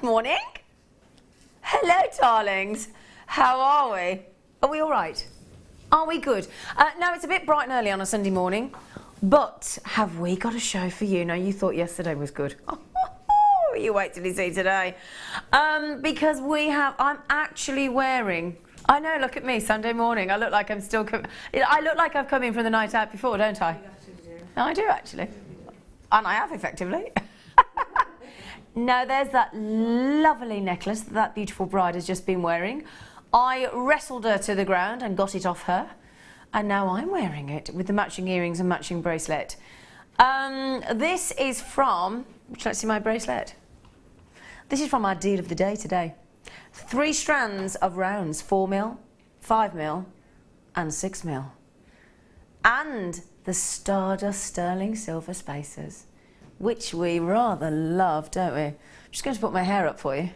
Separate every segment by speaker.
Speaker 1: Morning. Hello, darlings. How are we? Are we all right? Are we good? Now, it's a bit bright and early on a Sunday morning, but have we got a show for you? Now, you thought yesterday was good. You wait till you see today. Because I'm actually wearing... I know, look at me, Sunday morning. I look like I'm still... I look like I've come in from the night out before, don't I? You actually do. No, I do, actually. And I have, effectively. Now, there's that lovely necklace that beautiful bride has just been wearing. I wrestled her to the ground and got it off her. And now I'm wearing it with the matching earrings and matching bracelet. This is from... Let's see my bracelet. This is from our deal of the day today. 3 strands of rounds, 4mm, 5mm and 6mm. And the Stardust sterling silver spacers, which we rather love, don't we? I'm just going to put my hair up for you.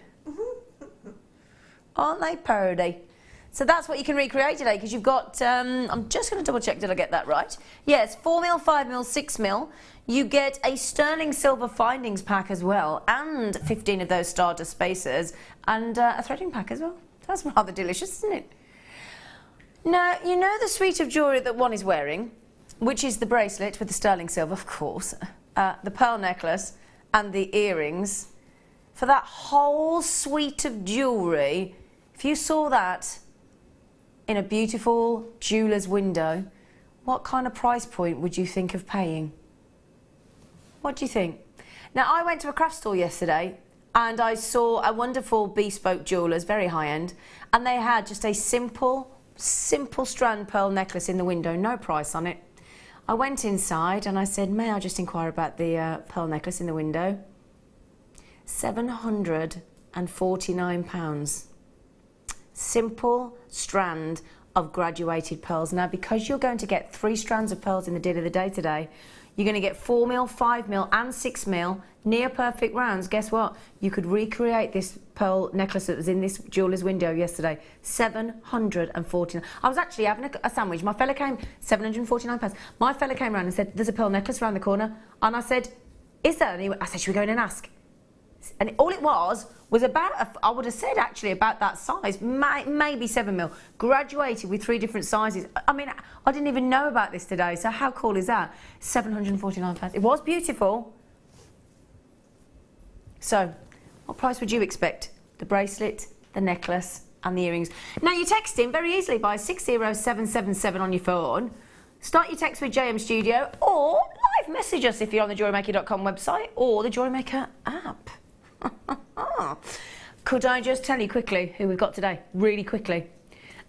Speaker 1: Aren't they purdy? So that's what you can recreate today, because you've got, I'm just going to double check, did I get that right? Yes, 4mm, 5mm, 6mm. You get a sterling silver findings pack as well, and 15 of those Stardust spacers, and a threading pack as well. That's rather delicious, isn't it? Now, you know the suite of jewellery that one is wearing, which is the bracelet with the sterling silver, of course, the pearl necklace and the earrings. For that whole suite of jewellery, if you saw that in a beautiful jeweller's window, what kind of price point would you think of paying? What do you think? Now, I went to a craft store yesterday and I saw a wonderful bespoke jeweller's, very high-end, and they had just a simple strand pearl necklace in the window, no price on it. I went inside and I said, may I just inquire about the pearl necklace in the window? £749. Simple strand of graduated pearls. Now, because you're going to get 3 strands of pearls in the deal of the day today, you're going to get 4mm, 5mm and 6mm near perfect rounds. Guess what? You could recreate this pearl necklace that was in this jeweller's window yesterday. £749. I was actually having a sandwich. My fella came, £749. My fella came round and said, there's a pearl necklace around the corner. And I said, is there? And I said, should we go in and ask? And all it was about, I would have said actually about that size, maybe 7mm, graduated with 3 different sizes. I mean, I didn't even know about this today, so how cool is that? £749. It was beautiful. So, what price would you expect? The bracelet, the necklace and the earrings. Now, you text in very easily by 60777 on your phone. Start your text with JM Studio, or live message us if you're on the jewellerymaker.com website or the Jewellery Maker app. Could I just tell you quickly who we've got today? Really quickly.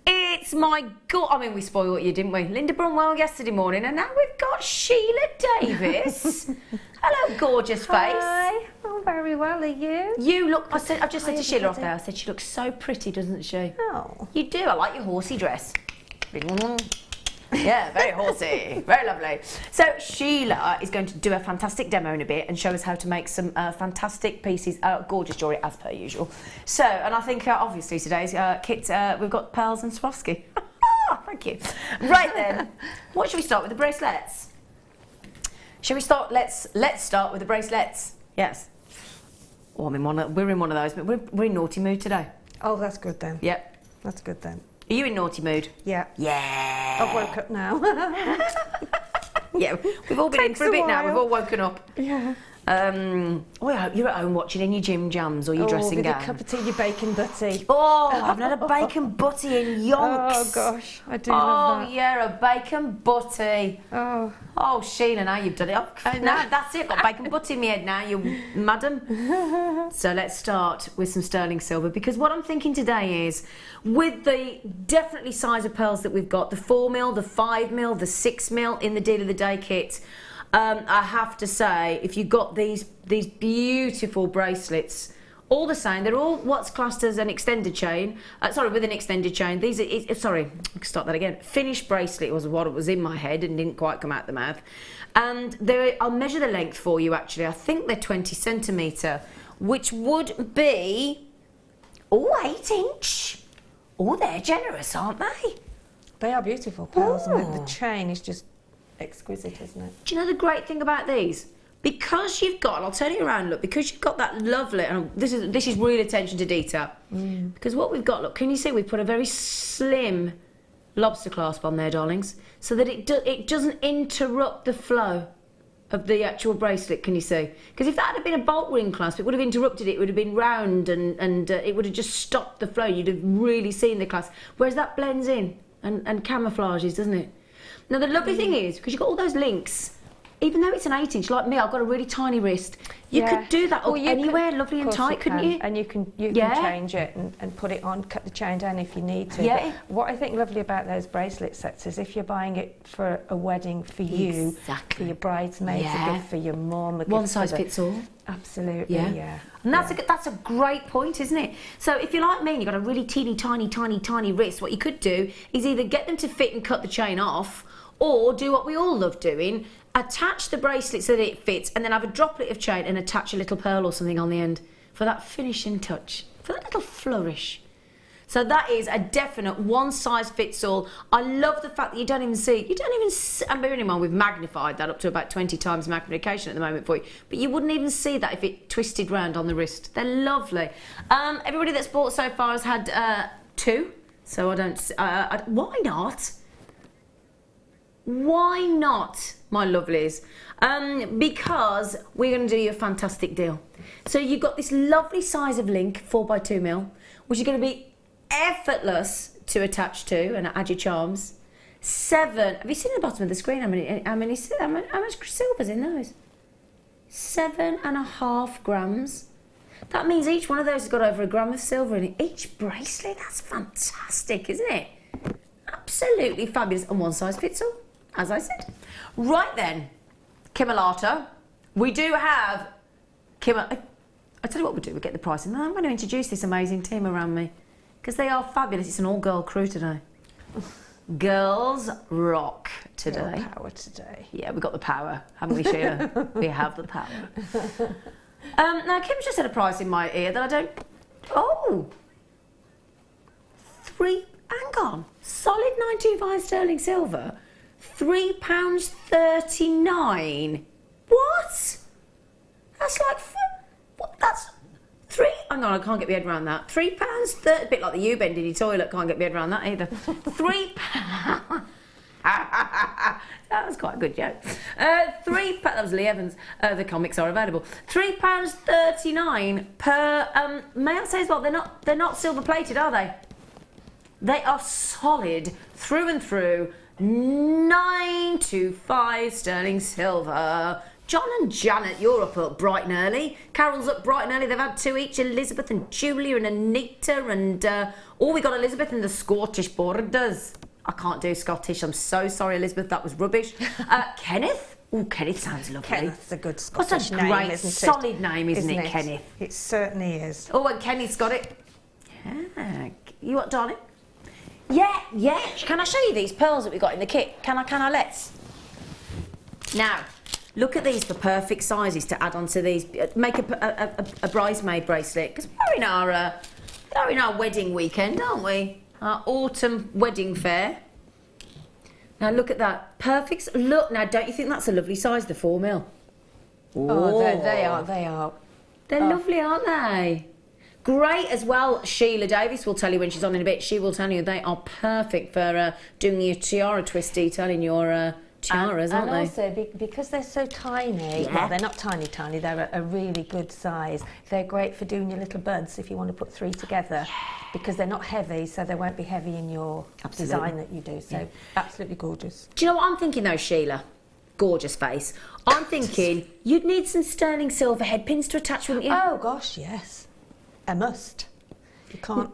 Speaker 1: It's my God. I mean, we spoiled you, didn't we? Linda Brunwell yesterday morning, and now we've got Sheila Davis. Hello, gorgeous face.
Speaker 2: Hi. I'm very well. Are you?
Speaker 1: You look. I've just said to Sheila off there. I said she looks so pretty, doesn't she?
Speaker 2: Oh.
Speaker 1: You do. I like your horsey dress. Yeah, very horsey, very lovely. So Sheila is going to do a fantastic demo in a bit and show us how to make some fantastic pieces, gorgeous jewellery as per usual. So, and I think obviously today's kit, we've got pearls and Swarovski. Thank you. Right then, what should we start with? The bracelets? Shall we start? Let's start with the bracelets. Yes. Oh, we're in one of those, but we're in naughty mood today.
Speaker 2: Oh, that's good then.
Speaker 1: Yep.
Speaker 2: That's good then.
Speaker 1: Are you in naughty mood?
Speaker 2: Yeah.
Speaker 1: Yeah.
Speaker 2: I've woke up now.
Speaker 1: Yeah, we've all been in for a bit now. We've all woken up.
Speaker 2: Yeah.
Speaker 1: Well, you're at home watching in your gym jams or your dressing gown.
Speaker 2: With a cup of tea, your bacon butty.
Speaker 1: Oh, I've had a bacon butty in yonks.
Speaker 2: Oh gosh, I do love that.
Speaker 1: Oh yeah, a bacon butty.
Speaker 2: Oh.
Speaker 1: Oh, Sheila, now you've done it up. Now that's it. Got bacon butty in my head now, you madam. So let's start with some sterling silver, because what I'm thinking today is, with the definitely size of pearls that we've got, the 4mm, the 5mm, the 6mm in the deal of the day kit. I have to say, if you got these beautiful bracelets, all the same, they're all what's classed as an extended chain. Sorry, with an extended chain. These are, sorry, start that again. Finished bracelet was what was in my head and didn't quite come out the mouth. And I'll measure the length for you actually. I think they're 20 centimetre, which would be, 8 inch. Oh, they're generous, aren't they?
Speaker 2: They are beautiful pearls, and the chain is just exquisite, isn't it?
Speaker 1: Do you know the great thing about these? because you've got, and I'll turn it around, look, because you've got that lovely, and this is real attention to detail. Because what we've got, look, can you see we've put a very slim lobster clasp on there, darlings, so that it doesn't interrupt the flow of the actual bracelet, can you see? Because if that had been a bolt ring clasp, it would have interrupted it, it would have been round, and it would have just stopped the flow. You'd have really seen the clasp. Whereas that blends in and camouflages, doesn't it? Now, the lovely thing is, because you've got all those links, even though it's an 8-inch, like me, I've got a really tiny wrist. You could do that up anywhere, lovely and tight, couldn't you?
Speaker 2: And you can change it and put it on, cut the chain down if you need to.
Speaker 1: Yeah.
Speaker 2: But what I think lovely about those bracelet sets is if you're buying it for a wedding for you, for your bridesmaids, a gift for your mum,
Speaker 1: one size fits all.
Speaker 2: Absolutely, yeah.
Speaker 1: And that's a great point, isn't it? So if you're like me and you've got a really teeny, tiny wrist, what you could do is either get them to fit and cut the chain off, or do what we all love doing, attach the bracelet so that it fits, and then have a droplet of chain and attach a little pearl or something on the end for that finishing touch, for that little flourish. So that is a definite one size fits all. I love the fact that you don't even see, and bearing in mind we've magnified that up to about 20 times magnification at the moment for you, but you wouldn't even see that if it twisted round on the wrist. They're lovely. Everybody that's bought so far has had 2, so I don't, why not? Why not, my lovelies? Because we're going to do you a fantastic deal. So you've got this lovely size of link, 4x2mm, which is going to be effortless to attach to and add your charms. 7, have you seen at the bottom of the screen how much silver's in those? 7.5 grams. That means each one of those has got over a gram of silver in it. Each bracelet, that's fantastic, isn't it? Absolutely fabulous, and one size fits all, as I said. Right then, Kimolata, we do have I tell you what we'll do, we'll get the price, and then I'm going to introduce this amazing team around me, because they are fabulous. It's an all-girl crew today. Girls rock today.
Speaker 2: Girl power today.
Speaker 1: Yeah, we've got the power, haven't we, Sheila? We have the power. Now, Kim's just said a price in my ear that I don't... Oh! Hang on. Solid 925 sterling silver. £3.39. What? That's like... What? That's... Hang on, I can't get my head around that. £3.30... A bit like the U-bend in your toilet. Can't get my head around that either. £3... That was quite a good joke. That was Lee Evans. The comics are available. £3.39 per... may I say as well, they're not silver plated, are they? They are solid through and through. 925 sterling silver. John and Janet, you're up bright and early. Carol's up bright and early. They've had 2 each. Elizabeth and Julia and Anita and... we got Elizabeth in the Scottish borders. I can't do Scottish. I'm so sorry, Elizabeth. That was rubbish. Kenneth. Oh, Kenneth sounds lovely.
Speaker 2: Kenneth's a good Scottish
Speaker 1: name,
Speaker 2: name, isn't it?
Speaker 1: Solid name, isn't it, Kenneth?
Speaker 2: It certainly is.
Speaker 1: Oh, and Kenneth's got it. Yeah. You what, darling? Yeah. Can I show you these pearls that we got in the kit? Can I? Let's. Now, look at these for perfect sizes to add onto these. Make a bridesmaid bracelet, because we're in our wedding weekend, aren't we? Our autumn wedding fair. Now look at that, perfect. Look now, don't you think that's a lovely size? The 4mm.
Speaker 2: Oh, they are.
Speaker 1: They're lovely, aren't they? Great as well. Sheila Davis will tell you when she's on in a bit. She will tell you they are perfect for doing your tiara twist detail in your tiaras, aren't they?
Speaker 2: And also, because they're so tiny, well, they're not tiny, they're a really good size. They're great for doing your little buds if you want to put 3 together, because they're not heavy, so they won't be heavy in your design that you do. So, absolutely gorgeous.
Speaker 1: Do you know what I'm thinking though, Sheila? Gorgeous face. I'm thinking you'd need some sterling silver headpins to attach, wouldn't you?
Speaker 2: Oh gosh, yes. A must. You can't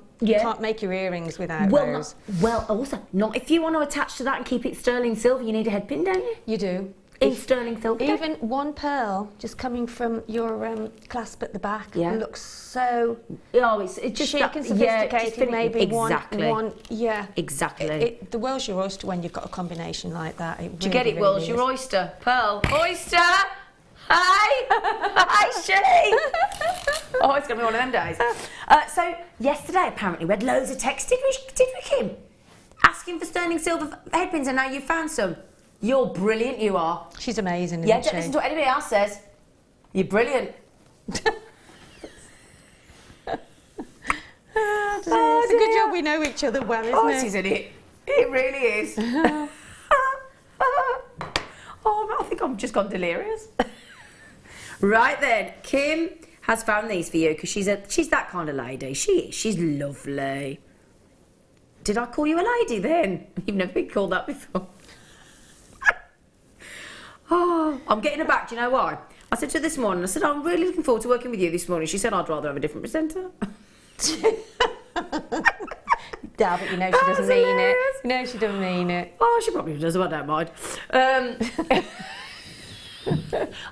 Speaker 2: make your earrings without those.
Speaker 1: Also, not if you want to attach to that and keep it sterling silver, you need a headpin, don't you?
Speaker 2: You do.
Speaker 1: In sterling silver.
Speaker 2: Even one pearl just coming from your clasp at the back looks so
Speaker 1: it's just
Speaker 2: chic and sophisticated. Maybe
Speaker 1: exactly.
Speaker 2: one.
Speaker 1: Exactly.
Speaker 2: The world's your oyster when you've got a combination like that.
Speaker 1: Do you get it, world's your oyster? Pearl. Oyster! Hi, Shelley. Oh, it's going to be one of them days. So yesterday, apparently, we had loads of texts. Did we, Kim? Asking for sterling silver headpins, and now you've found some. You're brilliant, you are.
Speaker 2: She's amazing,
Speaker 1: don't
Speaker 2: isn't she?
Speaker 1: listen to what anybody else says. You're brilliant.
Speaker 2: It's a good job we know each other well, isn't it?
Speaker 1: Isn't it? It really is. Oh, I think I've just gone delirious. Right then, Kim has found these for you because she's that kind of lady. She is. She's lovely. Did I call you a lady then? You've never been called that before. Oh, I'm getting her back. Do you know why? I said to her this morning, I said, I'm really looking forward to working with you this morning. She said, I'd rather have a different presenter.
Speaker 2: Yeah, but you know she doesn't mean it. You know she doesn't mean it.
Speaker 1: Oh, she probably does, but I don't mind.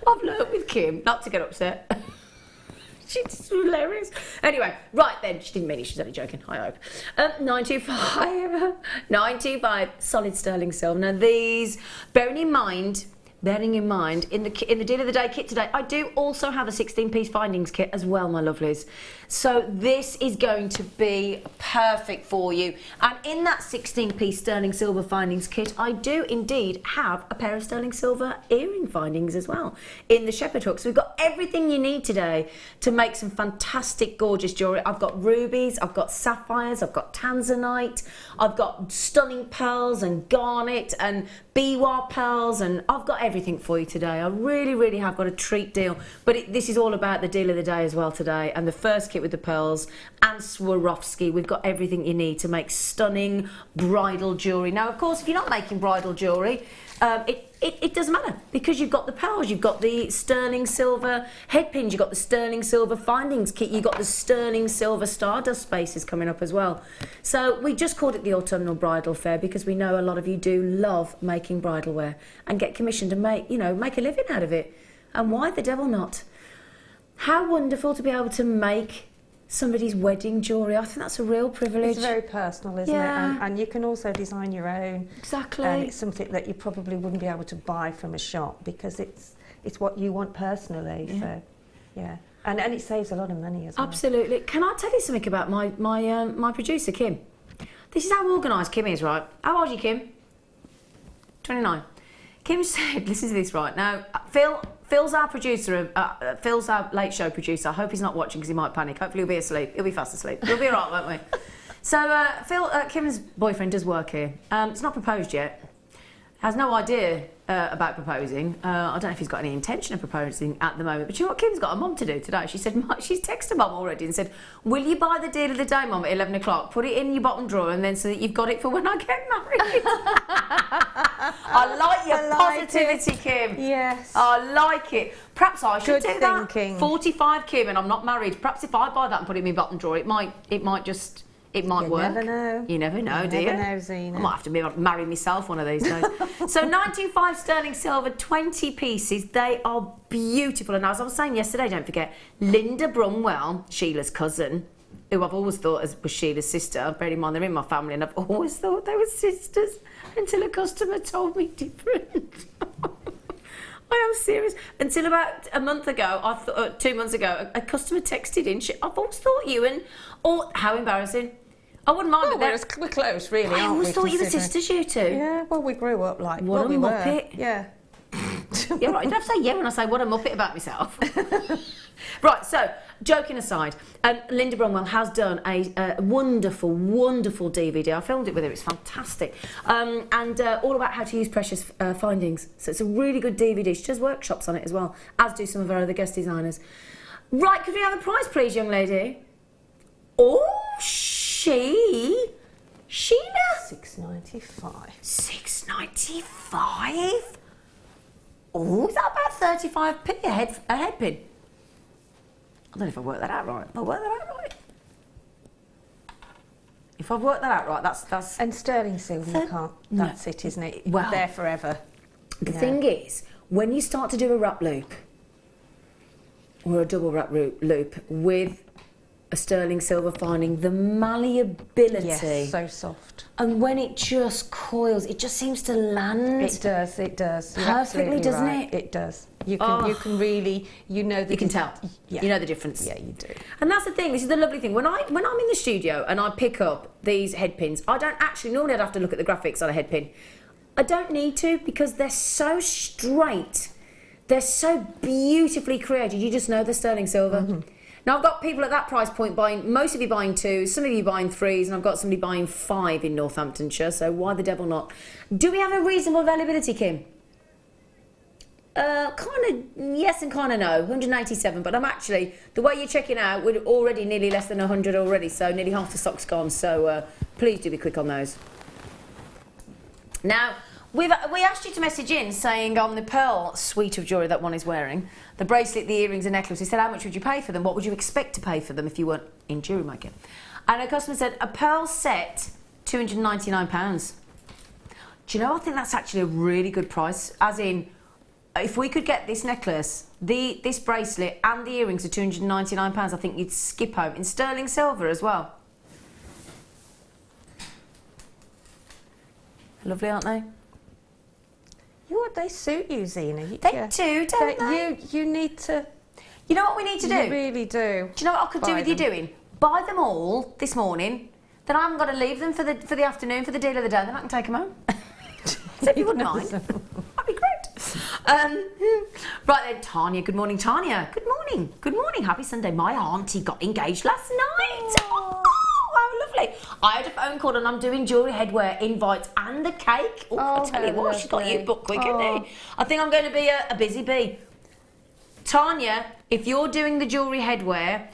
Speaker 1: I've learnt with Kim not to get upset. She's hilarious. Anyway, right then, she didn't mean it, she's only joking, I hope. 925 solid sterling silver. Now these, bearing in mind, in the deal of the day kit today, I do also have a 16-piece findings kit as well, my lovelies. So this is going to be perfect for you. And in that 16-piece sterling silver findings kit, I do indeed have a pair of sterling silver earring findings as well in the shepherd hook. So we've got everything you need today to make some fantastic, gorgeous jewellery. I've got rubies, I've got sapphires, I've got Tanzanite, I've got stunning pearls and garnet and biwa pearls, and I've got everything for you today. I really, really have got a treat deal. But this is all about the deal of the day as well today. And the first kit with the pearls and Swarovski, we've got everything you need to make stunning bridal jewellery. Now, of course, if you're not making bridal jewellery, it doesn't matter because you've got the pearls, you've got the sterling silver headpins, you've got the sterling silver findings kit, you've got the sterling silver stardust spaces coming up as well. So we just called it the Autumnal Bridal Fair because we know a lot of you do love making bridal wear and get commissioned to make a living out of it. And why the devil not? How wonderful to be able to make somebody's wedding jewellery. I think that's a real privilege.
Speaker 2: It's very personal, isn't it? And you can also design your own.
Speaker 1: Exactly.
Speaker 2: And it's something that you probably wouldn't be able to buy from a shop because it's what you want personally. Yeah. So, yeah. And it saves a lot of money as well.
Speaker 1: Absolutely. Can I tell you something about my producer, Kim? This is how organised Kim is, right? How old are you, Kim? 29. Kim said, listen to this right now. Phil's our producer, Phil's our late show producer. I hope he's not watching because he might panic. Hopefully he'll be asleep. He'll be fast asleep. We'll be all right, won't we? So Kim's boyfriend does work here. It's not proposed yet. Has no idea about proposing. I don't know if he's got any intention of proposing at the moment. But you know what Kim's got a mum to do today? She said, she's texted mum already and said, will you buy the deal of the day, mum, at 11 o'clock? Put it in your bottom drawer and then so that you've got it for when I get married. I like your positivity, Kim.
Speaker 2: Yes.
Speaker 1: I like it. Perhaps I should
Speaker 2: Good
Speaker 1: do
Speaker 2: thinking.
Speaker 1: that. 45, Kim, and I'm not married. Perhaps if I buy that and put it in my bottom drawer, it might work.
Speaker 2: You never know.
Speaker 1: You never know, do you?
Speaker 2: Never know, Zena.
Speaker 1: I might have to marry myself one of these days. So 925 sterling silver, 20 pieces. They are beautiful. And as I was saying yesterday, don't forget, Linda Brumwell, Sheila's cousin, who I've always thought was Sheila's sister. Bear in mind, they're in my family, and I've always thought they were sisters until a customer told me different. I am serious. Until about a month ago, 2 months ago, a customer texted in. I've always thought you and... Oh, how embarrassing. I wouldn't mind, but
Speaker 2: we're close, really,
Speaker 1: I
Speaker 2: aren't
Speaker 1: always
Speaker 2: we,
Speaker 1: thought you were
Speaker 2: considering?
Speaker 1: sisters, you two.
Speaker 2: Yeah, well, we grew up like...
Speaker 1: What a
Speaker 2: we
Speaker 1: muppet.
Speaker 2: Were. Yeah.
Speaker 1: Yeah, right. You don't have to say yeah when I say what a muppet about myself. Right, so, joking aside, Linda Bromwell has done a wonderful, wonderful DVD. I filmed it with her, it's fantastic. And all about how to use precious findings. So it's a really good DVD. She does workshops on it as well, as do some of our other guest designers. Right, could we have a prize, please, young lady? Oh, Sheila?
Speaker 2: $6.95.
Speaker 1: $6.95? Oh, is that about 35p a headpin? I don't know if I worked that out right. Have I worked that out right? If I've worked that out right, that's...
Speaker 2: And sterling silver, you can't. That's it, isn't it?
Speaker 1: Well,
Speaker 2: there forever.
Speaker 1: The thing is, when you start to do a wrap loop, or a double wrap loop with a sterling silver finding, the malleability.
Speaker 2: Yes, so soft.
Speaker 1: And when it just coils, it just seems to land.
Speaker 2: It does. You're
Speaker 1: perfectly, doesn't
Speaker 2: right.
Speaker 1: it?
Speaker 2: It does. You can really, you know the...
Speaker 1: You can tell.
Speaker 2: Yeah.
Speaker 1: You know the difference.
Speaker 2: Yeah, you do.
Speaker 1: And that's the thing, this is the lovely thing. When I'm in the studio and I pick up these headpins, I don't actually, normally I'd have to look at the graphics on a headpin. I don't need to because they're so straight They're so beautifully created. You just know they're sterling silver. Now, I've got people at that price point buying, most of you buying 2, some of you buying 3s, and I've got somebody buying 5 in Northamptonshire, so why the devil not? Do we have a reasonable availability, Kim? Kind of yes and kind of no. 187, but I'm actually, the way you're checking out, we're already nearly less than 100 already, so nearly half the stock's gone, so please do be quick on those. Now, we asked you to message in saying on the pearl suite of jewellery that one is wearing, the bracelet, the earrings and necklace, we said how much would you pay for them? What would you expect to pay for them if you weren't in Jewellery Maker? And a customer said, a pearl set, £299. Do you know, I think that's actually a really good price, as in, if we could get this necklace, this bracelet and the earrings at £299, I think you'd skip home, in sterling silver as well. Lovely, aren't they?
Speaker 2: They suit you, Zena.
Speaker 1: They do, don't they?
Speaker 2: You need to...
Speaker 1: You know what we need to do?
Speaker 2: You really do.
Speaker 1: Do you know what I could do with you doing? Buy them all this morning, then I haven't got to leave them for the afternoon, for the deal of the day, then I can take them home. So if you wouldn't mind, that'd be great. Right then, Tanya. Good morning, Tanya. Good morning. Good morning. Happy Sunday. My auntie got engaged last night. Oh, how lovely. I had a phone call and I'm doing jewellery headwear invites and the cake. Oh, I tell you what, she got you booked quick, isn't she? I think I'm going to be a busy bee. Tanya, if you're doing the jewellery headwear,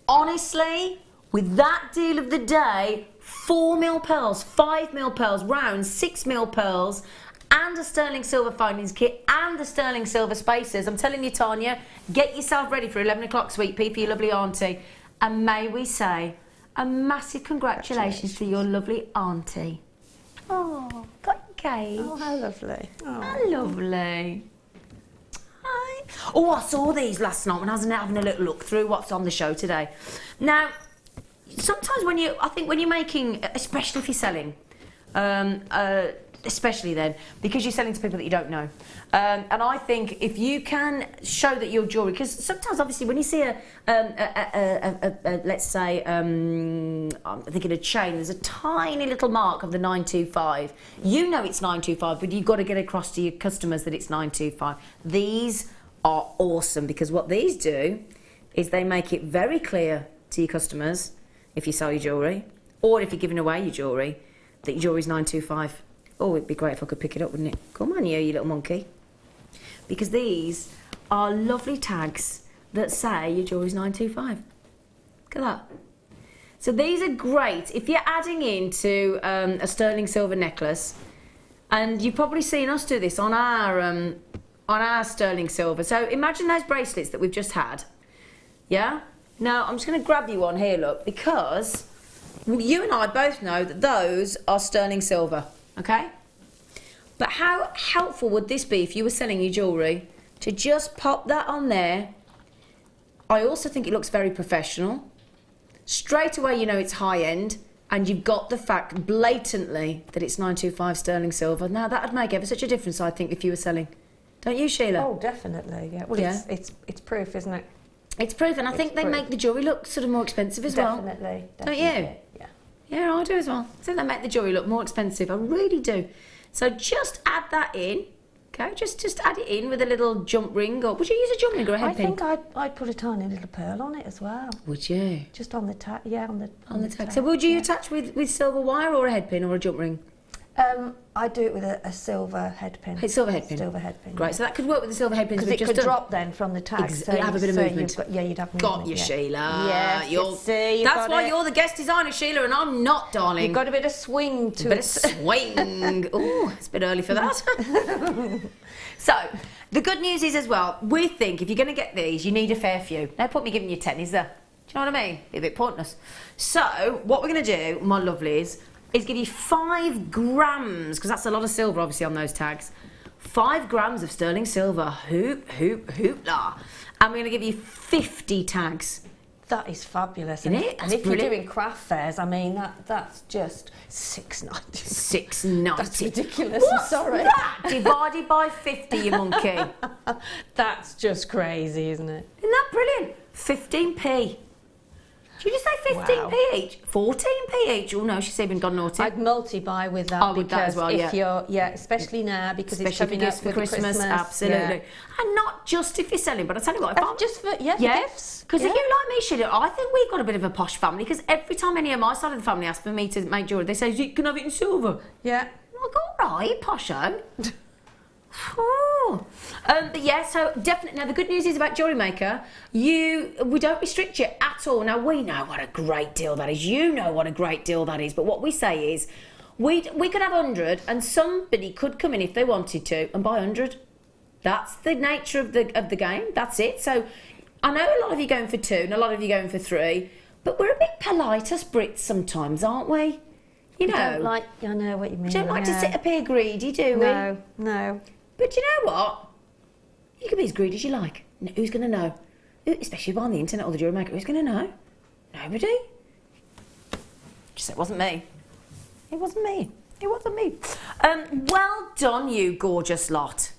Speaker 1: honestly, with that deal of the day, 4mm pearls, 5mm pearls, round 6mm pearls, and a sterling silver findings kit, and the sterling silver spacers. I'm telling you, Tanya, get yourself ready for 11 o'clock sweet pea for your lovely auntie. And may we say a massive congratulations to your lovely auntie. Oh, got engaged.
Speaker 2: Oh, how lovely. Oh,
Speaker 1: how lovely. Hi. Oh, I saw these last night when I was having a little look through what's on the show today. Now, sometimes I think when you're making, especially if you're selling, especially then, because you're selling to people that you don't know. And I think if you can show that your jewellery, because sometimes obviously when you see let's say, I'm thinking a chain, there's a tiny little mark of the 925. You know it's 925, but you've got to get across to your customers that it's 925. These are awesome because what these do is they make it very clear to your customers, if you sell your jewellery, or if you're giving away your jewellery, that your jewellery's 925. Oh, it'd be great if I could pick it up, wouldn't it? Come on, you little monkey. Because these are lovely tags that say your jewellery's 925. Look at that. So these are great if you're adding into a sterling silver necklace, and you've probably seen us do this on our sterling silver. So imagine those bracelets that we've just had. Yeah? Now, I'm just going to grab you one here, look, because you and I both know that those are sterling silver. Okay? But how helpful would this be if you were selling your jewellery to just pop that on there? I also think it looks very professional. Straight away you know it's high end, and you've got the fact blatantly that it's 925 sterling silver. Now that'd make ever such a difference, I think, if you were selling. Don't you, Sheila?
Speaker 2: Oh, definitely, yeah. Well, yeah. It's proof, isn't it?
Speaker 1: It's proof, and I think they make the jewellery look sort of more expensive as well.
Speaker 2: Definitely.
Speaker 1: Don't you?
Speaker 2: Yeah.
Speaker 1: Yeah, I do as well. I think they make the jewellery look more expensive. I really do. So just add that in. Okay, just add it in with a little jump ring, or would you use a jump ring or a headpin?
Speaker 2: I think I'd put a tiny little pearl on it as well.
Speaker 1: Would you?
Speaker 2: Just on the tag, yeah, on the tag.
Speaker 1: So would you attach with silver wire or a headpin or a jump ring?
Speaker 2: I do it with a silver headpin.
Speaker 1: It's silver headpin.
Speaker 2: Silver headpin.
Speaker 1: Great, so that could work with the silver headpins.
Speaker 2: Because it could drop then from the tag.
Speaker 1: So you'd have a bit of movement.
Speaker 2: You'd have movement.
Speaker 1: Got you, Sheila.
Speaker 2: Yes,
Speaker 1: that's why you're the guest designer, Sheila, and I'm not, darling.
Speaker 2: You've got a bit of swing to it.
Speaker 1: A bit of swing. Ooh, it's a bit early for that. So, the good news is as well, we think if you're going to get these, you need a fair few. No point me giving you 10, is there? Do you know what I mean? Be a bit pointless. So, what we're going to do, my lovelies, is give you 5 grams, because that's a lot of silver, obviously, on those tags. 5 grams of sterling silver. Hoopla. And we're going to give you 50 tags.
Speaker 2: That is fabulous.
Speaker 1: Isn't it?
Speaker 2: And if you're doing craft fairs, I mean, that's just £6.90.
Speaker 1: £6.90.
Speaker 2: That's ridiculous.
Speaker 1: What's
Speaker 2: I'm sorry.
Speaker 1: That divided by 50, you monkey.
Speaker 2: That's just crazy, isn't it?
Speaker 1: Isn't that brilliant? 15p. Do Did you say 15p
Speaker 2: Wow.
Speaker 1: each? 14p each? Oh no, she's even gone naughty.
Speaker 2: I'd multi-buy with that.
Speaker 1: I would that as well,
Speaker 2: if you're, especially now because
Speaker 1: Especially
Speaker 2: it's coming
Speaker 1: for
Speaker 2: up
Speaker 1: gifts for
Speaker 2: with the
Speaker 1: Christmas,
Speaker 2: Christmas.
Speaker 1: absolutely.
Speaker 2: Yeah.
Speaker 1: And not just if you're selling, but I tell you what, if I'm
Speaker 2: Just for, for gifts.
Speaker 1: because
Speaker 2: Yeah.
Speaker 1: if you like me, Sheila, I think we've got a bit of a posh family. Because every time any of my side of the family ask for me to make jewellery, they say you can have it in silver.
Speaker 2: Yeah.
Speaker 1: I'm like, all right, posho. Oh. But yeah, so definitely. Now the good news is about Jewellery Maker, we don't restrict you at all. Now we know what a great deal that is. You know what a great deal that is. But what we say is, we could have 100, and somebody could come in if they wanted to and buy 100. That's the nature of the game. That's it. So I know a lot of you going for 2 and a lot of you going for 3, but we're a bit polite us Brits sometimes, aren't we? You know,
Speaker 2: Don't like. I know what you mean.
Speaker 1: we don't like to sit up here greedy, do we?
Speaker 2: No, no.
Speaker 1: But you know what? You can be as greedy as you like. Who's going to know? Especially on the internet or the Jewellery Maker. Who's going to know? Nobody. Just it wasn't me. It wasn't me. It wasn't me. Well done, you gorgeous lot.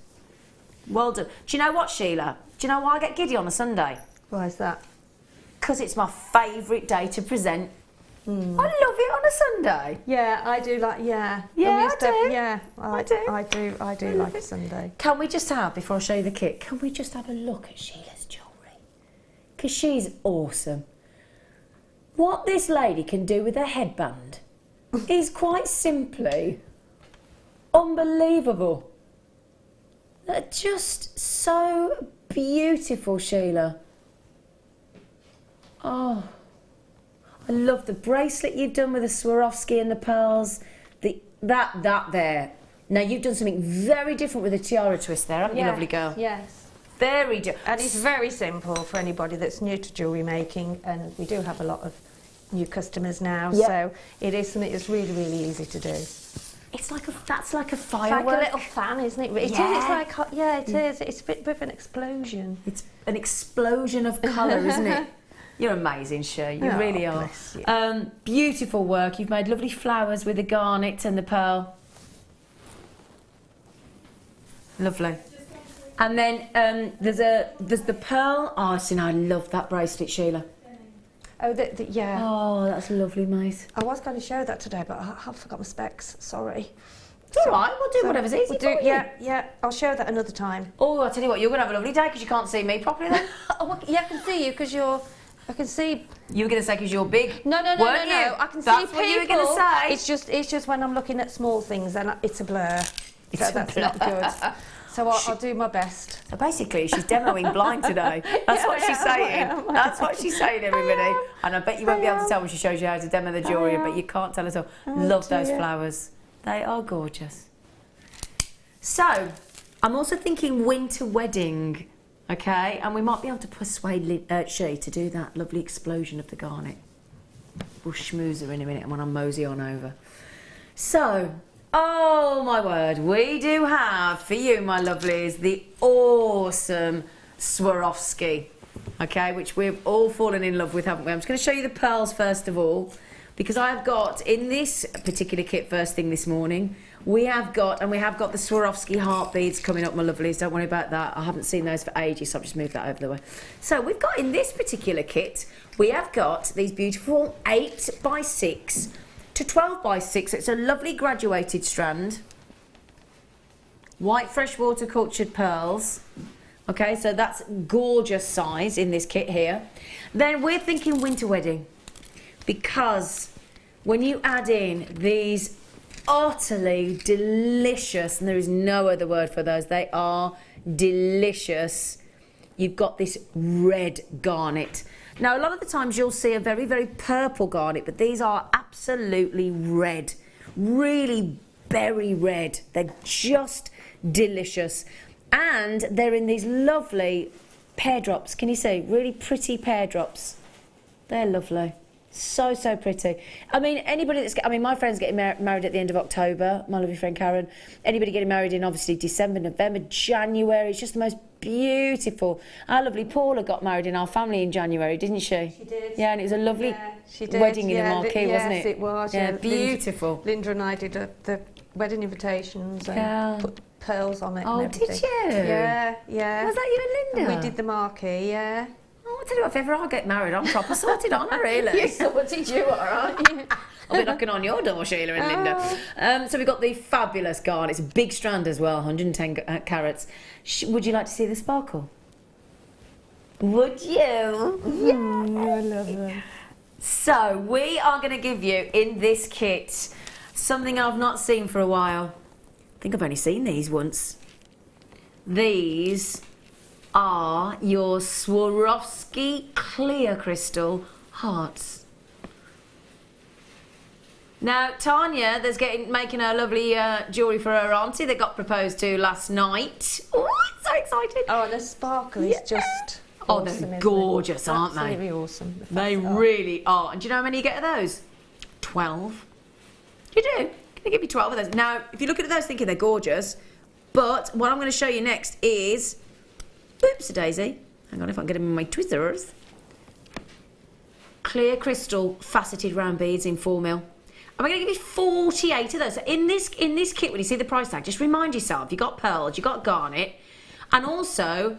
Speaker 1: Well done. Do you know what, Sheila? Do you know why I get giddy on a Sunday?
Speaker 2: Why is that?
Speaker 1: Because it's my favourite day to present. I love it on a Sunday.
Speaker 2: Yeah, I do like. Yeah.
Speaker 1: Yeah, I do.
Speaker 2: Yeah,
Speaker 1: I do.
Speaker 2: I do like a Sunday.
Speaker 1: Can we just have, before I show you the kit, can we just have a look at Sheila's jewellery? Because she's awesome. What this lady can do with her headband is quite simply unbelievable. They're just so beautiful, Sheila. Oh, I love the bracelet you've done with the Swarovski and the pearls. That there. Now you've done something very different with the tiara twist there, haven't you, lovely girl?
Speaker 2: Yes.
Speaker 1: Very different.
Speaker 2: And it's very simple for anybody that's new to jewellery making, and we do have a lot of new customers now,
Speaker 1: Yep.
Speaker 2: so it is something that's really, really easy to do.
Speaker 1: It's like that's like a
Speaker 2: It's
Speaker 1: firework.
Speaker 2: like a little fan, isn't it? It is.
Speaker 1: Yeah.
Speaker 2: It's like it is. It's a bit of an explosion.
Speaker 1: It's an explosion of colour, isn't it? You're amazing, Cher. You
Speaker 2: Oh,
Speaker 1: really are.
Speaker 2: bless you.
Speaker 1: Beautiful work. You've made lovely flowers with the garnet and the pearl. Lovely. And then there's the pearl. Oh, see, I love that bracelet, Sheila.
Speaker 2: Oh, yeah.
Speaker 1: Oh, that's lovely, mate.
Speaker 2: I was going to show that today, but I forgot my specs. Sorry.
Speaker 1: It's all right. We'll do whatever's easy for you.
Speaker 2: Yeah. I'll show that another time.
Speaker 1: Oh, I'll tell you what. You're gonna have a lovely day because you can't see me properly then.
Speaker 2: Oh, yeah, I can see you because I can see.
Speaker 1: You were going to say because you're big.
Speaker 2: No.
Speaker 1: weren't you?
Speaker 2: I can see
Speaker 1: That's
Speaker 2: people.
Speaker 1: what you were going to say.
Speaker 2: It's just when I'm looking at small things and it's a blur.
Speaker 1: It's
Speaker 2: So
Speaker 1: a
Speaker 2: that's
Speaker 1: blur.
Speaker 2: not good. So I'll do my best.
Speaker 1: So basically, she's demoing blind today. That's what she's saying. That's what she's saying, everybody. And I bet you won't be able to tell when she shows you how to demo the jewellery, but you can't tell at all. Love those flowers. They are gorgeous. So, I'm also thinking winter wedding, okay? And we might be able to persuade She to do that lovely explosion of the garnet. We'll schmooze her in a minute and when I mosey on over. So, oh my word, we do have for you, my lovelies, the awesome Swarovski, okay, which we've all fallen in love with, haven't we? I'm just going to show you the pearls first of all, because I've got in this particular kit first thing this morning, we have got the Swarovski heart beads coming up, my lovelies. Don't worry about that. I haven't seen those for ages, so I've just moved that over the way. So we've got in this particular kit, we have got these beautiful 8x6 to 12x6. It's a lovely graduated strand. White freshwater cultured pearls. Okay, so that's gorgeous size in this kit here. Then we're thinking winter wedding, because when you add in these utterly delicious, and there is no other word for those, they are delicious. You've got this red garnet. Now, a lot of the times you'll see a very, very purple garnet, but these are absolutely red, really berry red. They're just delicious. And they're in these lovely pear drops. Can you see? Really pretty pear drops. They're lovely. So, so pretty. I mean, my friend's getting married at the end of October, my lovely friend Karen. Anybody getting married in, obviously, December, November, January. It's just the most beautiful. Our lovely Paula got married in our family in January, didn't she?
Speaker 2: She did.
Speaker 1: Yeah, and it was a lovely wedding in the marquee, wasn't it?
Speaker 2: Yes, it was.
Speaker 1: Yeah, beautiful.
Speaker 2: Linda and I did the wedding invitations and put pearls on it and
Speaker 1: Oh,
Speaker 2: everything.
Speaker 1: did you?
Speaker 2: Yeah.
Speaker 1: Was that you and Linda?
Speaker 2: And we did the marquee, yeah.
Speaker 1: Oh, I tell you what, if ever I get married, I'm proper sorted on her, really.
Speaker 2: You sorted, you are, aren't you?
Speaker 1: I'll be knocking on your door, Sheila and Linda. So we've got the fabulous garnet. It's a big strand as well, 110 carats. Would you like to see the sparkle? Would you?
Speaker 2: I love them.
Speaker 1: So we are going to give you in this kit something I've not seen for a while. I think I've only seen these once. These are your Swarovski clear crystal hearts. Now, Tanya, making her lovely jewellery for her auntie that got proposed to last night. Oh, I'm so excited.
Speaker 2: Oh, and the sparkle is just awesome,
Speaker 1: they're gorgeous, aren't they?
Speaker 2: Absolutely awesome.
Speaker 1: They really are. And do you know how many you get of those? 12. You do? Can they give you 12 of those? Now, if you look at those thinking they're gorgeous, but what I'm going to show you next is, oops-a-daisy. Hang on, if I can get them in my tweezers. Clear crystal faceted round beads in 4mm. And we're going to give you 48 of those. So in this kit, when you see the price tag, just remind yourself, you've got pearls, you've got garnet, and also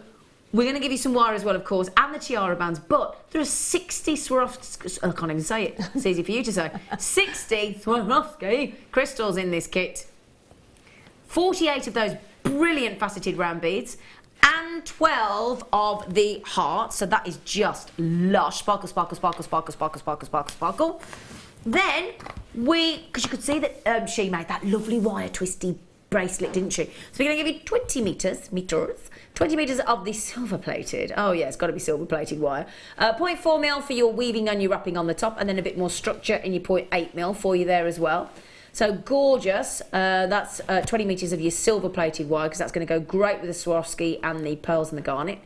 Speaker 1: we're going to give you some wire as well, of course, and the tiara bands, but there are 60 Swarovski, I can't even say it, it's easy for you to say, 60 Swarovski crystals in this kit. 48 of those brilliant faceted round beads, and 12 of the hearts, so that is just lush. Sparkle, sparkle, sparkle, sparkle, sparkle, sparkle, sparkle, sparkle. Then because you could see that she made that lovely wire twisty bracelet, didn't she? So we're going to give you 20 metres, 20 metres of the silver plated. Oh yeah, it's got to be silver plated wire. 0.4mm for your weaving and your wrapping on the top, and then a bit more structure in your 0.8mm for you there as well. So gorgeous. That's 20 metres of your silver plated wire, because that's going to go great with the Swarovski and the pearls and the garnet.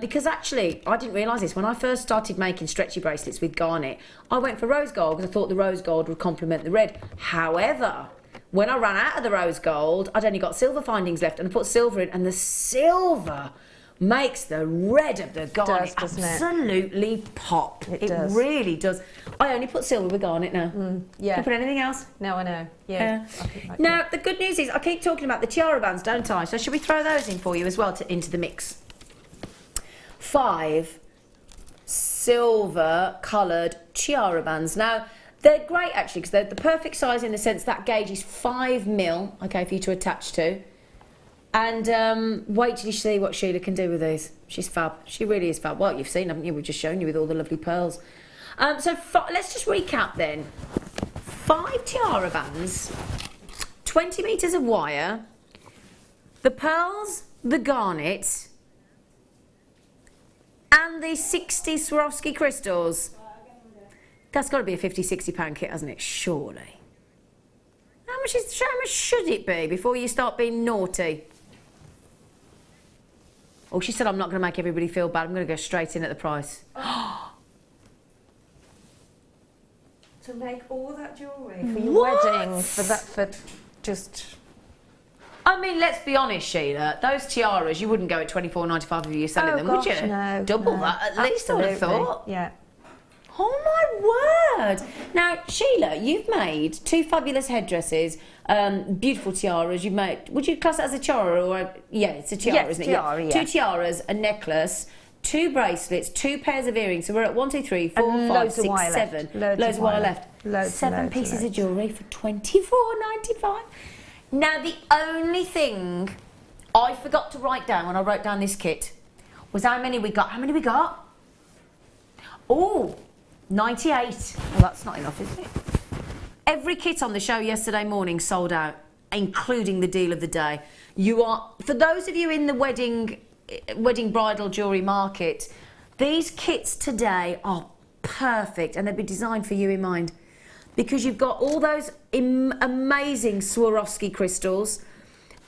Speaker 1: Because actually, I didn't realise this. When I first started making stretchy bracelets with garnet, I went for rose gold because I thought the rose gold would complement the red. However, when I ran out of the rose gold, I'd only got silver findings left, and I put silver in, and the silver makes the red of the garnet absolutely pop. It does. Really does. I only put silver with garnet now.
Speaker 2: Yeah.
Speaker 1: Can you put anything else?
Speaker 2: No, I know. Yeah.
Speaker 1: Now, the good news is I keep talking about the tiara bands, don't I? So should we throw those in for you as well into the mix? 5 silver coloured tiara bands. Now, they're great actually, because they're the perfect size in the sense that gauge is 5mm, okay, for you to attach to. And wait till you see what Sheila can do with these. She's fab. She really is fab. Well, you've seen, haven't you? We've just shown you with all the lovely pearls. So let's just recap then. 5 tiara bands, 20 metres of wire, the pearls, the garnet, and the 60 Swarovski crystals. That's got to be a £50–60 kit, hasn't it? Surely. How much should it be before you start being naughty? Oh, she said I'm not going to make everybody feel bad. I'm going to go straight in at the price.
Speaker 2: To make all that jewellery for your wedding, for just...
Speaker 1: I mean, let's be honest, Sheila. Those tiaras, you wouldn't go at $24.95 if you were selling them, would you?
Speaker 2: No,
Speaker 1: Double that at least, I would have thought.
Speaker 2: Yeah.
Speaker 1: Oh my word! Now, Sheila, you've made 2 fabulous headdresses, beautiful tiaras. You've made. Would you class it as a tiara or yeah, it's a tiara, isn't it?
Speaker 2: Tiara, yeah.
Speaker 1: 2 tiaras, a necklace, 2 bracelets, 2 pairs of earrings. So we're at 1, 2, 3, 4, 5, 6, 7. Loads of wire left. 7 pieces of jewellery for $24.95. Now, the only thing I forgot to write down when I wrote down this kit was how many we got. How many we got? Oh, 98. Well, that's not enough, is it? Every kit on the show yesterday morning sold out, including the deal of the day. You are, for those of you in the wedding bridal jewellery market, these kits today are perfect, and they've been designed for you in mind, because you've got all those amazing Swarovski crystals,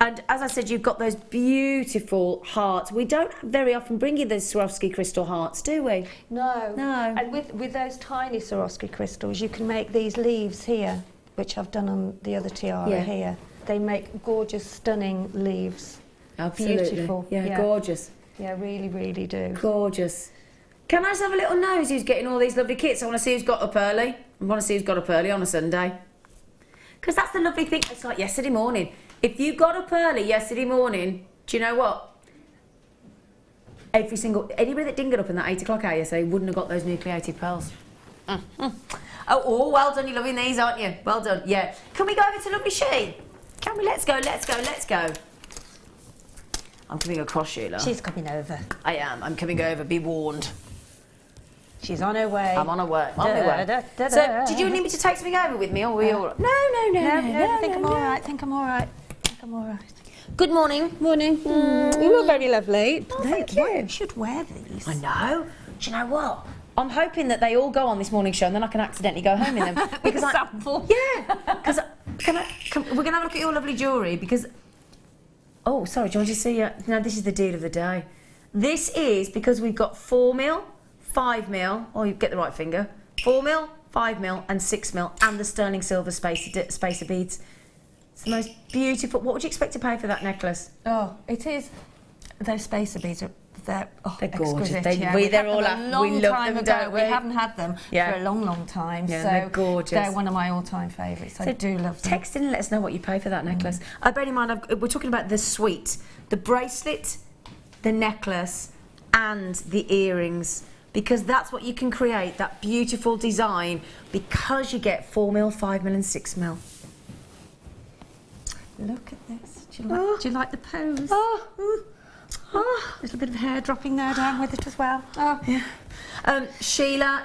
Speaker 1: and as I said, you've got those beautiful hearts. We don't very often bring you the Swarovski crystal hearts, do we?
Speaker 2: No.
Speaker 1: No.
Speaker 2: And with those tiny Swarovski crystals, you can make these leaves here, which I've done on the other tiara here. They make gorgeous, stunning leaves.
Speaker 1: Absolutely.
Speaker 2: Beautiful.
Speaker 1: Yeah, gorgeous.
Speaker 2: Yeah, really, really do.
Speaker 1: Gorgeous. Can I just have a little nose who's getting all these lovely kits? I want to see who's got up early. I want to see who's got up early on a Sunday. Because that's the lovely thing. It's like yesterday morning. If you got up early yesterday morning, do you know what? every single, anybody that didn't get up in that 8 o'clock hour yesterday wouldn't have got those nucleated pearls. Oh, well done, you're loving these, aren't you? Well done, yeah. Can we go over to lovely She? Can we? Let's go. I'm coming across, Sheila.
Speaker 2: She's coming over.
Speaker 1: I am. I'm coming over. Be warned.
Speaker 2: She's on her way.
Speaker 1: I'm on her way. So, did you need me to take something over with me, or were we all right? No.
Speaker 2: I think I'm all right. Think I'm all right.
Speaker 1: Good morning.
Speaker 2: Morning. You look very lovely.
Speaker 1: Oh, thank you.
Speaker 2: You should wear these.
Speaker 1: I know. Do you know what? I'm hoping that they all go on this morning show, and then I can accidentally go home in them.
Speaker 2: Because sample.
Speaker 1: Yeah. Because we're gonna have a look at your lovely jewellery. Because oh, sorry. Do you want to see? No, this is the deal of the day. This is because we've got 4mm, 5mm. Oh, you get the right finger. 4mm, 5mm, and 6mm, and the sterling silver spacer beads. It's the most beautiful. What would you expect to pay for that necklace?
Speaker 2: Oh, it is. Those spacer beads are. They're
Speaker 1: gorgeous.
Speaker 2: Exquisite,
Speaker 1: They're all up. We love them, don't we?
Speaker 2: We haven't had them for a long time.
Speaker 1: Yeah,
Speaker 2: so
Speaker 1: they're gorgeous.
Speaker 2: They're one of my all-time favourites. So I do love them.
Speaker 1: Text in and let us know what you pay for that necklace. Bear in mind, we're talking about the suite, the bracelet, the necklace, and the earrings, because that's what you can create, that beautiful design, because you get 4mm, 5mm, and 6mm.
Speaker 2: Look at this. Do you like the pose? A little bit of hair dropping there down with it as well. Oh,
Speaker 1: yeah. Sheila,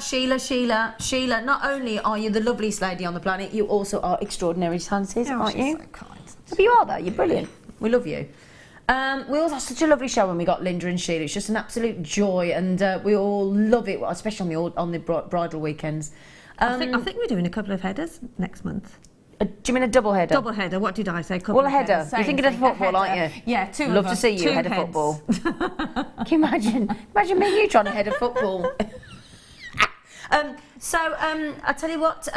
Speaker 1: not only are you the loveliest lady on the planet, you also are extraordinary talented, aren't you?
Speaker 2: So kind.
Speaker 1: But you are, though. You're brilliant. We love you. We also had such a lovely show when we got Linda and Sheila. It's just an absolute joy, and we all love it, especially on the bridal weekends.
Speaker 2: I think we're doing a couple of headers next month.
Speaker 1: Do you mean a double header?
Speaker 2: Double header. What did I say?
Speaker 1: Well, a header. You're thinking of football, aren't you?
Speaker 2: Yeah, two.
Speaker 1: Love to see you head a football. Can you imagine? Imagine me and you trying to head a football. I tell you what.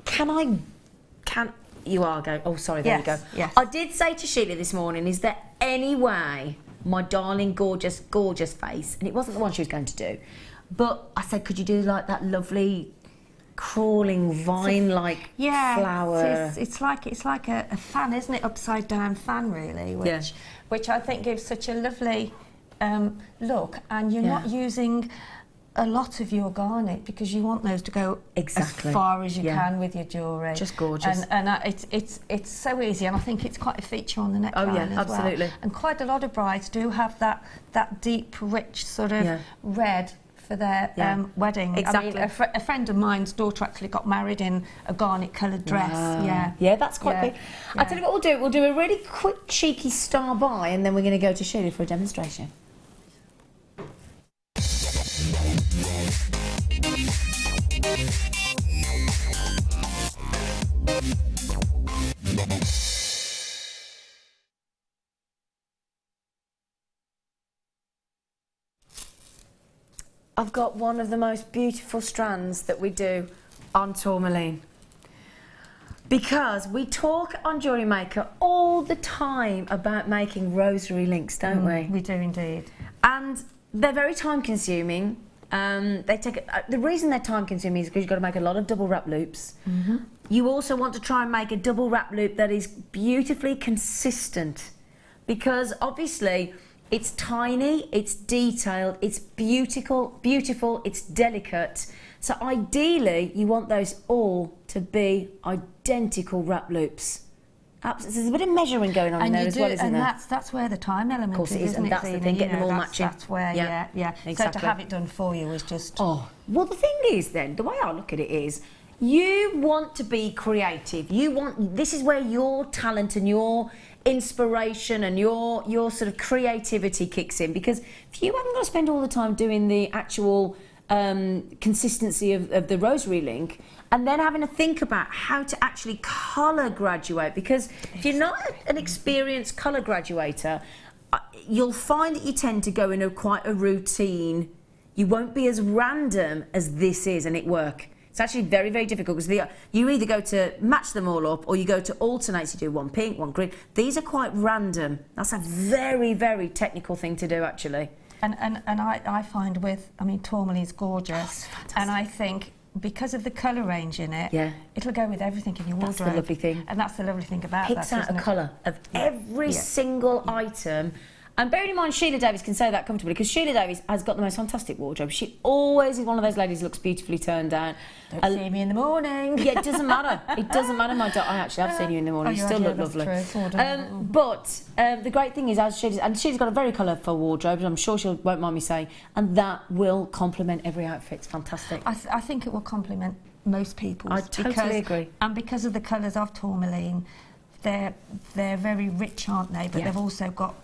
Speaker 1: Can you are going? Oh, sorry. There you go.
Speaker 2: Yes.
Speaker 1: I did say to Sheila this morning, is there any way my darling, gorgeous face, and it wasn't the one she was going to do, but I said, could you do like that lovely crawling vine-like flower?
Speaker 2: It's like a fan, isn't it? Upside down fan, really. Which I think gives such a lovely look, and you're not using a lot of your garnet because you want those to go as far as you can with your jewellery.
Speaker 1: Just gorgeous.
Speaker 2: And it's so easy, and I think it's quite a feature on the neckline as
Speaker 1: absolutely.
Speaker 2: well. And quite a lot of brides do have that deep, rich sort of red for their wedding.
Speaker 1: Exactly.
Speaker 2: I mean, a friend of mine's daughter actually got married in a garnet-coloured dress.
Speaker 1: Wow. Yeah, that's quite big. I'll tell you what we'll do. We'll do a really quick, cheeky star by, and then we're going to go to Sheila for a demonstration. I've got one of the most beautiful strands that we do on Tourmaline, because we talk on Jewellery Maker all the time about making rosary links, don't we?
Speaker 2: We do indeed.
Speaker 1: And they're very time consuming. They take the reason they're time consuming is because you've got to make a lot of double wrap loops. You also want to try and make a double wrap loop that is beautifully consistent, because obviously it's tiny, it's detailed, it's beautiful, it's delicate. So ideally, you want those all to be identical wrap loops. There's a bit of measuring going on in there as well, isn't there?
Speaker 2: And that's where the time element is,
Speaker 1: of course it is, and that's the thing, getting them all matching.
Speaker 2: That's where,
Speaker 1: exactly.
Speaker 2: So to have it done for you is just...
Speaker 1: Oh, well, the thing is then, the way I look at it is, you want to be creative. This is where your talent and your inspiration and your sort of creativity kicks in, because if you haven't got to spend all the time doing the actual consistency of the rosary link, and then having to think about how to actually colour graduate, because if you're not an experienced colour graduator, you'll find that you tend to go in quite a routine. You won't be as random as this is, and it work. It's actually very, very difficult, because you either go to match them all up, or you go to alternate. You do one pink, one green. These are quite random. That's a very, very technical thing to do, actually.
Speaker 2: And I find Tourmaline's gorgeous, and I think because of the colour range in it, it'll go with everything in your wardrobe.
Speaker 1: That's the lovely thing.
Speaker 2: And that's the lovely thing about
Speaker 1: Picks out a colour of every single item, And bearing in mind, Sheila Davis can say that comfortably because Sheila Davis has got the most fantastic wardrobe. She always is one of those ladies who looks beautifully turned down.
Speaker 2: Don't see me in the morning.
Speaker 1: Yeah, it doesn't matter. It doesn't matter, my daughter. I actually have seen you in the morning. You still look lovely. But the great thing is, she's got a very colourful wardrobe, and I'm sure she won't mind me saying, and that will complement every outfit. It's fantastic.
Speaker 2: I think it will complement most people's.
Speaker 1: I totally agree.
Speaker 2: And because of the colours of Tourmaline, they're very rich, aren't they? But they've also got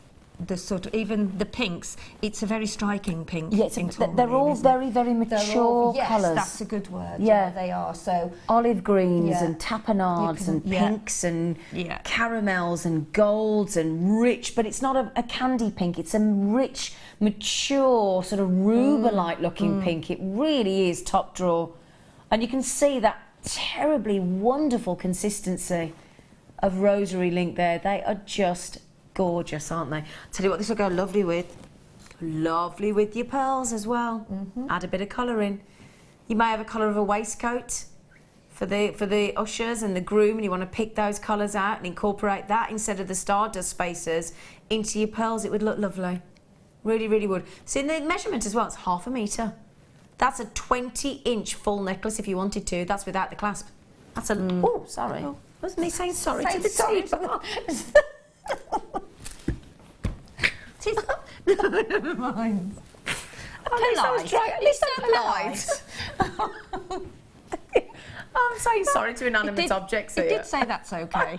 Speaker 2: the sort of, even the pinks, it's a very striking pink.
Speaker 1: Yeah, they're all very, very mature colours.
Speaker 2: Yes, that's a good word.
Speaker 1: Yeah,
Speaker 2: they are. So
Speaker 1: olive greens and tapenades and pinks and caramels and golds and rich, but it's not a candy pink. It's a rich, mature, sort of rubber-like looking pink. It really is top drawer. And you can see that terribly wonderful consistency of rosary link there. They are just gorgeous, aren't they? Tell you what, this will go lovely with your pearls as well. Add a bit of colour in. You may have a colour of a waistcoat for the ushers and the groom, and you want to pick those colours out and incorporate that instead of the stardust spaces into your pearls. It would look lovely. Really, really would. See, the measurement as well, it's 1/2 metre. That's a 20-inch full necklace if you wanted to. That's without the clasp. That's a... Oh, sorry. Oh, wasn't me saying sorry to the table?
Speaker 2: Never mind.
Speaker 1: At least I was trying. At least I'm polite. I'm saying sorry to inanimate objects here.
Speaker 2: It did say that's okay.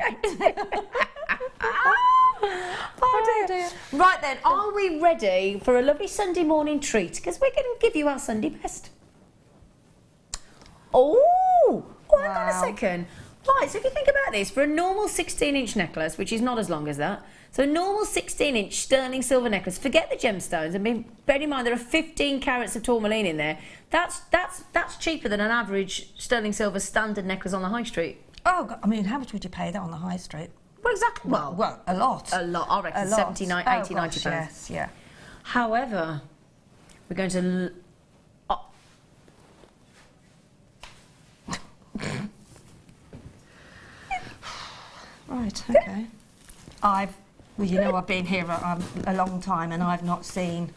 Speaker 1: Oh dear. Right then, are we ready for a lovely Sunday morning treat? Because we're going to give you our Sunday best. Oh, hang on a second. Right, so if you think about this, for a normal 16-inch necklace, which is not as long as that, so a normal 16-inch sterling silver necklace, forget the gemstones, and bear in mind there are 15 carats of tourmaline in there, that's cheaper than an average sterling silver standard necklace on the high street.
Speaker 2: Oh, God, I mean, how much would you pay that on the high street?
Speaker 1: Well, exactly.
Speaker 2: Well, a lot.
Speaker 1: A lot. I reckon 70, 80, 90 pounds.
Speaker 2: Yes, yeah.
Speaker 1: However, we're going to...
Speaker 2: Right, okay. Well, you know, I've been here a long time and I've not seen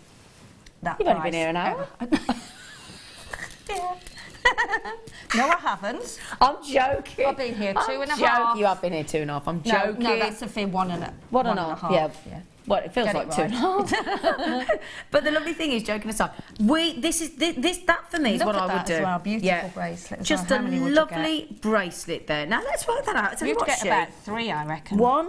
Speaker 2: that
Speaker 1: You've
Speaker 2: price.
Speaker 1: only been here an hour.
Speaker 2: Yeah. No, I haven't.
Speaker 1: I'm joking.
Speaker 2: I've been here 2.5.
Speaker 1: You have been here 2.5. I'm joking.
Speaker 2: No, that's a fair 1.5.
Speaker 1: One and a half. Yeah. Well, it feels like 2.5. But the lovely thing is, joking aside, that for me is what I would do.
Speaker 2: As well. Beautiful bracelet.
Speaker 1: Just a lovely bracelet there. Now let's work that out.
Speaker 2: You'd get about 3, I reckon.
Speaker 1: One.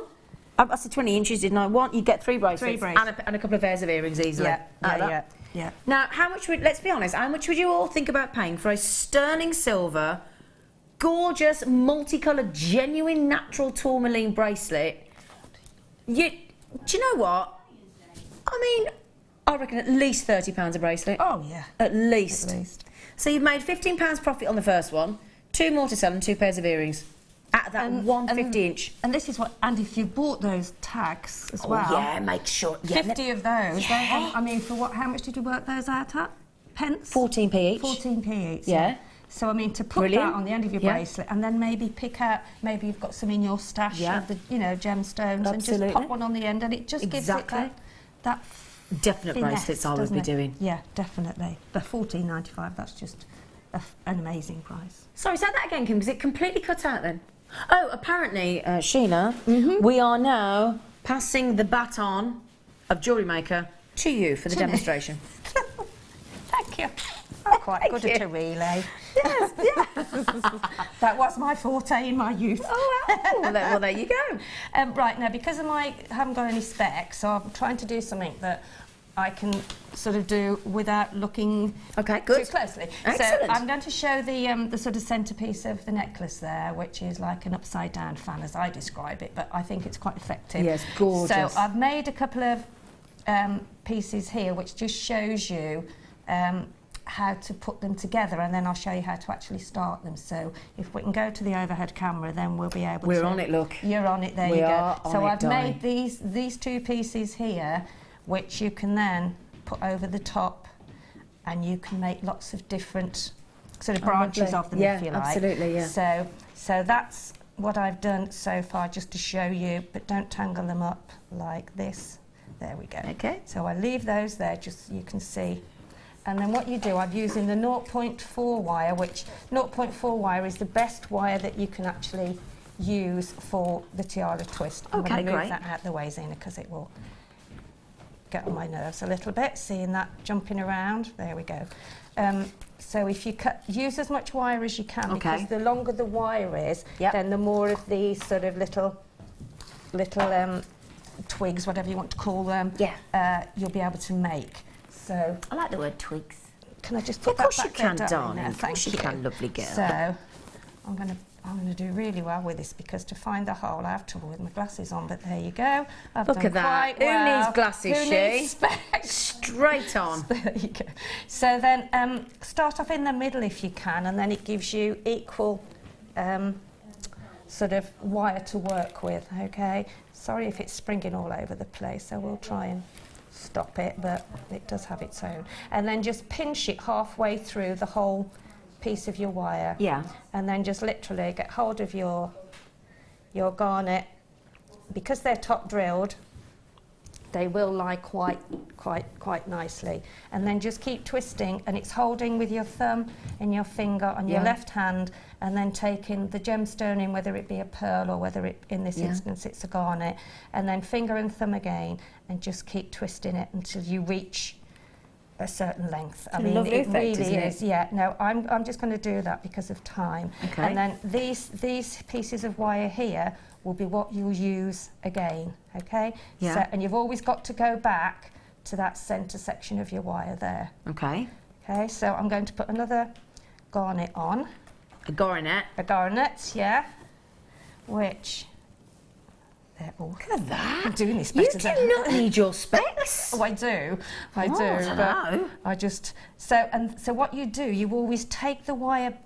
Speaker 1: I said 20 inches, didn't I? One. You get 3 bracelets.
Speaker 2: 3 bracelets.
Speaker 1: And a couple of pairs of earrings easily.
Speaker 2: Yeah.
Speaker 1: Now, let's be honest, how much would you all think about paying for a sterling silver, gorgeous, multicoloured, genuine, natural tourmaline bracelet? Do you know what? I mean, I reckon at least £30 a bracelet.
Speaker 2: Oh, yeah.
Speaker 1: At least. So you've made £15 profit on the first one, 2 more to sell and 2 pairs of earrings. At that 150-inch.
Speaker 2: And this is what, and if you bought those tags as well.
Speaker 1: Yeah, make sure.
Speaker 2: 50 of those. Yeah. I mean, for what? How much did you work those out at? Pence?
Speaker 1: 14p each.
Speaker 2: 14p each.
Speaker 1: Yeah.
Speaker 2: So, I mean, to put that on the end of your bracelet and then maybe pick out, maybe you've got some in your stash of the, gemstones and just pop one on the end and it just gives it that
Speaker 1: definite
Speaker 2: finesse,
Speaker 1: bracelets I would be doing.
Speaker 2: Yeah, definitely. The $14.95, that's just an amazing price.
Speaker 1: Sorry, say that again, Kim, because it completely cut out then. Oh, apparently, Sheila, we are now passing the baton of Jewellery Maker to you for the demonstration.
Speaker 2: Thank you. I'm quite good at a relay.
Speaker 1: Yes.
Speaker 2: That was my forte in my youth.
Speaker 1: Oh, well, there you go.
Speaker 2: Right, now, because I haven't got any specs, so I'm trying to do something that I can sort of do without looking too closely.
Speaker 1: Excellent.
Speaker 2: So I'm going to show the sort of centrepiece of the necklace there, which is like an upside-down fan, as I describe it, but I think it's quite effective.
Speaker 1: Yes, gorgeous.
Speaker 2: So I've made a couple of pieces here, which just shows you how to put them together, and then I'll show you how to actually start them. So if we can go to the overhead camera, then we'll be able to...
Speaker 1: We're on it, look.
Speaker 2: You're on it, there
Speaker 1: we
Speaker 2: you
Speaker 1: are
Speaker 2: go.
Speaker 1: On
Speaker 2: so
Speaker 1: it,
Speaker 2: I've
Speaker 1: darling.
Speaker 2: made these 2 pieces here, which you can then put over the top, and you can make lots of different sort of branches of them, if you like.
Speaker 1: Absolutely, yeah.
Speaker 2: So that's what I've done so far, just to show you, but don't tangle them up like this. There we go.
Speaker 1: Okay.
Speaker 2: So I leave those there just so you can see. And then what you do, I'm using the 0.4 wire, which 0.4 wire is the best wire that you can actually use for the tiara twist. I'm going to move that out the way, Zena, because it will get on my nerves a little bit, seeing that jumping around. There we go. So if you use as much wire as you can, because the longer the wire is, then the more of these sort of little twigs, whatever you want to call them, you'll be able to make. So
Speaker 1: I like the word twigs.
Speaker 2: Can I just put that back there,
Speaker 1: darling? Of course you can, lovely girl.
Speaker 2: So I'm going to do really well with this, because to find the hole I have trouble with my glasses on, but there you go.
Speaker 1: Look at that. Who needs glasses,
Speaker 2: Who needs specs?
Speaker 1: Straight on.
Speaker 2: There you go. So then start off in the middle if you can, and then it gives you equal sort of wire to work with, okay? Sorry if it's springing all over the place, so we'll try and stop it, but it does have its own. And then just pinch it halfway through the whole piece of your wire. Yeah. And then just literally get hold of your garnet. Because they're top drilled, they will lie quite nicely. And then just keep twisting, and it's holding with your thumb and your finger on your left hand, and then taking the gemstone in, whether it be a pearl or whether it, in this instance, it's a garnet, and then finger and thumb again, and just keep twisting it until you reach a certain length. I mean, it really is. Yeah. No, I'm just going to do that because of time. Okay. And then these pieces of wire here will be what you'll use again. Okay. Yeah. So, and you've always got to go back to that centre section of your wire there. Okay. Okay. So I'm going to put another garnet on.
Speaker 1: A garnet.
Speaker 2: A garnet. Yeah. Which.
Speaker 1: Look at that.
Speaker 2: I'm doing this better.
Speaker 1: You do not need your specs.
Speaker 2: Oh, I do. I do. But I just so what you do, you always take the wire,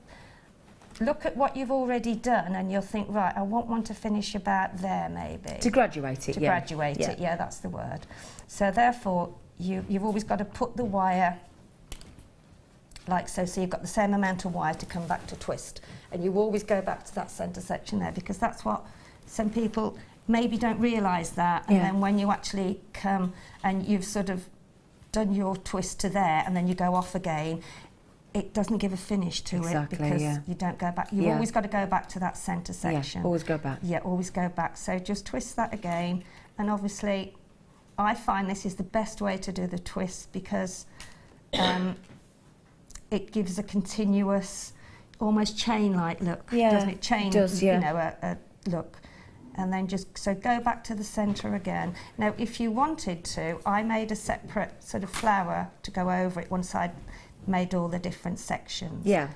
Speaker 2: look at what you've already done, and you'll think, right, I want one to finish about there, maybe.
Speaker 1: To graduate it.
Speaker 2: To graduate it. Yeah, that's the word. So therefore, you've always got to put the wire like so. So you've got the same amount of wire to come back to twist, and you always go back to that centre section there, because that's what some people maybe don't realise that, and then when you actually come and you've sort of done your twist to there, and then you go off again, it doesn't give a finish to it, because you don't go back. You've always got to go back to that centre section.
Speaker 1: Always go back.
Speaker 2: Yeah, always go back. So just twist that again, and obviously I find this is the best way to do the twist, because it gives a continuous, almost chain-like look, doesn't it? Chain, you know, a look. And then just, so go back to the centre again. Now, if you wanted to, I made a separate sort of flower to go over it once I'd made all the different sections. Yeah.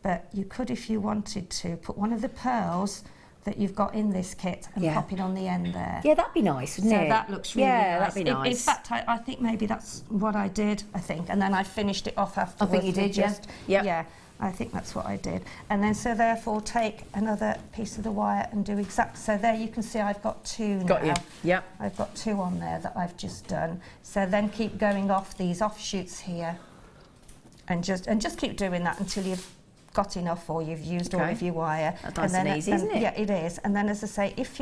Speaker 2: But you could, if you wanted to, put one of the pearls that you've got in this kit and pop it on the end there.
Speaker 1: Yeah, that'd be nice, wouldn't it?
Speaker 2: So that looks really nice.
Speaker 1: Yeah, that'd be nice.
Speaker 2: In fact, I think maybe that's what I did, I think. And then I finished it off afterwards.
Speaker 1: I think you did,
Speaker 2: Yeah, I think that's what I did. And then so therefore take another piece of the wire and do so there you can see I've got two now.
Speaker 1: Got you. Yep.
Speaker 2: I've got two on there that I've just done. So then keep going off these offshoots here, and just keep doing that until you've got enough, or you've used all of your wire.
Speaker 1: That's nice and easy, isn't it?
Speaker 2: Yeah, it is. And then, as I say, if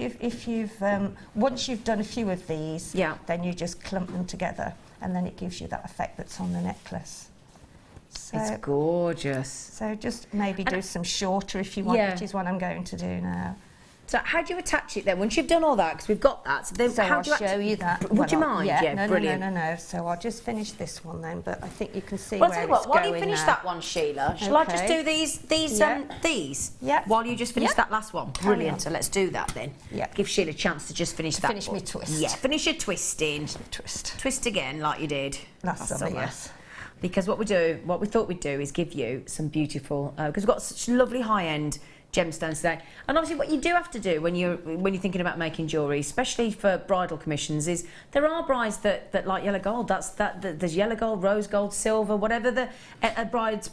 Speaker 2: you've once you've done a few of these, then you just clump them together, and then it gives you that effect that's on the necklace. So,
Speaker 1: it's gorgeous.
Speaker 2: So just maybe do some shorter if you want, which is what I'm going to do now.
Speaker 1: So how do you attach it then? Once you've done all that, because we've got that, so, then how
Speaker 2: I'll
Speaker 1: do you
Speaker 2: show you that.
Speaker 1: Would you mind?
Speaker 2: Yeah, no,
Speaker 1: brilliant.
Speaker 2: No. So I'll just finish this one then, but I think you can see
Speaker 1: where
Speaker 2: it's going.
Speaker 1: While you finish that one, Sheila, shall I just do these?
Speaker 2: Yeah.
Speaker 1: While you just finish that last one. Brilliant. So let's do that then.
Speaker 2: Yeah.
Speaker 1: Give Sheila a chance to just finish that.
Speaker 2: Finish me twist.
Speaker 1: Yeah. Finish your twisting. Twist again, like you did
Speaker 2: last summer. Yes.
Speaker 1: Because what we thought we'd do is give you some beautiful, because we've got such lovely high-end gemstones today. And obviously what you do have to do when you're thinking about making jewellery, especially for bridal commissions, is there are brides that like yellow gold. There's yellow gold, rose gold, silver, whatever a bride's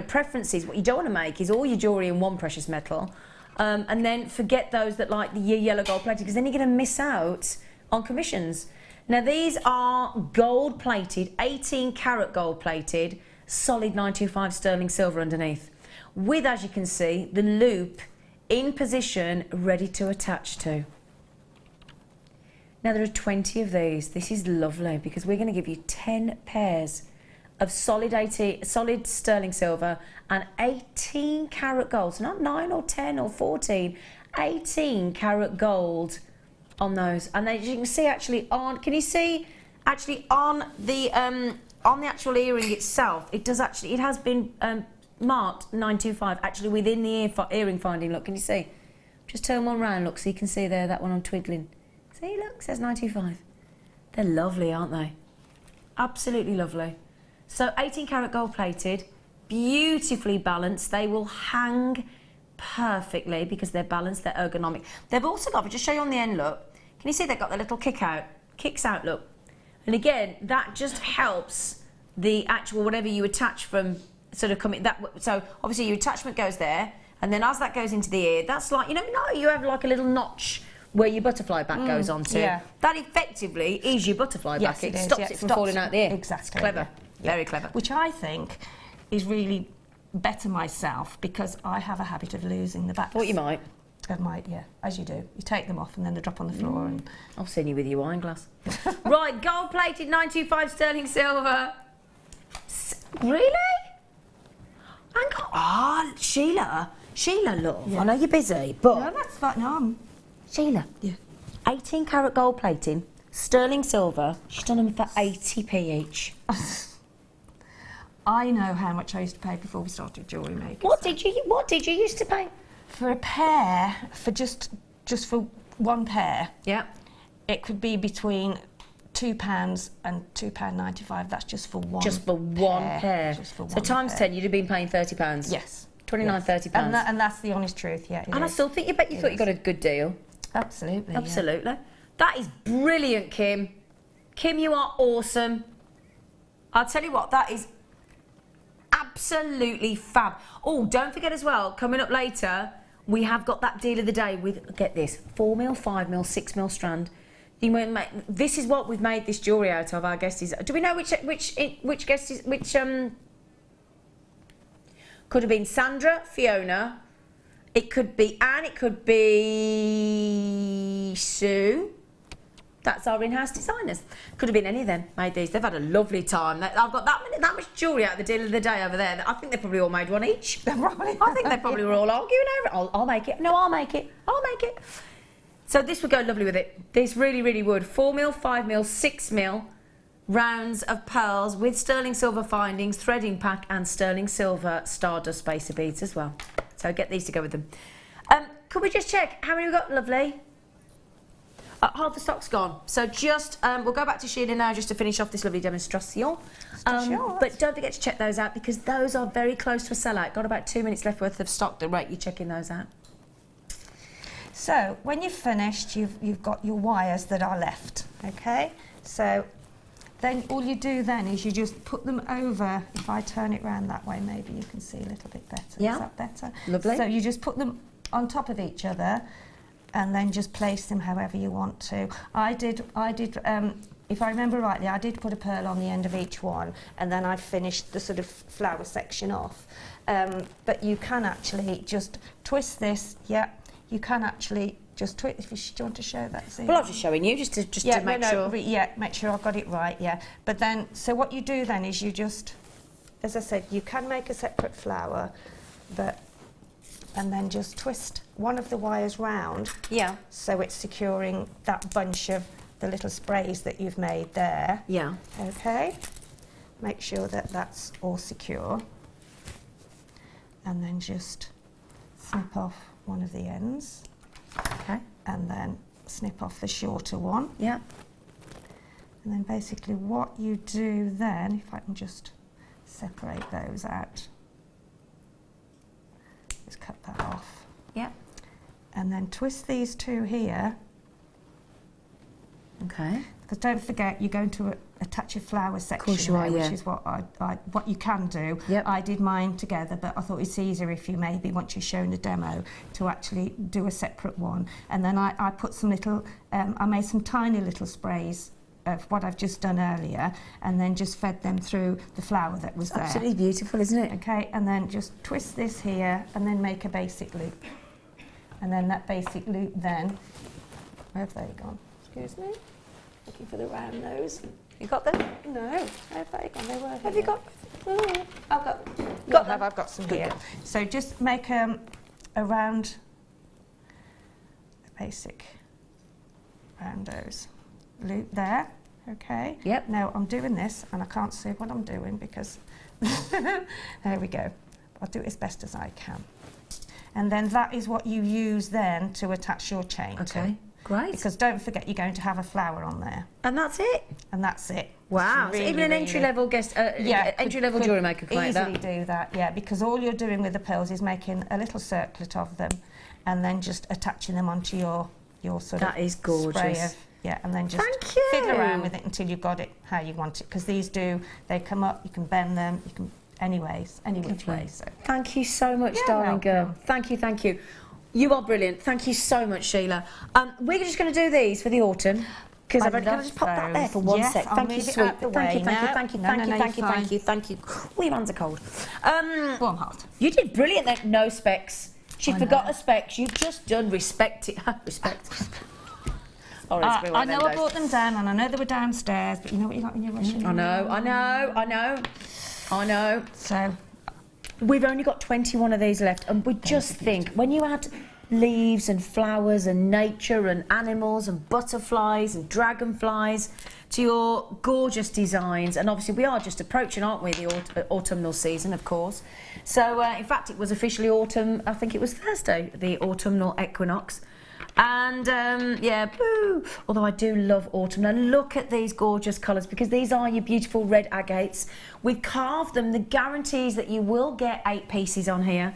Speaker 1: preferences. What you don't want to make is all your jewellery in one precious metal, and then forget those that like your yellow gold plated, because then you're going to miss out on commissions. Now these are gold plated, 18 karat gold plated, solid 925 sterling silver underneath, with, as you can see, the loop in position ready to attach to. Now there are 20 of these. This is lovely because we're going to give you 10 pairs of solid sterling silver and 18 karat gold. So not 9 or 10 or 14, 18 karat gold on those. And as you can see actually on, can you see actually on the actual earring itself, it has been marked 925 actually within the earring finding. Look, can you see? Just turn one round, look, so you can see there, that one I'm twiddling. See, look, it says 925. They're lovely, aren't they? Absolutely lovely. So 18 karat gold plated, beautifully balanced. They will hang perfectly because they're balanced, they're ergonomic. They've also got, I'll just show you on the end, look. Can you see they've got the little kicks out, look. And again, that just helps the actual, whatever you attach from sort of coming, so obviously your attachment goes there, and then as that goes into the ear, that's like, you have like a little notch where your butterfly back goes onto.
Speaker 2: Yeah.
Speaker 1: That effectively is your butterfly back. It stops it from falling out the ear.
Speaker 2: Exactly.
Speaker 1: Clever.
Speaker 2: Yeah.
Speaker 1: Very clever.
Speaker 2: Which I think is really better myself because I have a habit of losing the backs.
Speaker 1: Thought you might.
Speaker 2: I might, yeah, as you do. You take them off and then they drop on the floor. And
Speaker 1: I've seen you with your wine glass. Right, gold plated 925 sterling silver. Really? Hang on. Ah, Sheila, love. Yeah. I know you're busy, but
Speaker 2: no, that's fine. No,
Speaker 1: Sheila.
Speaker 2: Yeah.
Speaker 1: 18 karat gold plating, sterling silver. She's done them for 80p each.
Speaker 2: I know how much I used to pay before we started Jewellery Maker.
Speaker 1: What did you used to pay?
Speaker 2: For a pair, for just for one pair.
Speaker 1: Yeah.
Speaker 2: It could be between £2 and £2.95. That's just for one.
Speaker 1: Just for one pair.
Speaker 2: Just for one.
Speaker 1: So times
Speaker 2: pair.
Speaker 1: 10, you'd have been paying £30.
Speaker 2: Yes.
Speaker 1: 29, £30.
Speaker 2: And that's the honest truth. Yeah.
Speaker 1: And I still think you thought you got a good deal.
Speaker 2: Absolutely.
Speaker 1: Absolutely. Yeah. That is brilliant, Kim. Kim, you are awesome. I'll tell you what, that is absolutely fab. Oh, don't forget as well, coming up later, we have got that deal of the day with, get this, 4mm, 5mm, 6mm strand. This is what we've made this jewellery out of. Our guest is. Do we know which guest is which? Could have been Sandra, Fiona. It could be Anne. It could be Sue. That's our in-house designers. Could have been any of them made these. They've had a lovely time. I've got that much jewellery out of the deal of the day over there. I think they probably all made one each. I think they probably were all arguing over it. I'll make it. No, I'll make it. I'll make it. So this would go lovely with it. This really, really would. 4mm, 5mm, 6mm rounds of pearls with sterling silver findings, threading pack, and sterling silver stardust spacer beads as well. So get these to go with them. Could we just check how many we've got, lovely? Half the stock's gone. So just, we'll go back to Sheila now just to finish off this lovely demonstration. But don't forget to check those out because those are very close to a sellout. Got about 2 minutes left worth of stock. The rate you're checking those out.
Speaker 2: So when you've finished, you've got your wires that are left, okay? So then all you do then is you just put them over. If I turn it round that way, maybe you can see a little bit better.
Speaker 1: Yeah.
Speaker 2: Is that better?
Speaker 1: Lovely.
Speaker 2: So you just put them on top of each other and then just place them however you want to. I did. If I remember rightly, I did put a pearl on the end of each one, and then I finished the sort of flower section off. But you can actually just twist this. Yeah, you can actually just twist. Do you want to show that? Zena?
Speaker 1: Well, I'm just showing you just to make sure.
Speaker 2: Yeah, make sure I got it right. Yeah, but then so what you do then is you just, as I said, you can make a separate flower, and then just twist one of the wires round.
Speaker 1: Yeah.
Speaker 2: So it's securing that bunch of the little sprays that you've made there.
Speaker 1: Yeah.
Speaker 2: Okay. Make sure that that's all secure. And then just snip off one of the ends.
Speaker 1: Okay.
Speaker 2: And then snip off the shorter one.
Speaker 1: Yeah.
Speaker 2: And then basically what you do then, if I can just separate those out, just cut that off.
Speaker 1: Yeah.
Speaker 2: And then twist these two here.
Speaker 1: Okay.
Speaker 2: Because don't forget, you're going to attach a flower section.
Speaker 1: Of course you are,
Speaker 2: which
Speaker 1: yeah.
Speaker 2: is what you can do.
Speaker 1: Yep.
Speaker 2: I did mine together, but I thought it's easier if you maybe, once you've shown a demo, to actually do a separate one. And then I put some little, I made some tiny little sprays of what I've just done earlier, and then just fed them through the flower that was there.
Speaker 1: Absolutely beautiful, isn't it?
Speaker 2: Okay, and then just twist this here, and then make a basic loop. And then that basic loop then, where have they gone? Excuse me? Looking for the round nose.
Speaker 1: You got them?
Speaker 2: No, have they gone? They were here.
Speaker 1: Have you got?
Speaker 2: I've got them. I've got some here. So just make a round, a basic round nose loop there. Okay.
Speaker 1: Yep.
Speaker 2: Now I'm doing this, and I can't see what I'm doing because there we go. I'll do it as best as I can. And then that is what you use then to attach your chain to.
Speaker 1: Great.
Speaker 2: Because don't forget you're going to have a flower on there.
Speaker 1: And that's it?
Speaker 2: And that's it.
Speaker 1: Wow.
Speaker 2: Really,
Speaker 1: so even an entry-level entry-level jewellery maker could make that?
Speaker 2: Easily do that, yeah, because all you're doing with the pearls is making a little circlet of them and then just attaching them onto your sort of
Speaker 1: That is gorgeous.
Speaker 2: spray of, yeah, and then just fiddle around with it until you've got it how you want it. Because these they come up, you can bend them, you can, any which way. So.
Speaker 1: Thank you so much,
Speaker 2: You're
Speaker 1: darling
Speaker 2: welcome.
Speaker 1: girl. Thank you, thank you. You are brilliant. Thank you so much, Sheila. We're just going to do these for the autumn. Because can I just pop that there for one sec? Thank you, sweet. Thank you. Oh, your hands are cold.
Speaker 2: Warm hot.
Speaker 1: You did brilliant there. No specs. She forgot her specs. You've just done respect it. Respect.
Speaker 2: I know I brought them down and I know they were downstairs, but you know what you got when you're rushing.
Speaker 1: I know.
Speaker 2: So
Speaker 1: we've only got 21 of these left, and we just think when you add leaves and flowers and nature and animals and butterflies and dragonflies to your gorgeous designs, and obviously we are just approaching, aren't we, the autumnal season, of course. So in fact it was officially autumn, I think it was Thursday, the autumnal equinox. And yeah, boo! Although I do love autumn. Now look at these gorgeous colours, because these are your beautiful red agates. We've carved them. The guarantees that you will get 8 pieces on here.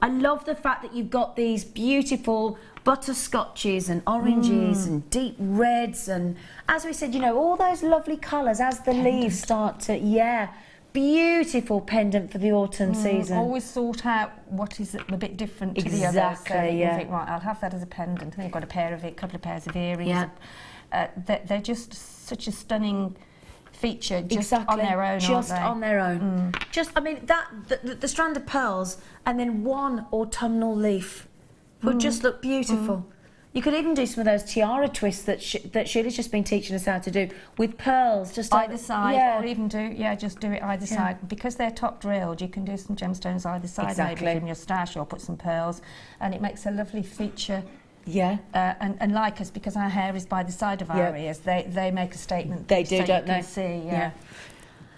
Speaker 1: I love the fact that you've got these beautiful butterscotches and oranges and deep reds, and as we said, you know, all those lovely colours as the leaves start to, beautiful pendant for the autumn season.
Speaker 2: Always sort out what is a bit different to the others. So you think, right, I'll have that as a pendant. And then you've got a couple of pairs of earrings.
Speaker 1: Yeah.
Speaker 2: They're just such a stunning feature, just on their own,
Speaker 1: just
Speaker 2: aren't they?
Speaker 1: on their own. Just, I mean, the strand of pearls and then one autumnal leaf would just look beautiful. You could even do some of those tiara twists that Sheila's just been teaching us how to do with pearls, just
Speaker 2: either side, or even just do it either side. Because they're top drilled, you can do some gemstones either side, maybe from your stash, or put some pearls, and it makes a lovely feature. Yeah, and like us, because our hair is by the side of our ears, they make a statement.
Speaker 1: They do,
Speaker 2: so
Speaker 1: don't they?
Speaker 2: See,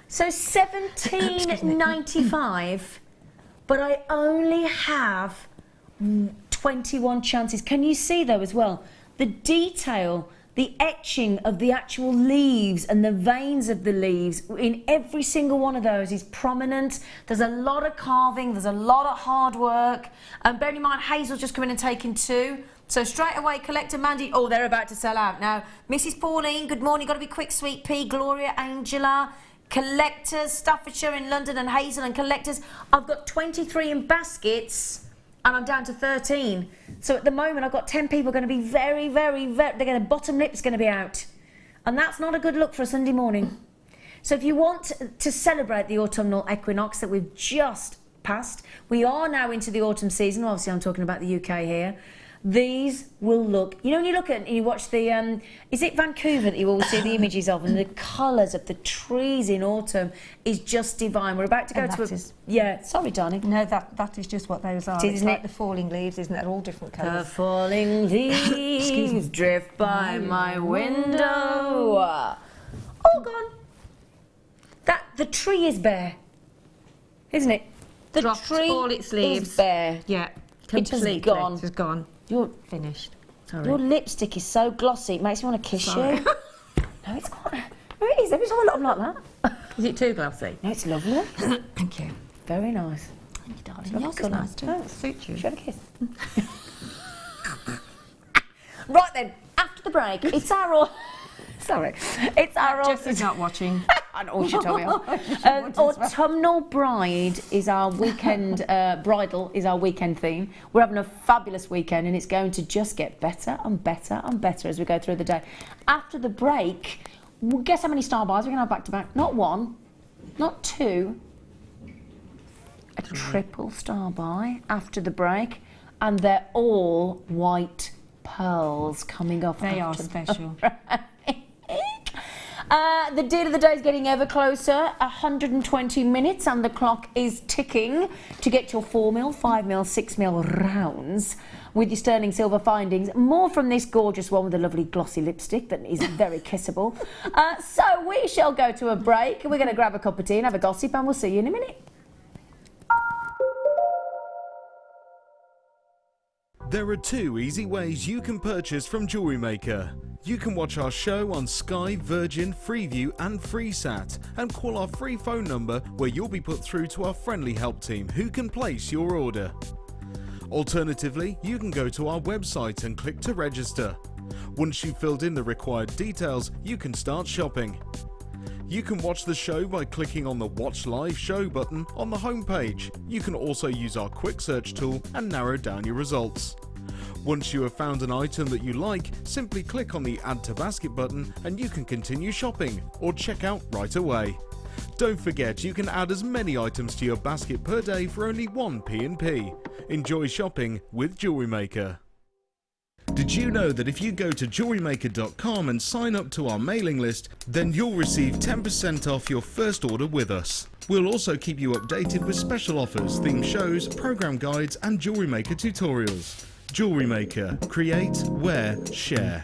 Speaker 1: So £17.95, but I only have 21 chances. Can you see though as well the detail, the etching of the actual leaves and the veins of the leaves in every single one of those is prominent. There's a lot of carving, there's a lot of hard work, and bearing in mind Hazel's just come in and taken 2. So straight away, Collector Mandy, oh, they're about to sell out now. Mrs. Pauline, good morning, got to be quick, Sweet Pea, Gloria, Angela, Collectors, Staffordshire in London, and Hazel and Collectors. I've got 23 in baskets, and I'm down to 13. So at the moment, I've got 10 people going to be very, they're going to, bottom lip's going to be out. And that's not a good look for a Sunday morning. So if you want to celebrate the autumnal equinox that we've just passed, we are now into the autumn season. Obviously, I'm talking about the UK here. These will look, you know, when you look at and you watch the, is it Vancouver that you always see the images of, and the colours of the trees in autumn is just divine. We're about to go to a, sorry darling.
Speaker 2: No, that is just what those are. It's like the falling leaves, isn't it? They're all different colours.
Speaker 1: The falling leaves drift by my window. All gone. The tree is bare, isn't it? The
Speaker 2: Dropped
Speaker 1: tree
Speaker 2: all its leaves.
Speaker 1: is bare.
Speaker 2: Yeah,
Speaker 1: completely. It has gone.
Speaker 2: It has gone.
Speaker 1: You're
Speaker 2: finished.
Speaker 1: Sorry. Your lipstick is so glossy, it makes me want to kiss you. No, it's quite. No, it is. Every time I look, I'm like that.
Speaker 2: Is it too glossy?
Speaker 1: No, it's lovely.
Speaker 2: Thank you.
Speaker 1: Very nice.
Speaker 2: Thank you, darling. Yours is nice too.
Speaker 1: Oh,
Speaker 2: suits you.
Speaker 1: Should have a kiss. Right then, after the break, it's our. Sorry, it's our.
Speaker 2: Jessie's not watching.
Speaker 1: I know she told me off. Autumnal Bride is our weekend. Bridal is our weekend theme. We're having a fabulous weekend, and it's going to just get better and better and better as we go through the day. After the break, guess how many star buys we're going to have back to back? Not 1, not 2. A triple star buy after the break, and they're all white pearls coming off.
Speaker 2: They are special.
Speaker 1: The deal of the day is getting ever closer. 120 minutes and the clock is ticking to get your 4mm, 5mm, 6mm rounds with your sterling silver findings. More from this gorgeous one with a lovely glossy lipstick that is very kissable. So we shall go to a break. We're going to grab a cup of tea and have a gossip, and we'll see you in a minute.
Speaker 3: There are 2 easy ways you can purchase from Jewellery Maker. You can watch our show on Sky, Virgin, Freeview and FreeSat and call our free phone number where you'll be put through to our friendly help team who can place your order. Alternatively, you can go to our website and click to register. Once you've filled in the required details, you can start shopping. You can watch the show by clicking on the Watch Live Show button on the homepage. You can also use our quick search tool and narrow down your results. Once you have found an item that you like, simply click on the Add to Basket button and you can continue shopping or check out right away. Don't forget, you can add as many items to your basket per day for only 1 P&P. Enjoy shopping with Jewellery Maker. Did you know that if you go to jewellerymaker.com and sign up to our mailing list, then you'll receive 10% off your first order with us. We'll also keep you updated with special offers, themed shows, program guides and Jewellery Maker tutorials. Jewellery Maker. Create, wear, share.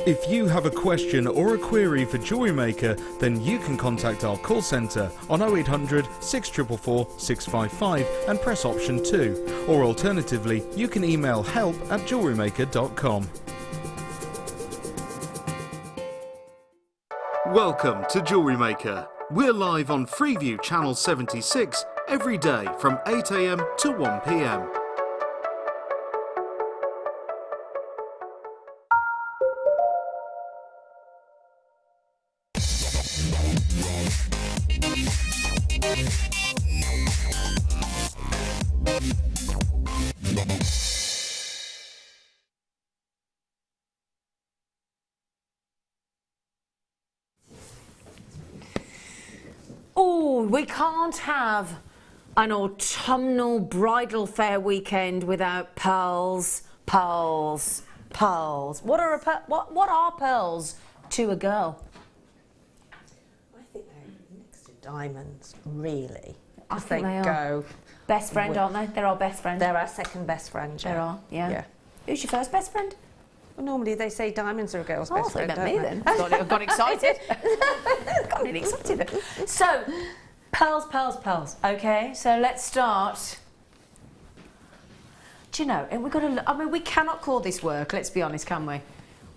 Speaker 3: If you have a question or a query for Jewellery Maker, then you can contact our call centre on 0800 644 655 and press option 2, or alternatively you can email help@jewellerymaker.com. Welcome to Jewellery Maker. We're live on Freeview Channel 76 every day from 8 AM to 1 PM.
Speaker 1: Oh, we can't have an autumnal bridal fair weekend without pearls, pearls, pearls. What are pearls to a girl?
Speaker 2: I think they're next to diamonds, really.
Speaker 1: I think they are. Best friend, aren't they? They're our best friend.
Speaker 2: They're our second best friend.
Speaker 1: They are, yeah. Who's your first best friend?
Speaker 2: Well, normally they say diamonds are a girl's best friend.
Speaker 1: I thought you meant me then. I got excited. Got really excited then. So, pearls, pearls, pearls. Okay, so let's start. Do you know, and we've got to, I mean, we cannot call this work, let's be honest, can we?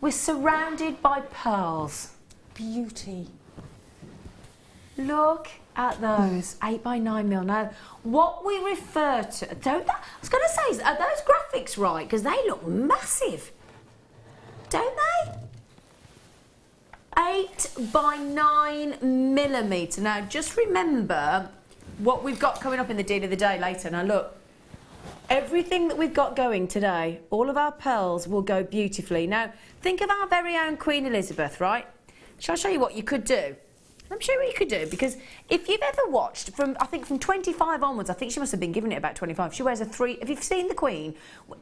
Speaker 1: We're surrounded by pearls.
Speaker 2: Beauty.
Speaker 1: Look at those 8x9mm. Now, what we refer to, I was going to say, are those graphics right? Because they look massive, don't they? 8x9mm. Now, just remember what we've got coming up in the deal of the day later. Now, look, everything that we've got going today, all of our pearls will go beautifully. Now, think of our very own Queen Elizabeth, right? Shall I show you what you could do? Let me show you what you could do, because if you've ever watched I think from 25 onwards, I think she must have been giving it about 25. She wears a 3. If you've seen the Queen,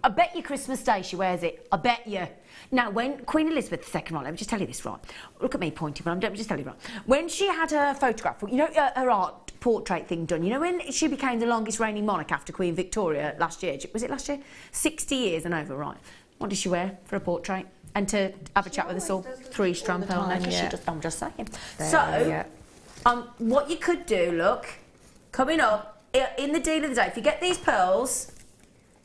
Speaker 1: I bet you Christmas Day she wears it. I bet you. Now, when Queen Elizabeth II, right, let me just tell you this, right. Look at me pointing, but I'm just tell you, right. When she had her photograph, you know, her art portrait thing done, you know, when she became the longest reigning monarch after Queen Victoria last year, was it last year? 60 years and over, right. What does she wear for a portrait? And to have a chat with us all, 3-strand pearl necklace. I'm just saying. So, what you could do, look, coming up in the deal of the day, if you get these pearls,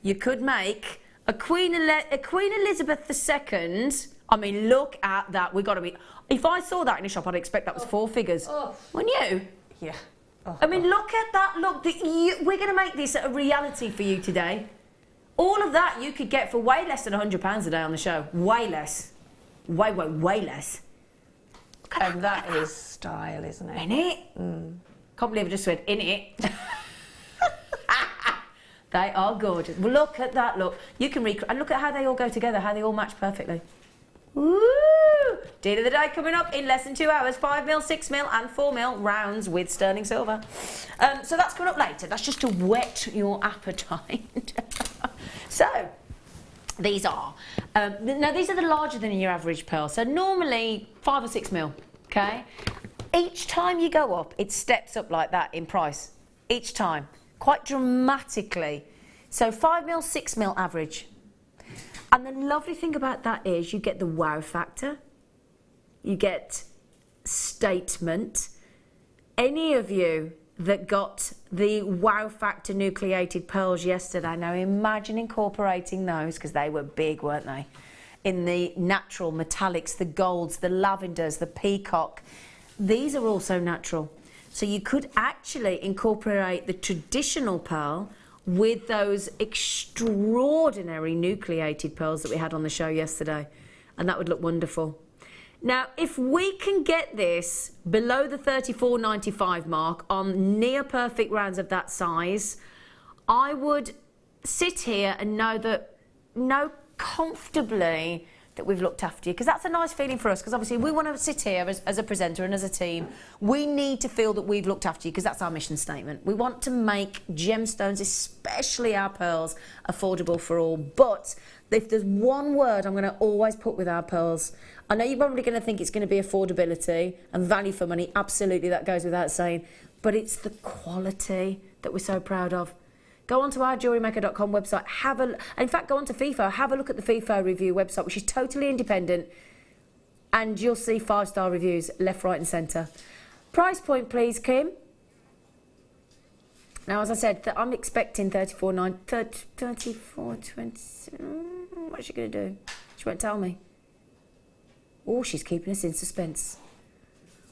Speaker 1: you could make a Queen Elizabeth II. I mean, look at that. We've got to be. If I saw that in a shop, I'd expect that was 4 figures. Wouldn't you?
Speaker 2: Yeah.
Speaker 1: I mean, look at that. Look, we're going to make this a reality for you today. All of that you could get for way less than £100 a day on the show. Way less. Way less.
Speaker 2: And that is style, isn't it?
Speaker 1: In it? Can't believe I just said in it. They are gorgeous. Well, look at that, look. You can recreate, and look at how they all go together, how they all match perfectly. Woo! Deal of the day coming up in less than 2 hours. 5mm, 6mm and 4mm rounds with sterling silver. So that's coming up later. That's just to whet your appetite. So, these are. Now, these are the larger than your average pearl. So, normally 5 or 6mm, okay? Each time you go up, it steps up like that in price. Each time. Quite dramatically. So, 5mm, 6mm average. And the lovely thing about that is you get the wow factor. You get statement. Any of you that got the wow factor nucleated pearls yesterday, now imagine incorporating those, because they were big, weren't they, in the natural metallics, the golds, the lavenders, the peacock. These are also natural, so you could actually incorporate the traditional pearl with those extraordinary nucleated pearls that we had on the show yesterday, and that would look wonderful. Now, if we can get this below the $34.95 mark on near perfect rounds of that size, I would sit here and know comfortably that we've looked after you, because that's a nice feeling for us, because obviously we want to sit here as a presenter and as a team. We need to feel that we've looked after you, because that's our mission statement. We want to make gemstones, especially our pearls, affordable for all. But if there's one word I'm going to always put with our pearls, I know you're probably going to think it's going to be affordability and value for money. Absolutely, that goes without saying. But it's the quality that we're so proud of. Go onto our jewellerymaker.com website. In fact, go onto FIFO. Have a look at the FIFO review website, which is totally independent. And you'll see 5-star reviews left, right and centre. Price point, please, Kim. Now, as I said, I'm expecting 34.20. What's she going to do? She won't tell me. Oh, she's keeping us in suspense.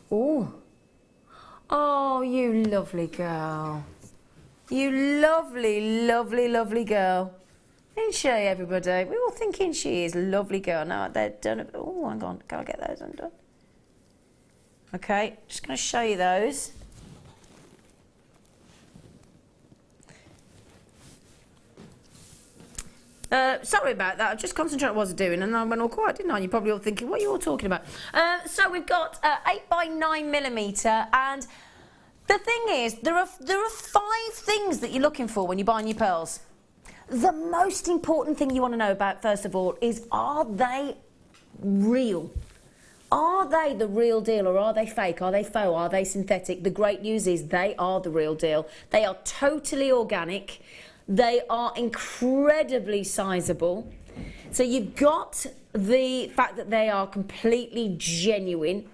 Speaker 1: Oh. Oh, you lovely girl. You lovely, lovely, lovely girl. Isn't she, everybody? We're all thinking she is a lovely girl. Now, they're done. Oh, hang on. Can I get those undone? Okay, just going to show you those. Sorry about that. I just concentrated on what I was doing, and I went all quiet, didn't I? You're probably all thinking, what are you all talking about? So we've got 8x9mm, and the thing is, there are 5 things that you're looking for when you're buying your pearls. The most important thing you want to know about, first of all, is are they real? Are they the real deal, or are they fake? Are they faux? Are they synthetic? The great news is they are the real deal. They are totally organic. They are incredibly sizable. So you've got the fact that they are completely genuine.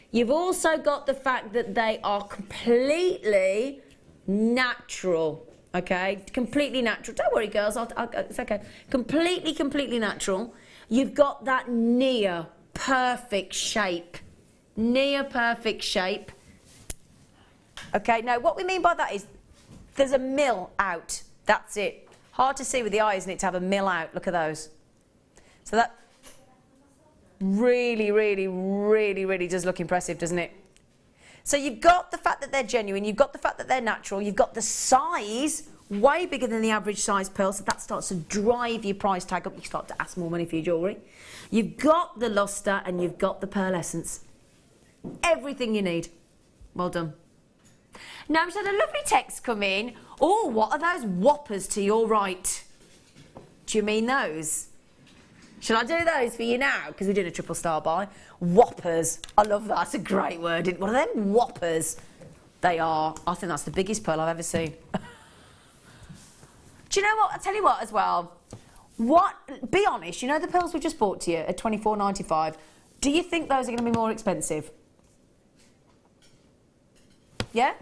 Speaker 1: You've also got the fact that they are completely natural. Okay, completely natural. Don't worry, girls, it's okay. Completely natural. You've got that near perfect shape. Near perfect shape. Okay, now what we mean by that is there's a mill out. That's it. Hard to see with the eye, isn't it, to have a mill out? Look at those. So that really does look impressive, doesn't it? So you've got the fact that they're genuine, you've got the fact that they're natural, you've got the size, way bigger than the average size pearl, so that starts to drive your price tag up. You start to ask more money for your jewellery. You've got the lustre and you've got the pearl essence. Everything you need. Well done. Now, we've had a lovely text come in. Oh, what are those whoppers to your right? Do you mean those? Shall I do those for you now? Because we're doing a triple star buy. Whoppers. I love that. That's a great word. What are them whoppers? They are. I think that's the biggest pearl I've ever seen. Do you know what? I'll tell you what as well. Be honest, you know the pearls we just bought to you at $24.95. Do you think those are going to be more expensive? Yeah?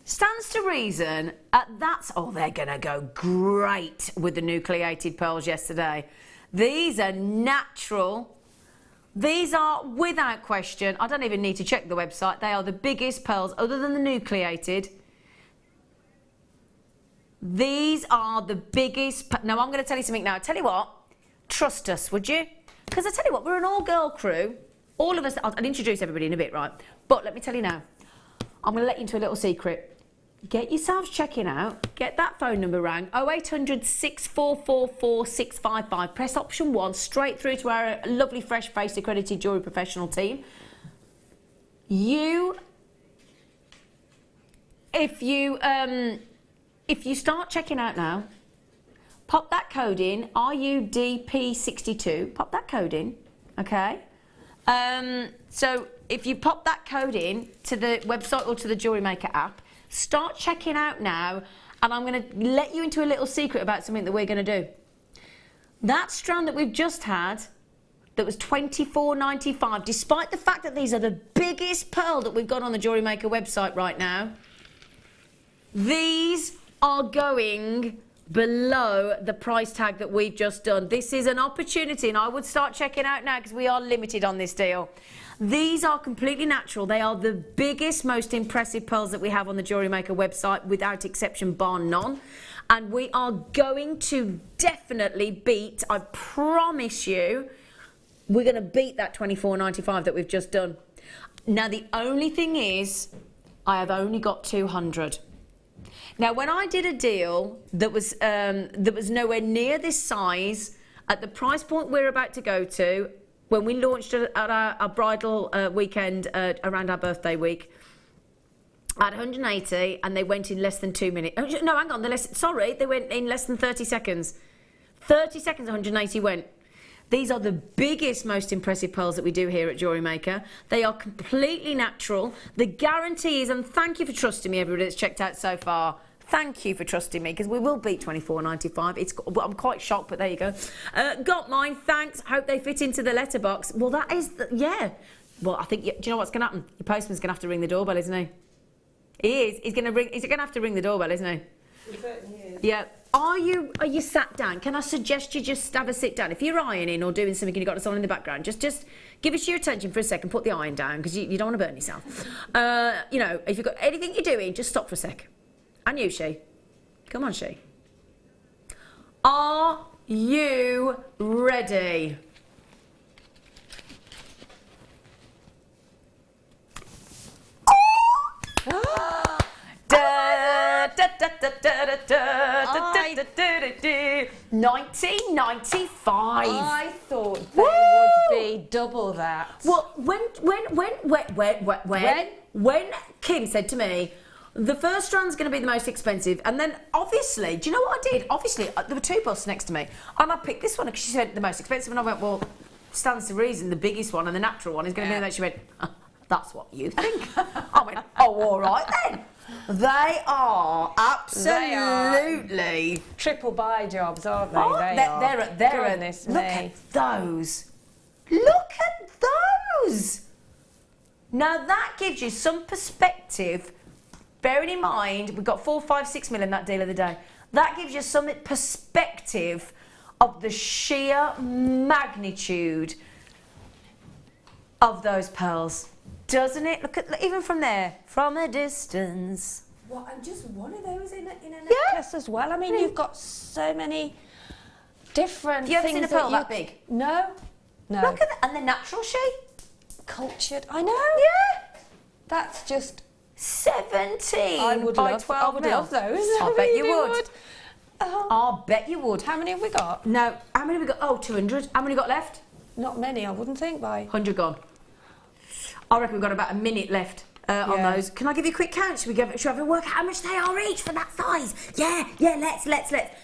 Speaker 1: Stands to reason. They're going to go great with the nucleated pearls yesterday. These are natural. These are, without question, I don't even need to check the website. They are the biggest pearls other than the nucleated. These are the biggest. Now, I'm going to tell you something now. I tell you what, trust us, would you? Because I tell you what, we're an all-girl crew. All of us, I'll introduce everybody in a bit, right? But let me tell you now, I'm going to let you into a little secret. Get yourselves checking out. Get that phone number rang, 0800 644 655. Press option 1, straight through to our lovely, fresh-faced, accredited jewellery professional team. If you start checking out now, pop that code in, RUDP62, pop that code in, okay? So if you pop that code in to the website or to the Jewellery Maker app, start checking out now, and I'm going to let you into a little secret about something that we're going to do. That strand that we've just had, that was $24.95, despite the fact that these are the biggest pearl that we've got on the Jewellery Maker website right now, these are going below the price tag that we've just done. This is an opportunity, and I would start checking out now because we are limited on this deal. These are completely natural. They are the biggest, most impressive pearls that we have on the Jewellery Maker website, without exception, bar none. And we are going to definitely beat, I promise you, we're going to beat that $24.95 that we've just done. Now, the only thing is, I have only got 200. Now, when I did a deal that was nowhere near this size, at the price point we're about to go to, when we launched at our bridal weekend around our birthday week, at 180, and they went in less than 2 minutes. Oh, no, hang on, they went in less than 30 seconds. 30 seconds, 180 went. These are the biggest, most impressive pearls that we do here at Jewellery Maker. They are completely natural. The guarantee is, and thank you for trusting me, everybody that's checked out so far. Thank you for trusting me, because we will beat $24.95. I'm quite shocked, but there you go. Got mine, thanks. Hope they fit into the letterbox. Well, that is, yeah. Well, I think, do you know what's going to happen? Your postman's going to have to ring the doorbell, isn't he? He is. He's going to have to ring the doorbell, isn't he?
Speaker 2: He certainly is.
Speaker 1: Yeah. Are you sat down? Can I suggest you just have a sit down? If you're ironing or doing something and you've got someone in the background, just give us your attention for a second. Put the iron down, because you don't want to burn yourself. You know, if you've got anything you're doing, just stop for a sec. And you, She. Come on, She. Are you ready? Oh! 1995.
Speaker 2: I thought there would be double that.
Speaker 1: Well, when Kim said to me, the first strand's going to be the most expensive, and then obviously, do you know what I did? Obviously, there were two busts next to me, and I picked this one because she said the most expensive, and I went, well, stands to reason the biggest one and the natural one is going to be the most. She went, that's what you think. I went, oh, all right then. They are absolutely
Speaker 2: triple buy jobs, aren't they?
Speaker 1: Oh, they're
Speaker 2: Goodness
Speaker 1: look
Speaker 2: me.
Speaker 1: at those. Look at those. Now that gives you some perspective. Bearing in mind, we've got 4, 5, 6 mil in that deal of the day. That gives you some perspective of the sheer magnitude of those pearls. Doesn't it? Look at, even from there, from a distance.
Speaker 2: What, and just one of those in a necklace as well? I mean, you've got so many different
Speaker 1: You ever
Speaker 2: things
Speaker 1: seen a pearl that big?
Speaker 2: No.
Speaker 1: Look at that, and the natural She.
Speaker 2: Cultured. I know.
Speaker 1: Yeah.
Speaker 2: That's just
Speaker 1: 17
Speaker 2: I would
Speaker 1: by
Speaker 2: love,
Speaker 1: 12
Speaker 2: I would
Speaker 1: mil.
Speaker 2: love those.
Speaker 1: I bet you would.
Speaker 2: Oh.
Speaker 1: I'll bet you would.
Speaker 2: How many have we got?
Speaker 1: No, how many have we got? Oh, 200. How many got left?
Speaker 2: Not many, I wouldn't think by.
Speaker 1: 100 gone. I reckon we've got about a minute left. on those. Can I give you a quick count? Should we have a work out how much they are each for that size? Yeah, let's.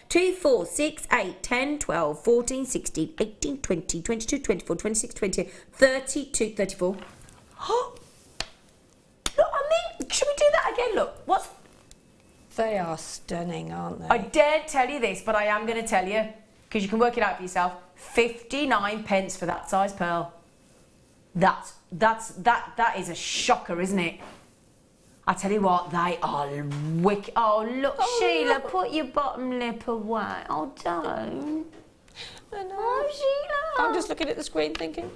Speaker 1: 2, 4, 6, 8, 10, 12, 14, 16, 18, 20, 22, 24, 26, 28, 32, 34. Look, I mean, should we do that again? Look,
Speaker 2: They are stunning, aren't they?
Speaker 1: I daren't tell you this, but I am going to tell you, because you can work it out for yourself. 59 pence for that size pearl. That is a shocker, isn't it? I tell you what, they are wicked. Oh, look, Sheila, put your bottom lip away. Oh, don't.
Speaker 2: I know.
Speaker 1: Oh, Sheila.
Speaker 2: I'm just looking at the screen thinking,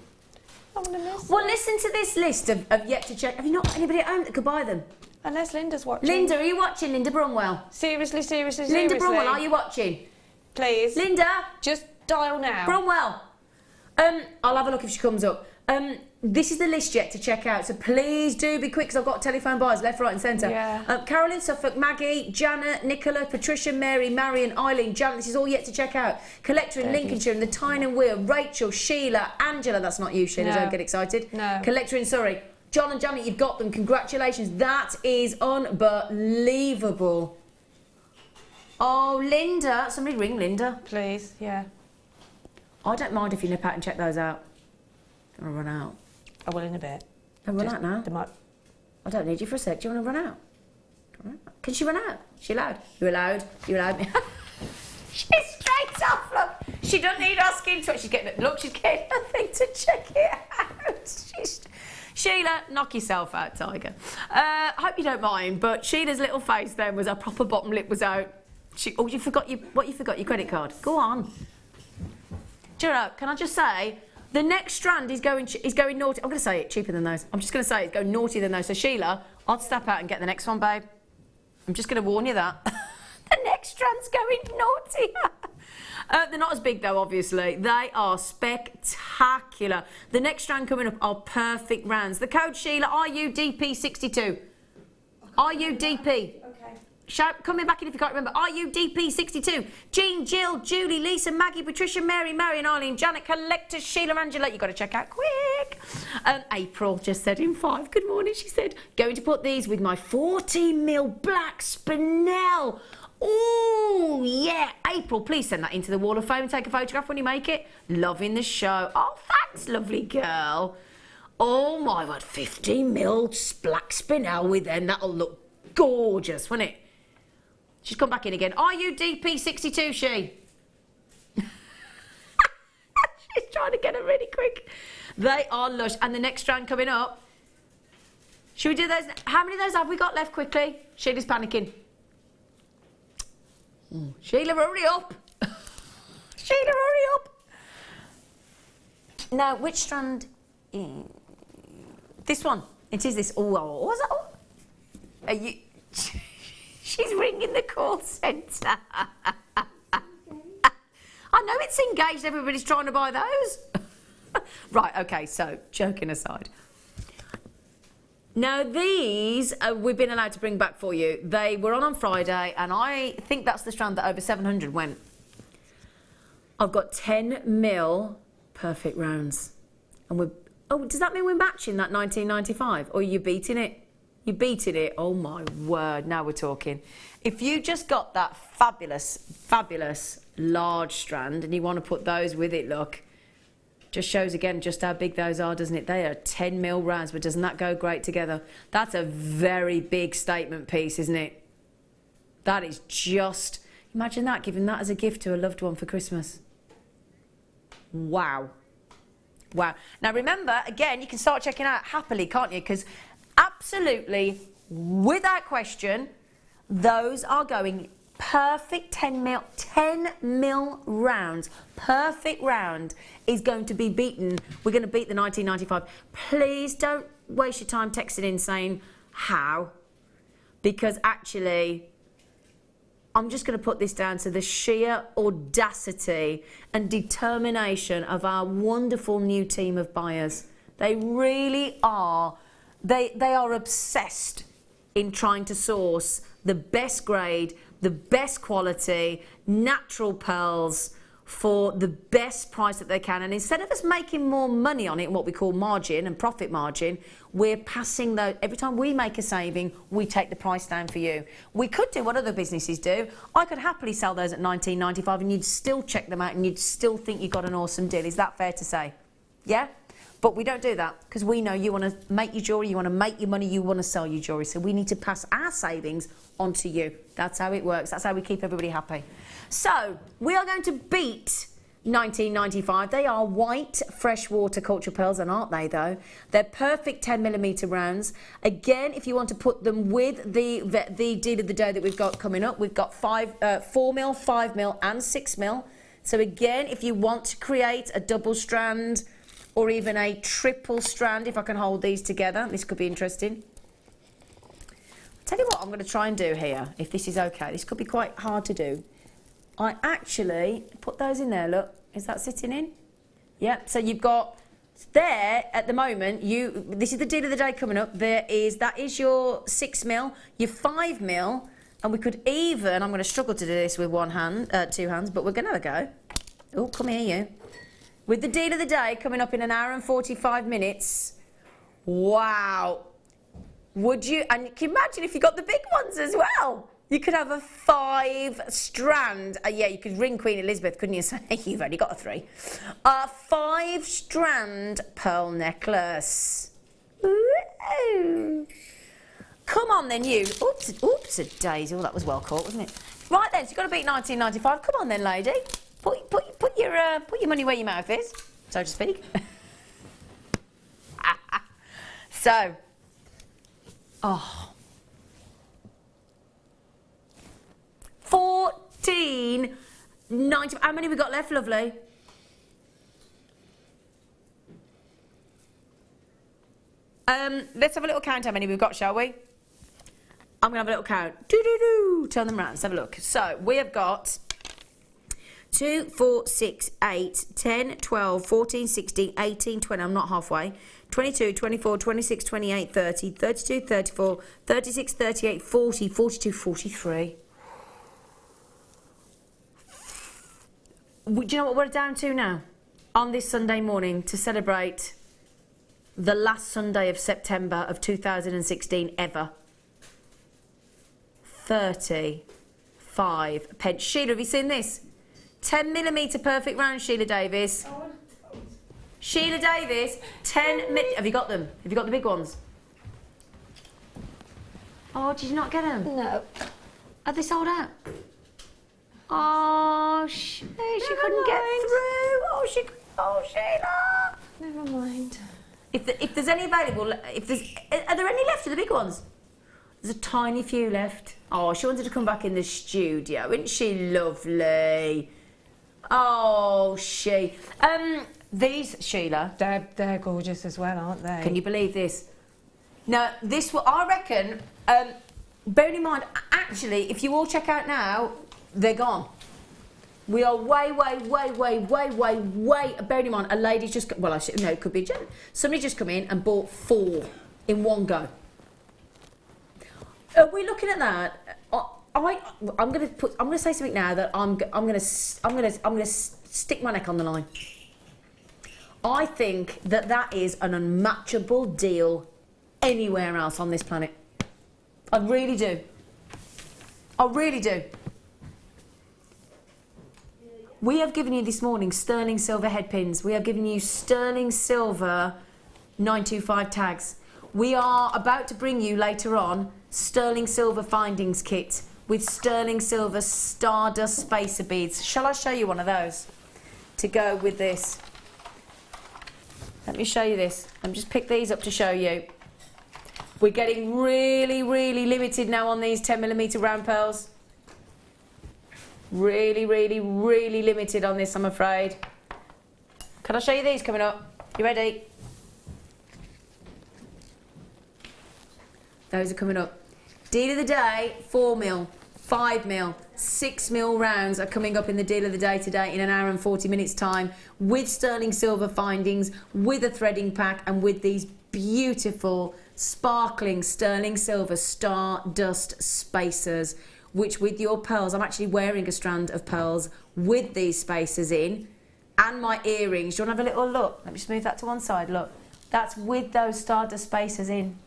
Speaker 2: I'm going to miss
Speaker 1: Well,
Speaker 2: it.
Speaker 1: listen to this list of yet to check. Have you not got anybody at home that could buy them?
Speaker 2: Unless Linda's watching.
Speaker 1: Linda, are you watching? Linda Brunwell.
Speaker 2: Seriously.
Speaker 1: Linda Brunwell, are you watching?
Speaker 2: Please.
Speaker 1: Linda.
Speaker 2: Just dial now.
Speaker 1: Brunwell. I'll have a look if she comes up. This is the list yet to check out, so please do be quick because I've got telephone buyers left, right and centre.
Speaker 2: Yeah.
Speaker 1: Carolyn, Suffolk, Maggie, Janet, Nicola, Patricia, Mary, Marion, Eileen, Janet, this is all yet to check out. Collector in Lincolnshire, and the Tyne and Weir, Rachel, Sheila, Angela, that's not you, Sheila,
Speaker 2: No.
Speaker 1: don't get excited.
Speaker 2: No.
Speaker 1: Collector in Surrey, John and Janet, you've got them, congratulations, that is unbelievable. Oh, Linda, somebody ring Linda.
Speaker 2: Please, yeah.
Speaker 1: I don't mind if you nip out and check those out. I'll run out.
Speaker 2: I will in a bit.
Speaker 1: I'll run out now.
Speaker 2: They might...
Speaker 1: I don't need you for a sec. Do you want to run out? Can she run out? She allowed? You allowed? You allowed me? She's straight off, look. She doesn't need asking to. She's getting nothing to check it out. Sheila, knock yourself out, Tiger. I hope you don't mind, but Sheila's little face then was her proper bottom lip was out. You forgot your credit card. Go on. Do you know, can I just say, the next strand is going naughty. I'm going to say it, cheaper than those. I'm just going to say it's going naughty than those. So Sheila, I'll step out and get the next one, babe. I'm just going to warn you that. The next strand's going naughty. They're not as big though, obviously. They are spectacular. The next strand coming up are perfect rounds. The code, Sheila, RUDP62. RUDP.
Speaker 2: Okay.
Speaker 1: Shout, coming back in if you can't remember. RUDP62. Jean, Jill, Julie, Lisa, Maggie, Patricia, Mary, Marion, Eileen, Janet, Collector, Sheila, Angela. You've got to check out quick. April just said in 5. Good morning, she said. Going to put these with my 14mm black spinel. Oh, yeah. April, please send that into the wall of fame and take a photograph when you make it. Loving the show. Oh, thanks, lovely girl. Oh, my word. 15mm black spinel with them. That'll look gorgeous, won't it? She's come back in again. RUDP62, she. She's trying to get it really quick. They are lush. And the next strand coming up. Should we do those? How many of those have we got left quickly? Sheila's panicking. Sheila, hurry up. Sheila, hurry up. Now, which strand? This one. It is this. Oh, what's that? Are you... She's ringing the call centre. I know it's engaged. Everybody's trying to buy those. Right, okay, so, joking aside. Now, these we've been allowed to bring back for you. They were on Friday, and I think that's the strand that over 700 went. I've got 10mm perfect rounds. And we're... Oh, does that mean we're matching that 1995? Or are you beating it? You're beating it. Oh, my word. Now we're talking. If you just got that fabulous, fabulous large strand and you want to put those with it, look, just shows again just how big those are, doesn't it? They are 10mm rounds, but doesn't that go great together? That's a very big statement piece, isn't it? That is just... Imagine that, giving that as a gift to a loved one for Christmas. Wow. Wow. Now, remember, again, you can start checking out happily, can't you? Because absolutely, without question, those are going perfect 10mm rounds. Perfect round is going to be beaten. We're going to beat the 1995. Please don't waste your time texting in saying how, because actually, I'm just going to put this down to the sheer audacity and determination of our wonderful new team of buyers. They really are. They are obsessed in trying to source the best grade, the best quality, natural pearls, for the best price that they can. And instead of us making more money on it, what we call margin and profit margin, we're passing those. Every time we make a saving, we take the price down for you. We could do what other businesses do. I could happily sell those at $19.95 and you'd still check them out and you'd still think you got an awesome deal. Is that fair to say? Yeah? But we don't do that because we know you want to make your jewellery, you want to make your money, you want to sell your jewellery. So we need to pass our savings on to you. That's how it works. That's how we keep everybody happy. So we are going to beat $19.95. They are white freshwater culture pearls, and aren't they though? They're perfect 10mm rounds. Again, if you want to put them with the deal of the day that we've got coming up, we've got 4mm, 5mm and 6mm. So again, if you want to create a double strand or even a triple strand, if I can hold these together, this could be interesting. Tell you what I'm going to try and do here, if this is okay. This could be quite hard to do. I actually put those in there, look. Is that sitting in? Yep, so you've got there at the moment, this is the deal of the day coming up. That is your 6mm, your 5mm, and we could even, I'm going to struggle to do this with one hand, 2 hands, but we're going to have a go. Oh, come here, you. With the deal of the day coming up in an hour and 45 minutes. Wow. Would you, and can you imagine if you got the big ones as well? You could have a 5 strand. Yeah, you could ring Queen Elizabeth, couldn't you? Say you've only got a 3. A 5 strand pearl necklace. Ooh. Come on then, you. Oops, a daisy. Oh, that was well caught, wasn't it? Right then, so you've got to beat 19.95. Come on then, lady. Put your money where your mouth is, so to speak. So, oh. 14.90. How many we got left, lovely? Let's have a little count how many we've got, shall we? I'm gonna have a little count. Turn them around. Let's have a look. So we have got 2, 4, 6, 8, 10, 12, 14, 16, 18, 20. I'm not halfway. 22, 24, 26, 28, 30, 32, 34, 36, 38, 40, 42, 43. Do you know what we're down to now? On this Sunday morning to celebrate the last Sunday of September of 2016 ever. 35 pence. Sheila, have you seen this? 10mm perfect round, Sheila Davis. Sheila Davis, 10mm. Have you got them? Have you got the big ones? Oh, did you not get them?
Speaker 2: No.
Speaker 1: Are they sold out? Oh, she couldn't get through. Oh, Sheila.
Speaker 2: Never mind.
Speaker 1: If there's any available, are there any left of the big ones? There's a tiny few left. Oh, she wanted to come back in the studio, isn't she lovely? Oh, she. These, Sheila.
Speaker 2: They're gorgeous as well, aren't they?
Speaker 1: Can you believe this? Now, this will, I reckon, bearing in mind, actually, if you all check out now, they're gone. We are way, bearing in mind, a lady's just, well, no, it could be, somebody just come in and bought 4 in one go. Are we looking at that? I'm going to say something now that I'm going to stick my neck on the line. I think that is an unmatchable deal anywhere else on this planet. I really do. I really do. We have given you this morning sterling silver headpins. We have given you sterling silver 925 tags. We are about to bring you later on sterling silver findings kit with sterling silver stardust spacer beads. Shall I show you one of those to go with this? Let me show you this. Let me just pick these up to show you. We're getting really limited now on these 10mm round pearls. Really limited on this, I'm afraid. Can I show you these coming up? You ready? Those are coming up. Deal of the day, 4mm, 5mm, 6mm rounds are coming up in the deal of the day today in an hour and 40 minutes time with sterling silver findings, with a threading pack and with these beautiful sparkling sterling silver stardust spacers which with your pearls, I'm actually wearing a strand of pearls with these spacers in, and my earrings. Do you want to have a little look? Let me just move that to one side, look. That's with those Stardust spacers in.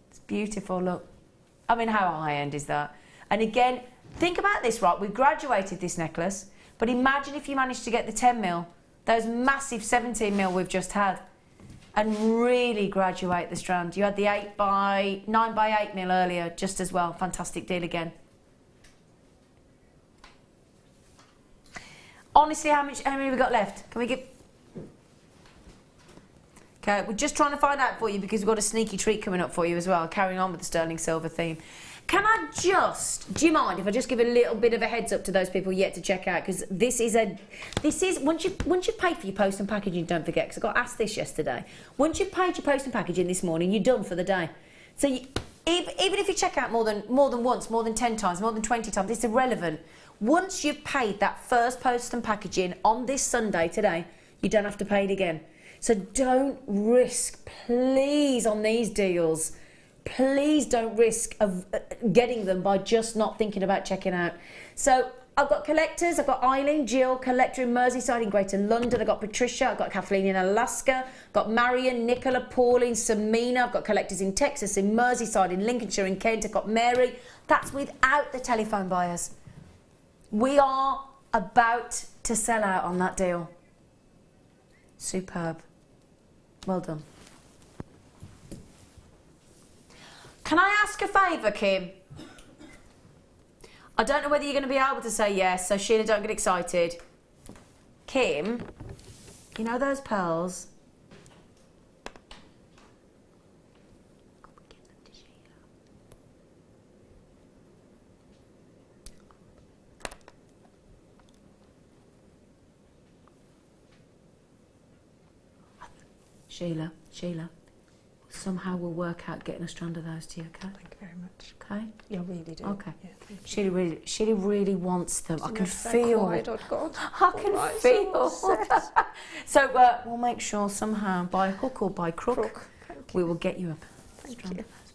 Speaker 1: It's beautiful, look. I mean, how high-end is that? And again, think about this, right? We've graduated this necklace, but imagine if you managed to get the 10 mil, those massive 17 mil we've just had, and really graduate the strand. You had the 9 by 8 mil earlier, just as well. Fantastic deal again. Honestly, how many have we got left? Can we get... Okay, we're just trying to find out for you because we've got a sneaky treat coming up for you as well, carrying on with the sterling silver theme. Can I just, do you mind if I just give a little bit of a heads up to those people yet to check out? Because this is, once you've paid for your post and packaging, don't forget, because I got asked this yesterday. Once you've paid your post and packaging this morning, you're done for the day. So even if you check out more than once, more than 10 times, more than 20 times, it's irrelevant. Once you've paid that first post and packaging on this Sunday today, you don't have to pay it again. So don't risk, please, on these deals. Please don't risk of getting them by just not thinking about checking out. So I've got collectors. I've got Eileen, Jill, collector in Merseyside in Greater London. I've got Patricia. I've got Kathleen in Alaska. I've got Marion, Nicola, Pauline, Samina. I've got collectors in Texas, in Merseyside, in Lincolnshire, in Kent. I've got Mary. That's without the telephone buyers. We are about to sell out on that deal. Superb. Well done. Can I ask a favour, Kim? I don't know whether you're going to be able to say yes, so Sheila, don't get excited. Kim, you know those pearls? Sheila, somehow we'll work out getting a strand of those to you, okay?
Speaker 2: Thank you very much.
Speaker 1: Okay?
Speaker 2: Yeah, I really do.
Speaker 1: Okay.
Speaker 2: Yeah,
Speaker 1: Sheila really wants them. I can feel it.
Speaker 2: Oh, God.
Speaker 1: I can feel. So we'll make sure somehow, by hook or by crook, we will get you a strand of those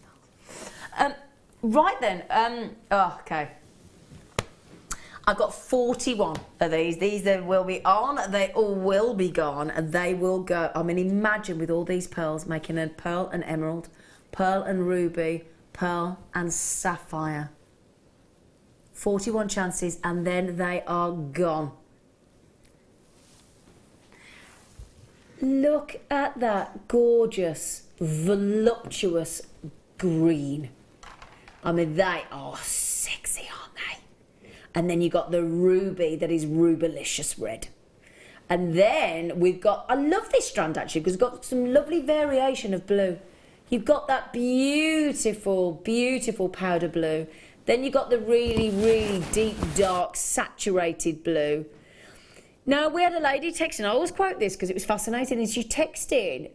Speaker 1: pearls. Right then. Okay. I've got 41 of these. These will be on, they all will be gone, and they will go. I mean, imagine with all these pearls making a pearl and emerald, pearl and ruby, pearl and sapphire. 41 chances, and then they are gone. Look at that gorgeous, voluptuous green. I mean, they are sexy, aren't they? And then you got the ruby that is rubilicious red. And then we've got, I love this strand actually because it's got some lovely variation of blue. You've got that beautiful, beautiful powder blue. Then you've got the really, really deep, dark, saturated blue. Now, we had a lady texting, I always quote this because it was fascinating, and she texted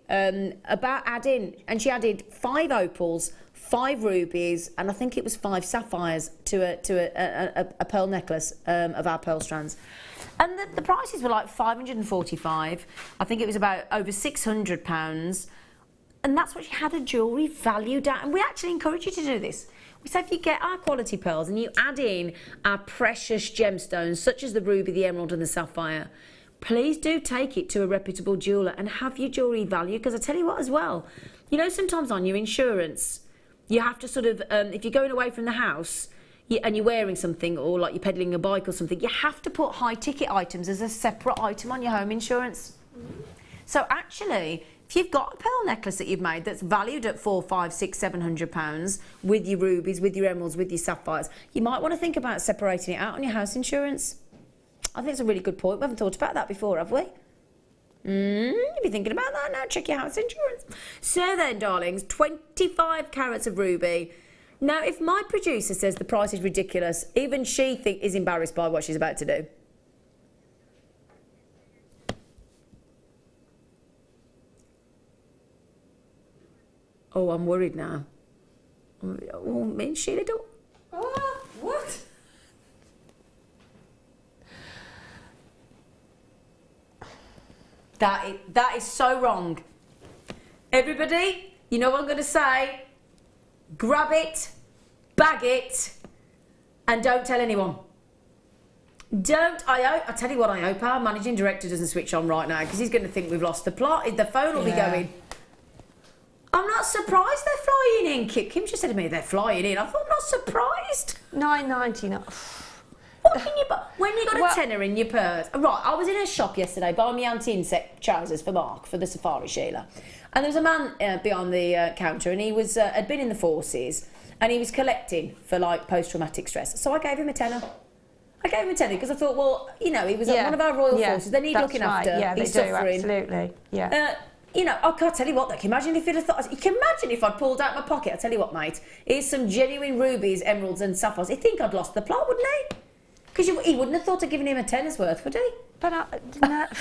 Speaker 1: about adding, and she added 5 opals, 5 rubies, and I think it was 5 sapphires to a pearl necklace of our pearl strands. And the prices were like £545. I think it was about over £600. And that's what she had her jewellery valued at. And we actually encourage you to do this. We say if you get our quality pearls and you add in our precious gemstones, such as the ruby, the emerald and the sapphire, please do take it to a reputable jeweller and have your jewellery valued. Because I tell you what as well, you know, sometimes on your insurance, you have to sort of, if you're going away from the house and you're wearing something, or like you're peddling a bike or something, you have to put high ticket items as a separate item on your home insurance. So actually, if you've got a pearl necklace that you've made that's valued at £400, £500, £600, £700 with your rubies, with your emeralds, with your sapphires, you might want to think about separating it out on your house insurance. I think it's a really good point. We haven't thought about that before, have we? You'll be thinking about that now. Check your house insurance. So then, darlings, 25 carats of ruby. Now, if my producer says the price is ridiculous, even she is embarrassed by what she's about to do. Oh, I'm worried now. Oh, me and Sheila don't...
Speaker 2: Oh, what?
Speaker 1: That is so wrong. Everybody, you know what I'm going to say? Grab it, bag it, And don't tell anyone. I tell you what, I hope our managing director doesn't switch on right now, because he's going to think we've lost the plot. The phone will be going, I'm not surprised they're flying in. Kim just said to me, they're flying in. I thought, I'm not surprised.
Speaker 2: $9.99.
Speaker 1: What can you buy? When you got a tenner in your purse. Right, I was in a shop yesterday buying my anti-insect trousers for Mark, for the safari, Sheila. And there was a man behind the counter, and he was had been in the forces, and he was collecting for, like, post-traumatic stress. So I gave him a tenner. Because I thought, well, you know, he was one of our royal forces. They need looking after.
Speaker 2: Yeah,
Speaker 1: he's
Speaker 2: they do,
Speaker 1: suffering.
Speaker 2: absolutely. Yeah.
Speaker 1: You know, I can't tell you what, though. Can you imagine if you'd have thought... You can imagine if I'd pulled out my pocket. I tell you what, mate. Here's some genuine rubies, emeralds and sapphires. He'd think I'd lost the plot, wouldn't he? Because he wouldn't have thought of giving him a tenner's worth, would he?
Speaker 2: But I didn't.
Speaker 1: That's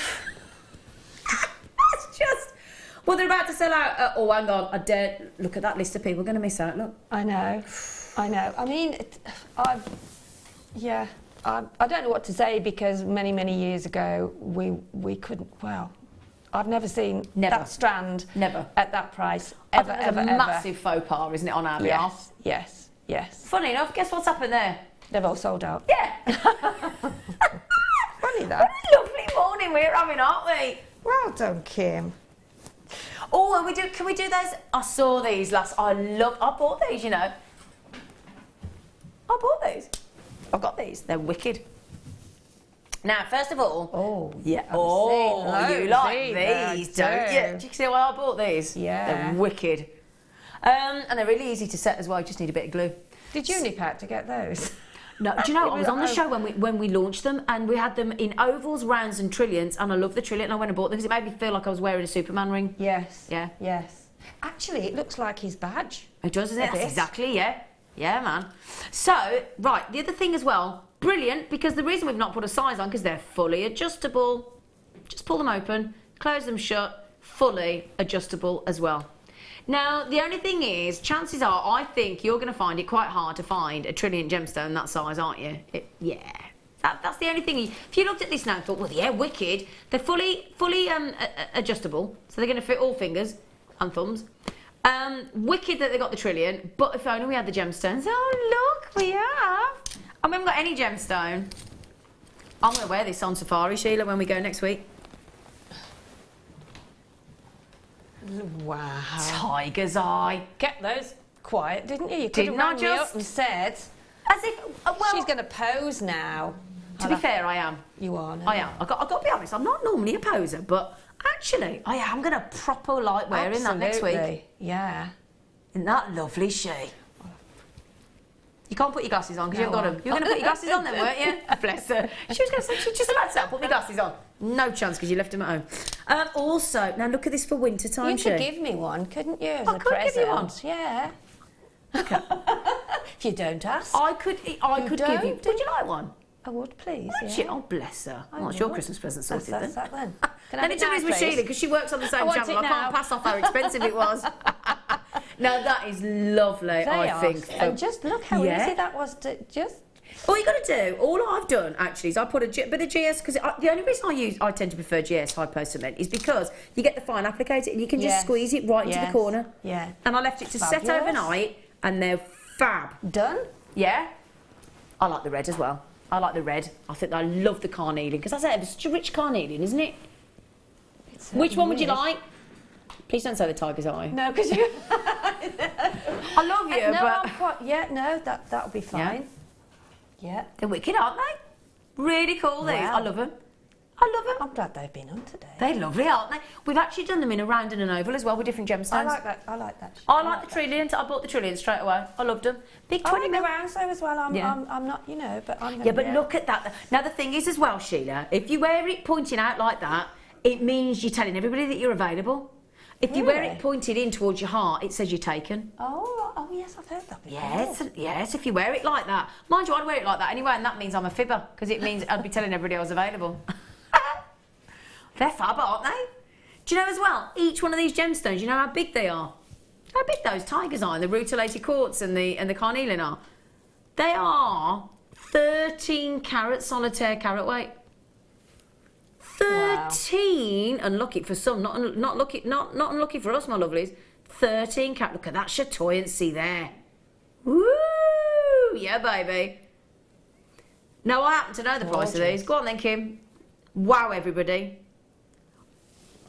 Speaker 1: just... Well, they're about to sell out... oh, hang on. I dare... Look at that list of people. We're going to miss out, look.
Speaker 2: I know. I mean, I don't know what to say, because many, many years ago, we couldn't... Well, I've never seen that strand at that price. Ever.
Speaker 1: It's a massive faux pas, isn't it, on our behalf?
Speaker 2: Yes.
Speaker 1: Funny enough, guess what's happened there?
Speaker 2: They've all sold out.
Speaker 1: Yeah.
Speaker 2: Funny that.
Speaker 1: What a lovely morning we're having, aren't we?
Speaker 2: Well done, Kim.
Speaker 1: Oh, and can we do those? I saw these last. I bought these, you know. I bought these. I've got these. They're wicked. Now, first of all, you like these, don't you? Do you see why I bought these?
Speaker 2: Yeah.
Speaker 1: They're wicked. And they're really easy to set as well. You just need a bit of glue.
Speaker 2: Did you nip out to get those?
Speaker 1: No, do you know, I was on the show when we launched them, and we had them in ovals, rounds and trillions, and I love the trillion. I went and bought them because it made me feel like I was wearing a Superman ring.
Speaker 2: Yes.
Speaker 1: Yeah.
Speaker 2: Yes. Actually, it looks like his badge.
Speaker 1: It does, doesn't it? That's exactly, yeah. Yeah, man. So, right, the other thing as well, brilliant, because the reason we've not put a size on, because they're fully adjustable. Just pull them open, close them shut, fully adjustable as well. Now, the only thing is, chances are, I think you're going to find it quite hard to find a trillion gemstone that size, aren't you? That's the only thing. If you looked at this now and thought, well, yeah, wicked. They're fully adjustable, so they're going to fit all fingers and thumbs. Wicked that they got the trillion, but if only we had the gemstones. Oh, look, we have. I haven't got any gemstone. I'm going to wear this on safari, Sheila, when we go next week.
Speaker 2: Wow.
Speaker 1: Tiger's eye.
Speaker 2: Kept those quiet, didn't you? You could have rang me up and said...
Speaker 1: As if... well,
Speaker 2: she's going to pose now.
Speaker 1: To be fair, I am.
Speaker 2: You are now.
Speaker 1: I am. I've got to be honest, I'm not normally a poser, but actually, I am going to proper light wearing that next week.
Speaker 2: Yeah.
Speaker 1: Isn't that lovely, she? You can't put your glasses on because you haven't got them. You were going to put your glasses on then, weren't you? Bless her. She was going to say, she's just about to say, put my glasses on. No chance because you left them at home. Also, now look at this for winter time,
Speaker 2: you could give me one, couldn't you, as a
Speaker 1: could
Speaker 2: present?
Speaker 1: give you one.
Speaker 2: Yeah. Okay. If you don't ask.
Speaker 1: I could give you... Would you like one?
Speaker 2: I would, please.
Speaker 1: Actually, oh, bless her. What's your Christmas present sorted then?
Speaker 2: That then.
Speaker 1: Then it's always with Sheila because she works on the same channel. I can't pass off how expensive it was. No, that is lovely, I think.
Speaker 2: And just look how easy that was to just...
Speaker 1: All you got to do, all I've done actually is I put a bit of GS, because the only reason I tend to prefer GS high post cement is because you get the fine applicator and you can just squeeze it right into the corner.
Speaker 2: Yeah.
Speaker 1: And I left it to set overnight and they're fab.
Speaker 2: Done?
Speaker 1: Yeah. I like the red as well. I like the red. I think I love the carnelian because I said it's a rich carnelian, isn't it? Which one would you like? Please don't say the tiger's eye.
Speaker 2: No, because you...
Speaker 1: I love you,
Speaker 2: but... that'll be fine. Yeah.
Speaker 1: They're wicked, aren't they? Really cool, these. I love them.
Speaker 2: I'm glad they've been on today.
Speaker 1: They're lovely, aren't they? We've actually done them in a round and an oval as well with different gemstones.
Speaker 2: I like that.
Speaker 1: I like the trillion. I bought the trillion straight away. I loved them. Big 20
Speaker 2: mil. I like the rounds though as well. I'm not, you know, but I'm...
Speaker 1: Yeah, but look at that. Now, the thing is as well, Sheila, if you wear it pointing out like that, it means you're telling everybody that you're available. If you wear it pointed in towards your heart, it says you're taken.
Speaker 2: Oh yes, I've heard that before.
Speaker 1: Yes, if you wear it like that. Mind you, I'd wear it like that anyway, and that means I'm a fibber, because it means I'd be telling everybody I was available. They're fab, aren't they? Do you know as well, each one of these gemstones, you know how big they are? How big those tigers are, and the rutilated quartz and the carnelian are? They are 13 carat solitaire carat weight. 13, wow. Unlucky for some, not unlucky for us, my lovelies. 13 carat. Look at that chatoyancy there. Woo! Yeah, baby. No, I happen to know the price of these. Go on then, Kim. Wow, everybody.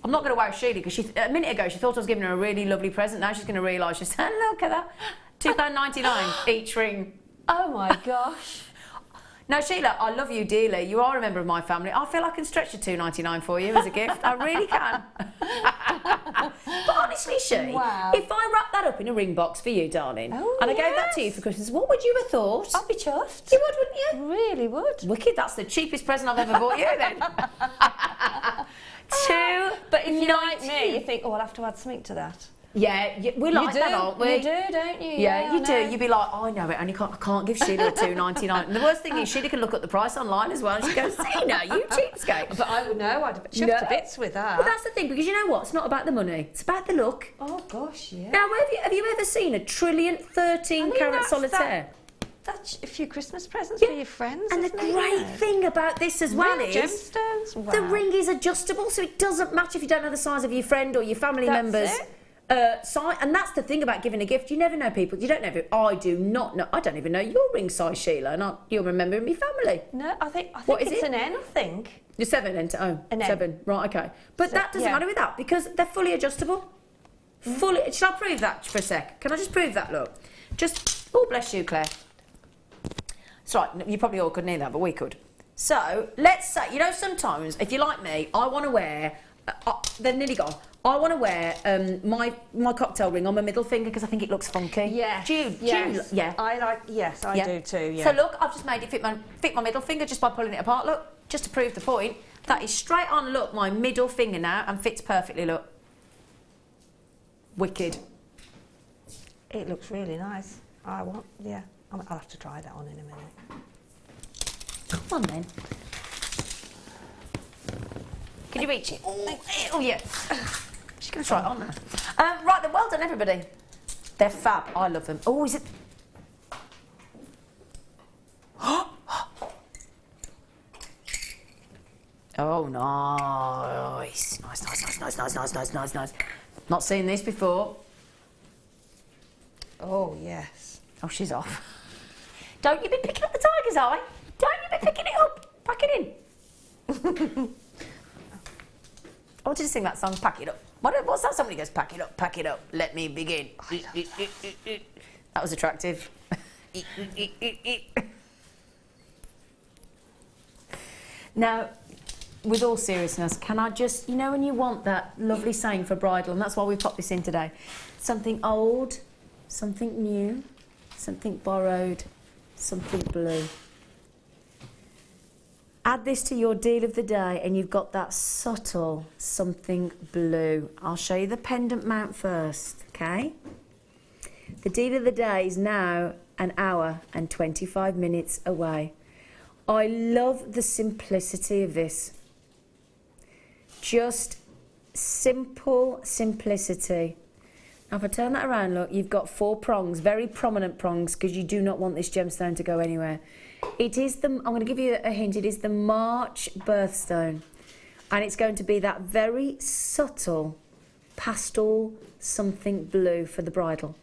Speaker 1: I'm not going to wow Sheila because a minute ago she thought I was giving her a really lovely present. Now she's going to realise she's saying, look at that. £2.99 each ring.
Speaker 2: Oh my gosh.
Speaker 1: Now, Sheila, I love you dearly. You are a member of my family. I feel I can stretch the £2.99 for you as a gift. I really can. But honestly, She,
Speaker 2: Wow.
Speaker 1: if I wrap that up in a ring box for you, darling,
Speaker 2: Oh,
Speaker 1: and I gave that to you
Speaker 2: yes.
Speaker 1: for Christmas, what would you have thought?
Speaker 2: I'd be chuffed.
Speaker 1: You would, wouldn't you?
Speaker 2: Really would.
Speaker 1: Wicked, that's the cheapest present I've ever bought you then.
Speaker 2: But if you're like me, you think, oh, I'll have to add something to that.
Speaker 1: Yeah, we like that, aren't we?
Speaker 2: You do, don't you?
Speaker 1: Yeah, you
Speaker 2: I
Speaker 1: do.
Speaker 2: know.
Speaker 1: You'd be like, oh, I know it, and I can't give Sheila a $2.99. And the worst thing is, Sheila can look at the price online as well, and she goes, Zena, you cheapskate.
Speaker 2: But I would know, I'd be chuffed to bits with that.
Speaker 1: But that's the thing, because you know what? It's not about the money. It's about the look.
Speaker 2: Oh, gosh, yeah.
Speaker 1: Now, have you ever seen a trillion 13-carat solitaire?
Speaker 2: That's a few Christmas presents for your friends,
Speaker 1: And the
Speaker 2: isn't it?
Speaker 1: great thing about this as well is
Speaker 2: Gemstones. Wow.
Speaker 1: the ring is adjustable, so it doesn't matter if you don't know the size of your friend or your family
Speaker 2: That's
Speaker 1: members. Size, and that's the thing about giving a gift. You never know people. You don't know. I do not know. I don't even know your ring size, Sheila, and you'll remember in my family.
Speaker 2: No, I think
Speaker 1: What is
Speaker 2: it's
Speaker 1: it?
Speaker 2: an N, I think.
Speaker 1: You're 7 then. Oh,
Speaker 2: An N.
Speaker 1: 7. Right. Okay. But
Speaker 2: So,
Speaker 1: that doesn't
Speaker 2: yeah.
Speaker 1: matter with that because they're fully adjustable. Fully. Shall I prove that for a sec? Can I just prove that? Look. Just. Oh, bless you, Claire. It's right. You probably all couldn't hear that, but we could. So let's say, you know, sometimes if you're like me, I want to wear. They're nearly gone. I want to wear my cocktail ring on my middle finger because I think it looks funky.
Speaker 2: Yeah.
Speaker 1: Yes. Yeah.
Speaker 2: I do too, yeah.
Speaker 1: So look, I've just made it fit my middle finger just by pulling it apart. Look, just to prove the point. That is straight on. Look, my middle finger now and fits perfectly. Look. Wicked.
Speaker 2: It looks really nice. I'll have to try that on in a minute.
Speaker 1: Come on then. Can you reach it? Oh yeah. She's going to try it on now. Right then, well done everybody. They're fab. I love them. Oh, is it? Oh, nice. Nice. Not seen this before.
Speaker 2: Oh, yes.
Speaker 1: Oh, she's off. Don't you be picking up the tiger's eye. Don't you be picking it up. Pack it in. I wanted to sing that song, Pack It Up. What's that song when he goes, pack it up, let me begin. That was attractive. Now, with all seriousness, can I just, you know when you want that lovely saying for bridal, and that's why we popped this in today, something old, something new, something borrowed, something blue. Add this to your deal of the day and you've got that subtle something blue. I'll show you the pendant mount first, okay? The deal of the day is now an hour and 25 minutes away. I love the simplicity of this. Just simple simplicity. Now if I turn that around, look, you've got 4 prongs, very prominent prongs, because you do not want this gemstone to go anywhere. It is I'm going to give you a hint, it is the March birthstone. And it's going to be that very subtle pastel something blue for the bridal.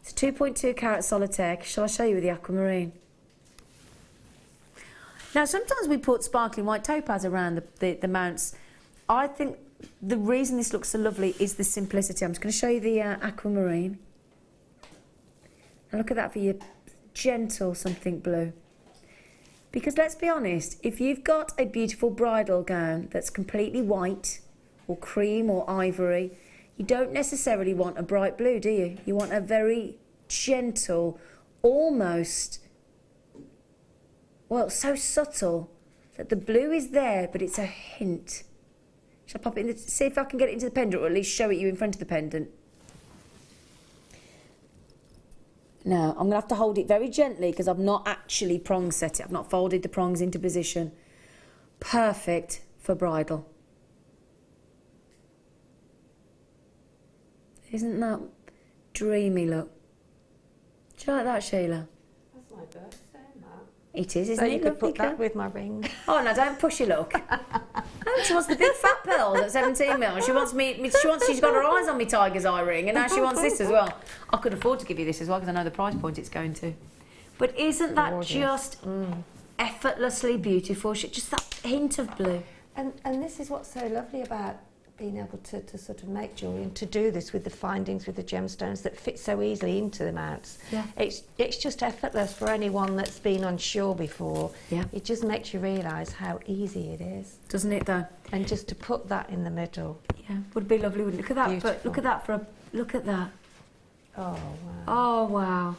Speaker 1: It's a 2.2 carat solitaire. Shall I show you with the aquamarine? Now, sometimes we put sparkling white topaz around the mounts. I think the reason this looks so lovely is the simplicity. I'm just going to show you the aquamarine. And look at that for your gentle something blue. Because let's be honest, if you've got a beautiful bridal gown that's completely white or cream or ivory, you don't necessarily want a bright blue, do you? You want a very gentle, almost, well, so subtle that the blue is there, but it's a hint. Shall I pop it in see if I can get it into the pendant, or at least show it you in front of the pendant? Now, I'm going to have to hold it very gently because I've not actually prong set it. I've not folded the prongs into position. Perfect for bridal. Isn't that dreamy, look? Do you like that, Sheila?
Speaker 2: That's my birthstone, that.
Speaker 1: It is, isn't
Speaker 2: So
Speaker 1: it?
Speaker 2: you could
Speaker 1: lovely,
Speaker 2: put that
Speaker 1: Claire?
Speaker 2: with my ring.
Speaker 1: Oh, no, don't push your luck. Oh, she wants the big fat pearls at 17 mil. She's got her eyes on me tiger's eye ring, and now she wants this as well. I could afford to give you this as well because I know the price point it's going to. But isn't that
Speaker 2: Gorgeous.
Speaker 1: just effortlessly beautiful. Just that hint of blue.
Speaker 2: And this is what's so lovely about being able to sort of make jewellery and to do this with the findings, with the gemstones that fit so easily into the mounts.
Speaker 1: Yeah.
Speaker 2: It's just effortless for anyone that's been unsure before.
Speaker 1: Yeah.
Speaker 2: It just makes you realise how easy it is.
Speaker 1: Doesn't it though?
Speaker 2: And just to put that in the middle.
Speaker 1: Yeah, would be lovely, wouldn't it? Look at that.
Speaker 2: Beautiful.
Speaker 1: Look at that for a look at that.
Speaker 2: Oh, wow.
Speaker 1: Oh wow.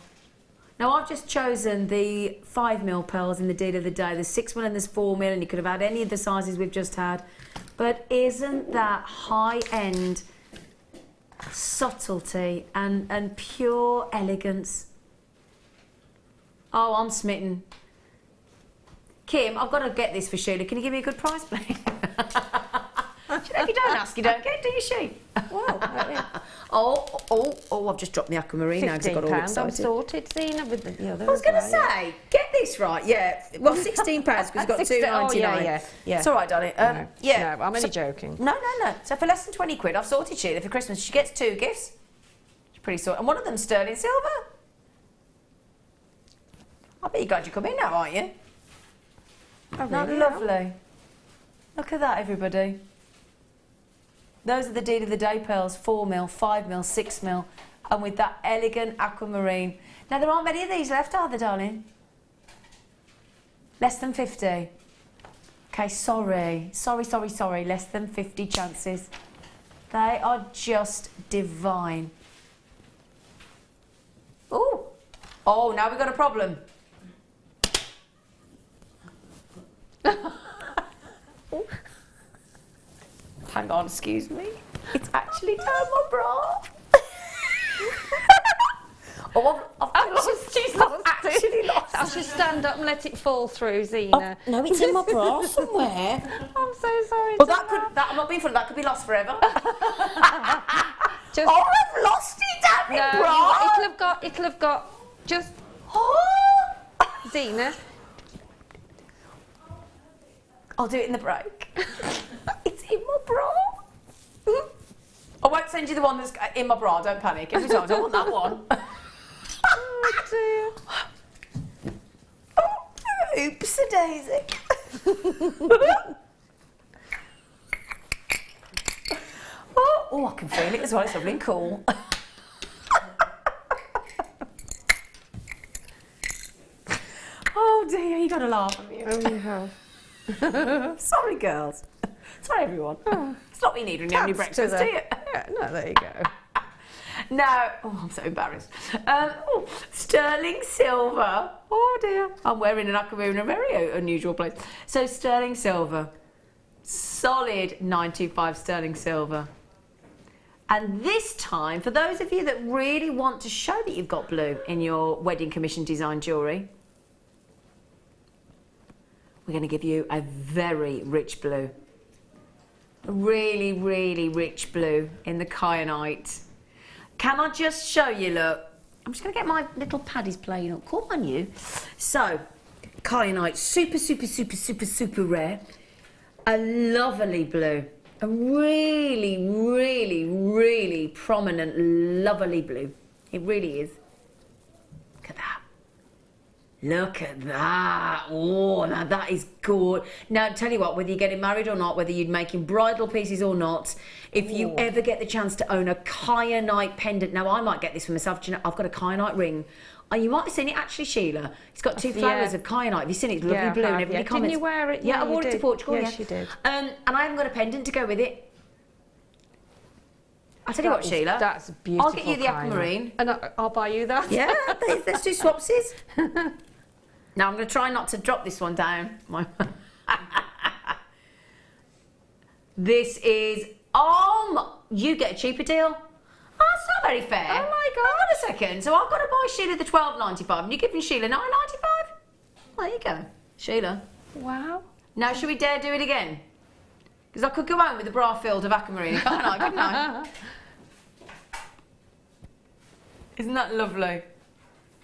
Speaker 1: Now I've just chosen the 5mm pearls in the deal of the day. There's 6mm and there's 4mm, and you could have had any of the sizes we've just had. But isn't that high-end subtlety and pure elegance? Oh, I'm smitten. Kim, I've got to get this for Sheila. Can you give me a good price, please? You know, if you don't ask, you don't get, do you, She? Oh, I've just dropped the aquamarine now because I got all
Speaker 2: £15,
Speaker 1: excited.
Speaker 2: I'm sorted, Zena, with the other.
Speaker 1: I was going to say, get this right, yeah. Well, £16 because you've got £2.99.
Speaker 2: Oh, yeah.
Speaker 1: It's all right, darling.
Speaker 2: No,
Speaker 1: yeah.
Speaker 2: no, I'm only joking.
Speaker 1: No. So for less than 20 quid, I've sorted Sheila for Christmas. She gets 2 gifts. She's pretty sorted. And one of them's sterling silver. I bet you're glad you come in now, aren't you?
Speaker 2: Oh,
Speaker 1: Not
Speaker 2: really?
Speaker 1: lovely. Look at that, everybody. Those are the deed of the day pearls, 4mm, 5mm, 6mm, and with that elegant aquamarine. Now, there aren't many of these left, are there, darling? Less than 50. Okay, sorry, less than 50 chances. They are just divine. Ooh. Oh, now we've got a problem. Hang on, excuse me. It's actually down my bra.
Speaker 2: She's
Speaker 1: actually lost.
Speaker 2: I should stand up and let it fall through, Zena.
Speaker 1: Oh, no, it's in my bra somewhere.
Speaker 2: I'm so sorry.
Speaker 1: Well, I'm not being funny. That could be lost forever.
Speaker 2: Just,
Speaker 1: Oh, I've lost it, damn it,
Speaker 2: no,
Speaker 1: bra.
Speaker 2: it'll have got just
Speaker 1: Oh.
Speaker 2: Zena.
Speaker 1: I'll do it in the break. It's in my bra. I won't send you the one that's in my bra, don't panic. Every time I don't want that one.
Speaker 2: Oh dear.
Speaker 1: Oh, oops-a-daisy. Oh, I can feel it as well. It's lovely and cool. Oh dear, you got to laugh at me.
Speaker 2: Oh, you have.
Speaker 1: Sorry, girls. Sorry, everyone. It's not what you need when you have your breakfast, do you?
Speaker 2: Yeah, no, there you go.
Speaker 1: Now, oh, I'm so embarrassed. Sterling silver. Oh dear. I'm wearing an aquamarine in a very unusual place. So sterling silver. Solid 925 sterling silver. And this time, for those of you that really want to show that you've got blue in your wedding commission design jewellery, we're going to give you a very rich blue. A really, really rich blue in the Kyanite. Can I just show you, look? I'm just going to get my little paddies playing up. Come on, you. So, Kyanite, super rare. A lovely blue. A really, really, really prominent, lovely blue. It really is. Look at that. Look at that. Oh, now that is good. Now, tell you what, whether you're getting married or not, whether you're making bridal pieces or not, if you ever get the chance to own a Kyanite pendant, now I might get this for myself. Do you know, I've got a Kyanite ring. Oh, you might have seen it actually, Sheila. It's got 2 flowers of Kyanite. Have you seen it? It's lovely blue. And everybody comments.
Speaker 2: Didn't you wear it?
Speaker 1: Yeah, I wore it to Portugal.
Speaker 2: Yes, you did.
Speaker 1: And I haven't got a pendant to go with it. I'll tell you what, Sheila.
Speaker 2: That's beautiful.
Speaker 1: I'll get you the aquamarine.
Speaker 2: And I'll buy you that.
Speaker 1: Yeah, let's do swapsies. Now I'm going to try not to drop this one down. This is, you get a cheaper deal. Oh, that's not very fair.
Speaker 2: Oh my God.
Speaker 1: Hang on a second. So I've got to buy Sheila the £12.95 and you're giving Sheila £9.95? Well, there you go. Sheila.
Speaker 2: Wow.
Speaker 1: Now, should we dare do it again? Because I could go home with a bra filled of aquamarine, can't I? Couldn't I? Isn't that lovely?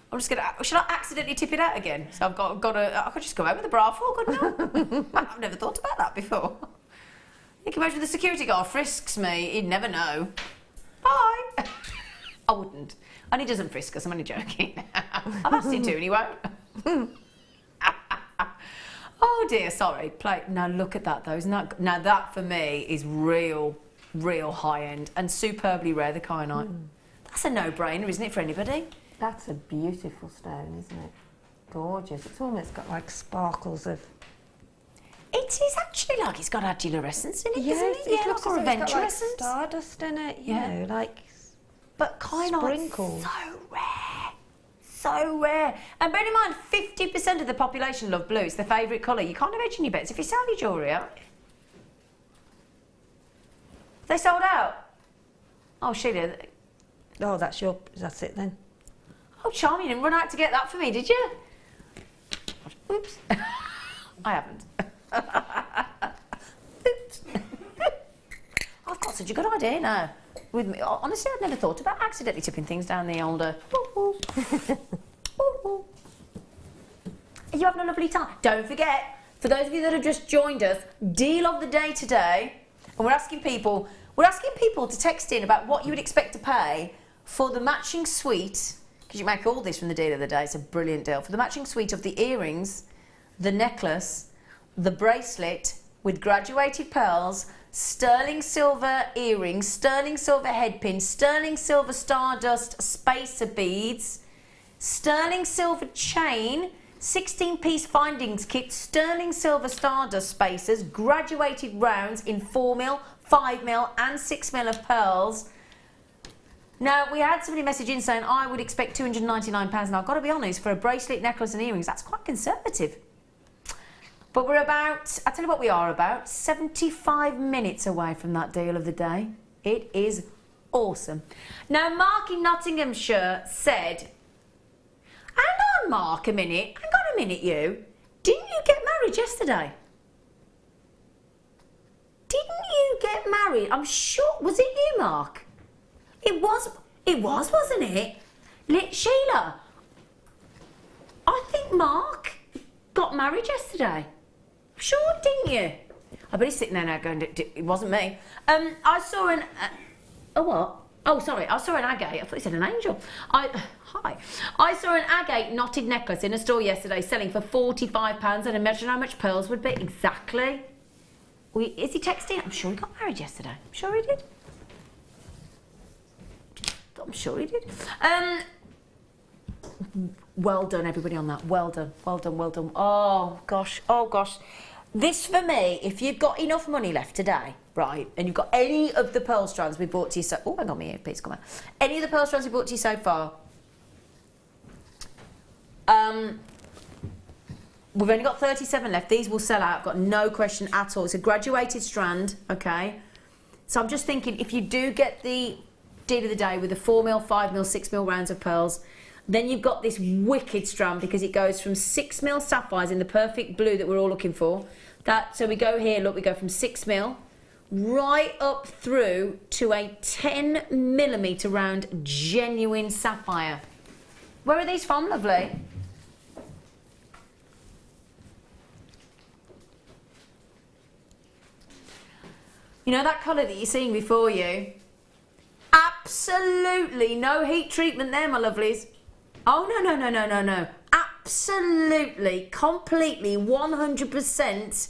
Speaker 1: I'm just going to... Should I accidentally tip it out again? So I've got to... I could just go home with a bra full, couldn't I? I've never thought about that before. You can imagine the security guard frisks me. He'd never know. Bye. I wouldn't. And he doesn't frisk us. I'm only joking. I've asked him to and he won't. Oh dear, sorry. Now look at that though, isn't that... Now that for me is real high end and superbly rare, the Kyanite. That's a no-brainer, isn't it, for anybody?
Speaker 2: That's a beautiful stone, isn't it? Gorgeous. It's almost got like sparkles of...
Speaker 1: It is actually like it's got adulurescence in it,
Speaker 2: Yeah,
Speaker 1: isn't it?
Speaker 2: it looks
Speaker 1: like
Speaker 2: as though it's got, like,
Speaker 1: aventurescence.
Speaker 2: stardust in it, you know, like...
Speaker 1: But Kyanite's
Speaker 2: sprinkles.
Speaker 1: so rare. So rare. And bear in mind, 50% of the population love blue. It's their favourite colour. You can't imagine your bets if you sell your jewellery out. They sold out. Oh, Sheila.
Speaker 2: Oh, that's it then.
Speaker 1: Oh, charming. You didn't run out to get that for me, did you? Oops. I haven't. Oops. I've got such a good idea now. With me, honestly, I'd never thought about accidentally tipping things down the older. Are you having a lovely time? Don't forget, for those of you that have just joined us, deal of the day today, and we're asking people to text in about what you would expect to pay for the matching suite, because you make all this from the deal of the day. It's a brilliant deal for the matching suite of the earrings, the necklace, the bracelet with graduated pearls, sterling silver earrings, sterling silver headpin, sterling silver stardust spacer beads, sterling silver chain, 16-piece findings kit, sterling silver stardust spacers, graduated rounds in 4mm, 5mm and 6mm of pearls. Now, we had somebody message in saying I would expect £299. Now, I've got to be honest, for a bracelet, necklace and earrings, that's quite conservative. But we're about, I'll tell you what we are about, 75 minutes away from that deal of the day. It is awesome. Now, Mark in Nottinghamshire said, hang on, Mark, a minute. Hang on a minute, you. Didn't you get married yesterday? Didn't you get married? I'm sure. Was it you, Mark? It was, wasn't it? Sheila, I think Mark got married yesterday. Sure, didn't you? I bet he's sitting there now going, it wasn't me. I saw an... a what? Oh, sorry, I saw an agate. I thought you said an angel. Hi. I saw an agate knotted necklace in a store yesterday selling for £45, and imagine how much pearls would be. Exactly. Is he texting? I'm sure he got married yesterday. I'm sure he did. I'm sure he did. Well done, everybody on that. Well done, well done, well done. Oh, gosh, oh, gosh. This, for me, if you've got enough money left today, right, and you've got any of the pearl strands we bought to you so... Oh, hang on, my earpiece come out. Any of the pearl strands we bought to you so far, we've only got 37 left. These will sell out, got no question at all. It's a graduated strand, okay? So I'm just thinking, if you do get the deal of the day with the 4mm, 5mm, 6mm rounds of pearls, then you've got this wicked strand because it goes from 6mm sapphires in the perfect blue that we're all looking for. So we go here, look, we go from 6mm right up through to a 10mm round genuine sapphire. Where are these from, lovely? You know that colour that you're seeing before you? Absolutely no heat treatment there, my lovelies. Oh, no. Absolutely, completely, 100%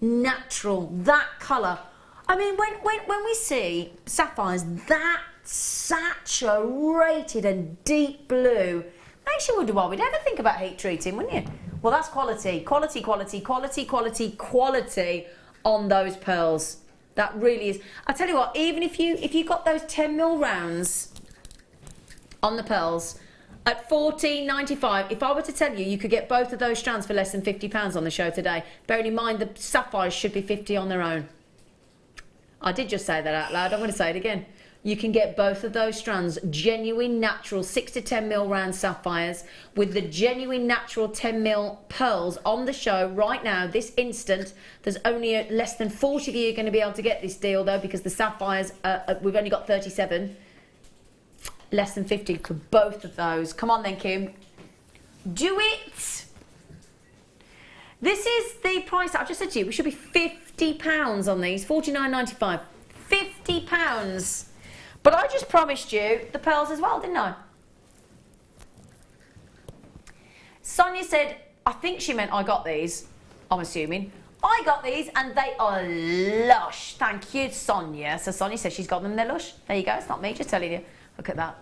Speaker 1: natural, that colour. I mean, when we see sapphires that saturated and deep blue, makes you wonder why we'd ever think about heat treating, wouldn't you? Well, that's quality, quality, quality, quality, quality, quality on those pearls. That really is. I tell you what, even if you got those 10mm rounds on the pearls at $14.95, if I were to tell you could get both of those strands for less than £50 on the show today, bearing in mind the sapphires should be $50 on their own. I did just say that out loud. I'm going to say it again. You can get both of those strands, genuine natural 6 to 10mm round sapphires with the genuine natural 10mm pearls on the show right now, this instant. There's only less than 40 of you going to be able to get this deal though, because the sapphires, we've only got 37. Less than 50 for both of those. Come on then, Kim. Do it. This is the price that I've just said to you. We should be £50 on these. £49.95. £50. But I just promised you the pearls as well, didn't I? Sonia said, I think she meant I got these. I'm assuming. I got these and they are lush. Thank you, Sonia. So Sonia says she's got them, they're lush. There you go, it's not me just telling you. Look at that.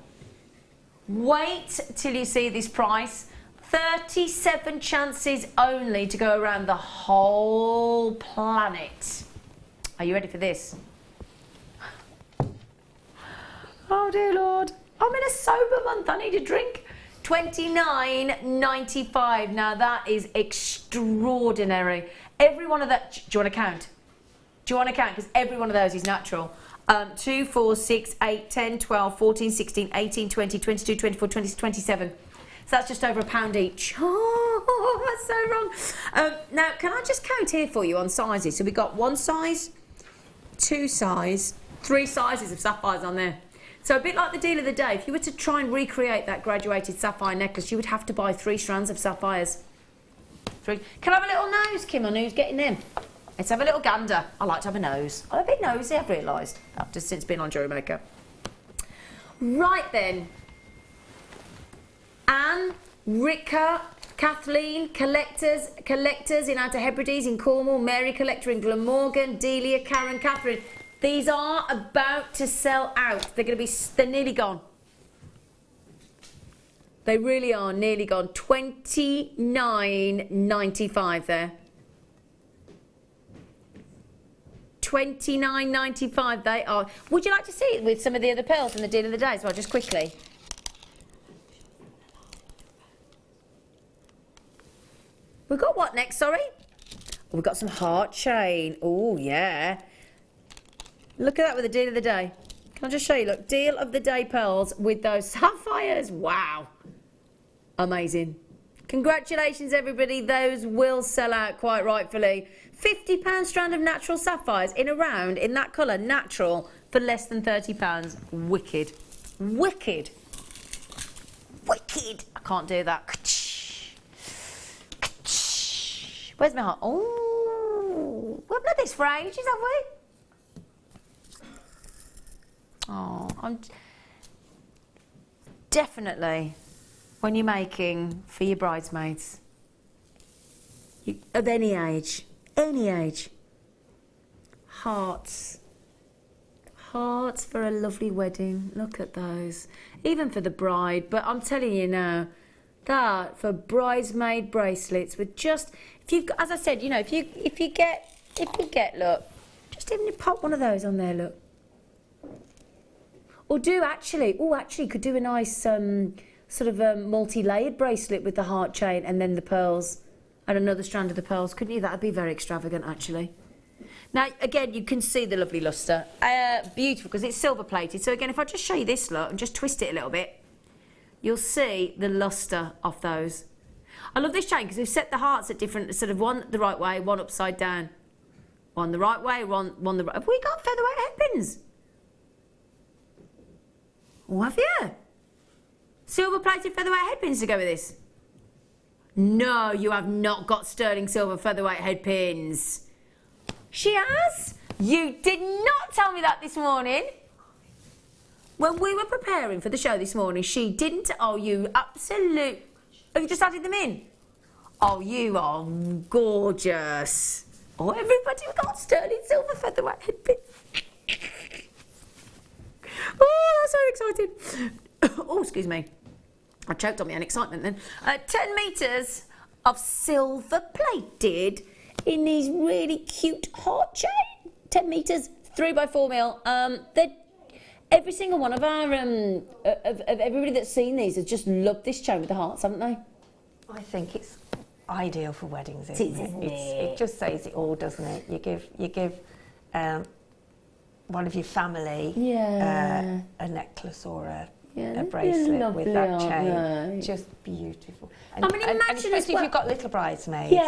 Speaker 1: Wait till you see this price. 37 chances only to go around the whole planet. Are you ready for this? Oh dear Lord, I'm in a sober month, I need a drink. $29.95. Now that is extraordinary. Every one of that, do you want to count? Do you want to count? Because every one of those is natural. 2, 4, 6, 8, 10, 12, 14, 16, 18, 20, 22, 24, 26, 27. So that's just over £1 each. Oh, that's so wrong. Now, can I just count here for you on sizes? So we've got 1 size, 2 size, 3 sizes of sapphires on there. So a bit like the deal of the day, if you were to try and recreate that graduated sapphire necklace, you would have to buy 3 strands of sapphires. 3. Can I have a little nose, Kim, on who's getting them? Let's have a little gander. I like to have a nose. I'm a bit nosy, I've realised, after since being on Jewellery Maker. Right then. Anne, Rika, Kathleen, collectors in Outer Hebrides in Cornwall, Mary collector in Glamorgan, Delia, Karen, Catherine. These are about to sell out. They're nearly gone. They really are nearly gone. $29.95 there. $29.95 they are. Would you like to see it with some of the other pearls from the deal of the day as well, just quickly? We've got what next, sorry? Oh, we've got some heart chain. Oh, yeah. Look at that with the deal of the day. Can I just show you? Look, deal of the day pearls with those sapphires. Wow. Amazing. Congratulations, everybody. Those will sell out quite rightfully. £50 strand of natural sapphires in a round in that colour, natural, for less than £30. Wicked. Wicked. Wicked. I can't do that. Where's my heart? Oh, we haven't had this for ages, have we? Oh, I'm definitely, when you're making for your bridesmaids, of any age, hearts for a lovely wedding. Look at those, even for the bride. But I'm telling you now, that for bridesmaid bracelets with just, if you've got, as I said, you know, if you get, look, just even pop one of those on there, look. Or do actually, could do a nice sort of a multi-layered bracelet with the heart chain and then the pearls and another strand of the pearls, couldn't you? That'd be very extravagant, actually. Now, again, you can see the lovely lustre. Beautiful, because it's silver plated. So again, if I just show you this, look, and just twist it a little bit, you'll see the lustre of those. I love this chain because we've set the hearts at different, sort of one the right way, one upside down. One the right way, one the right. Have we got featherweight headpins? Oh, have you? Silver plated featherweight headpins to go with this? No, you have not got sterling silver featherweight headpins. She has? You did not tell me that this morning. When we were preparing for the show this morning, she didn't. Oh, you absolute. Oh, you just added them in? Oh, you are gorgeous. Oh, everybody got sterling silver featherweight headpins. Oh, that's so exciting. Oh, excuse me. I choked on my own excitement then. 10 metres of silver plated in these really cute heart chain. 10 metres, 3x4 mil. Every single one of our, of everybody that's seen these has just loved this chain with the hearts, haven't they?
Speaker 2: I think it's ideal for weddings, isn't it? It just says it all, doesn't it? You give one of your family a necklace or a bracelet with that chain. Just beautiful. And,
Speaker 1: I mean, imagine
Speaker 2: and especially if you've got little bridesmaids,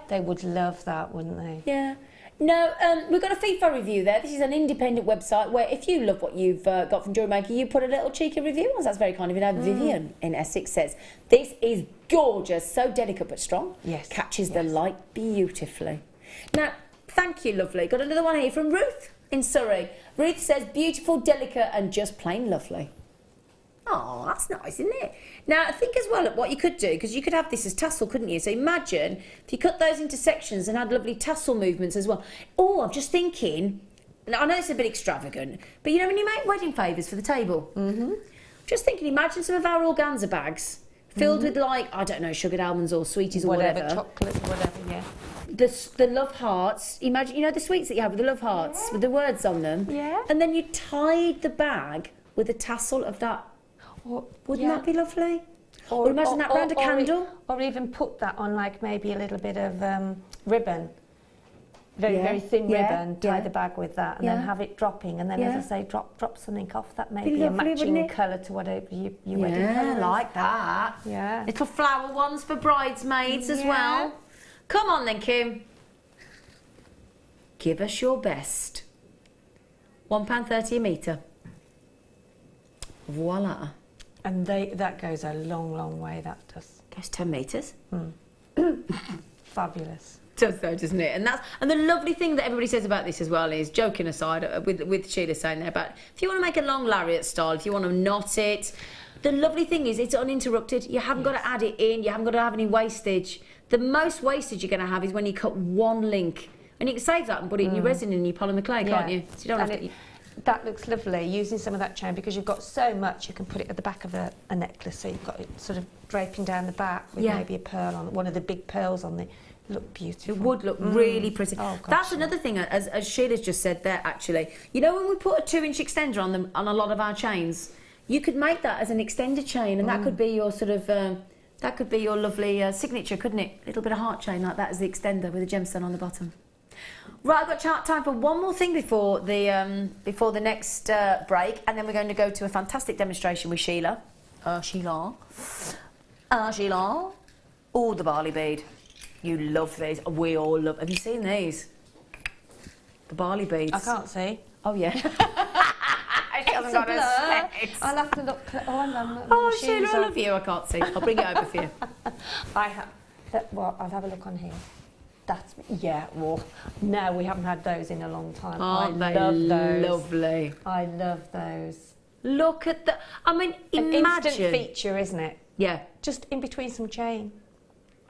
Speaker 2: they would love that, wouldn't they?
Speaker 1: Yeah. No, we've got a FIFA review there. This is an independent website where if you love what you've got from Jewellery Maker, you put a little cheeky review on. That's very kind of you. Now, Vivian in Essex says, this is gorgeous, so delicate but strong.
Speaker 2: Yes.
Speaker 1: Catches the light beautifully. Now, thank you, lovely. Got another one here from Ruth in Surrey. Ruth says, beautiful, delicate and just plain lovely. Oh, that's nice, isn't it? Now, think as well at what you could do, because you could have this as tassel, couldn't you? So imagine if you cut those into sections and had lovely tassel movements as well. Oh, I'm just thinking, I know it's a bit extravagant, but you know when you make wedding favours for the table? Mm-hmm. Just thinking, imagine some of our organza bags filled with, like, I don't know, sugared almonds or sweeties or whatever.
Speaker 2: Chocolate or whatever, yeah.
Speaker 1: The love hearts, imagine, you know the sweets that you have with the love hearts, with the words on them?
Speaker 2: Yeah.
Speaker 1: And then you tied the bag with a tassel of that. Wouldn't that be lovely? Or imagine that round a candle.
Speaker 2: Or even put that on, like, maybe a little bit of ribbon. Very thin ribbon, tie the bag with that, and then have it dropping, and then, as I say, drop something off that may be a matching colour to whatever you wedding colour is.
Speaker 1: Like that.
Speaker 2: Yeah.
Speaker 1: Little flower ones for bridesmaids as well. Come on then, Kim. Give us your best. £1.30 a metre. Voila.
Speaker 2: And that goes a long, long way, that does.
Speaker 1: Goes 10 metres.
Speaker 2: Fabulous.
Speaker 1: Does though, doesn't it? And the lovely thing that everybody says about this as well is, joking aside, with Sheila saying there about, if you want to make a long lariat style, if you want to knot it, the lovely thing is it's uninterrupted. You haven't got to add it in. You haven't got to have any wastage. The most wastage you're going to have is when you cut one link, and you can save that and put it in your resin and your polymer clay, can't you? So you don't have to.
Speaker 2: That looks lovely, using some of that chain, because you've got so much, you can put it at the back of a necklace, so you've got it sort of draping down the back with maybe a pearl on, one of the big pearls on the. Look beautiful. It would look really pretty. Oh, gosh,
Speaker 1: that's another thing, as Sheila's just said there, actually. You know, when we put a 2-inch extender on a lot of our chains, you could make that as an extended chain, and that could be your sort of, that could be your lovely signature, couldn't it? A little bit of heart chain like that as the extender with a gemstone on the bottom. Right, I've got time for one more thing before the next break, and then we're going to go to a fantastic demonstration with Sheila. Sheila. Oh, the barley bead. You love these. We all love. Have you seen these? The barley beads.
Speaker 2: I can't see.
Speaker 1: Oh yeah. She hasn't got her specs.
Speaker 2: I'll have to look.
Speaker 1: Oh, Sheila, I love you. I can't see. I'll bring it over for you.
Speaker 2: I have. Well, I'll have a look on here. That's well. No, we haven't had those in a long time.
Speaker 1: Aren't they lovely?
Speaker 2: I love those.
Speaker 1: Look at the. I mean,
Speaker 2: imagine.
Speaker 1: imagine.
Speaker 2: Instant feature, isn't it?
Speaker 1: Yeah.
Speaker 2: Just in between some chain.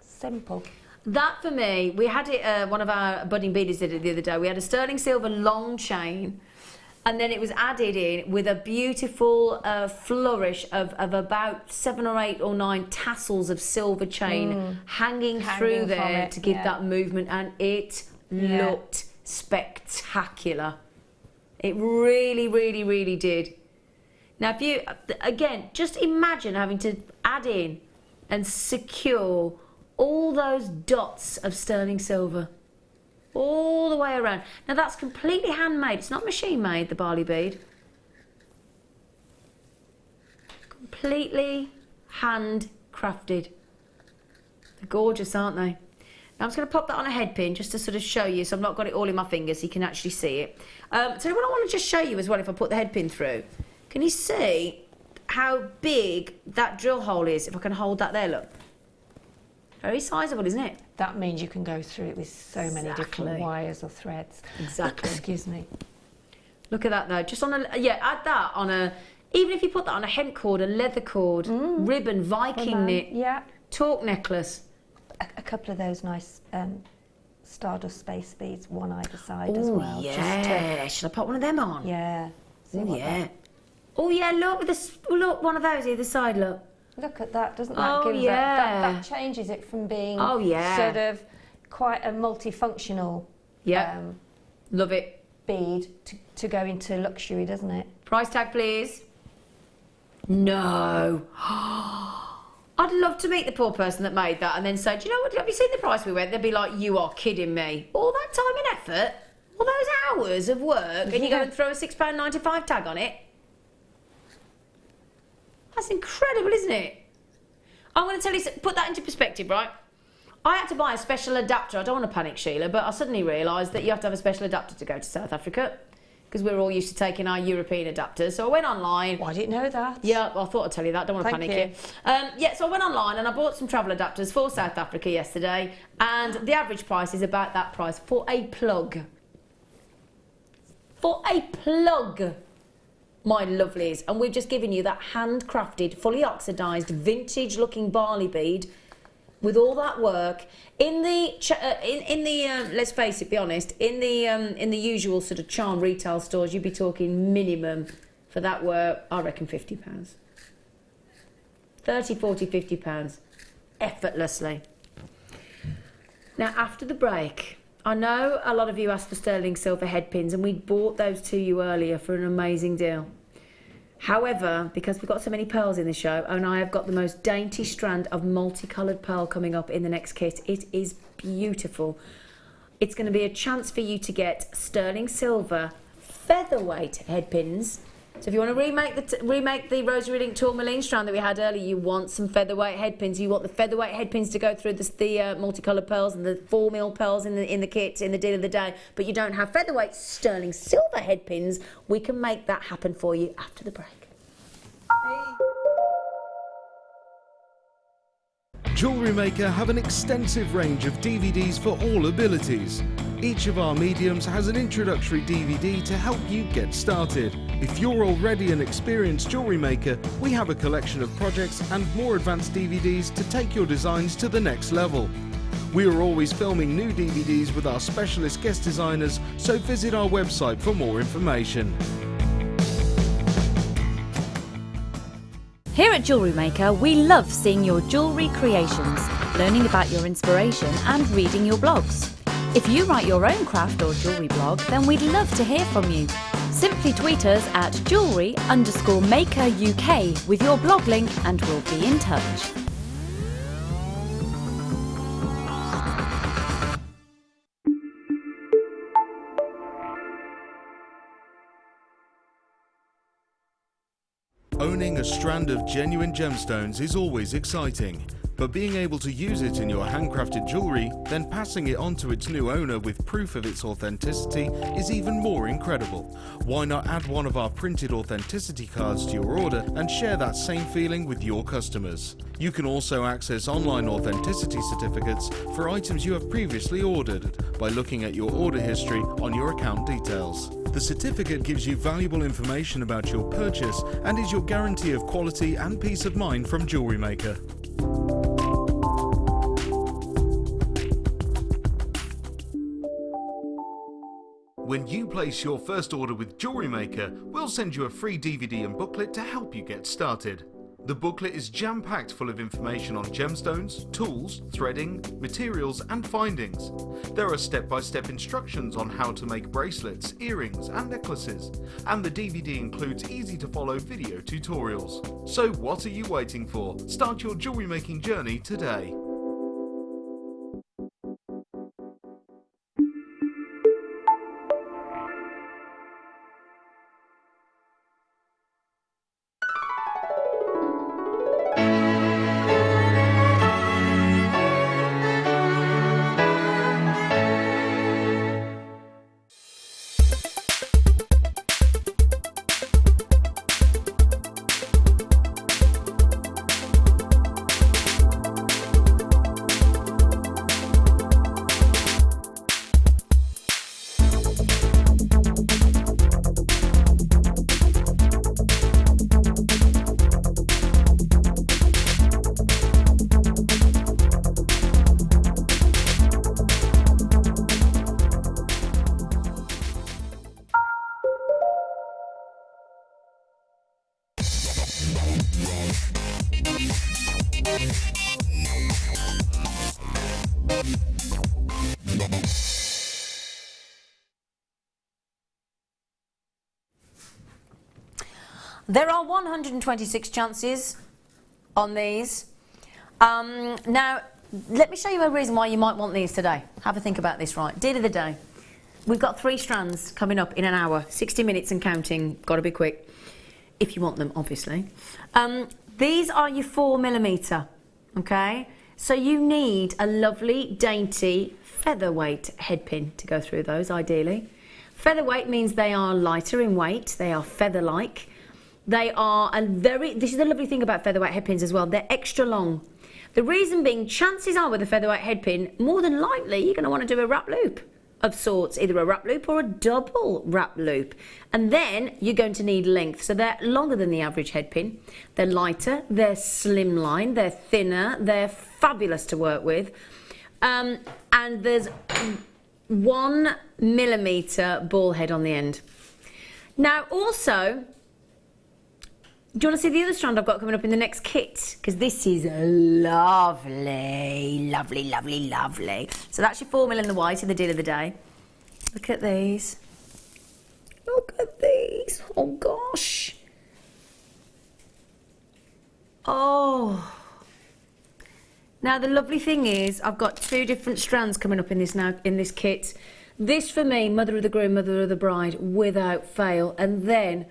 Speaker 2: Simple.
Speaker 1: That for me, we had it. One of our budding beaders did it the other day. We had a sterling silver long chain, and then it was added in with a beautiful flourish of about 7 or 8 or 9 tassels of silver chain hanging through there to give that movement, and it looked spectacular. It really, really, really did. Now, if you again just imagine having to add in and secure all those dots of sterling silver all the way around. Now that's completely handmade. It's not machine made, the barley bead. Completely handcrafted. They're gorgeous, aren't they? Now I'm just going to pop that on a headpin just to sort of show you, so I've not got it all in my fingers so you can actually see it. So what I want to just show you as well, if I put the headpin through, can you see how big that drill hole is? If I can hold that there, look. Very sizable, isn't it?
Speaker 2: That means you can go through it with so many different wires or threads.
Speaker 1: Exactly.
Speaker 2: Excuse me.
Speaker 1: Look at that though. Just on a add that on a. Even if you put that on a hemp cord, a leather cord, ribbon, Viking knit, torque necklace.
Speaker 2: A couple of those nice Stardust space beads, one either side as well.
Speaker 1: Yeah. Should I put one of them on?
Speaker 2: Yeah.
Speaker 1: Oh yeah. Look with this. Look, one of those either side. Look.
Speaker 2: Look at that, doesn't that give that changes it from being sort of quite a multifunctional
Speaker 1: love it
Speaker 2: bead to go into luxury, doesn't it?
Speaker 1: Price tag, please. No. I'd love to meet the poor person that made that and then say, do you know what, have you seen the price we went? They'd be like, you are kidding me. All that time and effort, all those hours of work, and you go and throw a £6.95 tag on it? That's incredible, isn't it? I'm going to tell you, put that into perspective, right? I had to buy a special adapter. I don't want to panic, Sheila, but I suddenly realised that you have to have a special adapter to go to South Africa because we're all used to taking our European adapters. So I went online.
Speaker 2: Why didn't know that?
Speaker 1: Yeah, well, I thought I'd tell you that. Don't want to panic you. So I went online and I bought some travel adapters for South Africa yesterday, and the average price is about that price for a plug. For a plug. my lovelies, and we've just given you that handcrafted, fully oxidised, vintage-looking barley bead with all that work in the let's face it, be honest, in the usual sort of charm retail stores, you'd be talking minimum for that work, I reckon £50, 30, 40, £50 effortlessly. Now after the break, I know a lot of you asked for sterling silver headpins, and we bought those to you earlier for an amazing deal. However, because we've got so many pearls in the show, and I have got the most dainty strand of multicoloured pearl coming up in the next kit, it is beautiful. It's going to be a chance for you to get sterling silver featherweight headpins. So if you want to remake the rosary link tourmaline strand that we had earlier, you want some featherweight headpins. You want the featherweight headpins to go through the multicoloured pearls and the 4mm pearls in the kit in the deal of the day. But you don't have featherweight sterling silver headpins. We can make that happen for you after the break.
Speaker 3: Jewellery Maker have an extensive range of DVDs for all abilities. Each of our mediums has an introductory DVD to help you get started. If you're already an experienced jewellery maker, we have a collection of projects and more advanced DVDs to take your designs to the next level. We are always filming new DVDs with our specialist guest designers, so visit our website for more information.
Speaker 4: Here at Jewellery Maker, we love seeing your jewellery creations, learning about your inspiration and reading your blogs. If you write your own craft or jewellery blog, then we'd love to hear from you. Simply tweet us at jewellery_maker UK with your blog link and we'll be in touch.
Speaker 3: Owning a strand of genuine gemstones is always exciting, but being able to use it in your handcrafted jewellery, then passing it on to its new owner with proof of its authenticity is even more incredible. Why not add one of our printed authenticity cards to your order and share that same feeling with your customers? You can also access online authenticity certificates for items you have previously ordered by looking at your order history on your account details. The certificate gives you valuable information about your purchase and is your guarantee of quality and peace of mind from Jewellery Maker. When you place your first order with Jewellery Maker, we'll send you a free DVD and booklet to help you get started. The booklet is jam-packed full of information on gemstones, tools, threading, materials and findings. There are step-by-step instructions on how to make bracelets, earrings and necklaces, and the DVD includes easy-to-follow video tutorials. So what are you waiting for? Start your jewellery making journey today.
Speaker 1: There are 126 chances on these. Now, let me show you a reason why you might want these today. Have a think about this, right? Deal of the day. We've got 3 strands coming up in an hour, 60 minutes and counting. Got to be quick, if you want them, obviously. These are your 4mm, okay? So you need a lovely, dainty, featherweight headpin to go through those, ideally. Featherweight means they are lighter in weight, they are feather-like. They are this is the lovely thing about featherweight headpins as well, they're extra long. The reason being, chances are with a featherweight headpin, more than likely you're going to want to do a wrap loop of sorts, either a wrap loop or a double wrap loop. And then you're going to need length. So they're longer than the average headpin. They're lighter, they're slimline, they're thinner, they're fabulous to work with. And there's 1 millimetre ball head on the end. Now also, do you want to see the other strand I've got coming up in the next kit? Because this is lovely, lovely, lovely, lovely. So that's your 4mm in the white in the deal of the day. Look at these. Look at these. Oh, gosh. Oh. Now, the lovely thing is I've got 2 different strands coming up in this kit. This, for me, mother of the groom, mother of the bride, without fail. And then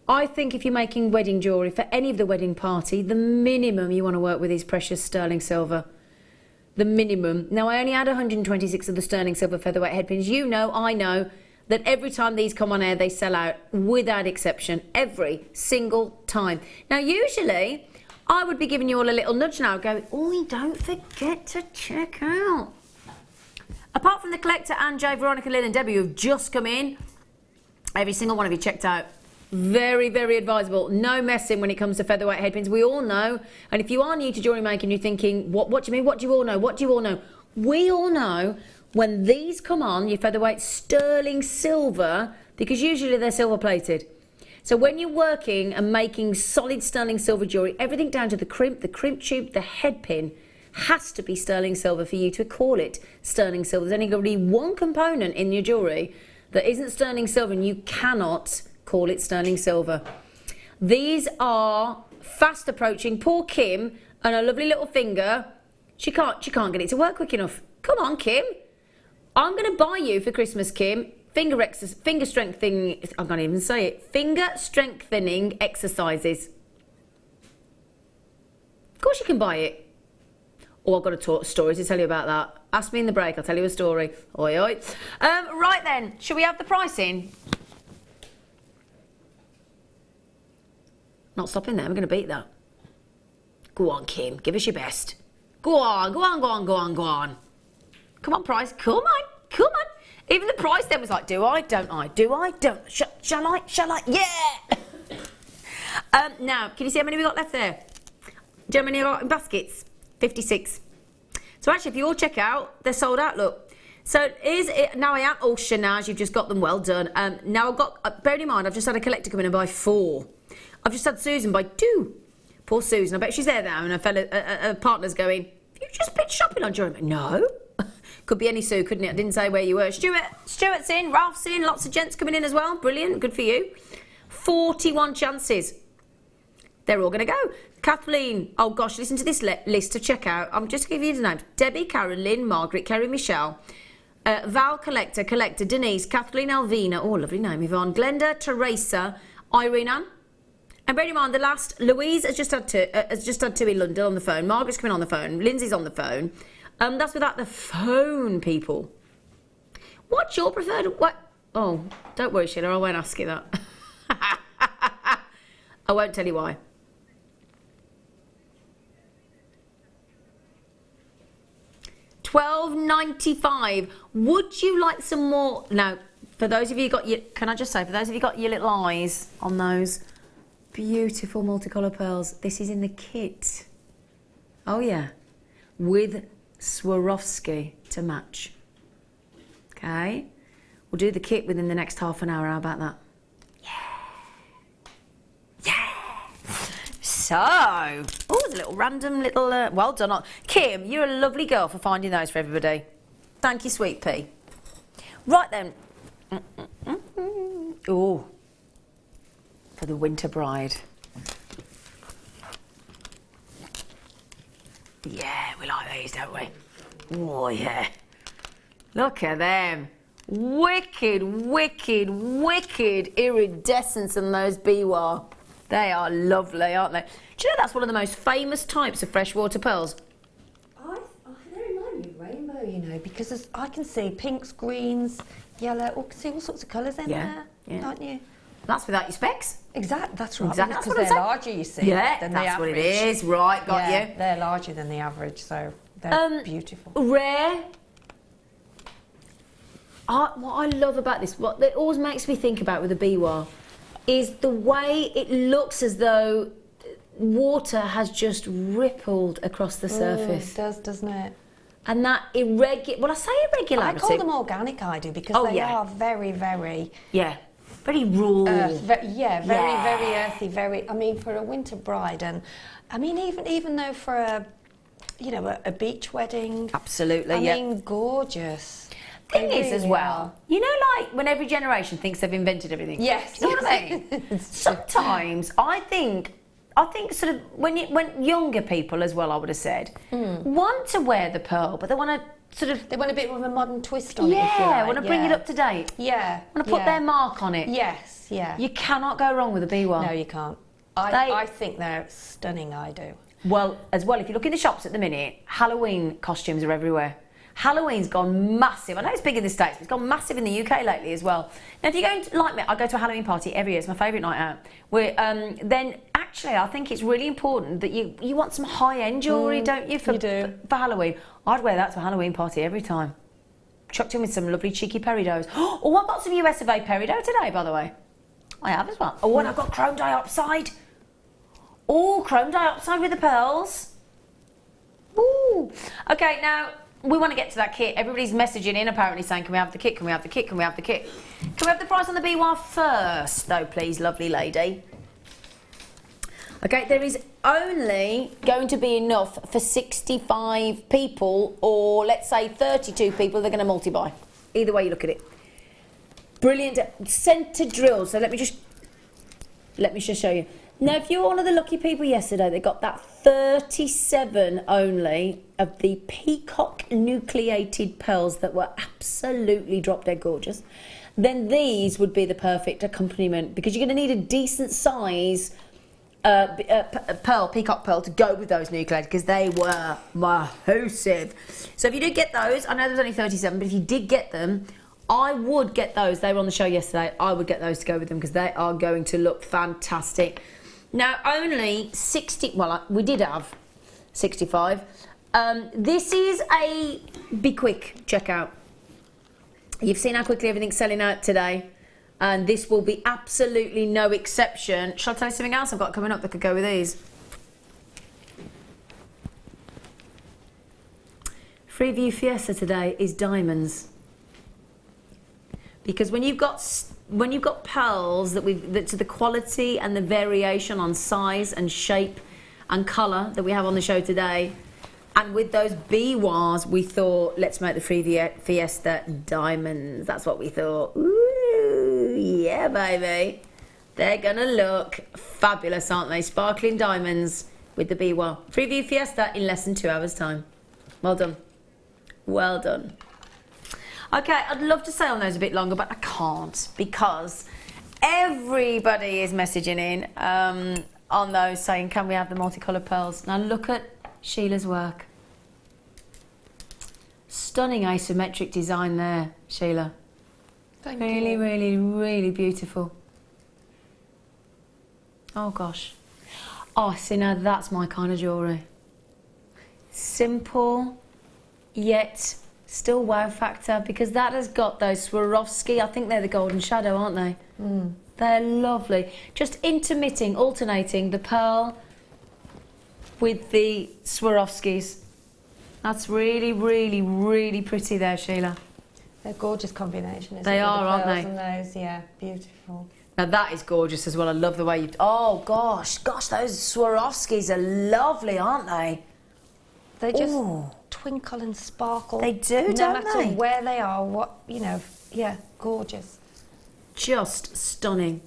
Speaker 1: I think if you're making wedding jewellery for any of the wedding party, the minimum you want to work with is precious sterling silver. The minimum. Now, I only had 126 of the sterling silver featherweight headpins. You know, I know that every time these come on air, they sell out without exception. Every single time. Now, usually, I would be giving you all a little nudge now, going, oh, don't forget to check out. Apart from the collector and Jay, Veronica, Lynn and Debbie who have just come in, every single one of you checked out. Very, very advisable. No messing when it comes to featherweight headpins. We all know. And if you are new to jewellery making, you're thinking, what do you mean? What do you all know? What do you all know? We all know when these come on, your featherweight sterling silver, because usually they're silver plated. So when you're working and making solid sterling silver jewellery, everything down to the crimp tube, the headpin, has to be sterling silver for you to call it sterling silver. There's only going to be one component in your jewellery that isn't sterling silver, and you cannot call it sterling silver. These are fast approaching. Poor Kim and her lovely little finger, she can't get it to work quick enough. Come on, Kim. I'm going to buy you for Christmas, Kim, finger strengthening, I can't even say it, finger strengthening exercises. Of course you can buy it. Oh, I've got a story to tell you about that. Ask me in the break, I'll tell you a story. Oi, oi. Right then, shall we have the pricing? Not stopping there, we're going to beat that. Go on, Kim, give us your best. Go on, go on, go on, go on, go on. Come on, price, come on, come on. Even the price then was like, do I, don't I, do I, don't, shall I, yeah! Now, can you see how many we got left there? Do you know how many I got in baskets? 56. So actually, if you all check out, they're sold out, look. So is it, now I am, oh, Shanaz, you've just got them, well done. Now I've got, bearing in mind, I've just had a collector come in and buy 4. I've just had Susan buy 2. Poor Susan, I bet she's there now, and her partner's going, have you just been shopping on Jewellery Maker? No. Could be any Sue, couldn't it? I didn't say where you were. Stuart's in, Ralph's in, lots of gents coming in as well. Brilliant, good for you. 41 chances. They're all going to go. Kathleen, oh gosh, listen to this list to check out. I'm just giving you the names. Debbie, Karen, Lynn, Margaret, Kerry, Michelle, Val, Collector, Denise, Kathleen, Alvina, oh lovely name, Yvonne, Glenda, Teresa, Irene Ann. And bear in mind, the last, Louise has just had 2 in London on the phone. Margaret's coming on the phone. Lindsay's on the phone. That's without the phone, people. What's your preferred? What? Oh, don't worry, Sheila. I won't ask you that. I won't tell you why. $12.95. Would you like some more? Now, for those of you got your, can I just say, for those of you got your little eyes on those beautiful multicolour pearls, this is in the kit. Oh yeah, with Swarovski to match. Okay, we'll do the kit within the next half an hour. How about that? Yeah. So, oh, there's a little random little. Well done, Kim. You're a lovely girl for finding those for everybody. Thank you, sweet pea. Right then. Oh, for the winter bride. Yeah, we like these, don't we? Oh, yeah. Look at them. Wicked, wicked, wicked iridescence in those biwa. They are lovely, aren't they? Do you know that's one of the most famous types of freshwater pearls?
Speaker 2: They remind me of rainbow, you know, because I can see pinks, greens, yellow, I can see all sorts of colours in there, can't you?
Speaker 1: That's without your specs.
Speaker 2: Exactly, that's right.
Speaker 1: Exactly.
Speaker 2: Because they're larger, you see, than the average.
Speaker 1: That's what it is. Right, got you.
Speaker 2: They're larger than the average, so they're beautiful.
Speaker 1: Rare. What I love about this, what it always makes me think about with the biwa, is the way it looks as though water has just rippled across the surface.
Speaker 2: It does, doesn't it?
Speaker 1: And that well, I say irregularity.
Speaker 2: I call them organic, I do, because they are very, very...
Speaker 1: Yeah, very raw.
Speaker 2: Very earthy, very... I mean, for a winter bride, and I mean, even though for a, you know, a beach wedding...
Speaker 1: Absolutely,
Speaker 2: I mean, gorgeous.
Speaker 1: Thing is, as well, you know, like when every generation thinks they've invented everything.
Speaker 2: Yes.
Speaker 1: You know what I mean? Sometimes I think sort of when younger people as well, I would have said, want to wear the pearl, but they want to sort of...
Speaker 2: They want a bit of a modern twist on it, if you
Speaker 1: Yeah,
Speaker 2: like.
Speaker 1: want to bring it up to date.
Speaker 2: Yeah.
Speaker 1: Want to put their mark on it.
Speaker 2: Yes, yeah.
Speaker 1: You cannot go wrong with a biwa.
Speaker 2: No, you can't. I think they're stunning, I do.
Speaker 1: Well, as well, if you look in the shops at the minute, Halloween costumes are everywhere. Halloween's gone massive. I know it's big in the States, but it's gone massive in the UK lately as well. Now, if you're going to, like me, I go to a Halloween party every year. It's my favourite night out. Then, actually, I think it's really important that you want some high-end jewellery, don't you, for Halloween. I'd wear that to a Halloween party every time. Chucked in with some lovely cheeky peridots. Oh, I've got some US of A peridot today, by the way. I have as well. Oh, and I've got chrome diopside. Oh, chrome diopside with the pearls. Ooh. Okay, now... we want to get to that kit. Everybody's messaging in apparently saying, can we have the kit, can we have the kit, can we have the kit? Can we have the price on the biwa first, though, please, lovely lady? Okay, there is only going to be enough for 65 people, or let's say 32 people they're going to multi-buy. Either way you look at it. Brilliant centre drill. So let me just show you. Now, if you're one of the lucky people yesterday, they got that 37 only of the peacock nucleated pearls that were absolutely drop dead gorgeous, then these would be the perfect accompaniment, because you're going to need a decent size peacock pearl to go with those nucleated, because they were massive. So if you did get those, I know there's only 37, but if you did get them, I would get those. They were on the show yesterday. I would get those to go with them, because they are going to look fantastic. Now, only 60, well, we did have 65. This is a be quick checkout. You've seen how quickly everything's selling out today, and this will be absolutely no exception. Shall I tell you something else I've got coming up that could go with these? Freeview Fiesta today is diamonds. Because when you've got pearls that's the quality and the variation on size and shape and colour that we have on the show today, and with those biwas, we thought, let's make the Freeview Fiesta diamonds. That's what we thought. Ooh, yeah, baby. They're gonna look fabulous, aren't they? Sparkling diamonds with the biwa. Freeview Fiesta in less than 2 hours' time. Well done. Well done. Okay, I'd love to stay on those a bit longer, but I can't, because everybody is messaging in on those saying, can we have the multicoloured pearls? Now look at Sheila's work. Stunning asymmetric design there, Sheila.
Speaker 2: Thank
Speaker 1: really,
Speaker 2: you.
Speaker 1: really, really beautiful. Oh gosh. Oh, see, now that's my kind of jewellery. Simple, yet still wow factor, because that has got those Swarovski, I think they're the golden shadow, aren't they? They're lovely. Just intermitting, alternating the pearl with the Swarovskis. That's really, really, really pretty there, Sheila.
Speaker 2: They're a gorgeous combination, isn't
Speaker 1: They
Speaker 2: it?
Speaker 1: are, aren't they?
Speaker 2: And those, yeah, beautiful.
Speaker 1: Now that is gorgeous as well. I love the way you've... Oh, gosh, those Swarovskis are lovely, aren't they?
Speaker 2: They just twinkle and sparkle.
Speaker 1: They do, don't
Speaker 2: no matter
Speaker 1: they?
Speaker 2: where they are, what, you know, yeah, gorgeous.
Speaker 1: Just stunning.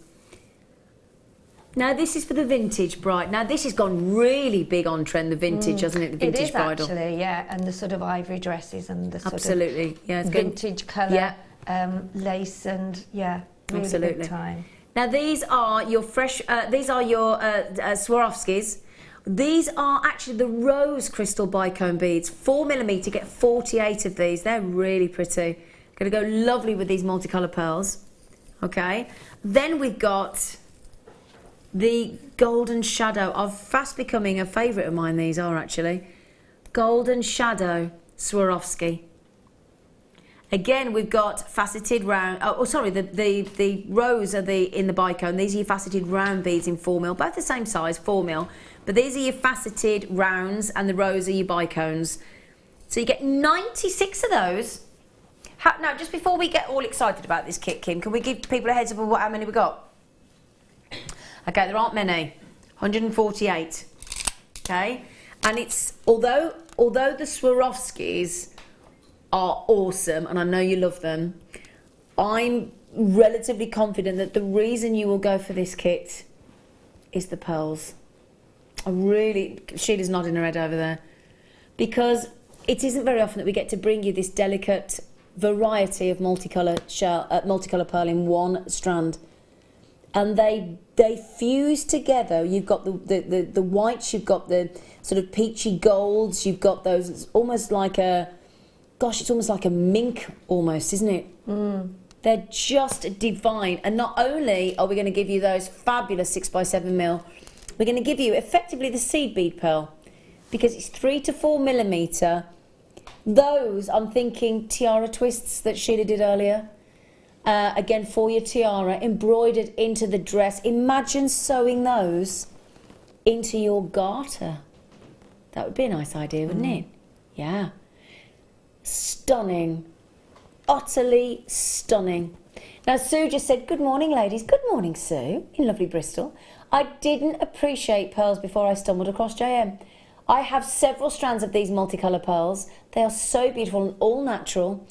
Speaker 1: Now this is for the vintage bride. Now this has gone really big on trend, the vintage, hasn't it? The vintage
Speaker 2: it is
Speaker 1: bridal.
Speaker 2: Actually, yeah, and the sort of ivory dresses and the sort
Speaker 1: Absolutely,
Speaker 2: of
Speaker 1: yeah, it's
Speaker 2: vintage colour,
Speaker 1: yeah.
Speaker 2: Lace and yeah, really
Speaker 1: Absolutely.
Speaker 2: good time.
Speaker 1: Now these are your fresh. These are your Swarovskis. These are actually the rose crystal bicone beads. 4mm, get 48 of these. They're really pretty. Going to go lovely with these multicolour pearls. Okay. Then we've got the golden shadow. Of fast becoming a favourite of mine. These are actually golden shadow Swarovski. Again, we've got faceted round. Oh, sorry, the rows are in the bicone. These are your faceted round beads in 4mm, both the same size, 4mm. But these are your faceted rounds, and the rows are your bicones. So you get 96 of those. Now, just before we get all excited about this kit, Kim, can we give people a heads up of how many we got? Okay, there aren't many. 148. Okay, and it's although the Swarovskis are awesome, and I know you love them, I'm relatively confident that the reason you will go for this kit is the pearls. Sheila's nodding her head over there, because it isn't very often that we get to bring you this delicate variety of multicolour pearl in one strand, and they fuse together. You've got the whites, you've got the sort of peachy golds, you've got those. It's almost like it's almost like a mink, almost, isn't it? Mm. They're just divine. And not only are we going to give you those fabulous 6x7mm, we're going to give you effectively the seed bead pearl, because it's 3 to 4mm. Those, I'm thinking tiara twists that Sheila did earlier. Again, for your tiara, embroidered into the dress. Imagine sewing those into your garter. That would be a nice idea, wouldn't it? Yeah. Stunning. Utterly stunning. Now, Sue just said, good morning, ladies. Good morning, Sue, in lovely Bristol. I didn't appreciate pearls before I stumbled across JM. I have several strands of these multicolour pearls. They are so beautiful and all natural.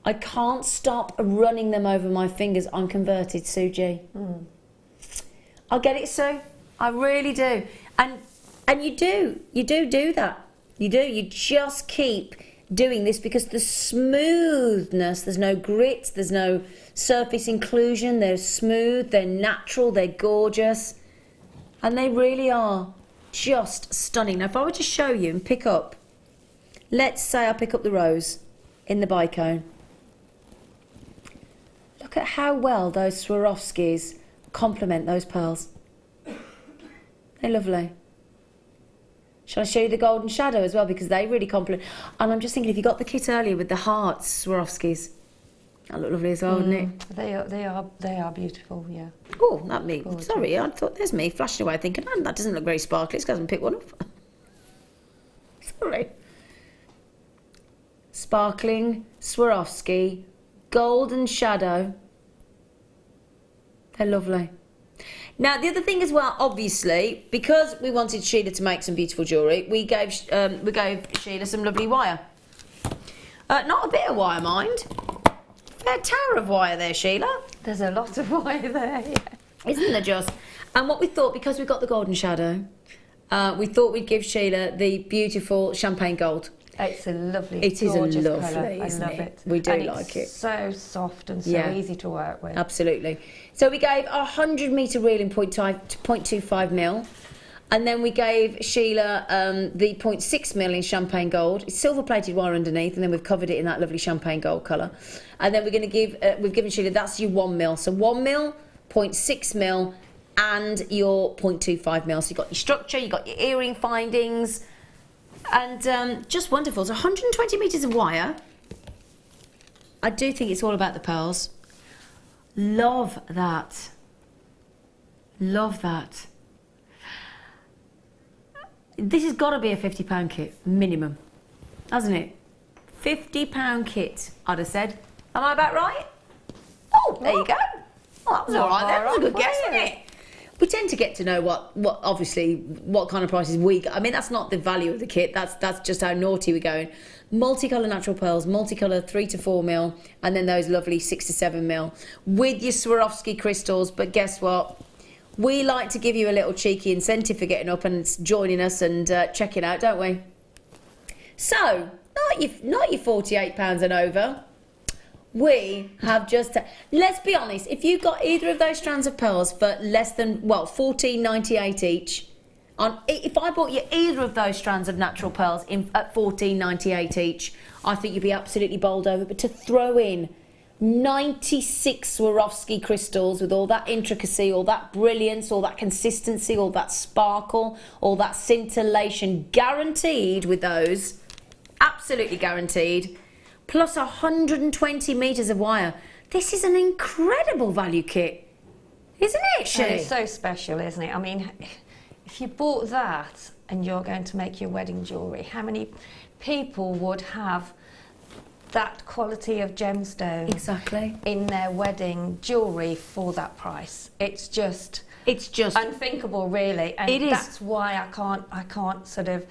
Speaker 1: I can't stop running them over my fingers. I'm converted, Sue G. Mm. I'll get it, Sue. I really do. And you do that. You do. You just keep doing this, because the smoothness, there's no grit, there's no surface inclusion, they're smooth, they're natural, they're gorgeous, and they really are just stunning. Now, if I were to show you and pick up, let's say I pick up the rose in the bicone. Look at how well those Swarovskis complement those pearls. They're lovely. Shall I show you the golden shadow as well, because they really complement? And I'm just thinking, if you got the kit earlier with the hearts Swarovskis, that look lovely as well, wouldn't it?
Speaker 2: They are beautiful, yeah.
Speaker 1: Oh, that me. Gorgeous. Sorry, I thought there's me flashing away thinking, oh, that doesn't look very sparkly. Let's go and pick one up. Sorry. Sparkling Swarovski, golden shadow. They're lovely. Now, the other thing as well, obviously, because we wanted Sheila to make some beautiful jewellery, we gave Sheila some lovely wire. Not a bit of wire, mind. A tower of wire there, Sheila.
Speaker 2: There's a lot of wire there, yeah.
Speaker 1: Isn't there just? And what we thought, because we've got the golden shadow, we thought we'd give Sheila the beautiful champagne gold.
Speaker 2: It's a lovely,
Speaker 1: it is
Speaker 2: gorgeous
Speaker 1: a lovely,
Speaker 2: colour.
Speaker 1: isn't
Speaker 2: I love
Speaker 1: it? We do
Speaker 2: and
Speaker 1: like
Speaker 2: it's
Speaker 1: it.
Speaker 2: So soft and so easy to work with.
Speaker 1: Absolutely. So we gave a 100-metre reel in 0.25mm, and then we gave Sheila the 0.6mm in champagne gold. It's silver-plated wire underneath, and then we've covered it in that lovely champagne gold colour. And then we're going to give, we've given Sheila, that's your 1mm. So 1mm, 0.6mm, and your 0.25mm. So you've got your structure, you've got your earring findings. And just wonderful. So 120 metres of wire. I do think it's all about the pearls. Love that. Love that. This has got to be a £50 kit, minimum. Hasn't it? £50 kit, I'd have said. Am I about right? Oh, there you go. Oh, that was all right then. That was a good guess, wasn't it? We tend to get to know what kind of prices we get. I mean, that's not the value of the kit. That's just how naughty we're going. Multicolour natural pearls, multicolour 3 to 4mm, and then those lovely 6 to 7mm with your Swarovski crystals. But guess what? We like to give you a little cheeky incentive for getting up and joining us and checking out, don't we? So, not your £48 and over. We have just, let's be honest, if you got either of those strands of pearls for less than, well, $14.98 each, if I bought you either of those strands of natural pearls at $14.98 each, I think you'd be absolutely bowled over. But to throw in 96 Swarovski crystals with all that intricacy, all that brilliance, all that consistency, all that sparkle, all that scintillation, guaranteed with those, absolutely guaranteed. plus 120 metres of wire. This is an incredible value kit, isn't it, She?
Speaker 2: It's so special, isn't it? I mean, if you bought that and you're going to make your wedding jewellery, how many people would have that quality of gemstone
Speaker 1: Exactly.
Speaker 2: in their wedding jewellery for that price? It's just unthinkable, really. And
Speaker 1: it is.
Speaker 2: That's why I can't sort of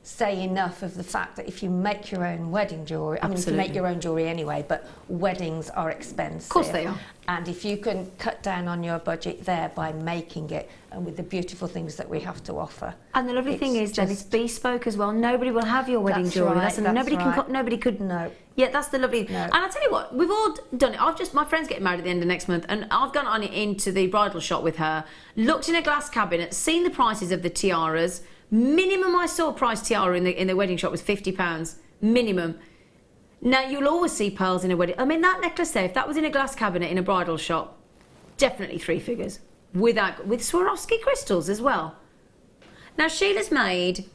Speaker 2: say enough of the fact that if you make your own wedding jewellery, I mean, you make your own jewellery anyway, but weddings are expensive.
Speaker 1: Of course they are.
Speaker 2: And if you can cut down on your budget there by making it, and with the beautiful things that we have to offer.
Speaker 1: And the lovely thing is that it's bespoke as well. Nobody will have your wedding
Speaker 2: That's
Speaker 1: jewellery.
Speaker 2: right,
Speaker 1: That's
Speaker 2: that's
Speaker 1: nobody
Speaker 2: right.
Speaker 1: can. Nobody could.
Speaker 2: No.
Speaker 1: Yeah, that's the lovely.
Speaker 2: No.
Speaker 1: And I tell you what, we've all done it. My friend's getting married at the end of next month, and I've gone on into the bridal shop with her, looked in a glass cabinet, seen the prices of the tiaras. Minimum I saw price tiara in the wedding shop was £50 minimum. Now you'll always see pearls in a wedding. I mean, that necklace there, if that was in a glass cabinet in a bridal shop, definitely 3 figures with Swarovski crystals as well. Now Sheila's made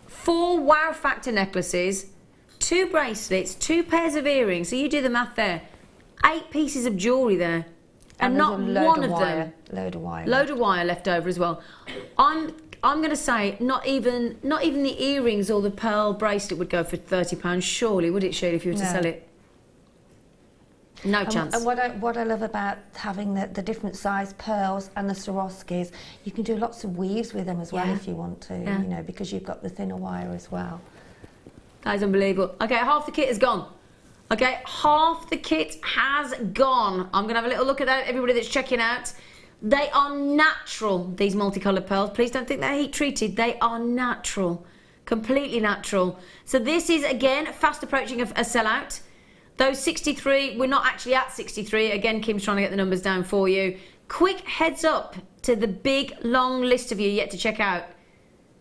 Speaker 1: 4 wow factor necklaces, 2 bracelets, 2 pairs of earrings. So you do the math there. 8 pieces of jewellery there, and not one of them.
Speaker 2: Load of wire.
Speaker 1: Load of wire left over as well. I'm going to say not even the earrings or the pearl bracelet would go for £30. Surely, would it, Sheila, if you were to sell it? No chance.
Speaker 2: And what I love about having the different size pearls and the Swarovskis, you can do lots of weaves with them as well if you want to. You know, because you've got the thinner wire as well.
Speaker 1: That is unbelievable. Okay, half the kit is gone. Okay, half the kit has gone. I'm going to have a little look at that, everybody that's checking out. They are natural, these multicoloured pearls. Please don't think they're heat treated. They are natural, completely natural. So this is, again, fast approaching a sellout. Those 63, we're not actually at 63. Again, Kim's trying to get the numbers down for you. Quick heads up to the big, long list of you yet to check out.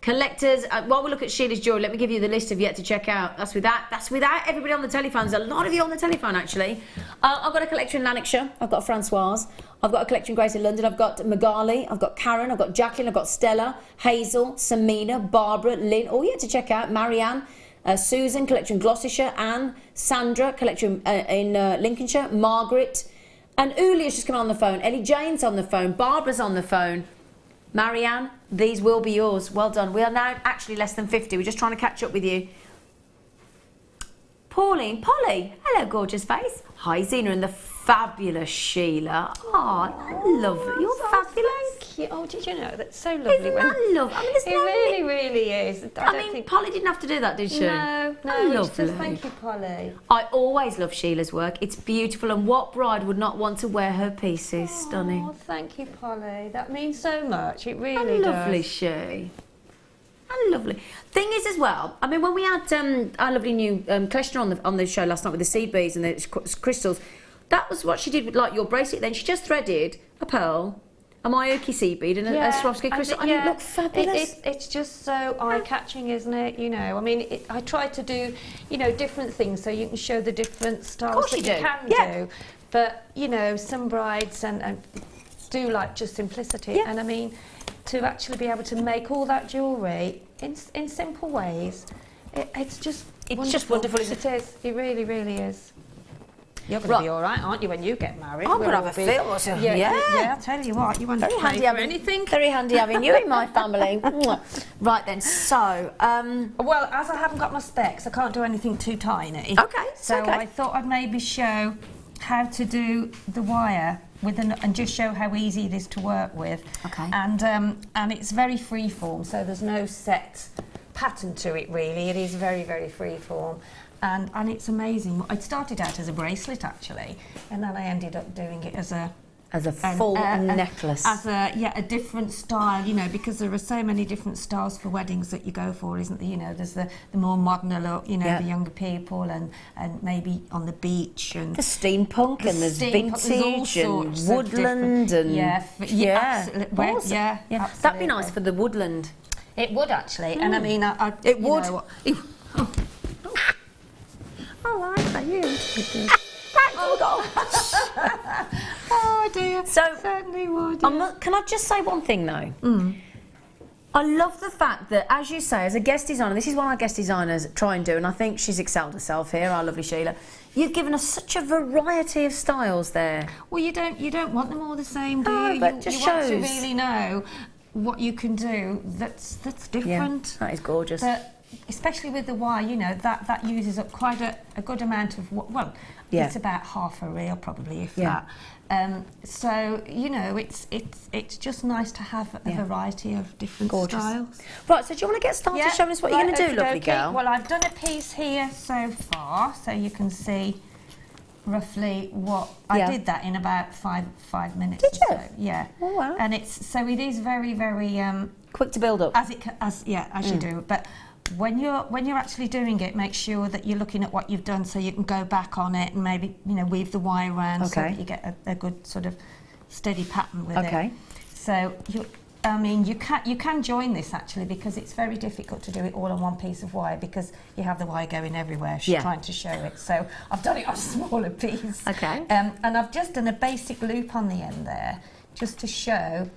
Speaker 1: Collectors, while we look at Sheila's jewellery, let me give you the list of yet to check out. That's without everybody on the telephone. There's a lot of you on the telephone, actually. I've got a collection in Lanarkshire. I've got Francoise. I've got a collection in Grace in London. I've got Magali. I've got Karen. I've got Jacqueline. I've got Stella, Hazel, Samina, Barbara, Lynn. All yet to check out. Marianne, Susan, collection in Gloucestershire. Anne, Sandra, collection in Lincolnshire. Margaret. And Ulia's just come on the phone. Ellie Jane's on the phone. Barbara's on the phone. Marianne, these will be yours. Well done. We are now actually less than 50. We're just trying to catch up with you. Pauline, Polly, hello, gorgeous face. Hi, Zena, and the fabulous Sheila. Oh, lovely. You're fabulous.
Speaker 2: Thank you. Oh, did you know? That's so lovely.
Speaker 1: Isn't that lovely? I mean,
Speaker 2: It really, really is.
Speaker 1: I mean, Polly didn't have to do that, did she?
Speaker 2: No,
Speaker 1: Lovely.
Speaker 2: just thank you, Polly.
Speaker 1: I always love Sheila's work. It's beautiful, and what bride would not want to wear her pieces? Stunning.
Speaker 2: Oh, thank you, Polly. That means so much. It really
Speaker 1: And
Speaker 2: does.
Speaker 1: lovely, she. And lovely. Thing is, as well, I mean, when we had our lovely new collection on the show last night with the seed beads and the crystals, that was what she did with, like, your bracelet. Then she just threaded a pearl, a Miyake seed bead, and a Swarovski crystal, and it looked fabulous.
Speaker 2: It's just so eye-catching, isn't it? You know, I mean, I try to do, you know, different things so you can show the different styles that you can do. But, you know, some brides and do like just simplicity. And I mean, to actually be able to make all that jewellery in simple ways, it's just wonderful. It is. It really, really is. You're going to be all right, aren't you, when you get married?
Speaker 1: I'm going to have a feel.
Speaker 2: Yeah, I'll tell you what. You won't
Speaker 1: Very handy
Speaker 2: pay for anything.
Speaker 1: Very handy having you in my family. Right then, so...
Speaker 2: well, as I haven't got my specs, I can't do anything too tiny.
Speaker 1: Okay,
Speaker 2: So
Speaker 1: okay.
Speaker 2: I thought I'd maybe show how to do the wire and just show how easy it is to work with.
Speaker 1: Okay.
Speaker 2: And it's very freeform, so there's no set pattern to it really. It is very, very freeform. And it's amazing. It started out as a bracelet actually, and then I ended up doing it as a
Speaker 1: full necklace.
Speaker 2: As a different style, you know, because there are so many different styles for weddings that you go for, isn't there? You know, there's the more modern look, you know, the younger people, and maybe on the beach, and
Speaker 1: the steampunk, and there's vintage and woodland, and
Speaker 2: absolutely.
Speaker 1: That'd be nice for the woodland.
Speaker 2: It would actually, and I mean,
Speaker 1: it would.
Speaker 2: Oh, I like you.
Speaker 1: Oh dear. So
Speaker 2: certainly would.
Speaker 1: Can I just say one thing though? I love the fact that, as you say, as a guest designer, this is what our guest designers try and do, and I think she's excelled herself here, our lovely Sheila. You've given us such a variety of styles there.
Speaker 2: Well, you don't want them all the same, do
Speaker 1: No,
Speaker 2: you?
Speaker 1: but
Speaker 2: you
Speaker 1: just
Speaker 2: want to
Speaker 1: shows.
Speaker 2: really know what you can do that's different.
Speaker 1: Yeah, that is gorgeous.
Speaker 2: But especially with the wire, you know, that uses up quite a good amount of, well,
Speaker 1: Yeah.
Speaker 2: it's about half a reel probably, if
Speaker 1: Yeah.
Speaker 2: that. So, you know, it's just nice to have a variety of different
Speaker 1: Gorgeous.
Speaker 2: styles.
Speaker 1: Right, so do you want to get started showing us what you're going to do, lovely girl?
Speaker 2: Well, I've done a piece here so far, so you can see roughly what I did that in about five minutes.
Speaker 1: Did
Speaker 2: or
Speaker 1: you?
Speaker 2: So. Yeah.
Speaker 1: Oh, wow.
Speaker 2: And it is very, very
Speaker 1: Quick to build up.
Speaker 2: as you do. But when you're actually doing it, make sure that you're looking at what you've done, so you can go back on it and maybe weave the wire around so that you get a good sort of steady pattern with it.
Speaker 1: Okay.
Speaker 2: So you can join this actually, because it's very difficult to do it all on one piece of wire because you have the wire going everywhere. She's trying to show it, so I've done it on a smaller piece.
Speaker 1: Okay.
Speaker 2: And I've just done a basic loop on the end there, just to show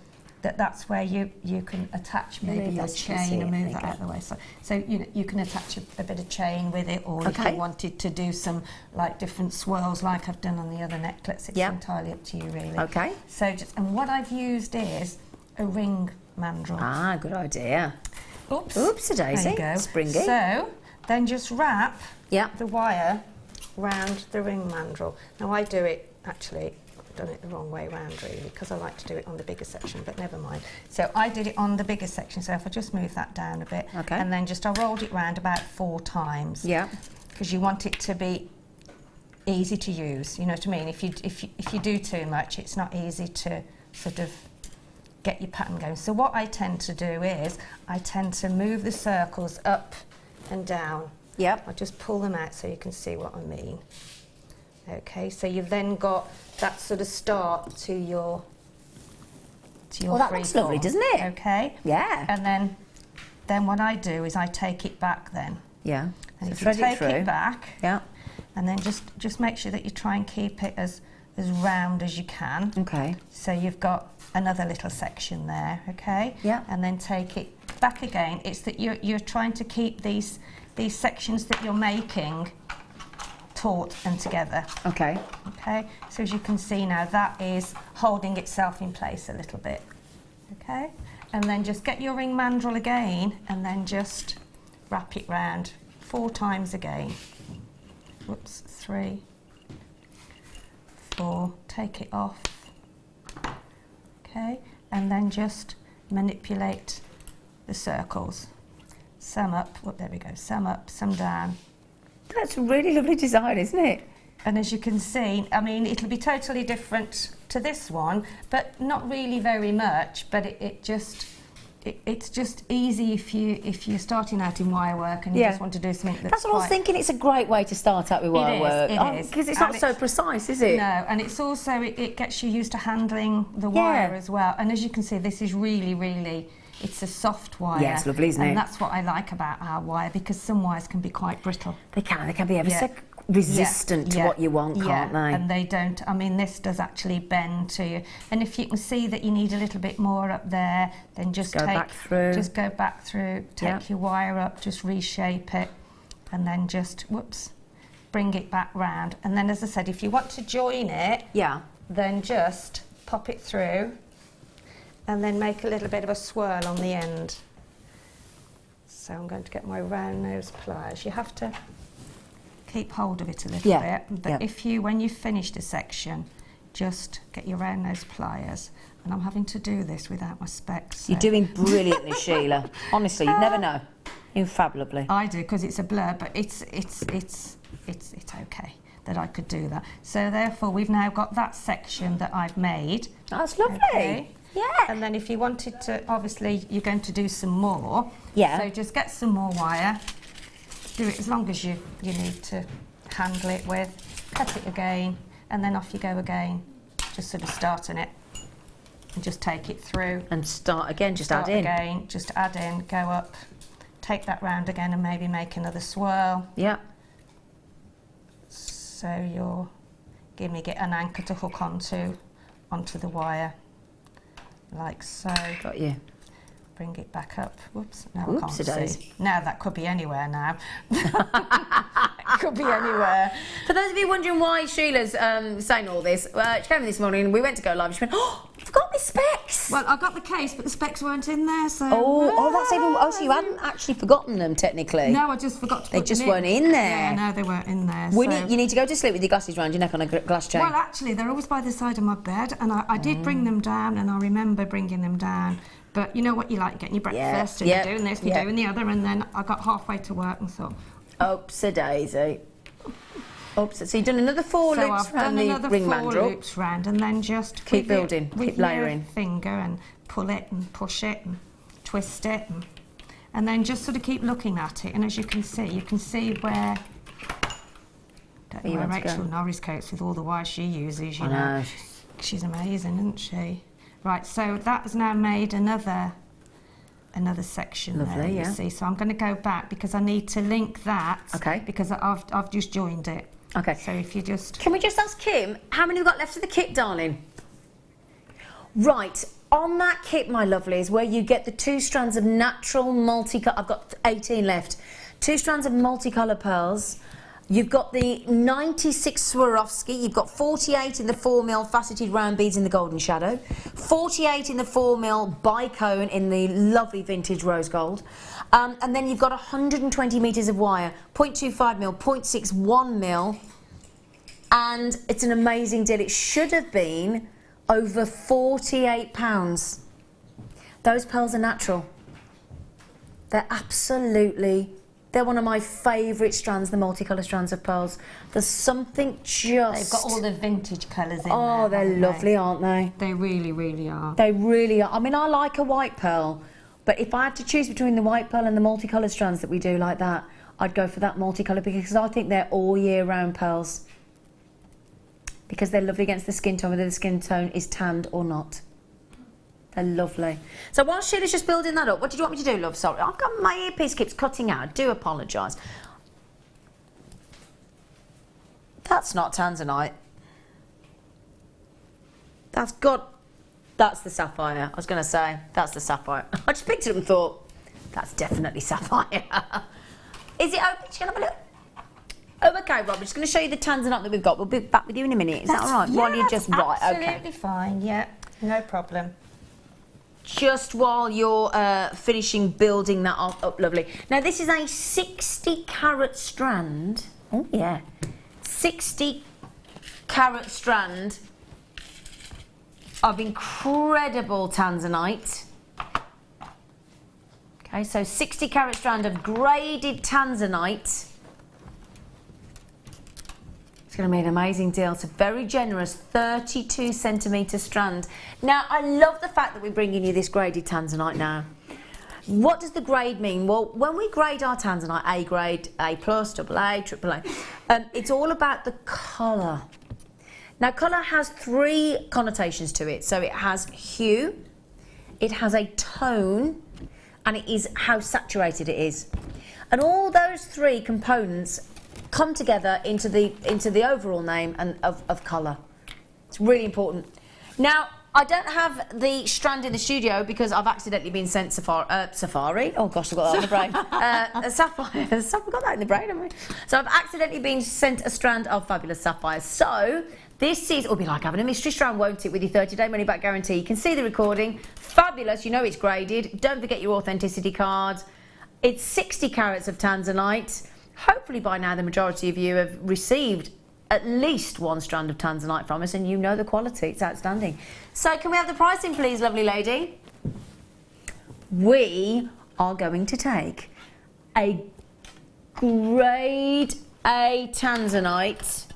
Speaker 2: that that's where you can attach maybe your chain and move that out of the way. So you can attach a bit of chain with it, or if you wanted to do some like different swirls like I've done on the other necklace, it's entirely up to you really.
Speaker 1: Okay.
Speaker 2: So and what I've used is a ring mandrel.
Speaker 1: Ah, good idea.
Speaker 2: Oops.
Speaker 1: Oopsie-daisy.
Speaker 2: There you go.
Speaker 1: Springy.
Speaker 2: So then just wrap the wire round the ring mandrel. Now I do it, actually, I've done it the wrong way round really, because I like to do it on the bigger section, but never mind. So I did it on the bigger section, so if I just move that down a bit, and then I rolled it round about 4 times. Yeah. Because you want it to be easy to use, you know what I mean? If you do too much, it's not easy to sort of get your pattern going. So what I tend to do is I tend to move the circles up and down. Yep. I'll just pull them out so you can see what I mean. Okay, so you've then got that sort of start to your
Speaker 1: Well, that looks lovely, doesn't it?
Speaker 2: Okay.
Speaker 1: Yeah.
Speaker 2: And then what I do is I take it back then.
Speaker 1: Yeah.
Speaker 2: And
Speaker 1: So
Speaker 2: if you take
Speaker 1: thread it
Speaker 2: it
Speaker 1: through.
Speaker 2: back,
Speaker 1: Yeah.
Speaker 2: and then just make sure that you try and keep it as round as you can.
Speaker 1: Okay.
Speaker 2: So you've got another little section there, okay?
Speaker 1: Yeah.
Speaker 2: And then take it back again. It's that you're trying to keep these sections that you're making taut and together.
Speaker 1: Okay.
Speaker 2: Okay. So as you can see now, that is holding itself in place a little bit. Okay. And then just get your ring mandrel again, and then just wrap it round 4 times again. Whoops, 3, 4, take it off, okay, and then just manipulate the circles. Some up, there we go, some up, some down.
Speaker 1: That's a really lovely design, isn't it?
Speaker 2: And as you can see, I mean, it'll be totally different to this one, but not really very much, but it's just easy if you're starting out in wire work and you just want to do something
Speaker 1: that's what I was thinking. It's a great way to start out with wire work.
Speaker 2: It is.
Speaker 1: Because it's not so precise, is it?
Speaker 2: No, and it's also, it gets you used to handling the wire as well. And as you can see, this is really, it's a soft wire.
Speaker 1: Yeah, it's lovely, isn't it?
Speaker 2: And that's what I like about our wire, because some wires can be quite brittle.
Speaker 1: They can be ever so resistant to what you want, can't they?
Speaker 2: And they don't. I mean, this does actually bend to you. And if you can see that you need a little bit more up there, then just
Speaker 1: go back through.
Speaker 2: Just go back through, take your wire up, just reshape it, and then just, bring it back round. And then, as I said, if you want to join it, then just pop it through, and then make a little bit of a swirl on the end. So I'm going to get my round nose pliers. You have to keep hold of it a little bit, but when you've finished a section, just get your round nose pliers. And I'm having to do this without my specs. So.
Speaker 1: You're doing brilliantly, Sheila. Honestly, you'd never know. Infabulably.
Speaker 2: I do, because it's a blur, but it's okay that I could do that. So therefore, we've now got that section that I've made.
Speaker 1: That's lovely.
Speaker 2: Okay. Yeah. And then if you wanted to, obviously, you're going to do some more. Yeah. So just get some more wire. Do it as long as you need to handle it with. Cut it again, and then off you go again. Just sort of starting it, and just take it through.
Speaker 1: And start again, just add in.
Speaker 2: Again, just add in, go up, take that round again, and maybe make another swirl.
Speaker 1: Yeah.
Speaker 2: So you're get an anchor to hook onto the wire, like so.
Speaker 1: Got you.
Speaker 2: bring it back up. Whoops, now I can't
Speaker 1: Oopsie-daisy.
Speaker 2: see. Now that could be anywhere now. It could be anywhere.
Speaker 1: For those of you wondering why Sheila's saying all this, she came in this morning and we went to go live. She went, oh, I forgot my specs.
Speaker 2: Well, I got the case, but the specs weren't in there, so...
Speaker 1: That's even... Oh, so you hadn't actually forgotten them, technically?
Speaker 2: No, I just forgot to put them in.
Speaker 1: They just weren't in there.
Speaker 2: Yeah, no, they weren't in there.
Speaker 1: You need to go to sleep with your glasses round your neck on a glass chain.
Speaker 2: Well, actually, they're always by the side of my bed, and I did bring them down, and I remember bringing them down. But you know what you like, getting your breakfast, and you're doing this, you're doing the other, and then I got halfway to work and thought...
Speaker 1: Oopsie-daisy. Oops, so you've done another 4 loops around the ring mandrel.
Speaker 2: 4 loops round, and then just
Speaker 1: keep building, keep layering.
Speaker 2: Your finger and pull it and push it and twist it, and then just sort of keep looking at it. And as you can see where. Don't know where Rachel Norris coats with all the wires she uses. You know, she's amazing, isn't she? Right, so that has now made another section.
Speaker 1: Lovely,
Speaker 2: there, you see. So I'm going to go back because I need to link that.
Speaker 1: Okay.
Speaker 2: Because I've just joined it.
Speaker 1: Okay.
Speaker 2: So if you just...
Speaker 1: Can we just ask Kim, how many we've got left of the kit, darling? Right, on that kit, my lovelies, where you get the 2 strands of natural multicolour... I've got 18 left. 2 strands of multicolour pearls. You've got the 96 Swarovski. You've got 48 in the 4mm faceted round beads in the golden shadow. 48 in the 4mm bicone in the lovely vintage rose gold. And then you've got 120 metres of wire, 0.25mm, 0.61mm. And it's an amazing deal. It should have been over £48. Those pearls are natural. They're absolutely... They're one of my favourite strands, the multicolour strands of pearls. There's something just...
Speaker 2: They've got all the vintage colours in there.
Speaker 1: Oh, they're lovely, aren't they?
Speaker 2: They really, really are.
Speaker 1: They really are. I mean, I like a white pearl, but if I had to choose between the white pearl and the multicoloured strands that we do like that, I'd go for that multicolour because I think they're all year round pearls. Because they're lovely against the skin tone, whether the skin tone is tanned or not. They're lovely. So while Sheila's just building that up, what did you want me to do, love? Sorry, I've got my earpiece keeps cutting out. I do apologise. That's not Tanzanite. That's the Sapphire. I was going to say, that's the Sapphire. I just picked it up and thought, that's definitely Sapphire. Is it open? Just going to have a look. Oh, okay, Rob, I'm just going to show you the Tanzanite that we've got. We'll be back with you in a minute. Is that all right?
Speaker 2: Yeah,
Speaker 1: While you're just right, okay.
Speaker 2: Absolutely fine, yeah. No problem.
Speaker 1: Just while you're finishing building that up, lovely. Now, this is a 60 carat strand. Oh, yeah. 60 carat strand of incredible Tanzanite. Okay, so 60 carat strand of graded Tanzanite. It's going to be an amazing deal. It's a very generous 32 centimetre strand. Now, I love the fact that we're bringing you this graded Tanzanite now. What does the grade mean? Well, when we grade our Tanzanite, A grade, A+, AA, AAA, it's all about the colour. Now, colour has 3 connotations to it. So it has hue, it has a tone, and it is how saturated it is. And all those 3 components come together into the overall name and of colour. It's really important. Now, I don't have the strand in the studio because I've accidentally been sent Safari. Oh gosh, I've got that in the brain. Sapphire. I've got that in the brain, haven't I? So I've accidentally been sent a strand of fabulous sapphires. So this it'll be like having a mystery strand, won't it, with your 30-day money-back guarantee. You can see the recording. Fabulous. You know it's graded. Don't forget your authenticity cards. It's 60 carats of Tanzanite. Hopefully by now the majority of you have received at least 1 strand of Tanzanite from us and you know the quality. It's outstanding. So can we have the pricing, please, lovely lady? We are going to take a grade A Tanzanite.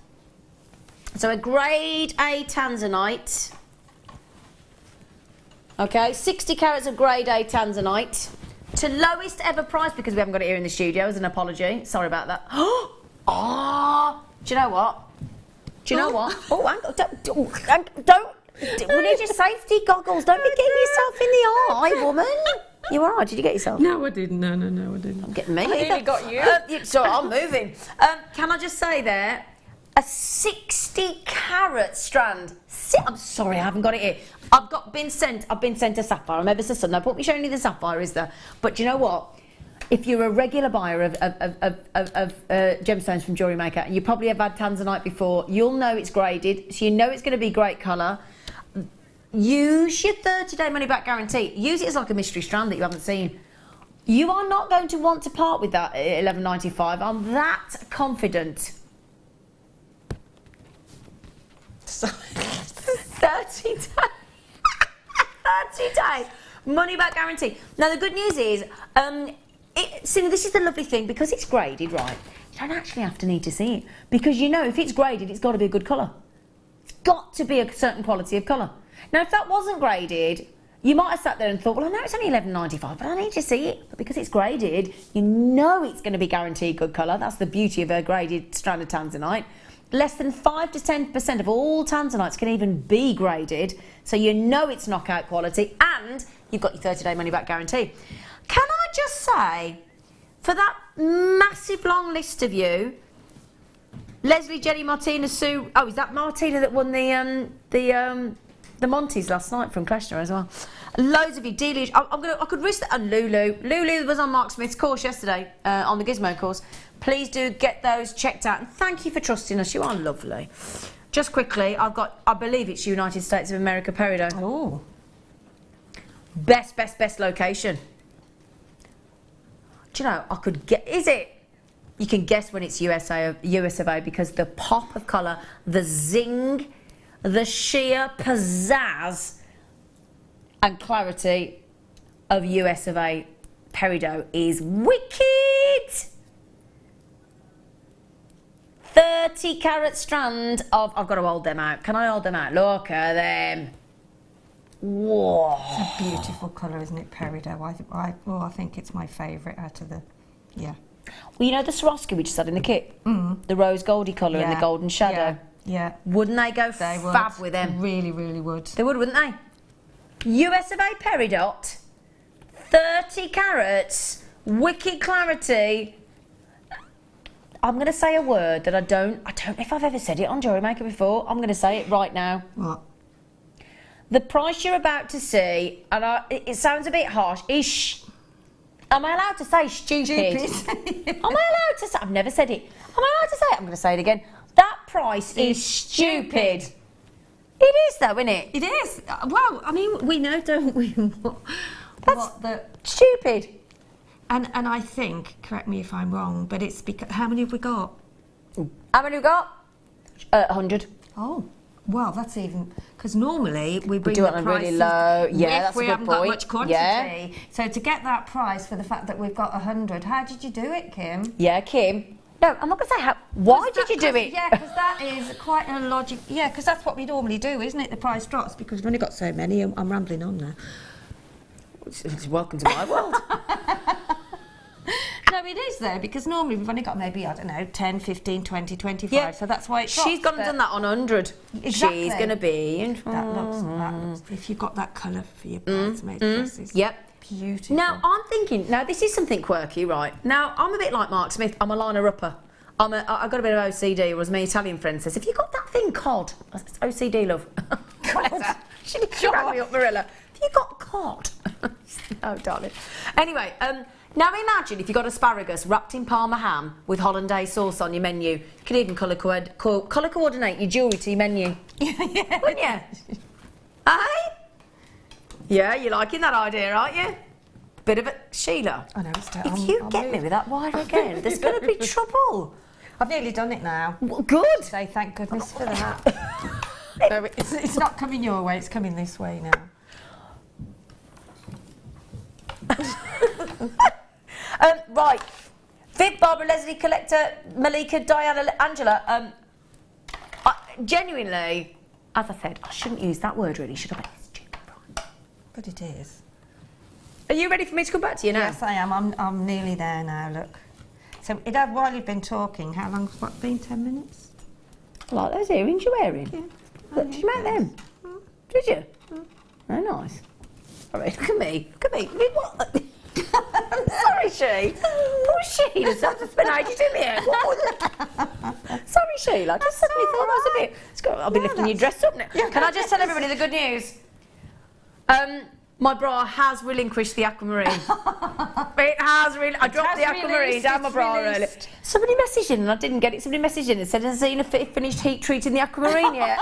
Speaker 1: So a grade A Tanzanite. Okay, 60 carats of grade A Tanzanite. To lowest ever price, because we haven't got it here in the studio, as an apology. Sorry about that. Oh, do you know what? Do you know what? Oh, hang on, don't. We need your safety goggles. Don't be getting yourself in the eye, woman. You all right? Did you get yourself?
Speaker 2: No, I didn't. No, I didn't.
Speaker 1: I'm getting me.
Speaker 2: I nearly got you.
Speaker 1: Sorry, I'm moving. Can I just say there, a 60 carat strand. That's it. I'm sorry, I haven't got it here. I've been sent a Sapphire. I'm ever so sorry. Now, put me showing you the Sapphire, is there? But do you know what? If you're a regular buyer of gemstones from Jewellery Maker, and you probably have had Tanzanite before, you'll know it's graded, so you know it's going to be great colour. Use your 30-day money-back guarantee. Use it as like a mystery strand that you haven't seen. You are not going to want to part with that at $11.95. I'm that confident. 30 days. 30 days. Money-back guarantee. Now, the good news is, see, this is the lovely thing, because it's graded, right, you don't actually have to need to see it, because you know if it's graded, it's got to be a good colour. It's got to be a certain quality of colour. Now, if that wasn't graded, you might have sat there and thought, well, I know it's only $11.95, but I need to see it. But because it's graded, you know it's going to be guaranteed good colour. That's the beauty of a graded strand of Tanzanite. Less than 5 to 10% of all Tanzanites can even be graded, so you know it's knockout quality, and you've got your 30-day money-back guarantee. Can I just say, for that massive long list of you, Leslie, Jenny, Martina, Sue. Oh, is that Martina that won the Monties last night from Kleshner as well? Loads of you, Delia. I could risk that. And Lulu. Lulu was on Mark Smith's course yesterday on the Gizmo course. Please do get those checked out, and thank you for trusting us. You are lovely. Just quickly, I believe it's United States of America Peridot.
Speaker 2: Oh.
Speaker 1: Best location. Do you know, I could get, is it? You can guess when it's US of A because the pop of colour, the zing, the sheer pizzazz and clarity of US of A Peridot is wicked. 30 carat strand of, I've got to hold them out. Can I hold them out? Look at them. Whoa.
Speaker 2: It's a beautiful colour, isn't it, Peridot? I think it's my favourite out of the, yeah.
Speaker 1: Well, you know the Swarovski we just had in the kit? The rose goldy colour and the golden shadow?
Speaker 2: Yeah.
Speaker 1: Wouldn't they go fab with them?
Speaker 2: Really, really would.
Speaker 1: They would, wouldn't they? US of A Peridot, 30 carats, wicked clarity. I'm going to say a word that I don't know if I've ever said it on Jewellery Maker before. I'm going to say it right now.
Speaker 2: What?
Speaker 1: The price you're about to see, and it sounds a bit harsh, is... Am I allowed to say stupid? Am I allowed to say... I've never said it. Am I allowed to say it? I'm going to say it again. That price is stupid. It is, though, isn't it?
Speaker 2: It is. Well, I mean, we know, don't we?
Speaker 1: That's stupid.
Speaker 2: And I think, correct me if I'm wrong, but it's because... How many have we got?
Speaker 1: How many have we got? 100.
Speaker 2: Oh. Well, that's even... Because normally we bring
Speaker 1: do
Speaker 2: the
Speaker 1: it on
Speaker 2: prices
Speaker 1: really low. Yeah, that's a good
Speaker 2: we haven't
Speaker 1: point.
Speaker 2: got much quantity.
Speaker 1: Yeah.
Speaker 2: So to get that price for the fact that we've got 100, how did you do it, Kim?
Speaker 1: Yeah, Kim. No, I'm not going to say how... Why did you do it?
Speaker 2: Yeah, because that is quite a logic... Yeah, because that's what we normally do, isn't it? The price drops because we've only got so many. I'm rambling on now.
Speaker 1: Welcome to my world.
Speaker 2: No, it is though, because normally we've only got maybe, I don't know, 10, 15, 20, 25,
Speaker 1: Yeah.
Speaker 2: so that's why it drops.
Speaker 1: She's gone and done that on 100.
Speaker 2: Exactly.
Speaker 1: She's going to be...
Speaker 2: That looks, if you've got that colour for your bridesmaid dresses.
Speaker 1: Yep.
Speaker 2: Beautiful.
Speaker 1: Now, I'm thinking... Now, this is something quirky, right? Now, I'm a bit like Mark Smith. I'm a liner-upper. I've got a bit of OCD, or as my Italian friend says, have you got that thing, cod? It's OCD, love. God. She rang me up, Marilla. Have you got cod? No, darling. Anyway, now imagine if you got asparagus wrapped in Parma ham with hollandaise sauce on your menu. You could even colour coordinate your jewellery to your menu.
Speaker 2: Yeah.
Speaker 1: Wouldn't you? Hey? Yeah, you're liking that idea, aren't you? Bit of a... Sheila,
Speaker 2: I know,
Speaker 1: if you get me with that wire again, there's going to be trouble.
Speaker 2: I've nearly done it now.
Speaker 1: Well, good.
Speaker 2: So thank goodness for that. No, it's not coming your way, it's coming this way now.
Speaker 1: Right. Viv, Barbara, Leslie, Collector, Malika, Diana, Angela. Genuinely, as I said, I shouldn't use that word really, should I? It's stupid, right?
Speaker 2: But it is.
Speaker 1: Are you ready for me to come back to you now?
Speaker 2: Yes, I am. I'm nearly there now, look. So, while you've been talking, how long's what been? 10 minutes?
Speaker 1: I like those earrings you're wearing.
Speaker 2: Yeah.
Speaker 1: Look, did you make them? Did you? Oh, nice. All right, look at me. Look at me. What? Sorry, Poor Sheila, so I've just been ages in here. Sorry, Sheila, I just suddenly thought that was a bit... I'll be lifting your dress up now. Can I just tell everybody the good news? My bra has relinquished the Aquamarine. It has really. I dropped the Aquamarine down my bra earlier. Somebody messaged in and I didn't get it. Somebody messaged in and said, has Zena finished heat treating the Aquamarine yet?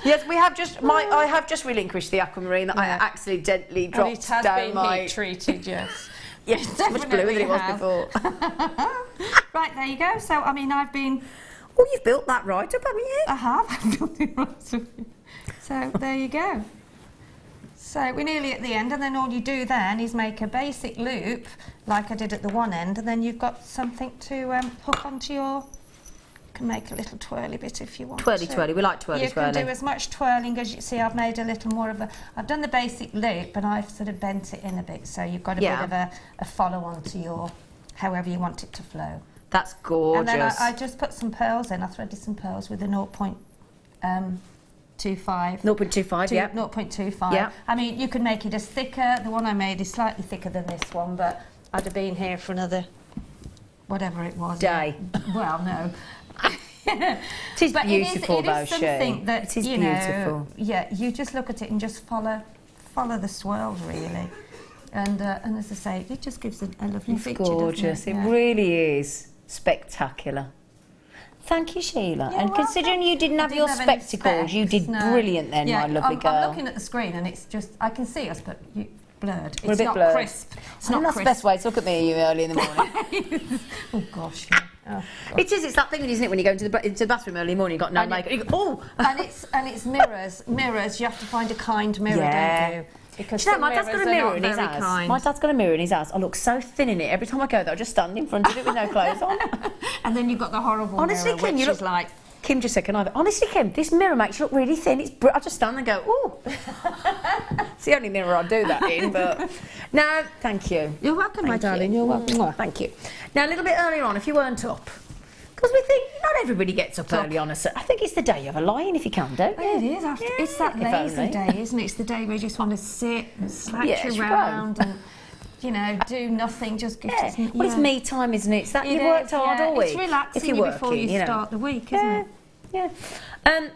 Speaker 1: Yes, we have just. I have just relinquished the Aquamarine that I accidentally dropped
Speaker 2: and it has
Speaker 1: down
Speaker 2: been
Speaker 1: my.
Speaker 2: heat treated, yes.
Speaker 1: Yes, it's much bluer than it was before.
Speaker 2: Right, there you go. So, I mean, I've been...
Speaker 1: Oh, you've built that right up, haven't you?
Speaker 2: I have. I've built it right up. So, there you go. So, we're nearly at the end, and then all you do then is make a basic loop, like I did at the one end, and then you've got something to hook onto your... You can make a little twirly bit if you want
Speaker 1: Twirly,
Speaker 2: to.
Speaker 1: twirly. We like twirly,
Speaker 2: You can do as much twirling as you see. I've made a little more of a... I've done the basic loop, and I've sort of bent it in a bit, so you've got a bit of a follow-on to your... however you want it to flow.
Speaker 1: That's gorgeous.
Speaker 2: And then I just put some pearls in. I threaded some pearls with a 0.25.
Speaker 1: 0.25, yeah.
Speaker 2: 0.25.
Speaker 1: Yeah.
Speaker 2: I mean, you can make it as thicker. The one I made is slightly thicker than this one, but I'd have been here for another... whatever it was.
Speaker 1: Day.
Speaker 2: Well, no.
Speaker 1: It is beautiful, though,
Speaker 2: it is something that,
Speaker 1: it is
Speaker 2: you
Speaker 1: beautiful.
Speaker 2: know, yeah, you just look at it and just follow the swirls, really. And as I say, it just gives a lovely feature,
Speaker 1: gorgeous.
Speaker 2: doesn't it?
Speaker 1: It really is spectacular. Thank you, Sheila.
Speaker 2: You're
Speaker 1: and considering
Speaker 2: welcome.
Speaker 1: you didn't have your
Speaker 2: Didn't have any
Speaker 1: spectacles, you did
Speaker 2: specs,
Speaker 1: brilliant then, my lovely girl.
Speaker 2: I'm looking at the screen and it's just, I can see us, but blurred.
Speaker 1: We're
Speaker 2: It's
Speaker 1: a bit
Speaker 2: not
Speaker 1: blurred.
Speaker 2: crisp. It's
Speaker 1: And
Speaker 2: not
Speaker 1: that's
Speaker 2: crisp.
Speaker 1: the best way to look at me early in the morning.
Speaker 2: Oh, gosh. Yeah. Oh, God.
Speaker 1: It is, it's that thing, isn't it, when you go into the bathroom early in the morning, you've got no
Speaker 2: And
Speaker 1: makeup, you go, oh!
Speaker 2: and it's mirrors. You have to find a kind mirror, don't you? Because
Speaker 1: Do you know,
Speaker 2: some
Speaker 1: my dad's got a
Speaker 2: mirrors are
Speaker 1: mirror
Speaker 2: not
Speaker 1: in his
Speaker 2: very
Speaker 1: house.
Speaker 2: kind.
Speaker 1: My dad's got a mirror in his house. I look so thin in it. Every time I go there, I just stand in front of it with no clothes on.
Speaker 2: And then you've got the horrible
Speaker 1: Honestly,
Speaker 2: mirror,
Speaker 1: Kim,
Speaker 2: which
Speaker 1: you
Speaker 2: is
Speaker 1: look
Speaker 2: like...
Speaker 1: Kim just said, can I have it? Honestly, Kim, this mirror makes you look really thin. I just stand and go, ooh. It's the only mirror I do that in, but... No, thank you.
Speaker 2: You're welcome, my darling. You're welcome.
Speaker 1: Thank you. Now, a little bit earlier on, if you weren't up, because we think not everybody gets up early on I think it's the day you have a lie-in if you can, don't you?
Speaker 2: It is. It's that
Speaker 1: if
Speaker 2: lazy
Speaker 1: only.
Speaker 2: day, isn't it? It's the day where you just want to sit and slouch
Speaker 1: Yes,
Speaker 2: around and, you know, do nothing. Just
Speaker 1: Well, it's me time, isn't it? It's that you've worked hard all week.
Speaker 2: It's relaxing
Speaker 1: if you're working,
Speaker 2: before you start the week, isn't it?
Speaker 1: Yeah. Even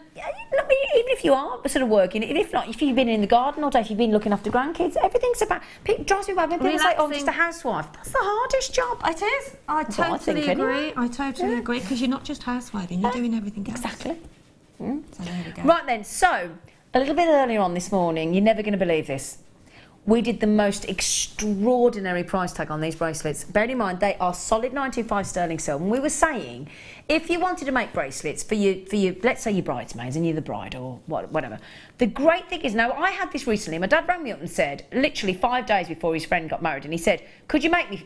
Speaker 1: if you are sort of working, if not, if you've been in the garden all day, if you've been looking after grandkids, everything's about... It drives me mad when people say, oh, I'm just a housewife. That's the hardest job.
Speaker 2: It is. I totally agree. I totally agree, because you're not just housewifing, you're doing everything else.
Speaker 1: Exactly.
Speaker 2: So there we go.
Speaker 1: Right then, so, a little bit earlier on this morning, you're never going to believe this. We did the most extraordinary price tag on these bracelets. Bear in mind, they are solid 925 sterling silver. And we were saying, if you wanted to make bracelets for your, let's say your bridesmaids and you're the bride or whatever. The great thing is, now I had this recently. My dad rang me up and said, literally 5 days before his friend got married, and he said, could you make me,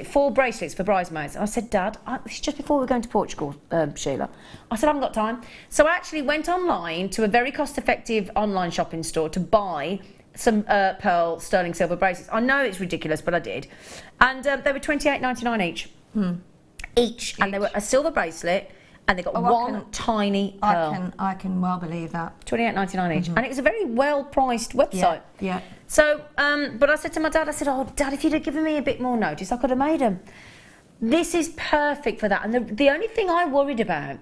Speaker 1: 4 bracelets for bridesmaids? And I said, Dad, this is just before we're going to Portugal, Sheila. I said, I haven't got time. So I actually went online to a very cost-effective online shopping store to buy some pearl sterling silver bracelets. I know it's ridiculous, but I did. And they were $28.99 each. Each. And they were a silver bracelet, and they got one tiny pearl.
Speaker 2: I can well believe that.
Speaker 1: $28.99 each. And it was a very well-priced website.
Speaker 2: Yeah.
Speaker 1: So, but I said to my dad, I said, oh, Dad, if you'd have given me a bit more notice, I could have made them. This is perfect for that. And the only thing I worried about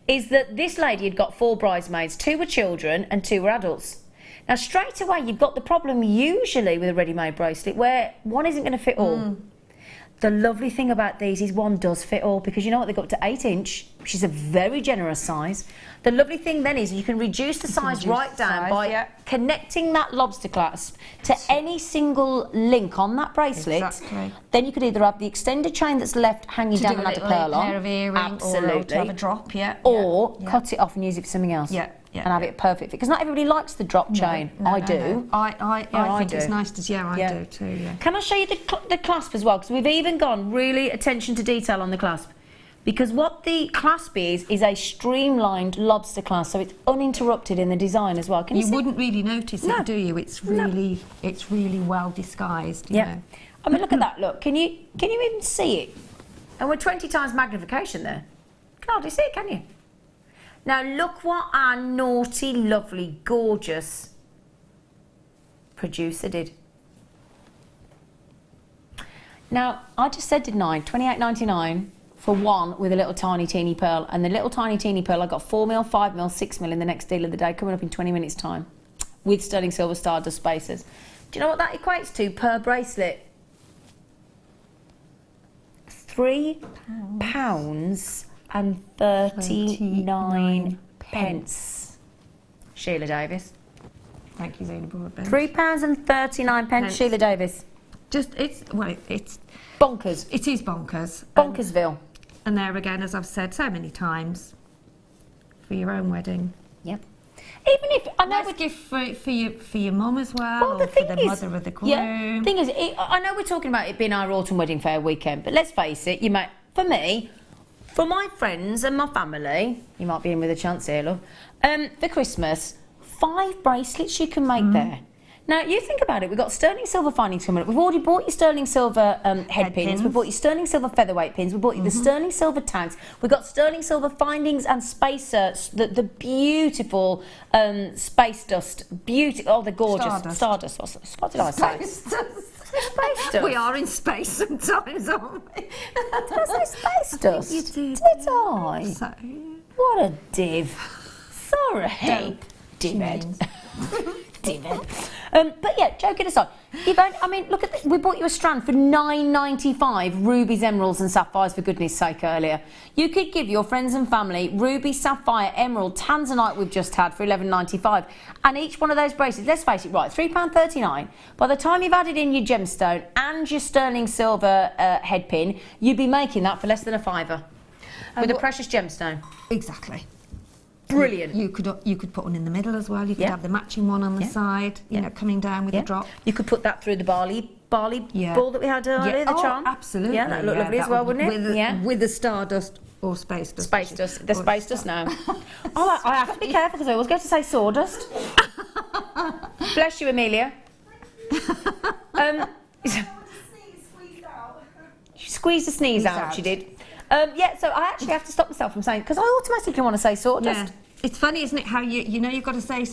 Speaker 1: is that this lady had got 4 bridesmaids. 2 were children and 2 were adults. Now, straight away, you've got the problem usually with a ready-made bracelet where one isn't going to fit all. The lovely thing about these is one does fit all, because you know what, they go up to 8 inch, which is a very generous size. The lovely thing then is you can reduce the size right down by connecting that lobster clasp to any single link on that bracelet.
Speaker 2: Exactly.
Speaker 1: Then you could either have the extended chain that's left hanging down and add a pearl on.
Speaker 2: Pair of earrings, or to have a drop,
Speaker 1: or cut it off and use it for something else.
Speaker 2: And
Speaker 1: have it perfect, because not everybody likes the drop chain. I do.
Speaker 2: I think it's nice to I do too. Yeah.
Speaker 1: Can I show you the clasp as well? Because we've even gone really attention to detail on the clasp, because what the clasp is a streamlined lobster clasp, so it's uninterrupted in the design as well. Can you see?
Speaker 2: Wouldn't really notice it, do you? It's really well disguised. You know?
Speaker 1: I mean, look at that. Look, can you even see it? And we're 20 times magnification there. You can hardly see it, can you? Now look what our naughty, lovely, gorgeous producer did. Now, I just said, didn't I? $28.99 for one with a little tiny teeny pearl. And the little tiny teeny pearl, I got 4mm, 5mm, 6mm in the next deal of the day, coming up in 20 minutes' time, with sterling silver stardust spacers. Do you know what that equates to per bracelet? £3.39. Sheila Davis.
Speaker 2: Thank you, Zena Broadbent.
Speaker 1: £3.39, Sheila Davis.
Speaker 2: It's
Speaker 1: Bonkers.
Speaker 2: It is bonkers.
Speaker 1: Bonkersville.
Speaker 2: And there again, as I've said so many times, for your own wedding.
Speaker 1: Yep. Even if I know
Speaker 2: Nice gift for your mum as well,
Speaker 1: Well, the
Speaker 2: or for
Speaker 1: thing
Speaker 2: the
Speaker 1: is-
Speaker 2: mother of the groom.
Speaker 1: Yeah. Thing is, I know we're talking about it being our autumn wedding fair weekend, but let's face it, for me, for my friends and my family, you might be in with a chance here, love. For Christmas, 5 bracelets you can make there. Now, you think about it, we've got sterling silver findings coming up. We've already bought you sterling silver head pins. We've bought you sterling silver featherweight pins. We've bought you the sterling silver tags. We've got sterling silver findings and spacers, the beautiful space dust. Oh, they're gorgeous. Stardust. What did I say? Space dust.
Speaker 2: We are in space sometimes, aren't we?
Speaker 1: Did I say space dust?
Speaker 2: you did.
Speaker 1: Did I?
Speaker 2: So,
Speaker 1: What a div. Sorry.
Speaker 2: Dope.
Speaker 1: Dived. Dived. But yeah, joking aside, look at this. We bought you a strand for $9.95, rubies, emeralds and sapphires, for goodness sake, earlier. You could give your friends and family ruby, sapphire, emerald, Tanzanite we've just had for $11.95. And each one of those bracelets, let's face it, right, £3.39. By the time you've added in your gemstone and your sterling silver head pin, you'd be making that for less than a £5 with a precious gemstone.
Speaker 2: exactly.
Speaker 1: Brilliant.
Speaker 2: You could put one in the middle as well. You could
Speaker 1: Yeah.
Speaker 2: have the matching one on the side, you know, coming down with a drop.
Speaker 1: You could put that through the barley ball that we had earlier, the charm.
Speaker 2: Absolutely.
Speaker 1: Yeah, that'd look lovely as well, wouldn't it?
Speaker 2: With the stardust or space dust.
Speaker 1: Space dust. The space dust now. Oh, I have to be careful because I always go to say sawdust. Bless you, Amelia. She squeezed the sneeze out, she did. So I actually have to stop myself from saying, because I automatically want to say sawdust.
Speaker 2: Yeah. It's funny, isn't it, how you've got to say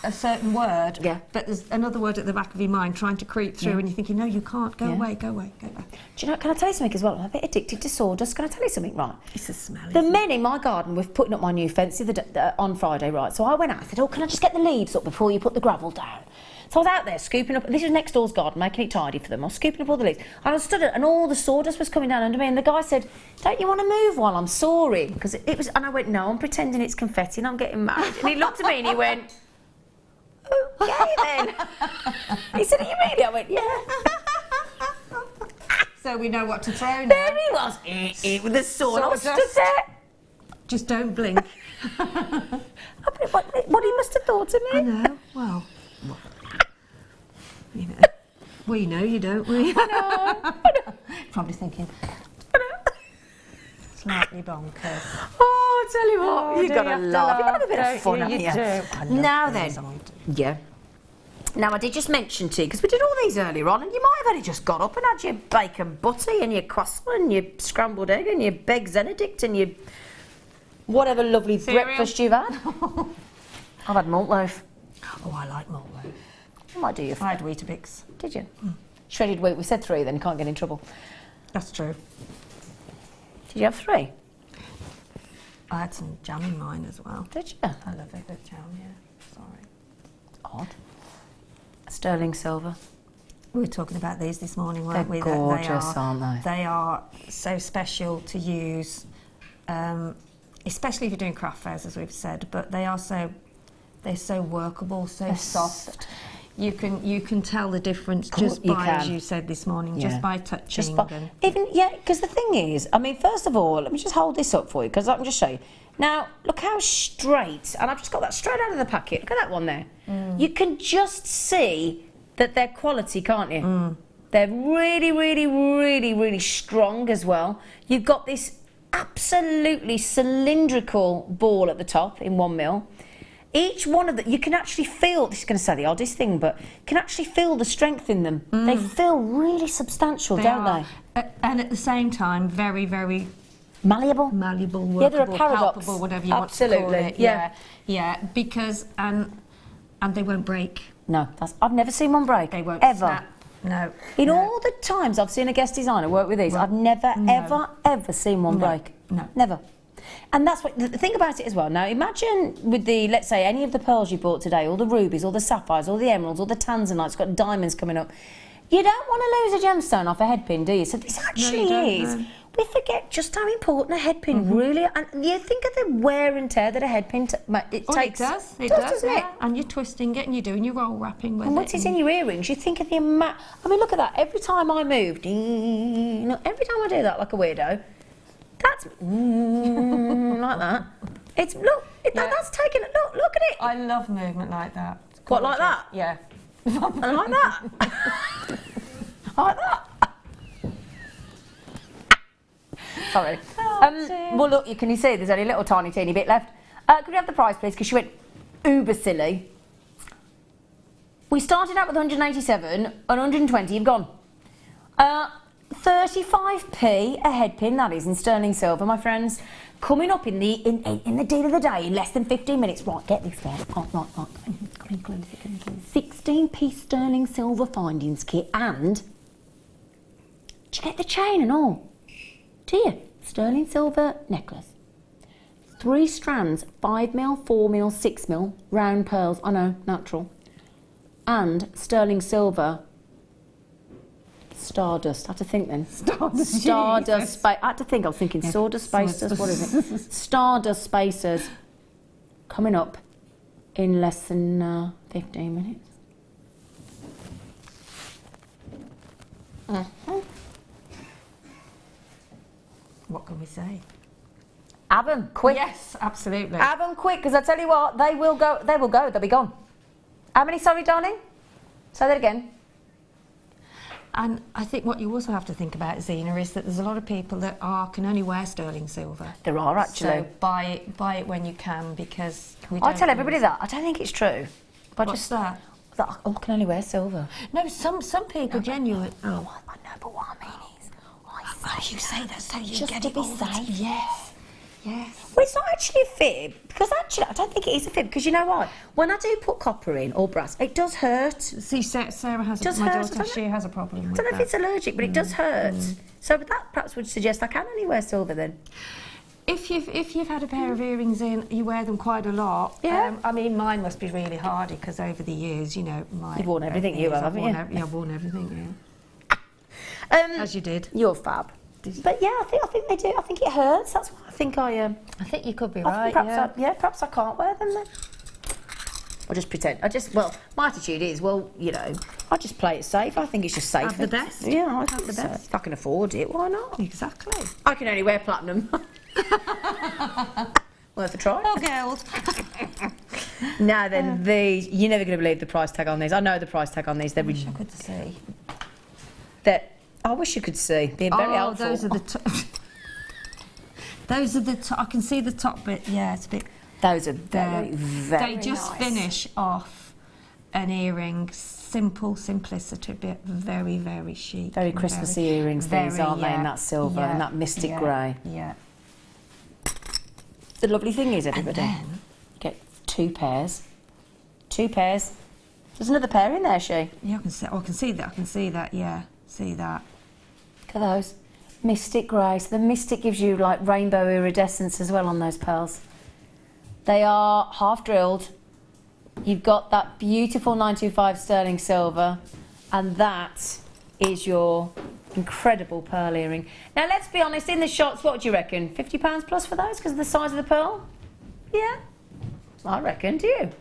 Speaker 2: a certain word, but there's another word at the back of your mind trying to creep through, and you're thinking, no, you can't, go away, go away, go away.
Speaker 1: Do you know, can I tell you something as well? I'm a bit addicted to sawdust. Can I tell you something, right?
Speaker 2: It's a smell.
Speaker 1: The men in my garden were putting up my new fence on Friday, right? So I went out, I said, can I just get the leaves up before you put the gravel down? So I was out there scooping up, this is next door's garden, making it tidy for them. I was scooping up all the leaves. And I stood it, and all the sawdust was coming down under me. And the guy said, don't you want to move while I'm sawing? Because it was, and I went, no, I'm pretending it's confetti and I'm getting married. And he looked at me and he went, okay then. He said, are you really? I went, yeah.
Speaker 2: So we know what to throw now.
Speaker 1: There he was, with the sword. I was stood there.
Speaker 2: Just don't blink.
Speaker 1: What he must have thought of me.
Speaker 2: I know, well. You know, we know you don't, we?
Speaker 1: I know.
Speaker 2: Probably thinking, slightly bonkers.
Speaker 1: Oh, I tell you what, you've
Speaker 2: do
Speaker 1: got
Speaker 2: you
Speaker 1: to
Speaker 2: have to
Speaker 1: laugh. You've got a bit
Speaker 2: laugh,
Speaker 1: of fun,
Speaker 2: don't
Speaker 1: haven't
Speaker 2: you?
Speaker 1: you?
Speaker 2: You do. I love
Speaker 1: Now
Speaker 2: those,
Speaker 1: then,
Speaker 2: I do.
Speaker 1: yeah. Now, I did just mention to you, because we did all these earlier on, and you might have only just got up and had your bacon butty and your croissant and your scrambled egg and your egg Benedict and your whatever lovely breakfast you've had. I've had malt loaf.
Speaker 2: Oh, I like malt loaf.
Speaker 1: I might do your
Speaker 2: I had Weetabix.
Speaker 1: Did you? Shredded wheat. We said 3, then can't get in trouble.
Speaker 2: That's true.
Speaker 1: Did you have 3?
Speaker 2: I had some jam in mine as well.
Speaker 1: Did you?
Speaker 2: I love it with jam, yeah. Sorry.
Speaker 1: Odd. Sterling silver.
Speaker 2: We were talking about these this morning, weren't we?
Speaker 1: They're gorgeous, aren't they?
Speaker 2: They are so special to use, especially if you're doing craft fairs, as we've said. But they're so workable, so soft. You can tell the difference just by, as you said this morning, just by touching.
Speaker 1: Because the thing is, I mean, first of all, let me just hold this up for you, because I can just show you. Now, look how straight, and I've just got that straight out of the packet. Look at that one there. You can just see that they're quality, can't you? They're really, really, really, really strong as well. You've got this absolutely cylindrical ball at the top in 1mm. Each one of them, you can actually feel, this is going to say the oddest thing, but you can actually feel the strength in them. They feel really substantial, don't they?
Speaker 2: And at the same time, very, very
Speaker 1: malleable,
Speaker 2: workable,
Speaker 1: they're a paradox.
Speaker 2: palpable, whatever you want to call it.
Speaker 1: Yeah,
Speaker 2: because and they won't break.
Speaker 1: No, I've never seen one break.
Speaker 2: They won't
Speaker 1: ever.
Speaker 2: snap. No.
Speaker 1: In all the times I've seen a guest designer work with these, I've never, ever seen one break.
Speaker 2: No.
Speaker 1: Never. And that's what, the thing about it as well. Now imagine with the, let's say, any of the pearls you bought today, all the rubies, all the sapphires, all the emeralds, all the tanzanites, got diamonds coming up. You don't want to lose a gemstone off a headpin, do you? So this actually is. No. We forget just how important a headpin really, and you think of the wear and tear that a headpin takes.
Speaker 2: It does,
Speaker 1: doesn't it?
Speaker 2: And you're twisting it and you're doing your roll wrapping with it.
Speaker 1: And once it's in your earrings, you think of the amount. I mean, look at that. Every time I move, every time I do that like a weirdo, that's like that. It's that's taking it. Look at it.
Speaker 2: I love movement like that.
Speaker 1: What, like that?
Speaker 2: Yeah.
Speaker 1: And like that. Like that. Sorry. Well, look, can you see there's only a little tiny, teeny bit left. Could we have the price, please? Because she went uber silly. We started out with 187 and 120. You've gone. 35p a headpin. That is in sterling silver, my friends. Coming up in the deal of the day in less than 15 minutes. Right, get this one. Right. 16p sterling silver findings kit, and do you get the chain and all? Do you? Sterling silver necklace. 3 strands, 5mm, 4mm, 6mm, round pearls, I know, natural. And sterling silver stardust. I had to think then. Stardust. I had to think. I was thinking sawdust spacers. What is it? Stardust spacers. Coming up in less than 15 minutes.
Speaker 2: What can we say?
Speaker 1: Have them quick.
Speaker 2: Yes, absolutely.
Speaker 1: Have them quick, because I tell you what, they will go. They'll be gone. How many? Sorry, darling. Say that again.
Speaker 2: And I think what you also have to think about, Zena, is that there's a lot of people that can only wear sterling silver.
Speaker 1: There are, actually.
Speaker 2: So buy it when you can, because
Speaker 1: I tell everybody that. I don't think it's true. But
Speaker 2: What's that?
Speaker 1: That I can only wear silver.
Speaker 2: No, some people genuine.
Speaker 1: Oh, I know, but what I mean is,
Speaker 2: you say that so you
Speaker 1: just
Speaker 2: get
Speaker 1: to
Speaker 2: it
Speaker 1: be
Speaker 2: all the time.
Speaker 1: safe.
Speaker 2: Yes.
Speaker 1: Well, it's not actually a fib, because actually I don't think it is a fib, because you know what? When I do put copper in or brass, it does hurt.
Speaker 2: See, Sarah has
Speaker 1: Does
Speaker 2: my
Speaker 1: hurt,
Speaker 2: daughter. She has a problem with
Speaker 1: I don't know
Speaker 2: that.
Speaker 1: if it's allergic, but it does hurt. So that perhaps would suggest I can only wear silver then.
Speaker 2: If you've had a pair of earrings in, you wear them quite a lot.
Speaker 1: Yeah.
Speaker 2: I mean, mine must be really hardy, because over the years, you know,
Speaker 1: You've worn everything, you have, haven't you?
Speaker 2: I've worn everything. As you did.
Speaker 1: You're fab. But yeah, I think they do. I think it hurts. That's what I think I
Speaker 2: think you could be
Speaker 1: I think
Speaker 2: right.
Speaker 1: perhaps I can't wear them then. I'll just pretend. My attitude is, I just play it safe. I think it's just safe.
Speaker 2: Have the best.
Speaker 1: Yeah, I
Speaker 2: Have the best.
Speaker 1: If I can afford it, why not?
Speaker 2: Exactly.
Speaker 1: I can only wear platinum. Worth a try.
Speaker 2: Oh, girls.
Speaker 1: Now then, these, you're never going to believe the price tag on these. I know the price tag on these. They're
Speaker 2: I wish I could see.
Speaker 1: I wish you could see. Being very helpful.
Speaker 2: Those are the those are the top. I can see the top bit. Yeah, it's a bit.
Speaker 1: Those are very
Speaker 2: They just
Speaker 1: nice.
Speaker 2: finish off an earring. Simple simplicity, bit very, very chic.
Speaker 1: Very Christmassy earrings, these, aren't they? In that silver and that mystic grey.
Speaker 2: Yeah.
Speaker 1: The lovely thing is, everybody,
Speaker 2: And then,
Speaker 1: get 2 pairs. 2 pairs. There's another pair in there, She.
Speaker 2: Yeah, I can see that. I can see that. Yeah, see that.
Speaker 1: Look at those. Mystic grey. So the mystic gives you like rainbow iridescence as well on those pearls. They are half drilled. You've got that beautiful 925 sterling silver, and that is your incredible pearl earring. Now let's be honest, in the shots, what do you reckon? £50 plus for those because of the size of the pearl? Yeah, I reckon. Do you?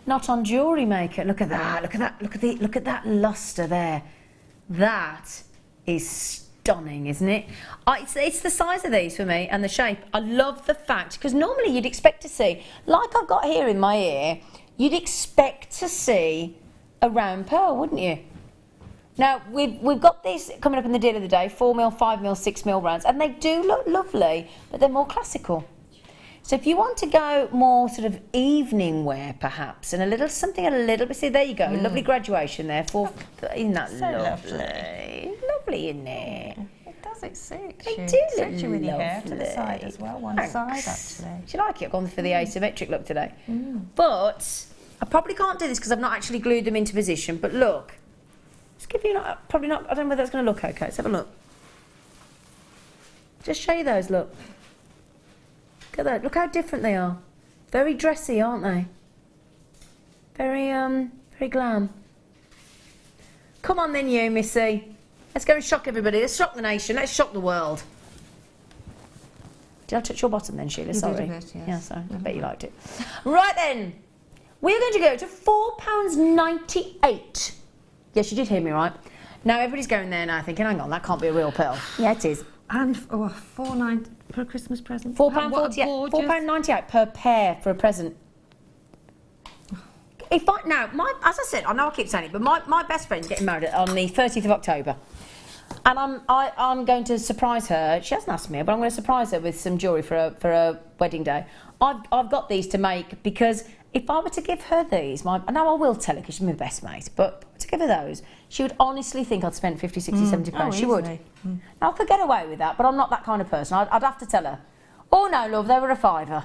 Speaker 1: Not on Jewellery Maker. Look at that. Look at that. Look at that lustre there. That is stunning, isn't it? It's the size of these for me and the shape. I love the fact, because normally you'd expect to see, like I've got here in my ear, you'd expect to see a round pearl, wouldn't you? Now, we've got these coming up in the deal of the day, 4mm, 5mm, 6mm rounds, and they do look lovely, but they're more classical. So if you want to go more sort of evening wear, perhaps, and something a little bit, see, there you go, lovely graduation there. Isn't that
Speaker 2: So
Speaker 1: lovely? Lovely, isn't it?
Speaker 2: It does. It suits
Speaker 1: They
Speaker 2: you.
Speaker 1: do
Speaker 2: It
Speaker 1: look
Speaker 2: suits you with your hair to the
Speaker 1: lovely.
Speaker 2: side as well. One side, actually.
Speaker 1: Do you like it? I've gone for the asymmetric look today. But I probably can't do this because I've not actually glued them into position. But look, Let's give you, probably not, I don't know whether that's going to look okay. Let's have a look. Just show you those, look. Look at that, look how different they are. Very dressy, aren't they? Very, very glam. Come on then you, Missy. Let's go and shock everybody. Let's shock the nation. Let's shock the world. Did I touch your bottom then, Sheila? Sorry.
Speaker 2: Did a bit, yes.
Speaker 1: Yeah, sorry. I bet you liked it. Right then. We're going to go to £4.98. Yes, you did hear me right. Now everybody's going there now thinking, hang on, that can't be a real pearl. Yeah, it is.
Speaker 2: And £4.90 for a Christmas present.
Speaker 1: £4.48. £4.98 per pair for a present. If I now, as I said, I know I keep saying it, but my best friend's getting married on the 30th of October, and I'm going to surprise her. She hasn't asked me, but I'm going to surprise her with some jewellery for a wedding day. I've got these to make because if I were to give her these, now I will tell her because she's my best mate, but to give her those, she would honestly think I'd spent 50, 60, 70 pounds. She would. Now I could get away with that, but I'm not that kind of person. I'd have to tell her. Oh no, love, they were a £5.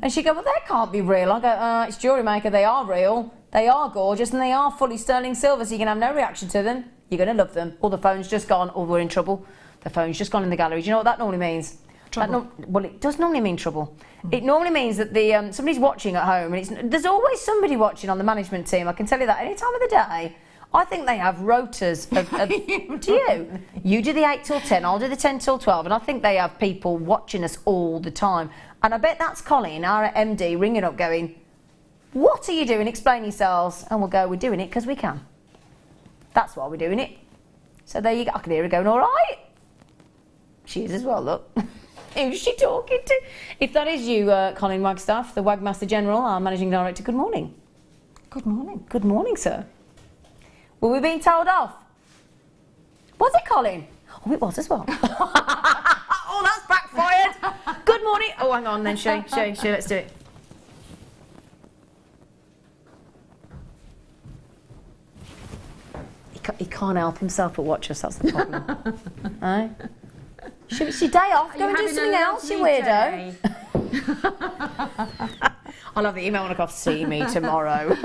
Speaker 1: And she'd go, well, they can't be real. I go, it's Jewellery Maker, they are real, they are gorgeous, and they are fully sterling silver, so you can have no reaction to them. You're going to love them. Or the phone's just gone, or we're in trouble. The phone's just gone in the gallery. Do you know what that normally means? Well, it does normally mean trouble. It normally means that somebody's watching at home, and there's always somebody watching on the management team. I can tell you that any time of the day. I think they have rotas of do you? You do the 8 till 10, I'll do the 10 till 12, and I think they have people watching us all the time. And I bet that's Colin, our MD, ringing up going, what are you doing? Explain yourselves. And we'll go, we're doing it because we can. That's why we're doing it. So there you go. I can hear her going, all right. She is as well, look. Who's she talking to? If that is you, Colin Wagstaff, the Wagmaster General, our Managing Director, good morning.
Speaker 2: Good morning.
Speaker 1: Good morning, sir. Were we being told off? Was it, Colin? Oh, it was as well. Oh, that's backfired. Good morning. Oh, hang on then, Shay, let's do it. He can't help himself but watch us, that's the problem. Eh? It's your day off, go and do something else, you weirdo. I'll have the email when I come to see me tomorrow.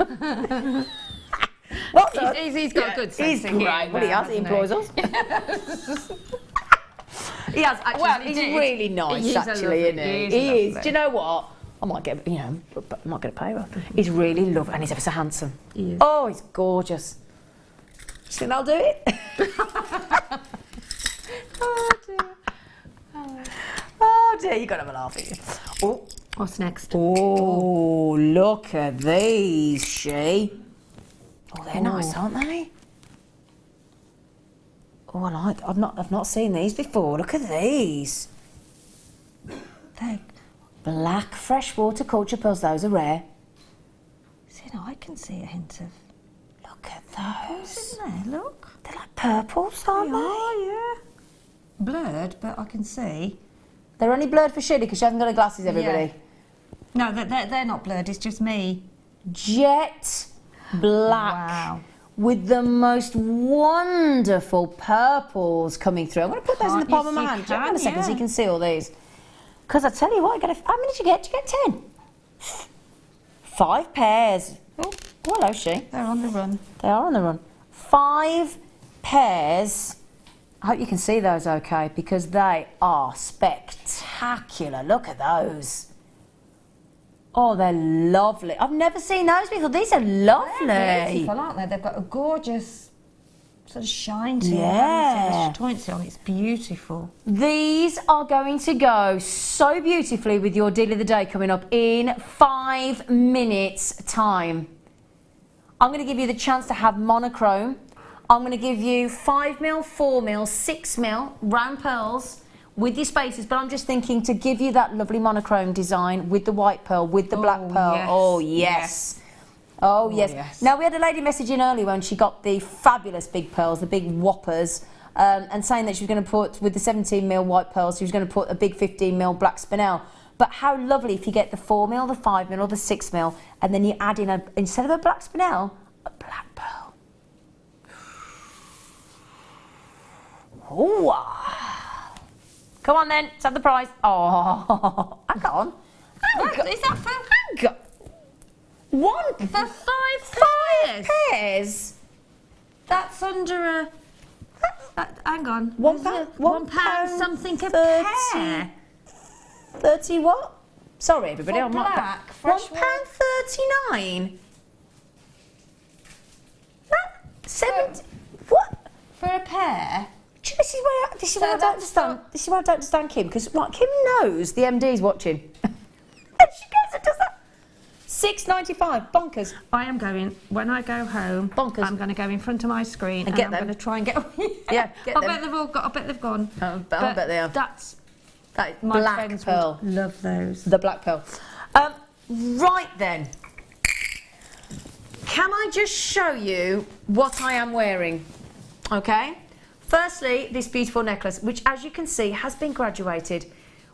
Speaker 1: Well,
Speaker 2: he's got a good sense.
Speaker 1: He's great. Well, he has. He employs us. He has actually. Well, he's really nice, actually, isn't he? He is. Do you know what? I might get, I'm not going to pay her. He's really lovely, and he's ever so handsome.
Speaker 2: He is.
Speaker 1: Oh, he's gorgeous. You think I'll do it?
Speaker 2: Oh dear.
Speaker 1: Oh dear, you got to have a laugh at you. Oh,
Speaker 2: what's next?
Speaker 1: Oh, look at these, She. Oh, they're nice, aren't they? Oh, I like. I've not seen these before. Look at these. They're black freshwater culture pearls. Those are rare.
Speaker 2: Zena, I can see a hint of.
Speaker 1: Look at those.
Speaker 2: Isn't there? Look.
Speaker 1: They're like purples, aren't they?
Speaker 2: Oh yeah. Blurred, but I can see.
Speaker 1: They're only blurred for Sheila because she hasn't got her glasses. Everybody.
Speaker 2: Yeah. No, they're not blurred. It's just me.
Speaker 1: Jet black.
Speaker 2: Wow.
Speaker 1: With the most wonderful purples coming through. I'm going to put those in the palm of my hand. Hang on a second so you can see all these. Because I tell you what, how many did you get? Did you get 10? 5 pairs. Oh, hello, She.
Speaker 2: They're on the run.
Speaker 1: They are on the run. 5 pairs. I hope you can see those okay because they are spectacular. Look at those. Oh, they're lovely. I've never seen those before. These are lovely.
Speaker 2: They're beautiful, aren't they? They've got a gorgeous sort of shine to them.
Speaker 1: Yeah.
Speaker 2: On. It's beautiful.
Speaker 1: These are going to go so beautifully with your deal of the day coming up in 5 minutes' time. I'm going to give you the chance to have monochrome. I'm going to give you 5mm, 4mm, 6mm round pearls with your spaces, but I'm just thinking to give you that lovely monochrome design with the white pearl, with the black pearl.
Speaker 2: Yes.
Speaker 1: Oh, yes. Oh, yes. Now, we had a lady message in earlier when she got the fabulous big pearls, the big whoppers, and saying that she was going to put, with the 17mm white pearls, she was going to put a big 15mm black spinel. But how lovely if you get the 4mm, the 5mm, or the 6mm, and then you add in, instead of a black spinel, a black pearl. Oh, come on then, let's have the prize. Oh, hang on.
Speaker 2: Is that for?
Speaker 1: Hang on. 1
Speaker 2: For 5
Speaker 1: pairs?
Speaker 2: That's under a... hang on.
Speaker 1: £1
Speaker 2: £1 something a
Speaker 1: 30
Speaker 2: pair.
Speaker 1: 30 what? Sorry, everybody.
Speaker 2: For
Speaker 1: I'm not.
Speaker 2: black, fresh
Speaker 1: £1.39. That 70. What?
Speaker 2: For a pair?
Speaker 1: Do you know, this is where I don't understand. This is why I don't understand Kim, because Kim knows the MD's watching. And she goes and does that. £6.95, bonkers.
Speaker 2: I am going, when I go home,
Speaker 1: Bonkers.
Speaker 2: I'm going to go in front of my screen and
Speaker 1: get
Speaker 2: I'm
Speaker 1: them.
Speaker 2: going to try and get...
Speaker 1: Yeah, get
Speaker 2: I
Speaker 1: them.
Speaker 2: bet they've all got, I bet they've gone.
Speaker 1: I bet they are.
Speaker 2: That's...
Speaker 1: That
Speaker 2: My
Speaker 1: black
Speaker 2: friends
Speaker 1: pearl.
Speaker 2: would love those.
Speaker 1: The black pearl. Right then. Can I just show you what I am wearing? Okay. Firstly, this beautiful necklace, which as you can see has been graduated.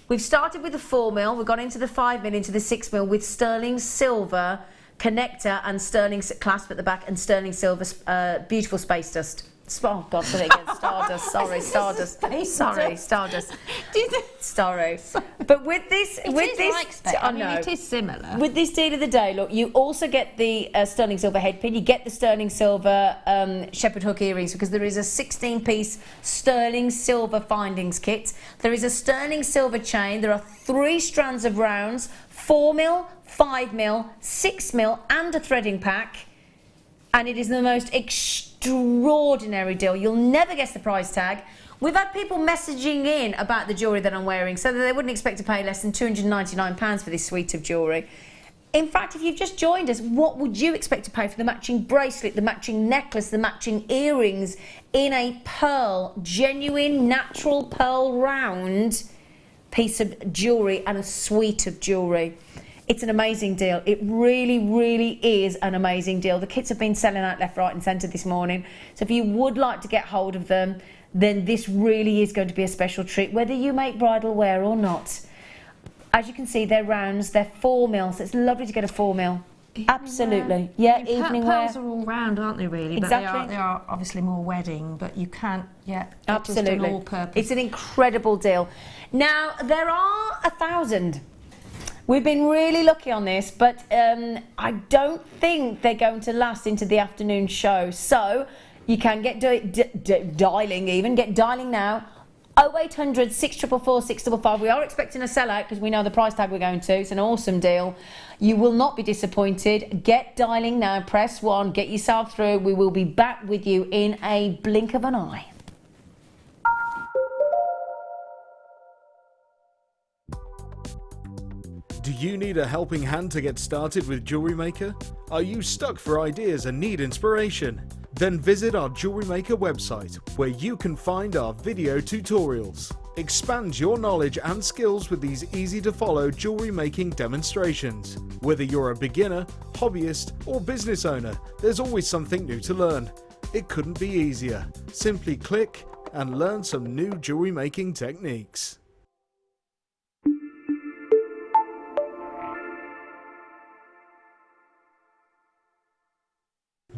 Speaker 1: We've started with the 4mm, we've gone into the 5mm, into the 6mm with sterling silver connector and sterling clasp at the back and sterling silver beautiful space dust. Oh God, say it again. Stardust. Sorry, stardust. Sorry, stardust. Sorry. But with this,
Speaker 2: I mean, it is similar.
Speaker 1: With this deal of the day, look, you also get the sterling silver headpin. You get the sterling silver shepherd hook earrings because there is a 16-piece sterling silver findings kit. There is a sterling silver chain. There are 3 strands of rounds: 4mm, 5mm, 6mm, and a threading pack. And it is the most extraordinary deal. You'll never guess the price tag. We've had people messaging in about the jewellery that I'm wearing, so that they wouldn't expect to pay less than £299 for this suite of jewellery. In fact, if you've just joined us, what would you expect to pay for the matching bracelet, the matching necklace, the matching earrings in a pearl, genuine natural pearl round piece of jewellery and a suite of jewellery? It's an amazing deal. It really, really is an amazing deal. The kits have been selling out left, right and centre this morning. So if you would like to get hold of them, then this really is going to be a special treat, whether you make bridal wear or not. As you can see, they're rounds, they're 4mm, so it's lovely to get a 4mm. Absolutely. Yeah, evening wear.
Speaker 2: Pearls are all round, aren't they, really?
Speaker 1: Exactly.
Speaker 2: But they are obviously more wedding, but you can't,
Speaker 1: Absolutely.
Speaker 2: Just an all-purpose.
Speaker 1: It's an incredible deal. Now, there are 1,000. We've been really lucky on this, but I don't think they're going to last into the afternoon show. So you can get dialing now. 0800 644 655. We are expecting a sellout because we know the price tag we're going to. It's an awesome deal. You will not be disappointed. Get dialing now. Press 1. Get yourself through. We will be back with you in a blink of an eye.
Speaker 3: Do you need a helping hand to get started with Jewellery Maker? Are you stuck for ideas and need inspiration? Then visit our Jewellery Maker website, where you can find our video tutorials. Expand your knowledge and skills with these easy-to-follow jewellery making demonstrations. Whether you're a beginner, hobbyist, or business owner, there's always something new to learn. It couldn't be easier. Simply click and learn some new jewellery making techniques.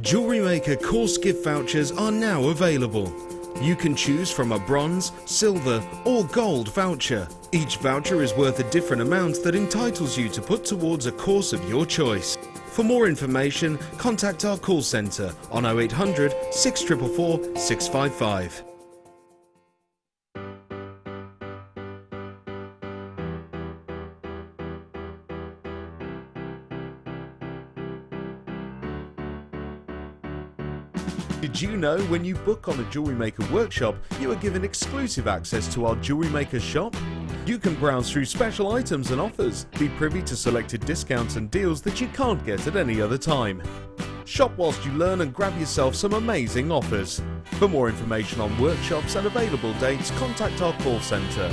Speaker 3: Jewellery Maker course gift vouchers are now available. You can choose from a bronze, silver or gold voucher. Each voucher is worth a different amount that entitles you to put towards a course of your choice. For more information, contact our call centre on 0800 644 655. Did you know when you book on a Jewellery Maker workshop, you are given exclusive access to our Jewellery Maker shop? You can browse through special items and offers, be privy to selected discounts and deals that you can't get at any other time. Shop whilst you learn and grab yourself some amazing offers. For more information on workshops and available dates, contact our call centre.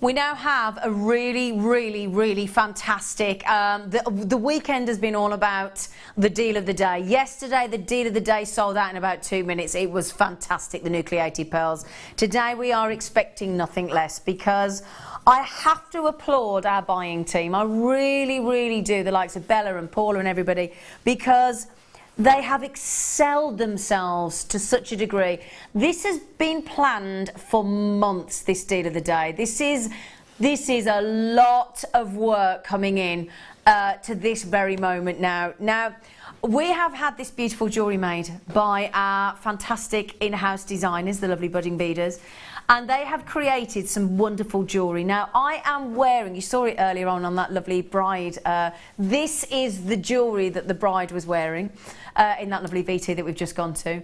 Speaker 1: We now have a really fantastic, the weekend has been all about the deal of the day. Yesterday, the deal of the day sold out in about 2 minutes. It was fantastic, the nucleated pearls. Today, we are expecting nothing less because I have to applaud our buying team. I really do, the likes of Bella and Paula and everybody, because they have excelled themselves to such a degree. This has been planned for months, this deal of the day. This is a lot of work coming in to this very moment now. Now, we have had this beautiful jewellery made by our fantastic in-house designers, the lovely budding beaders, and they have created some wonderful jewellery. Now, I am wearing, you saw it earlier on that lovely bride, this is the jewellery that the bride was wearing in that lovely VT that we've just gone to.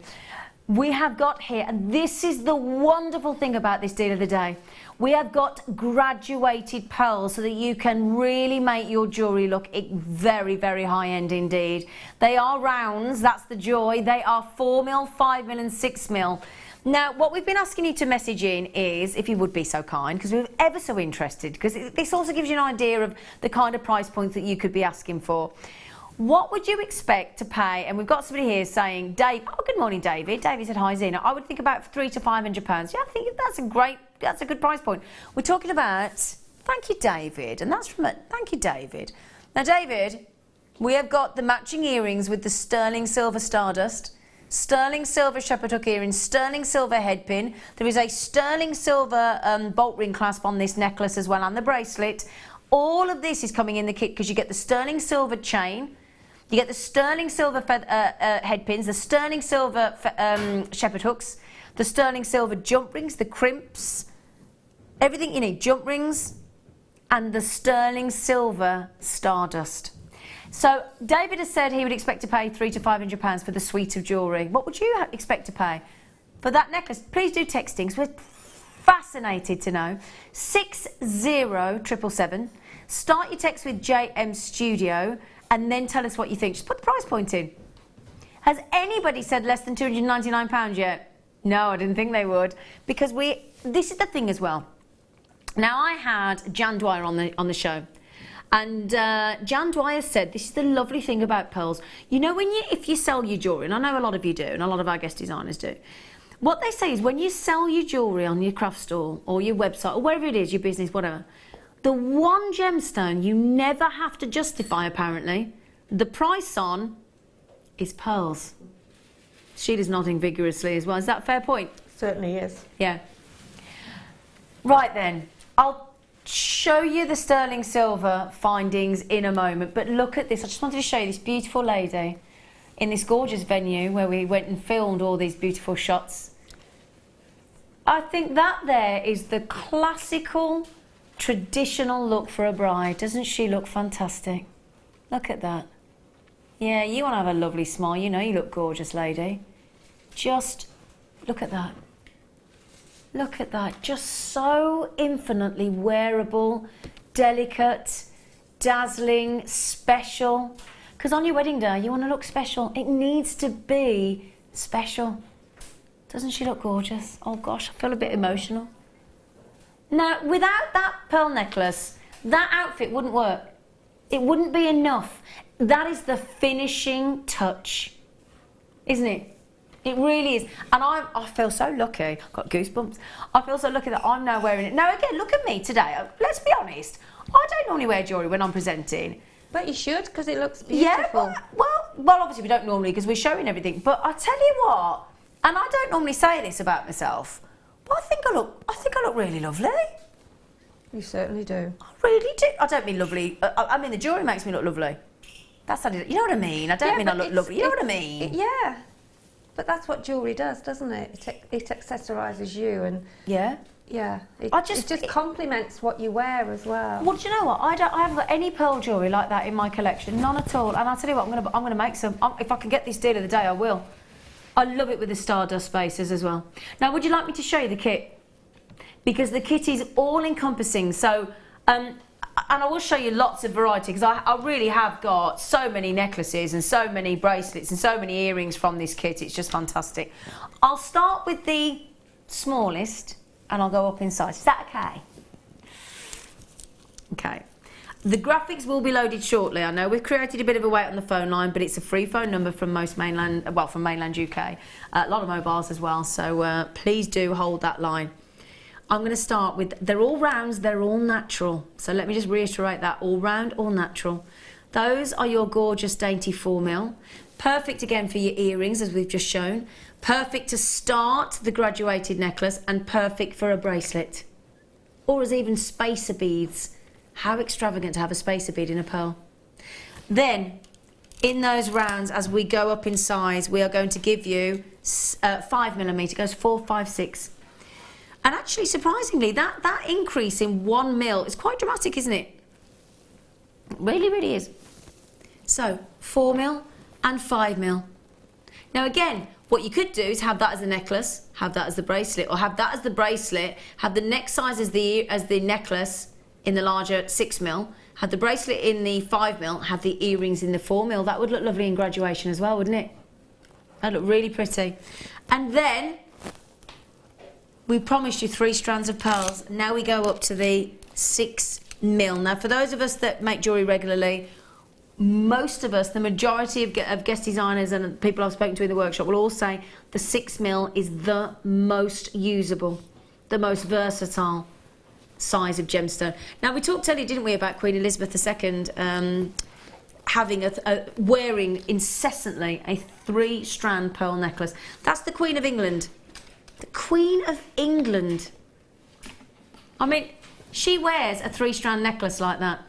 Speaker 1: We have got here, and this is the wonderful thing about this deal of the day, we have got graduated pearls so that you can really make your jewellery look very high-end indeed. They are rounds, that's the joy. They are 4mm, 5mm and 6mm. Now, what we've been asking you to message in is, if you would be so kind, because we're ever so interested, because this also gives you an idea of the kind of price points that you could be asking for. What would you expect to pay? And we've got somebody here saying, Dave, oh, good morning, David. David said, hi, Zena. I would think about £300 to £500. Yeah, I think that's a good price point. We're talking about, thank you, David. And that's from, thank you, David. Now, David, we have got the matching earrings with the sterling silver stardust, sterling silver shepherd hook earrings, sterling silver headpin. There is a sterling silver bolt ring clasp on this necklace as well, and the bracelet. All of this is coming in the kit because you get the sterling silver chain, you get the sterling silver headpins, the sterling silver shepherd hooks, the sterling silver jump rings, the crimps, everything you need, jump rings, and the sterling silver stardust. So David has said he would expect to pay £300 to £500 for the suite of jewellery. What would you expect to pay for that necklace? Please do texting, because we're fascinated to know. 60777. Start your text with JM Studio and then tell us what you think. Just put the price point in. Has anybody said less than £299 yet? No, I didn't think they would, because this is the thing as well. Now, I had Jan Dwyer on the show. And Jan Dwyer said, this is the lovely thing about pearls. You know, if you sell your jewellery, and I know a lot of you do, and a lot of our guest designers do, what they say is when you sell your jewellery on your craft store or your website or wherever it is, your business, whatever, the one gemstone you never have to justify, apparently, the price on is pearls. Sheila's nodding vigorously as well. Is that a fair point?
Speaker 2: Certainly is.
Speaker 1: Yeah. Right then, I'll show you the sterling silver findings in a moment, but look at this. I just wanted to show you this beautiful lady in this gorgeous venue where we went and filmed all these beautiful shots. I think that there is the classical, traditional look for a bride. Doesn't she look fantastic? Look at that. Yeah, you want to have a lovely smile. You know you look gorgeous, lady. Just look at that. Look at that. Just so infinitely wearable, delicate, dazzling, special. Because on your wedding day, you want to look special. It needs to be special. Doesn't she look gorgeous? Oh gosh, I feel a bit emotional. Now, without that pearl necklace, that outfit wouldn't work. It wouldn't be enough. That is the finishing touch, isn't it? It really is. And I feel so lucky. I've got goosebumps. I feel so lucky that I'm now wearing it. Now, again, look at me today. Let's be honest. I don't normally wear jewellery when I'm presenting.
Speaker 2: But you should, because it looks beautiful.
Speaker 1: Yeah, well, obviously we don't normally, because we're showing everything. But I tell you what, and I don't normally say this about myself, but I think I look really lovely.
Speaker 2: You certainly do.
Speaker 1: I really do. I don't mean lovely. I mean the jewellery makes me look lovely. That's how you know what I mean. I don't mean I look lovely. You know what I mean?
Speaker 2: Yeah. But that's what jewellery does, doesn't it? It accessorises you, and
Speaker 1: yeah.
Speaker 2: It just complements what you wear as well.
Speaker 1: Well, do you know what? I haven't got any pearl jewellery like that in my collection, none at all. And I'll tell you what, I'm gonna make some. If I can get this deal of the day, I will. I love it with the stardust spaces as well. Now, would you like me to show you the kit? Because the kit is all-encompassing. So, and I will show you lots of variety, because I really have got so many necklaces and so many bracelets and so many earrings from this kit. It's just fantastic. I'll start with the smallest and I'll go up in size. Is that okay? Okay. The graphics will be loaded shortly. I know we've created a bit of a wait on the phone line, but it's a free phone number from most mainland, well, from mainland UK. A lot of mobiles as well, so please do hold that line. I'm going to start with, they're all rounds, they're all natural. So let me just reiterate that, all round, all natural. Those are your gorgeous dainty 4mm. Perfect again for your earrings, as we've just shown. Perfect to start the graduated necklace, and perfect for a bracelet. Or as even spacer beads. How extravagant to have a spacer bead in a pearl. Then, in those rounds, as we go up in size, we are going to give you 5mm. It goes 4, 5, 6. And actually, surprisingly, that increase in 1mm is quite dramatic, isn't it? It really, really is. So, 4mm and 5mm. Now again, what you could do is have that as a necklace, have that as the bracelet, or have that as the bracelet, have the neck size as the necklace in the larger 6mm, have the bracelet in the 5mm, have the earrings in the 4mm. That would look lovely in graduation as well, wouldn't it? That'd look really pretty. And then we promised you 3 strands of pearls. Now we go up to the 6mm. Now for those of us that make jewellery regularly, most of us, the majority of guest designers and people I've spoken to in the workshop will all say the 6mm is the most usable, the most versatile size of gemstone. Now we talked earlier, didn't we, about Queen Elizabeth II having wearing incessantly a 3-strand pearl necklace. That's the Queen of England. The Queen of England. I mean, she wears a 3-strand necklace like that.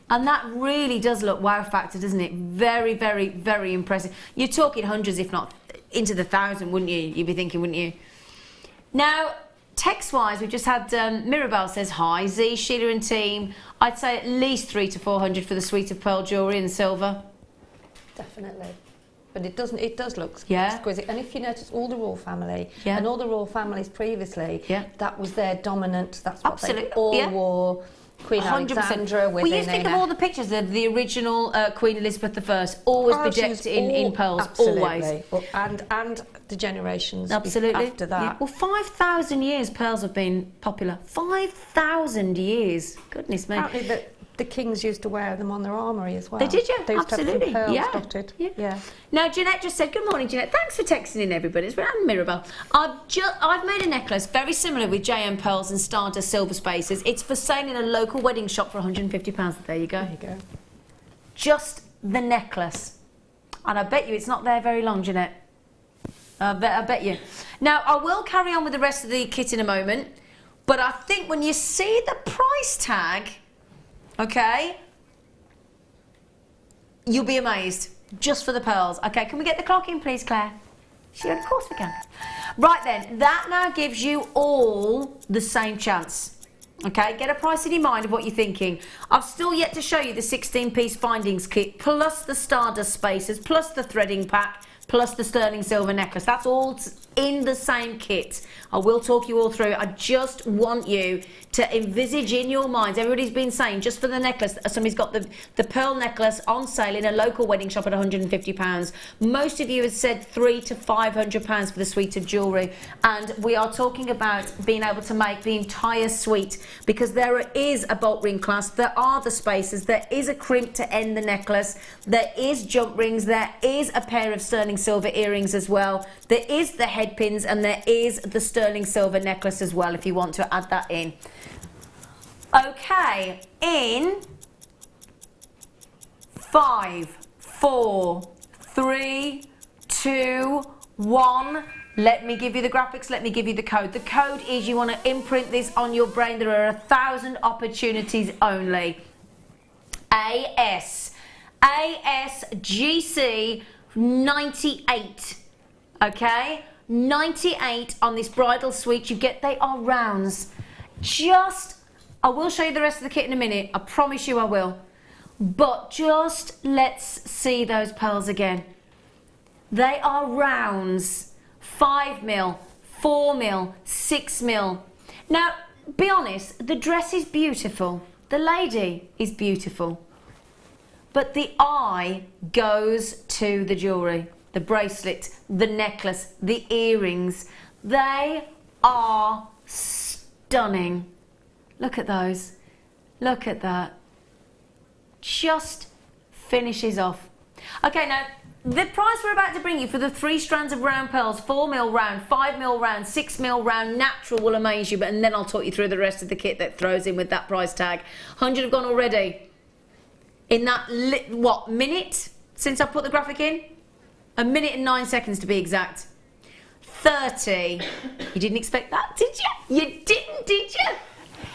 Speaker 1: And that really does look wow factor, doesn't it? Very, very, very impressive. You're talking hundreds, if not into the 1,000, wouldn't you? You'd be thinking, wouldn't you? Now, text-wise, we've just had Mirabelle says, hi, Z, Sheila and team. I'd say at least 300 to 400 for the suite of pearl jewellery in silver.
Speaker 2: Definitely. But it does look
Speaker 1: Yeah.
Speaker 2: exquisite. And if you notice, all the royal family
Speaker 1: Yeah.
Speaker 2: and all the royal families previously,
Speaker 1: Yeah.
Speaker 2: that was their dominant, that's what
Speaker 1: Absolutely.
Speaker 2: they all
Speaker 1: Yeah.
Speaker 2: wore. Queen
Speaker 1: 100%.
Speaker 2: Alexandra with
Speaker 1: Well, you think of all the pictures of the original Queen Elizabeth I, always bedecked in pearls,
Speaker 2: absolutely.
Speaker 1: always.
Speaker 2: Well, and the generations
Speaker 1: Absolutely.
Speaker 2: after that.
Speaker 1: Yeah. Well, 5,000 years pearls have been popular. 5,000 years. Goodness me.
Speaker 2: Apparently the kings used to wear them on their armoury as well.
Speaker 1: They did, yeah,
Speaker 2: They used to have
Speaker 1: absolutely.
Speaker 2: some pearls
Speaker 1: Yeah.
Speaker 2: dotted.
Speaker 1: Yeah.
Speaker 2: Yeah.
Speaker 1: Now, Jeanette just said, good morning, Jeanette. Thanks for texting in, everybody. It's and Mirabelle. I've made a necklace very similar with JM pearls and Stardust silver spacers. It's for sale in a local wedding shop for £150. There you go.
Speaker 2: There you go.
Speaker 1: Just the necklace. And I bet you it's not there very long, Jeanette. I bet you. Now, I will carry on with the rest of the kit in a moment, but I think when you see the price tag, okay, you'll be amazed. Just for the pearls. Okay, can we get the clock in, please, Claire? Sure, of course we can. Right then, that now gives you all the same chance. Okay, get a price in your mind of what you're thinking. I've still yet to show you the 16-piece findings kit, plus the Stardust spacers, plus the threading pack, plus the sterling silver necklace. That's all in the same kit. I will talk you all through it. I just want you to envisage in your minds, everybody's been saying, just for the necklace, somebody's got the pearl necklace on sale in a local wedding shop at £150. Most of you have said £300 to £500 for the suite of jewellery, and we are talking about being able to make the entire suite, because there is a bolt ring clasp, there are the spacers, there is a crimp to end the necklace, there is jump rings, there is a pair of sterling silver earrings as well, there is the headpins, and there is the sterling silver necklace as well, if you want to add that in. Okay, in 5, 4, 3, 2, 1. Let me give you the graphics, let me give you the code. The code is, you want to imprint this on your brain. There are 1,000 opportunities only. ASGC 98. Okay? 98 on this bridal suite. You get, they are rounds. I will show you the rest of the kit in a minute. I promise you I will. But just let's see those pearls again. They are rounds. 5mm, 4mm, 6mm. Now, be honest, the dress is beautiful. The lady is beautiful. But the eye goes to the jewellery, the bracelet, the necklace, the earrings. They are stunning. Look at those. Look at that. Just finishes off. Okay, now the price we're about to bring you for the 3 strands of round pearls, 4mm round, 5mm round, 6mm round natural will amaze you, but and then I'll talk you through the rest of the kit that throws in with that price tag. 100 have gone already. In that, minute since I put the graphic in? 1 minute and 9 seconds to be exact. 30. You didn't expect that, did you? You didn't, did you?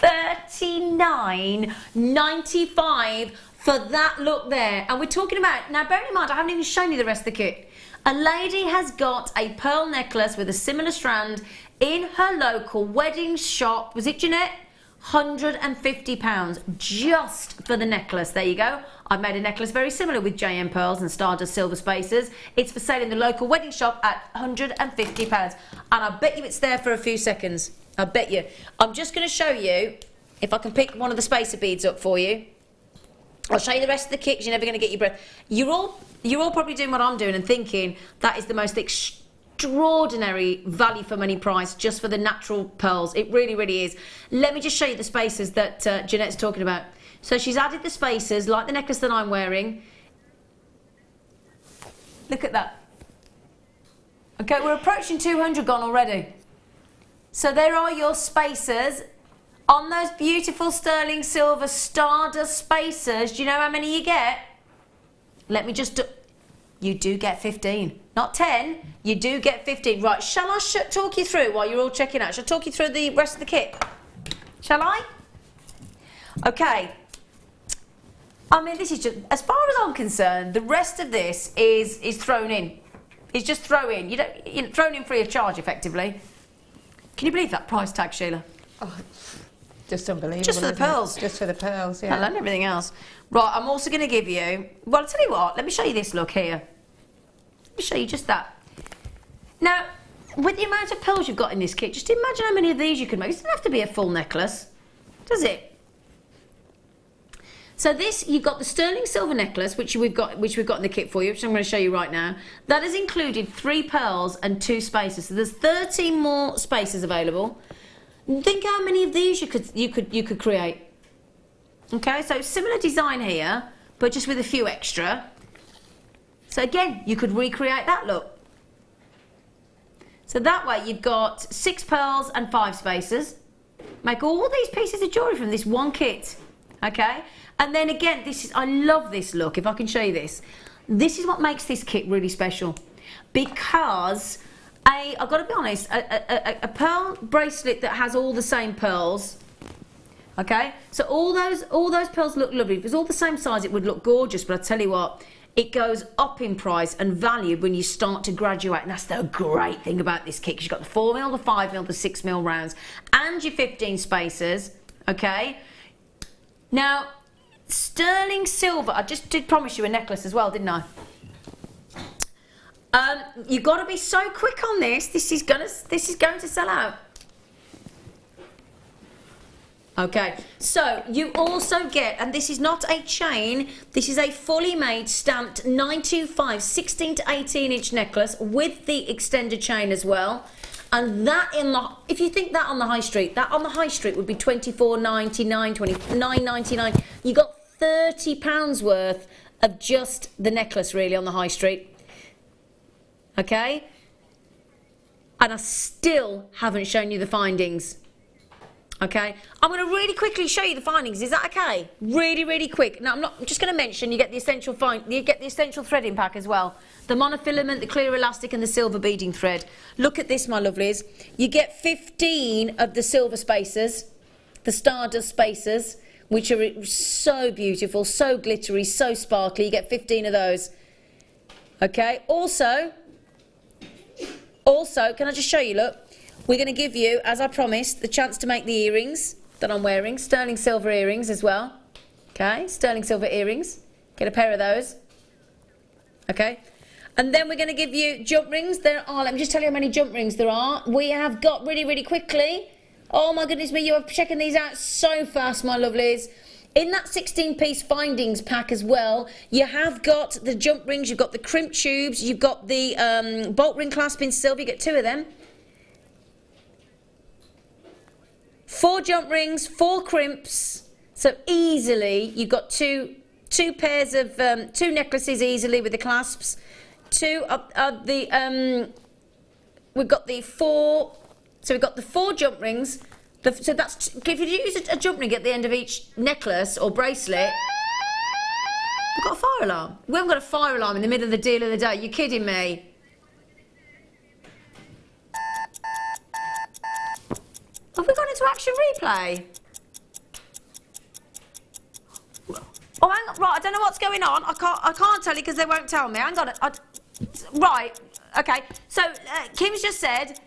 Speaker 1: 39.95 for that look there. And we're talking about, now bearing in mind I haven't even shown you the rest of the kit. A lady has got a pearl necklace with a similar strand in her local wedding shop. Was it Jeanette? £150 just for the necklace. There you go. I've made a necklace very similar with JM pearls and Stardust silver spacers. It's for sale in the local wedding shop at £150. And I bet you it's there for a few seconds. I bet you. I'm just going to show you if I can pick one of the spacer beads up for you. I'll show you the rest of the kit because you're never going to get your breath. You're all probably doing what I'm doing and thinking that is the most extraordinary value for money price just for the natural pearls. It really, really is. Let me just show you the spacers that Jeanette's talking about. So she's added the spacers like the necklace that I'm wearing. Look at that. Okay, we're approaching 200 gone already. So there are your spacers on those beautiful sterling silver Stardust spacers. Do you know how many you get? Let me just you do get 15. Not 10, you do get 15. Right, shall I talk you through while you're all checking out? Shall I talk you through the rest of the kit? Shall I? Okay. I mean, this is just, as far as I'm concerned, the rest of this is thrown in. It's just throw in. You're thrown in free of charge, effectively. Can you believe that price tag, Sheila?
Speaker 2: Oh, just unbelievable.
Speaker 1: Just for the pearls.
Speaker 2: Just for the pearls, yeah.
Speaker 1: And everything else. Right, I'm also going to give you, well, I'll tell you what, let me show you this look here. Let me show you just that. Now, with the amount of pearls you've got in this kit, just imagine how many of these you could make. It doesn't have to be a full necklace, does it? So this, you've got the sterling silver necklace, which we've got in the kit for you, which I'm going to show you right now. That has included 3 pearls and 2 spacers. So there's 13 more spacers available. Think how many of these you could create. Okay, so similar design here, but just with a few extra. So again, you could recreate that look. So that way you've got 6 pearls and 5 spacers. Make all these pieces of jewellery from this one kit. Okay, and then again, I love this look. If I can show you this, this is what makes this kit really special, because I've got to be honest, a pearl bracelet that has all the same pearls. Okay, so all those pearls look lovely. If it was all the same size, it would look gorgeous. But I tell you what, it goes up in price and value when you start to graduate, and that's the great thing about this kit. Because you've got the 4mm, the 5mm, the 6mm rounds, and your 15 spacers. Okay. Now, sterling silver, I just did promise you a necklace as well, didn't I? You've got to be so quick on this. This is going to sell out. Okay, so you also get, and this is not a chain, this is a fully made stamped 925 16 to 18 inch necklace with the extended chain as well. And that if you think that on the high street, would be £24.99, £29.99. You got £30 worth of just the necklace really on the high street. Okay? And I still haven't shown you the findings. Okay? I'm going to really quickly show you the findings. Is that okay? Really, really quick. Now I'm just going to mention you get the essential threading pack as well. The monofilament, the clear elastic and the silver beading thread. Look at this, my lovelies. You get 15 of the silver spacers, the Stardust spacers, which are so beautiful, so glittery, so sparkly. You get 15 of those. Okay, also, can I just show you, look, we're going to give you, as I promised, the chance to make the earrings that I'm wearing, sterling silver earrings as well. Okay, sterling silver earrings. Get a pair of those. Okay. And then we're going to give you jump rings. There are, let me just tell you how many jump rings there are. We have got really, really quickly. Oh my goodness me, you are checking these out so fast, my lovelies. In that 16-piece findings pack as well, you have got the jump rings, you've got the crimp tubes, you've got the bolt ring clasp in silver. You get 2 of them. 4 jump rings, 4 crimps, So easily, you've got two pairs of, two necklaces easily with the clasps. We've got the 4, so we've got the 4 jump rings. So that's, if you use a jump ring at the end of each necklace or bracelet, we've got a fire alarm. We haven't got a fire alarm in the middle of the deal of the day. You're kidding me? Have we gone into action replay? Oh, hang on. Right, I don't know what's going on. I can't tell you because they won't tell me. Hang on. Right, okay. So, Kim's just said,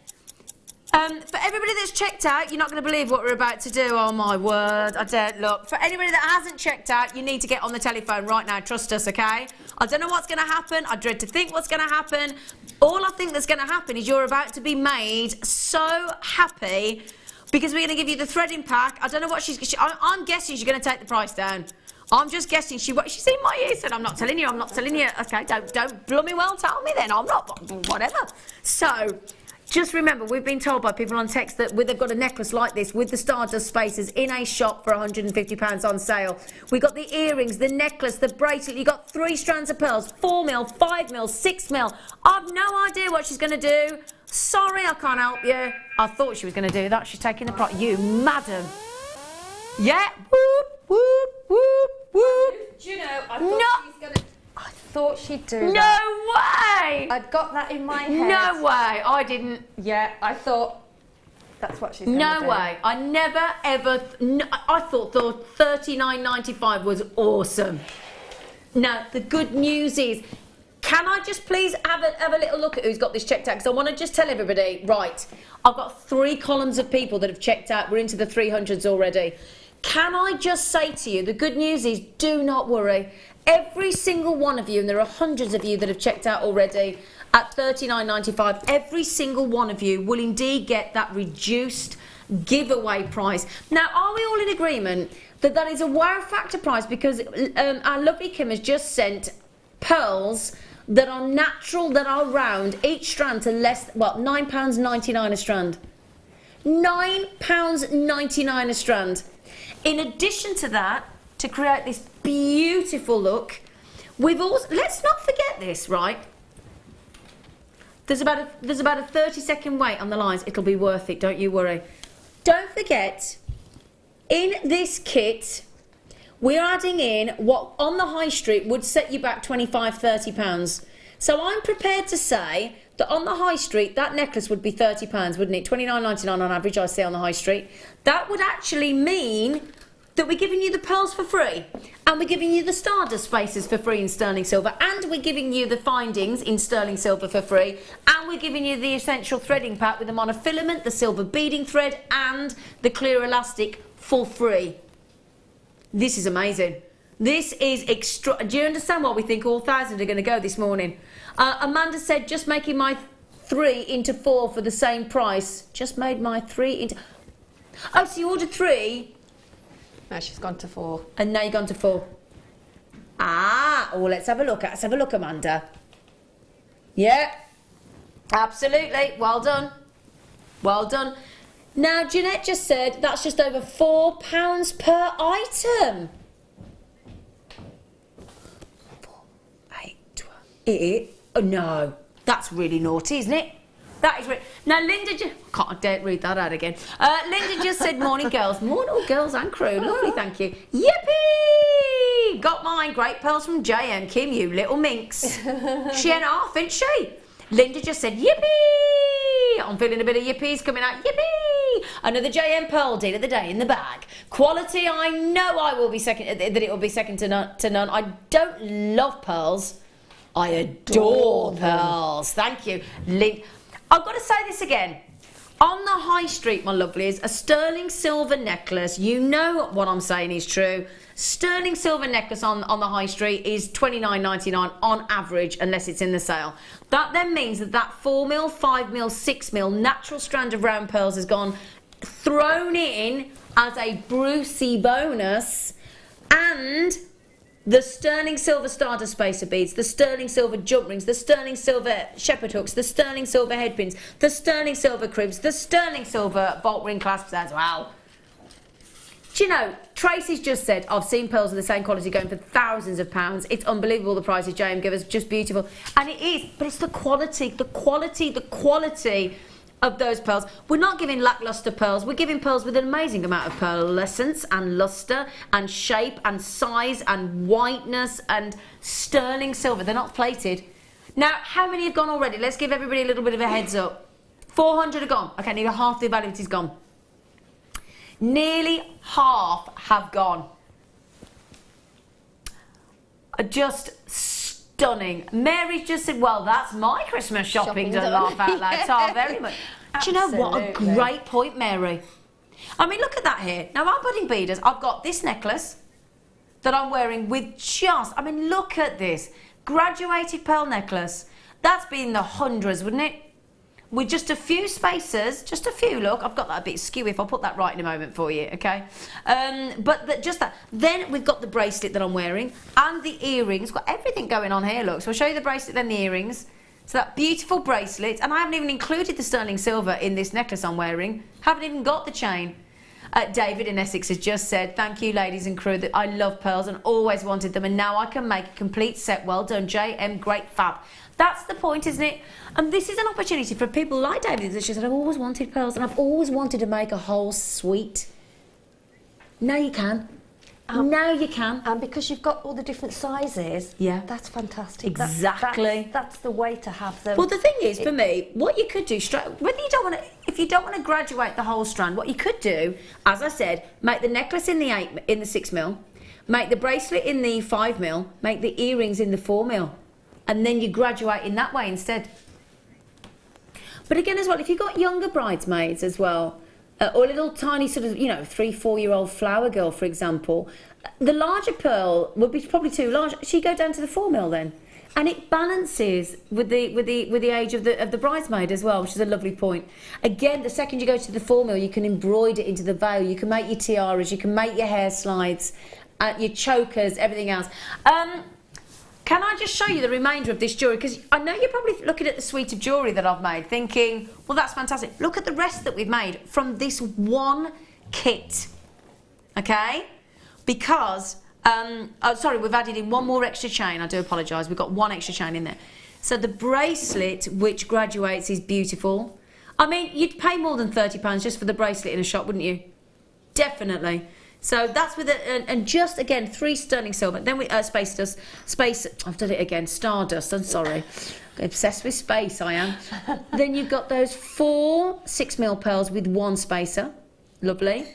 Speaker 1: for everybody that's checked out, you're not going to believe what we're about to do. Oh, my word. I don't look. For anybody that hasn't checked out, you need to get on the telephone right now. Trust us, okay? I don't know what's going to happen. I dread to think what's going to happen. All I think that's going to happen is you're about to be made so happy because we're going to give you the threading pack. I don't know what I'm guessing she's going to take the price down. I'm just guessing she's in my ear said, I'm not telling you. Okay, don't blooming well tell me then. I'm not, whatever. So, just remember, we've been told by people on text that they've got a necklace like this with the Stardust spaces in a shop for £150 on sale. We've got the earrings, the necklace, the bracelet. You've got 3 strands of pearls, 4mm, 5mm, 6mm. I've no idea what she's going to do. Sorry, I can't help you. I thought she was going to do that. She's taking the price. You, madam. Yeah. Whoop, whoop, whoop, whoop.
Speaker 2: Do you know, I thought she'd do that.
Speaker 1: No way!
Speaker 2: I'd got that in my head.
Speaker 1: No way, I didn't.
Speaker 2: Yeah, I thought that's what she's going to do.
Speaker 1: No way, I never ever, I thought the $39.95 was awesome. Now, the good news is, can I just please have a little look at who's got this checked out? Because I want to just tell everybody, right, I've got 3 columns of people that have checked out. We're into the 300s already. Can I just say to you, the good news is, do not worry. Every single one of you, and there are hundreds of you that have checked out already, at $39.95, every single one of you will indeed get that reduced giveaway price. Now, are we all in agreement that that is a wow factor price? Because our lovely Kim has just sent pearls that are natural, that are round, each strand to less, well, £9.99 a strand. £9.99 a strand. In addition to that, to create this beautiful look, we've also, let's not forget this, right? There's about a 30-second wait on the lines. It'll be worth it, don't you worry. Don't forget, in this kit, we're adding in what on the high street would set you back £25–30. So I'm prepared to say that on the high street, that necklace would be £30, wouldn't it? £29.99 on average, I say, on the high street. That would actually mean that we're giving you the pearls for free, and we're giving you the Stardust spaces for free in sterling silver, and we're giving you the findings in sterling silver for free, and we're giving you the essential threading pack with the monofilament, the silver beading thread, and the clear elastic for free. This is amazing. This is extra. Do you understand why we think all 1,000 are going to go this morning? Amanda said, just making my 3 into 4 for the same price. Just made my 3 into... Oh, so you ordered 3...
Speaker 2: No, she's gone to 4.
Speaker 1: And now you've gone to 4. Ah, oh, let's have a look. Let's have a look, Amanda. Yeah, absolutely. Well done. Well done. Now, Jeanette just said that's just over £4 per item. 4, 8, 12. Oh, no. That's really naughty, isn't it? That is really... Now, Linda just... I dare read that out again. Linda just said, morning, girls. Morning, girls and crew. Lovely, thank you. Yippee! Got mine. Great pearls from JM. Kim, you little minx. She ain't half, isn't she? Linda just said, yippee! I'm feeling a bit of yippies coming out. Yippee! Another JM pearl deal of the day in the bag. Quality, I know I will be second... that it will be second to none. I don't love pearls. I adore pearls. Thank you. I've got to say this again. On the high street, my lovelies, a sterling silver necklace, you know what I'm saying is true. Sterling silver necklace on the high street is $29.99 on average, unless it's in the sale. That then means that 4mm, 5mm, 6mm natural strand of round pearls has gone thrown in as a Brucey bonus, and the sterling silver Stardust spacer beads, the sterling silver jump rings, the sterling silver shepherd hooks, the sterling silver headpins, the sterling silver cribs, the sterling silver bolt ring clasps as well. Do you know, Tracy's just said, I've seen pearls of the same quality going for thousands of pounds. It's unbelievable the prices JM give us, just beautiful. And it is, but it's the quality of those pearls. We're not giving lackluster pearls, we're giving pearls with an amazing amount of pearlescence and luster and shape and size and whiteness and sterling silver. They're not plated. Now, how many have gone already? Let's give everybody a little bit of a heads up. 400 have gone. Okay, nearly half the availability is gone. Nearly half have gone. Just stunning. Mary's just said, well, that's my Christmas shopping done. Laugh out loud.
Speaker 2: Yeah.
Speaker 1: Oh, very much. Do you know what? A great point, Mary. I mean, look at that here. Now, our budding beaders, I've got this necklace that I'm wearing with just, I mean, look at this. Graduated pearl necklace. That's been the hundreds, wouldn't it? With just a few spacers, just a few, look, I've got that a bit skew if I'll put that right in a moment for you, okay? Just that. Then we've got the bracelet that I'm wearing and the earrings. Got everything going on here, look. So I'll show you the bracelet then the earrings. So that beautiful bracelet, and I haven't even included the sterling silver in this necklace I'm wearing. Haven't even got the chain. David in Essex has just said, thank you ladies and crew, that I love pearls and always wanted them, and now I can make a complete set. Well done, JM, great fab. That's the point, isn't it? And this is an opportunity for people like David that she said, I've always wanted pearls and I've always wanted to make a whole suite. Now you can. Now you can.
Speaker 2: And because you've got all the different sizes,
Speaker 1: yeah,
Speaker 2: that's fantastic.
Speaker 1: Exactly.
Speaker 2: That's the way to have them.
Speaker 1: Well, the thing is, for me, what you could do, whether you don't want to, if you don't want to graduate the whole strand, what you could do, as I said, make the necklace in the 6mm, make the bracelet in the 5mm, make the earrings in the 4mm, and then you graduate in that way instead. But again, as well, if you've got younger bridesmaids as well, or a little tiny sort of, 3-4-year-old flower girl, for example, the larger pearl would be probably too large. So you go down to the 4mm then, and it balances with the age of the bridesmaid as well, which is a lovely point. Again, the second you go to the 4mm, you can embroider into the veil, you can make your tiaras, you can make your hair slides, your chokers, everything else. Can I just show you the remainder of this jewellery? Because I know you're probably looking at the suite of jewellery that I've made, thinking, well, that's fantastic. Look at the rest that we've made from this one kit, okay? Because, sorry, we've added in one more extra chain. I do apologise. We've got one extra chain in there. So the bracelet, which graduates, is beautiful. I mean, you'd pay more than £30 just for the bracelet in a shop, wouldn't you? Definitely. So that's with it, and just again 3 sterling silver. Then we space. I've done it again. Stardust. I'm sorry. I'm obsessed with space. I am. Then you've got those 4 6mm pearls with 1 spacer. Lovely.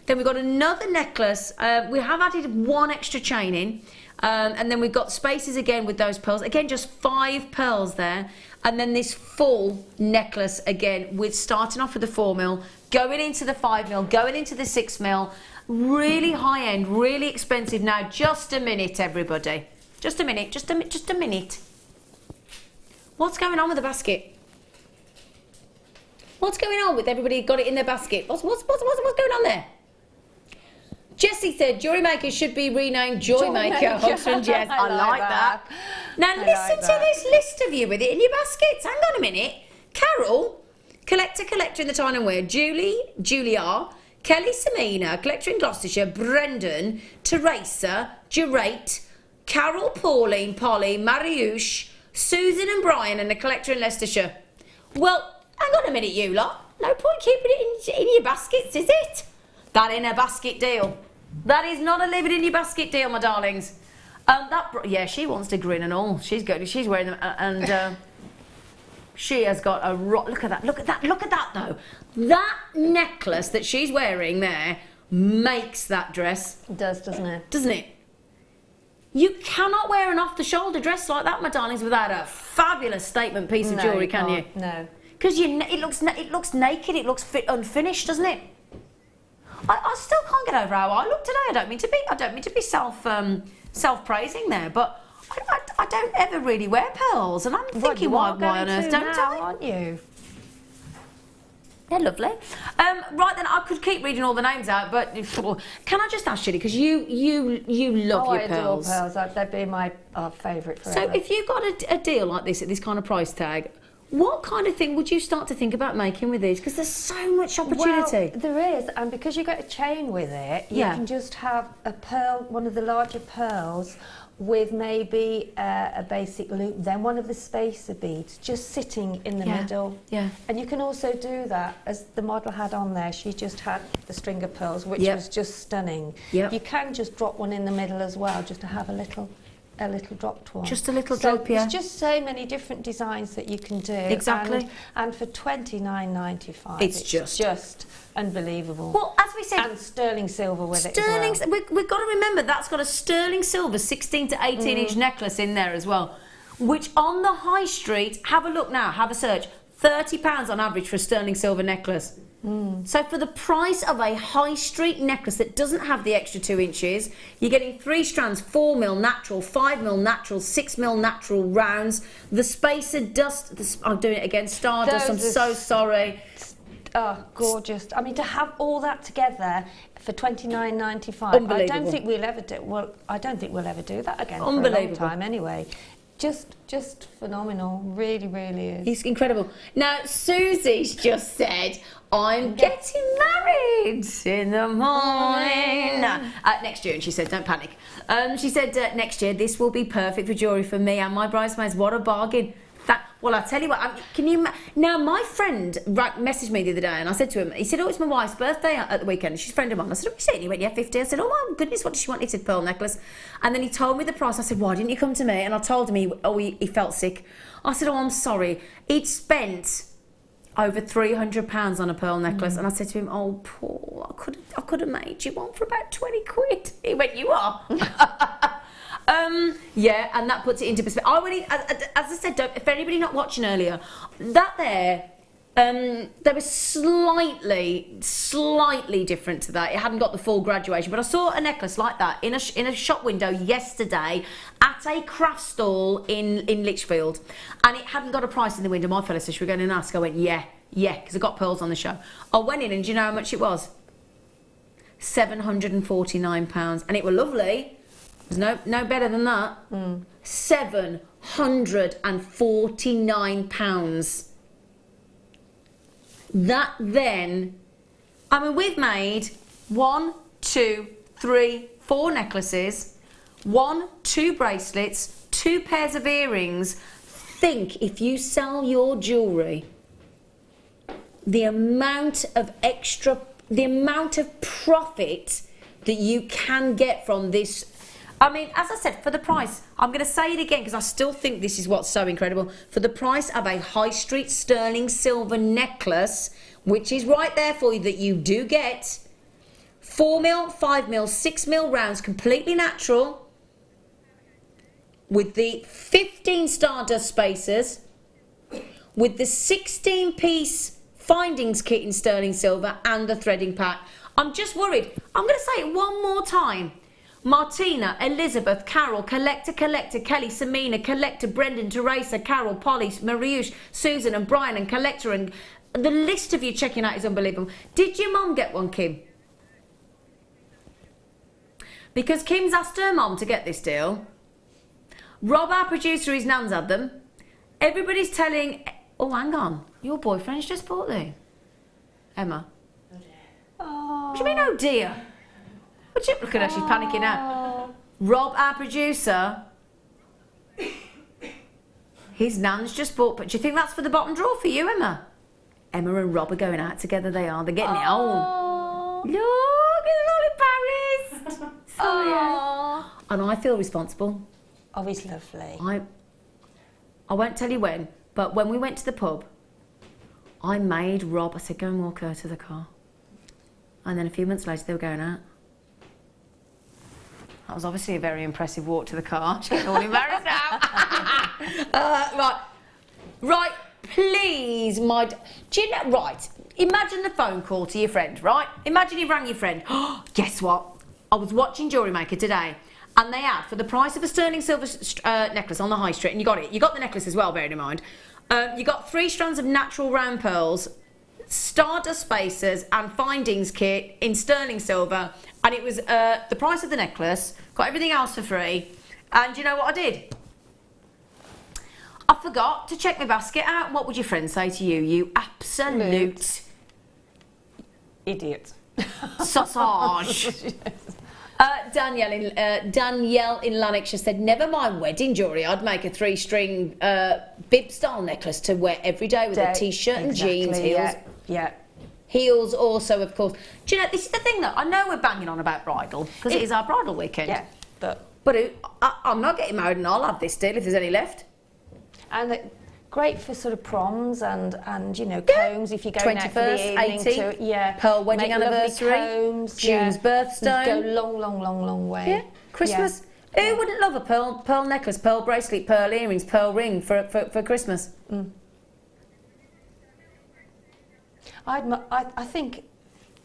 Speaker 1: Then we've got another necklace. We have added 1 extra chain in, and then we've got spacers again with those pearls. Again, just 5 pearls there, and then this full necklace again with starting off with the 4mm, going into the 5mm, going into the 6mm. Really high end, really expensive. Now, just a minute, everybody. Just a minute, just a minute. What's going on with the basket? What's going on with everybody got it in their basket? What's going on there? Jessie said Jewellery Maker should be renamed Joy Maker. Oxford, yes, I like that. Now listen to this list of you with it in your baskets. Hang on a minute. Carol, collector in the Tyne and Wear. Julia, Kelly Samina, collector in Gloucestershire. Brendan, Teresa, Gerate, Carol, Pauline, Polly, Mariusz, Susan and Brian, and a collector in Leicestershire. Well, hang on a minute, you lot. No point keeping it in your baskets, is it? That ain't a basket deal. That is not a living in your basket deal, my darlings. Yeah, she wants to grin and all. She's good. She's wearing them, and she has got a look at that. Look at that though. That necklace that she's wearing there makes that dress.
Speaker 2: It does, doesn't it?
Speaker 1: Doesn't it? You cannot wear an off-the-shoulder dress like that, my darlings, without a fabulous statement piece of jewellery, can you?
Speaker 2: No.
Speaker 1: Because it looks naked. It looks unfinished, doesn't it? I still can't get over how I look today. I don't mean to be self-praising there, but I don't ever really wear pearls, and I'm thinking, why on earth don't I?
Speaker 2: Aren't you?
Speaker 1: They're lovely. Right then, I could keep reading all the names out, but can I just ask you, because you love your pearls.
Speaker 2: I adore pearls. They'd be my favourite forever.
Speaker 1: So if you got a deal like this at this kind of price tag, What kind of thing would you start to think about making with these? Because there's so much opportunity.
Speaker 2: Well, there is, and because you get a chain with it, you can just have a pearl, one of the larger pearls, with maybe a basic loop, then one of the spacer beads just sitting in the middle.
Speaker 1: Yeah.
Speaker 2: And you can also do that, as the model had on there, she just had the string of pearls, which was just stunning.
Speaker 1: Yep.
Speaker 2: You can just drop one in the middle as well, just to have a little dropped one.
Speaker 1: Just a little drop,
Speaker 2: There's just so many different designs that you can do.
Speaker 1: Exactly.
Speaker 2: And for $29.95,
Speaker 1: it's just
Speaker 2: unbelievable.
Speaker 1: Well, as we said,
Speaker 2: and sterling silver with it as well.
Speaker 1: We've got to remember that's got a sterling silver 16 to 18 inch necklace in there as well, which on the high street, have a look now, have a search, £30 on average for a sterling silver necklace. So for the price of a high street necklace that doesn't have the extra 2 inches, you're getting 3 strands, 4mm natural, 5mm natural, 6mm natural rounds. The spacer dust, I'm doing it again, stardust, I'm so sorry.
Speaker 2: Oh, gorgeous. I mean, to have all that together for $29.95, I don't think we'll ever do. Well, I don't think we'll ever do that again for a long time anyway. Just phenomenal, really, really is.
Speaker 1: He's incredible. Now, Susie's just said, I'm getting married in the morning. Next year, and she said, don't panic. She said, next year, this will be perfect for jewellery for me and my bridesmaids. What a bargain. Well, I'll tell you what, now my friend messaged me the other day and I said to him, he said, oh, it's my wife's birthday at the weekend. She's a friend of mine. I said, what are you saying? He went, yeah, 50. I said, oh my goodness, what does she want? He said, pearl necklace. And then he told me the price. I said, why didn't you come to me? And I told him he felt sick. I said, oh, I'm sorry. He'd spent over £300 on a pearl necklace. And I said to him, oh, Paul, I could have made you one for about 20 quid. He went, you are? Yeah, and that puts it into perspective. As I said, if anybody not watching earlier, that there was slightly different to that. It hadn't got the full graduation, but I saw a necklace like that in a shop window yesterday at a craft stall in Lichfield, and it hadn't got a price in the window. My fella said, should we go in and ask? I went, yeah, because I got pearls on the show. I went in, and do you know how much it was? £749, and it were lovely. There's no better than that. £749. That then, I mean, we've made 1, 2, 3, 4 necklaces, 1, 2 bracelets, 2 pairs of earrings. Think if you sell your jewellery, the amount of profit that you can get from this. I mean, as I said, for the price, I'm going to say it again because I still think this is what's so incredible. For the price of a high street sterling silver necklace, which is right there for you, that you do get 4mm, 5mm, 6mm rounds, completely natural, with the 15 stardust spacers, with the 16-piece findings kit in sterling silver and the threading pack. I'm just worried. I'm going to say it one more time. Martina, Elizabeth, Carol, Collector, Kelly, Samina, Collector, Brendan, Teresa, Carol, Polly, Mariusz, Susan and Brian and Collector, and the list of you checking out is unbelievable. Did your mum get one, Kim? Because Kim's asked her mum to get this deal. Rob, our producer, his nan's had them. Everybody's telling... Oh, hang on. Your boyfriend's just bought them. Emma. Oh. What do you mean, oh dear? Look at her, she's panicking out. Rob, our producer, his nan's just bought, but do you think that's for the bottom drawer for you, Emma? Emma and Rob are going out together, they are. They're getting it on. Look, it's all embarrassed. Yeah. And I feel responsible.
Speaker 2: Oh, he's lovely.
Speaker 1: I won't tell you when, but when we went to the pub, I made Rob, I said, go and walk her to the car. And then a few months later, they were going out. That was obviously a very impressive walk to the car. She's all embarrassed now. Right, please, do you know, right, imagine the phone call to your friend, right? Imagine you rang your friend. Oh, guess what? I was watching Jewellery Maker today, and they had, for the price of a sterling silver necklace on the high street, and you got it. You got the necklace as well, bearing in mind. You got 3 strands of natural round pearls, stardust spacers and findings kit in sterling silver, and it was the price of the necklace, got everything else for free. And you know what I did? I forgot to check my basket out. What would your friend say to you? You absolute
Speaker 2: idiot.
Speaker 1: sausage. Danielle in Lanarkshire said, never mind wedding jewellery, I'd make a 3-string bib style necklace to wear every day with a t-shirt and jeans, heels.
Speaker 2: Yeah.
Speaker 1: Heels also, of course. Do you know, this is the thing though, I know we're banging on about bridal, because it is our bridal weekend.
Speaker 2: Yeah, but
Speaker 1: I'm not getting married and I'll have this still if there's any left.
Speaker 2: And great for sort of proms and you know, combs if you're going out for the evening
Speaker 1: 18th, Pearl wedding anniversary,
Speaker 2: combs,
Speaker 1: June's birthstone.
Speaker 2: Go long way.
Speaker 1: Yeah, Christmas.
Speaker 2: Yeah.
Speaker 1: Who wouldn't love a pearl necklace, pearl bracelet, pearl earrings, pearl ring for Christmas?
Speaker 2: I think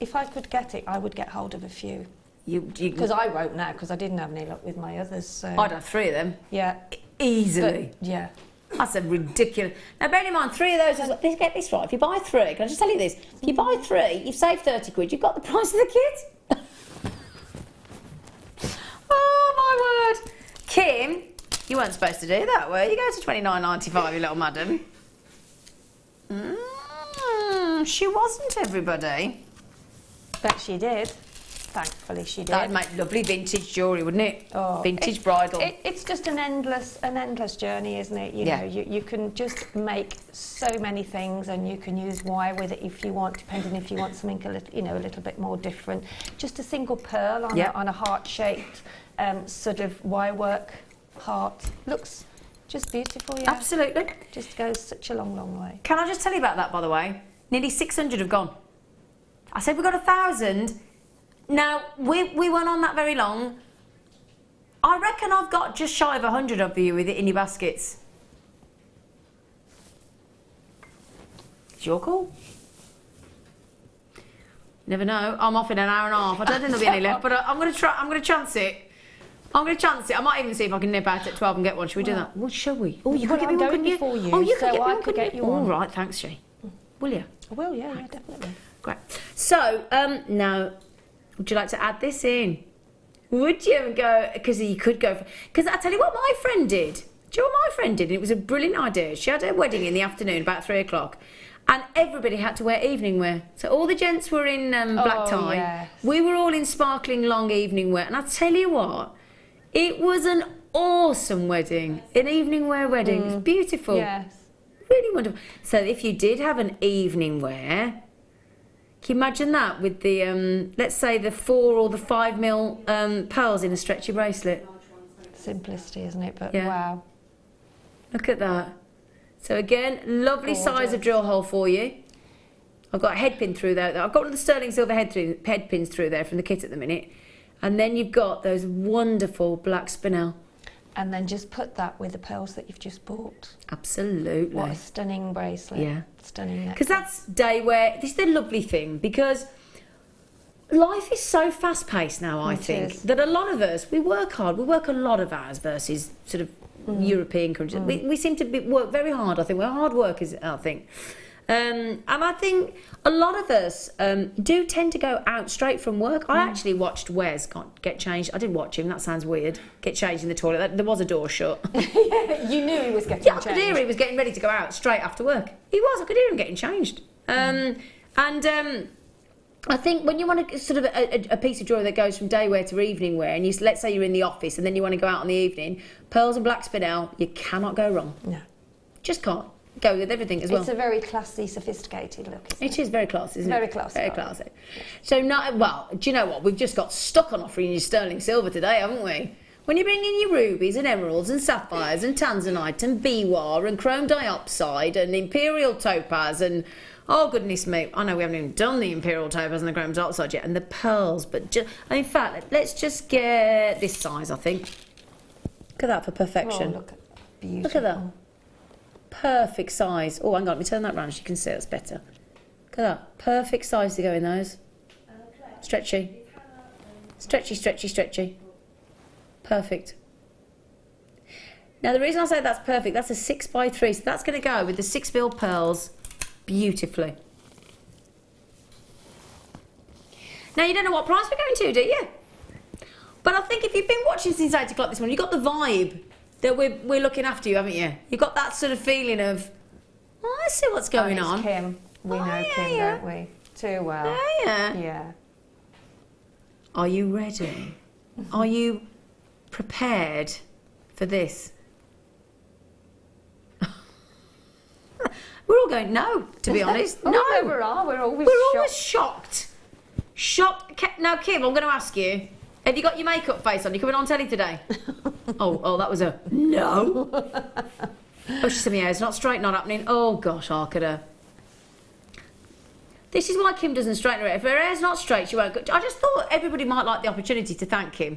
Speaker 2: if I could get it, I would get hold of a few. Because I won't now, because I didn't have any luck with my others. So.
Speaker 1: I'd have 3 of them.
Speaker 2: Yeah.
Speaker 1: Easily.
Speaker 2: But, yeah.
Speaker 1: That's a ridiculous. Now, bearing in mind, 3 of those. Get this right. If you buy 3, can I just tell you this? If you buy 3, you've saved 30 quid. You've got the price of the kit. Oh my word, Kim, you weren't supposed to do that, were you? Go to £29.95, you little madam. She wasn't, everybody.
Speaker 2: But she did. Thankfully, she did.
Speaker 1: That'd make lovely vintage jewellery, wouldn't it?
Speaker 2: Oh,
Speaker 1: vintage bridal.
Speaker 2: It's just an endless journey, isn't it? You know, you can just make so many things, and you can use wire with it if you want, depending if you want something a little bit more different. Just a single pearl on a heart-shaped sort of wire work heart looks just beautiful. Yeah,
Speaker 1: absolutely.
Speaker 2: Just goes such a long way.
Speaker 1: Can I just tell you about that, by the way? Nearly 600 have gone. I said we got 1,000. Now, we weren't on that very long. I reckon I've got just shy of 100 of you with it in your baskets. It's your call. Never know. I'm off in an hour and a half. I don't think there'll be any left, but I'm going to try. I'm going to chance it. I might even see if I can nip out at 12 and get one. Should we do that? Well, shall we? Oh, you could get me one, couldn't you?
Speaker 2: Before you,
Speaker 1: oh, you
Speaker 2: so
Speaker 1: could get me
Speaker 2: I
Speaker 1: one,
Speaker 2: could get you
Speaker 1: one.
Speaker 2: one.
Speaker 1: All right, thanks, She. Will you?
Speaker 2: I will, yeah, definitely.
Speaker 1: Great. So, now, would you like to add this in? Would you go, because you could go for, because I tell you what my friend did. Do you know what my friend did? It was a brilliant idea. She had her wedding in the afternoon, about 3 o'clock, and everybody had to wear evening wear. So all the gents were in black tie.
Speaker 2: Yes.
Speaker 1: We were all in sparkling long evening wear. And I tell you what, it was an awesome wedding, an evening wear wedding. It was beautiful.
Speaker 2: Yes.
Speaker 1: Really wonderful. So if you did have an evening wear, can you imagine that with the, let's say the 4 or the 5 mil pearls in a stretchy bracelet?
Speaker 2: Simplicity, isn't it? But
Speaker 1: Yeah.
Speaker 2: wow.
Speaker 1: Look at that. So again, lovely size of drill hole for you. I've got a headpin through there. I've got one of the sterling silver headpins through there from the kit at the minute. And then you've got those wonderful black spinel.
Speaker 2: And then just put that with the pearls that you've just bought.
Speaker 1: Absolutely.
Speaker 2: What a stunning bracelet.
Speaker 1: Yeah.
Speaker 2: Stunning necklace.
Speaker 1: Because that's day wear. This is the lovely thing, because life is so fast paced now, I think, that a lot of us, we work hard. We work a lot of hours versus sort of European countries. We seem to work very hard, I think. We're hard workers, I think. And I think a lot of us do tend to go out straight from work. I actually watched Wes get changed. I didn't watch him, that sounds weird. Get changed in the toilet. There was a door shut.
Speaker 2: You knew he was getting changed.
Speaker 1: I could hear he was getting ready to go out straight after work. He was, I could hear him getting changed. I think when you want sort of a piece of jewellery that goes from day wear to evening wear, and let's say you're in the office and then you want to go out in the evening, pearls and black spinel, you cannot go wrong.
Speaker 2: No.
Speaker 1: Just can't. Go with everything as well.
Speaker 2: It's a very classy, sophisticated look, isn't it?
Speaker 1: It is very classy, isn't it?
Speaker 2: Very classy.
Speaker 1: Very classy. So now, well, do you know what? We've just got stuck on offering you sterling silver today, haven't we? When you bring in your rubies and emeralds and sapphires and tanzanite and biwa and chrome diopside and imperial topaz and, oh goodness me, I know we haven't even done the imperial topaz and the chrome diopside yet, and the pearls, but in fact, let's just get this size, I think. Look at that for perfection.
Speaker 2: Oh, look at that. Beautiful.
Speaker 1: Look at that. Perfect size. Oh, hang on, let me turn that round so you can see it's better. Look at that. Perfect size to go in those. Stretchy. Stretchy, stretchy, stretchy. Perfect. Now, the reason I say that's perfect, that's a 6x3, so that's going to go with the 6 mil pearls beautifully. Now, you don't know what price we're going to, do you? But I think if you've been watching since 8 o'clock this morning, you got the vibe that we're looking after you, haven't you? You've got that sort of feeling of, oh, I see what's going on.
Speaker 2: Kim. We know Kim, don't we? Too well. Yeah.
Speaker 1: Are you ready? Are you prepared for this? We're all going, no, to be honest.
Speaker 2: No, we're
Speaker 1: always shocked. Now, Kim, I'm going to ask you, have you got your makeup face on? You coming on telly today? oh, that was a no. Oh, she said, my hair's not straight, not happening. Oh, gosh, hark at her. This is why Kim doesn't straighten her hair. If her hair's not straight, she won't go. I just thought everybody might like the opportunity to thank Kim.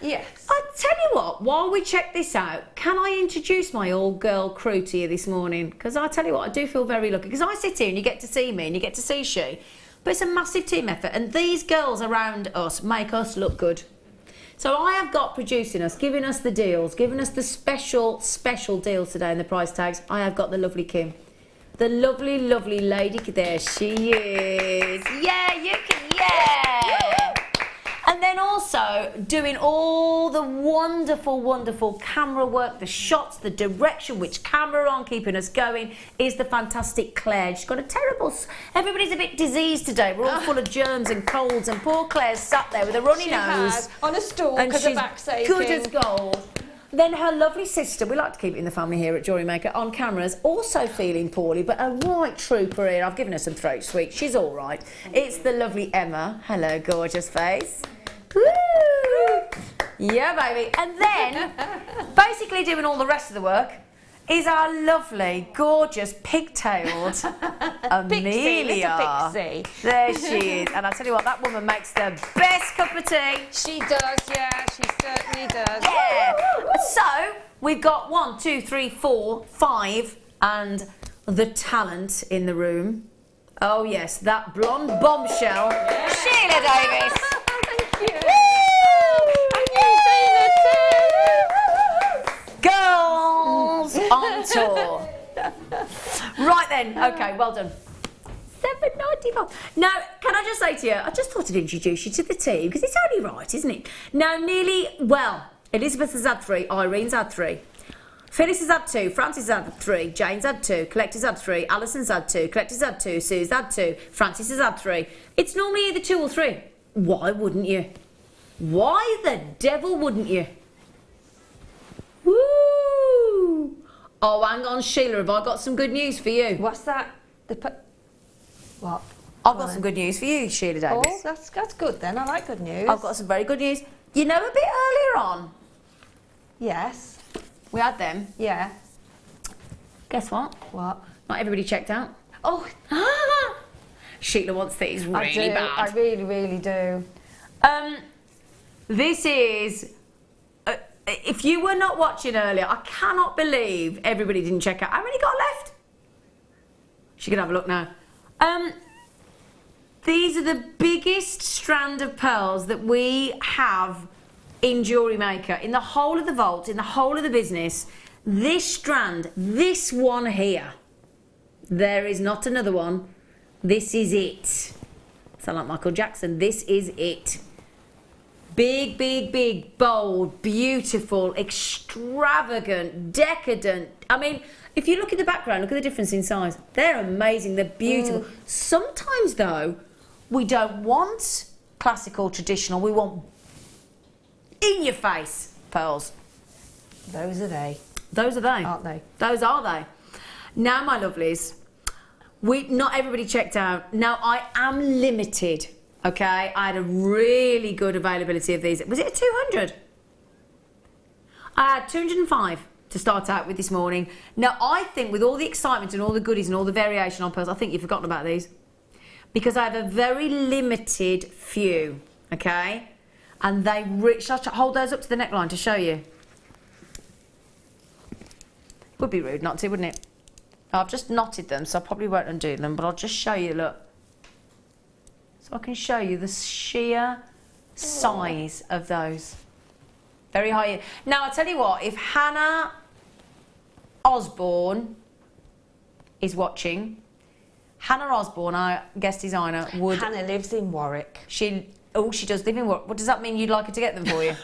Speaker 2: Yes.
Speaker 1: I tell you what, while we check this out, can I introduce my all-girl crew to you this morning? Because I tell you what, I do feel very lucky. Because I sit here and you get to see me and you get to see she. But it's a massive team effort. And these girls around us make us look good. So I have got producing us, giving us the deals, giving us the special deals today and the price tags. I have got the lovely Kim. The lovely, lovely lady. There she is. Yeah, you can, yeah. And then also doing all the wonderful, wonderful camera work, the shots, the direction, which camera on, keeping us going, is the fantastic Claire. She's got a terrible... Everybody's a bit diseased today. We're all full of germs and colds, and poor Claire's sat there with a runny nose.
Speaker 2: On a stool because her back's aching.
Speaker 1: Good as gold. Then her lovely sister, we like to keep it in the family here at Jewellery Maker, on cameras, also feeling poorly, but a right trooper here. I've given her some throat sweets. She's all right. It's the lovely Emma. Hello, gorgeous face. Woo! Yeah, baby. And then, basically doing all the rest of the work, is our lovely, gorgeous, pigtailed Amelia.
Speaker 2: Pixie.
Speaker 1: There she is. And I tell you what, that woman makes the best cup of tea.
Speaker 2: She does, yeah. She certainly does.
Speaker 1: Yeah. So, we've got 1, 2, 3, 4, 5, and the talent in the room. Oh, yes, that blonde bombshell, Sheila Davis.
Speaker 2: Thank you.
Speaker 1: And you, Zena, too. Girls on tour. Right then, okay, well done. £7.95. Now, can I just say to you, I just thought I'd introduce you to the team, because it's only right, isn't it? Now, Elizabeth has had 3, Irene's had 3. Phyllis has had 2, Francis has had 3, Jane's had 2, Collector's had 3, Alison's had 2, Collector's had 2, Sue's had 2, Francis has had 3. It's normally either 2 or 3. Why wouldn't you? Why the devil wouldn't you? Woo! Oh, hang on, Sheila, have I got some good news for you?
Speaker 2: What's that? What?
Speaker 1: I've got some good news for you, Sheila Davis.
Speaker 2: Oh, that's good then. I like good news.
Speaker 1: I've got some very good news. You know, a bit earlier on,
Speaker 2: Yes.
Speaker 1: we had them.
Speaker 2: Yeah.
Speaker 1: Guess what?
Speaker 2: What?
Speaker 1: Not everybody checked out.
Speaker 2: Oh,
Speaker 1: Sheila wants these really
Speaker 2: I do.
Speaker 1: bad.
Speaker 2: I really, really do.
Speaker 1: This is... if you were not watching earlier, I cannot believe everybody didn't check out. How many got left? She can have a look now. These are the biggest strand of pearls that we have in Jewellery Maker, in the whole of the vault, in the whole of the business. This strand, this one here, there is not another one. This is it. Sound like Michael Jackson. This is it. Big, big, big, bold, beautiful, extravagant, decadent. I mean, if you look at the background, look at the difference in size. They're amazing, they're beautiful. Sometimes, though, we don't want classical, traditional. We want in-your-face pearls.
Speaker 2: Those are they.
Speaker 1: Those are they.
Speaker 2: Aren't they?
Speaker 1: Those are they. Now, my lovelies, not everybody checked out. Now, I am limited, okay? I had a really good availability of these. Was it a 200? I had 205 to start out with this morning. Now, I think with all the excitement and all the goodies and all the variation on pearls, I think you've forgotten about these. Because I have a very limited few, okay? And they... Shall I hold those up to the neckline to show you? Would be rude not to, wouldn't it? I've just knotted them, so I probably won't undo them, but I'll just show you, look. So I can show you the sheer size of those. Very high. Now, I'll tell you what, if Hannah Osborne is watching, Hannah Osborne, our guest designer, would...
Speaker 2: Hannah lives in Warwick.
Speaker 1: She does live in Warwick. What does that mean? You'd like her to get them for you?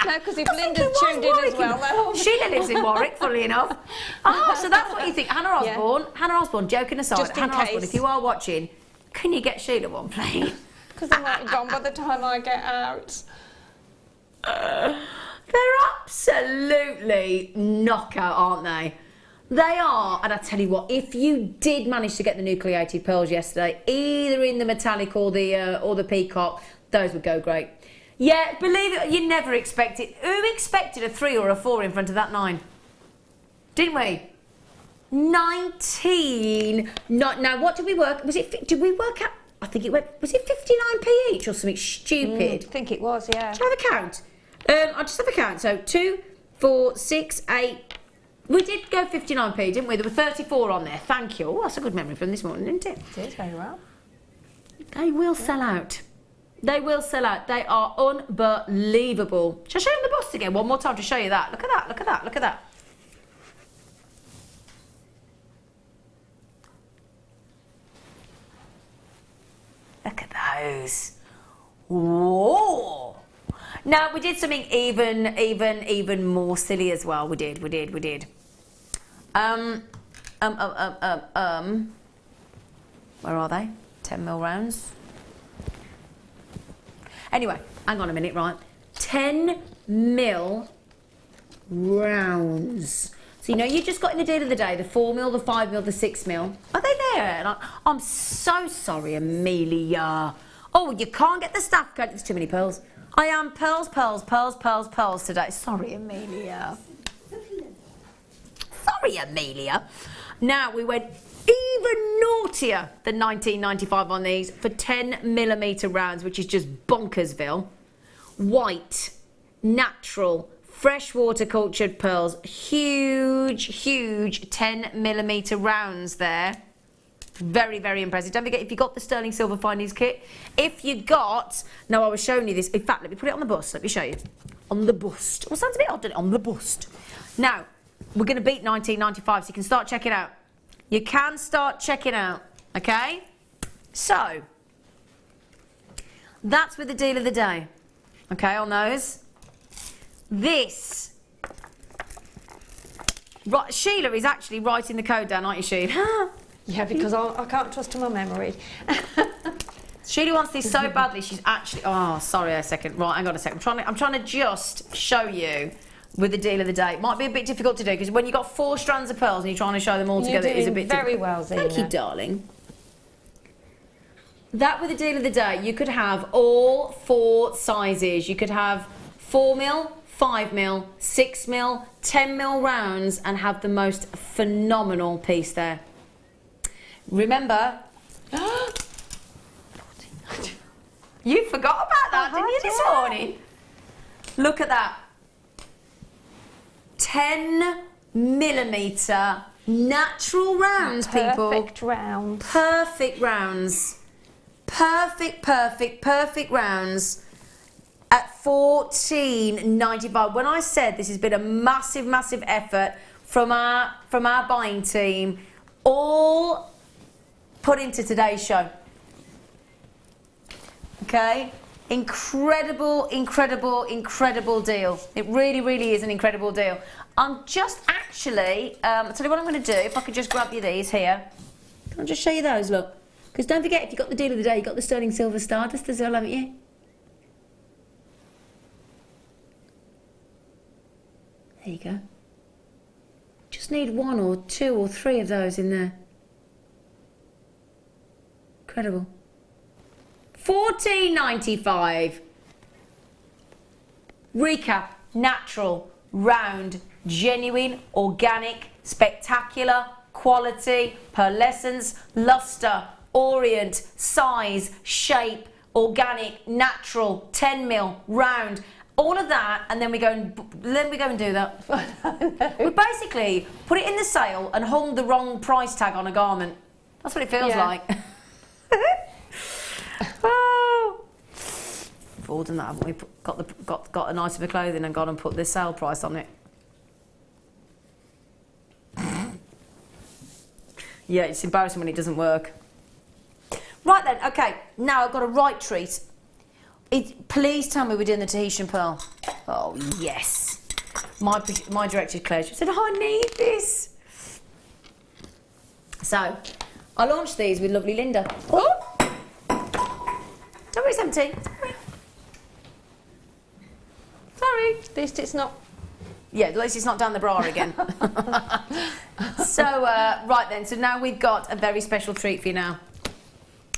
Speaker 2: know, because if Linda's tuned in as well, then
Speaker 1: Sheila lives in Warwick, funnily enough. Oh, so that's what you think. Hannah Osborne, Hannah Osborne, joking aside,
Speaker 2: Just in
Speaker 1: Hannah Osborne,
Speaker 2: case.
Speaker 1: if you are watching, can you get Sheila one, please?
Speaker 2: Because they might be gone by the time I get out.
Speaker 1: They're absolutely knockout, aren't they? They are, and I tell you what, if you did manage to get the nucleated pearls yesterday, either in the metallic or the peacock, those would go great. Yeah, believe it, you never expect it. Who expected a 3 or a 4 in front of that 9? Didn't we? 19. Now, what did we work? Did we work out? I think it went. Was it 59p each or something stupid?
Speaker 2: I think it was, yeah.
Speaker 1: Shall I have a count? I'll just have a count. So 2, 4, 6, 8. We did go 59p, didn't we? There were 34 on there. Thank you. Oh, that's a good memory from this morning, isn't it?
Speaker 2: It is, very well.
Speaker 1: They will sell out. They will sell out. They are unbelievable. Shall I show you the bust again one more time to show you that? Look at that, look at that, look at that. Look at those. Whoa. Now, we did something even more silly as well. We did. Where are they? 10mm rounds. Anyway, hang on a minute, right? 10mm rounds. So, you know, you just got in the deal of the day, the 4mm, the 5mm, the 6mm. Are they there? And I'm so sorry, Amelia. Oh, you can't get the staff code. There's too many pearls. I am pearls today. Sorry, Amelia. Sorry, Amelia. Now, we went even naughtier than 1995 on these for 10mm rounds, which is just bonkersville. White, natural, freshwater cultured pearls. Huge 10mm rounds there. Very, very impressive. Don't forget, if you got the sterling silver findings kit, if you got, no, I was showing you this. In fact, let me put it on the bust. Let me show you. On the bust. Well, sounds a bit odd, doesn't it? On the bust. Now, we're going to beat 1995, so you can start checking out. You can start checking out, okay? So, that's with the deal of the day, okay, on those. This. Right, Sheila is actually writing the code down, aren't you, Sheila?
Speaker 2: Yeah, because I can't trust my memory.
Speaker 1: Sheila wants this so badly, she's actually... Oh, sorry a second. Right, hang on a second. I'm trying to just show you with the deal of the day. It might be a bit difficult to do, because when you've got 4 strands of pearls and you're trying to show them all together, it is a bit difficult.
Speaker 2: Very well, Zena.
Speaker 1: Thank you, darling. That with the deal of the day, you could have all 4 sizes. You could have 4mm, 5mm, 6mm, 10mm rounds and have the most phenomenal piece there. Remember... You forgot about that, didn't you, this morning? Look at that. 10mm natural rounds, people.
Speaker 2: Perfect rounds.
Speaker 1: Perfect rounds. Perfect rounds at $14.95. When I said this has been a massive effort from our buying team, all put into today's show. Okay? Incredible deal. It really is an incredible deal. I'm just actually, I'll tell you what I'm going to do, if I could just grab you these here. Can I just show you those, look? Because don't forget, if you got the deal of the day, you got the sterling silver stardust as well, haven't you? There you go. Just need 1 or 2 or 3 of those in there. Incredible. $14.95. Recap: natural, round, genuine, organic, spectacular, quality, pearlescence, luster, orient, size, shape, organic, natural, 10mm, round, all of that, and then we go and do that. We basically put it in the sale and hung the wrong price tag on a garment. That's what it feels like. Oh. We've all done that, haven't we? Got a nice bit of clothing and gone and put the sale price on it. Yeah, it's embarrassing when it doesn't work. Right then, okay, now I've got a right treat. Please tell me we're doing the Tahitian pearl. Oh, yes. My director, Claire, she said, oh, I need this. So, I launched these with lovely Linda. Oh! Don't worry, it's empty. Sorry.
Speaker 2: At least it's not.
Speaker 1: Yeah, at least it's not down the bra again. So, right then, so now we've got a very special treat for you now.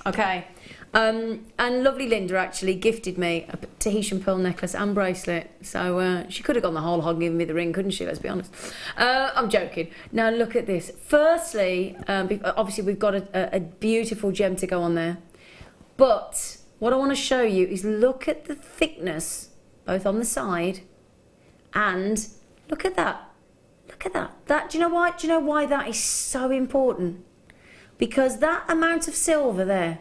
Speaker 1: Okay. And lovely Linda actually gifted me a Tahitian pearl necklace and bracelet. So she could have gone the whole hog and given me the ring, couldn't she? Let's be honest. I'm joking. Now look at this. Firstly, obviously we've got a beautiful gem to go on there. But what I want to show you is look at the thickness, both on the side, and look at that. Look at that. Do you know why? Do you know why that is so important? Because that amount of silver there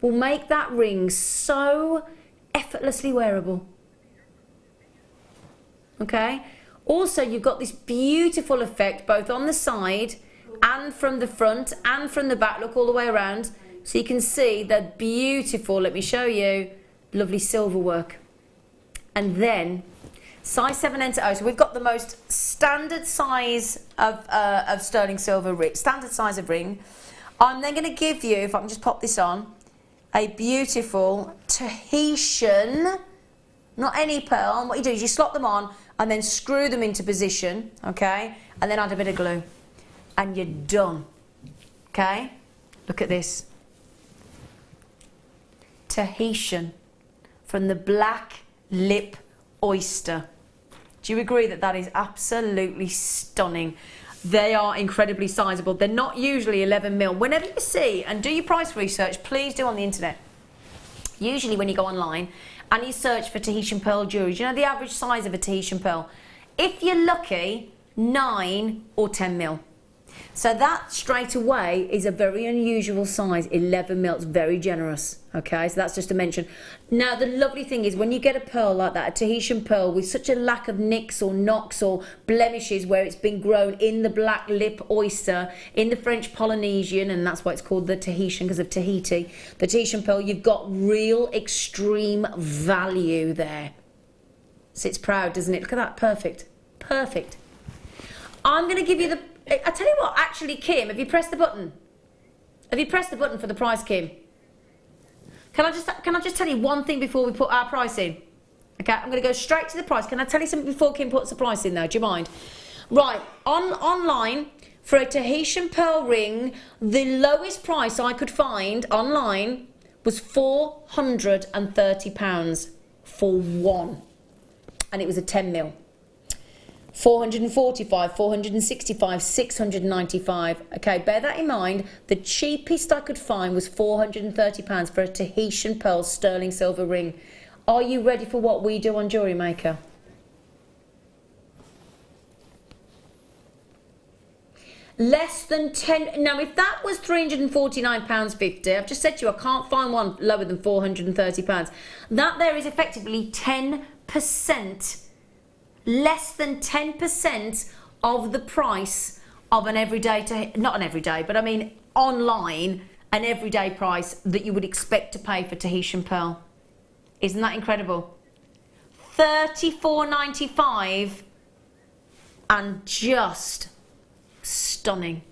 Speaker 1: will make that ring so effortlessly wearable. Okay? Also, you've got this beautiful effect both on the side and from the front and from the back. Look all the way around. So you can see the beautiful, let me show you, lovely silver work. And then, size 7 enter O. So we've got the most standard size of sterling silver ring, standard size of ring. I'm then going to give you, if I can just pop this on, a beautiful Tahitian, not any pearl. What you do is you slot them on and then screw them into position, okay? And then add a bit of glue. And you're done, okay? Look at this. Tahitian from the black lip oyster. Do you agree that that is absolutely stunning? They are incredibly sizable. They're not usually 11 mil. Whenever you see, and do your price research, please do on the internet. Usually when you go online and you search for Tahitian pearl jewellery, do you know the average size of a Tahitian pearl? If you're lucky, 9 or 10 mil. So that straight away is a very unusual size. 11 mil, it's very generous. Okay, so that's just to mention. Now the lovely thing is when you get a pearl like that, a Tahitian pearl with such a lack of nicks or knocks or blemishes where it's been grown in the black lip oyster, in the French Polynesian, and that's why it's called the Tahitian because of Tahiti. The Tahitian pearl, you've got real extreme value there. Sits proud, doesn't it? Look at that, perfect, perfect. I'm going to give you the, I tell you what, actually, Kim, have you pressed the button? Have you pressed the button for the price, Kim? Can I just tell you one thing before we put our price in? Okay, I'm going to go straight to the price. Can I tell you something before Kim puts the price in, though? Do you mind? Right, online, for a Tahitian pearl ring, the lowest price I could find online was £430 for one. And it was a 10 mil. 445, 465, 695. Okay, bear that in mind. The cheapest I could find was £430 for a Tahitian pearl sterling silver ring. Are you ready for what we do on Jewellery Maker? Less than 10. Now, if that was £349.50, I've just said to you, I can't find one lower than £430. That there is effectively 10%. Less than 10% of the price of an everyday, not an everyday, but I mean online, an everyday price that you would expect to pay for Tahitian pearl. Isn't that incredible? $34.95 and just stunning.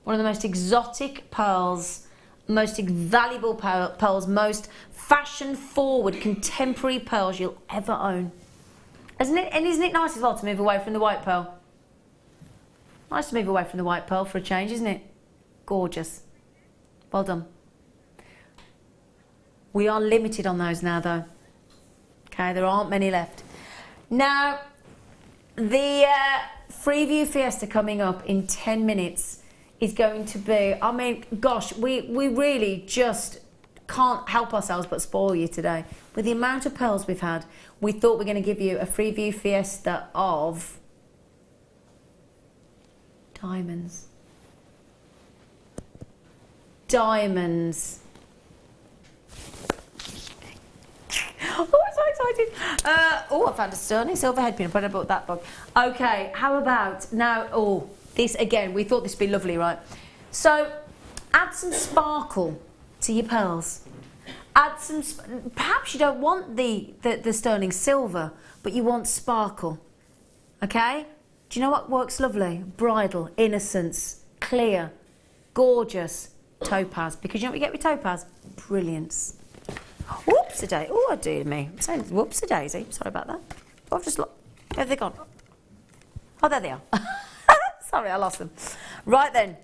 Speaker 1: One of the most exotic pearls, most valuable pearls, most fashion-forward contemporary pearls you'll ever own. Isn't it? And isn't it nice as well to move away from the white pearl? Nice to move away from the white pearl for a change, isn't it? Gorgeous. Well done. We are limited on those now, though. Okay, there aren't many left. Now, the Freeview Fiesta coming up in 10 minutes is going to be, I mean, gosh, we really just can't help ourselves but spoil you today. With the amount of pearls we've had, we thought we're going to give you a Freeview Fiesta of diamonds. Diamonds. Oh, I'm so excited. Oh, I found a sterling silver headpin. I bought that book. Okay, how about now? Oh, this again, we thought this would be lovely, right? So, add some sparkle to your pearls. Add some, perhaps you don't want the sterling silver, but you want sparkle, okay? Do you know what works lovely? Bridal, innocence, clear, gorgeous, topaz. Because you know what you get with topaz? Brilliance. Whoops-a-daisy. Oh, I do me. I'm saying whoops-a-daisy. Sorry about that. Oh, I've just looked. Where have they gone? Oh, there they are. Sorry, I lost them. Right then.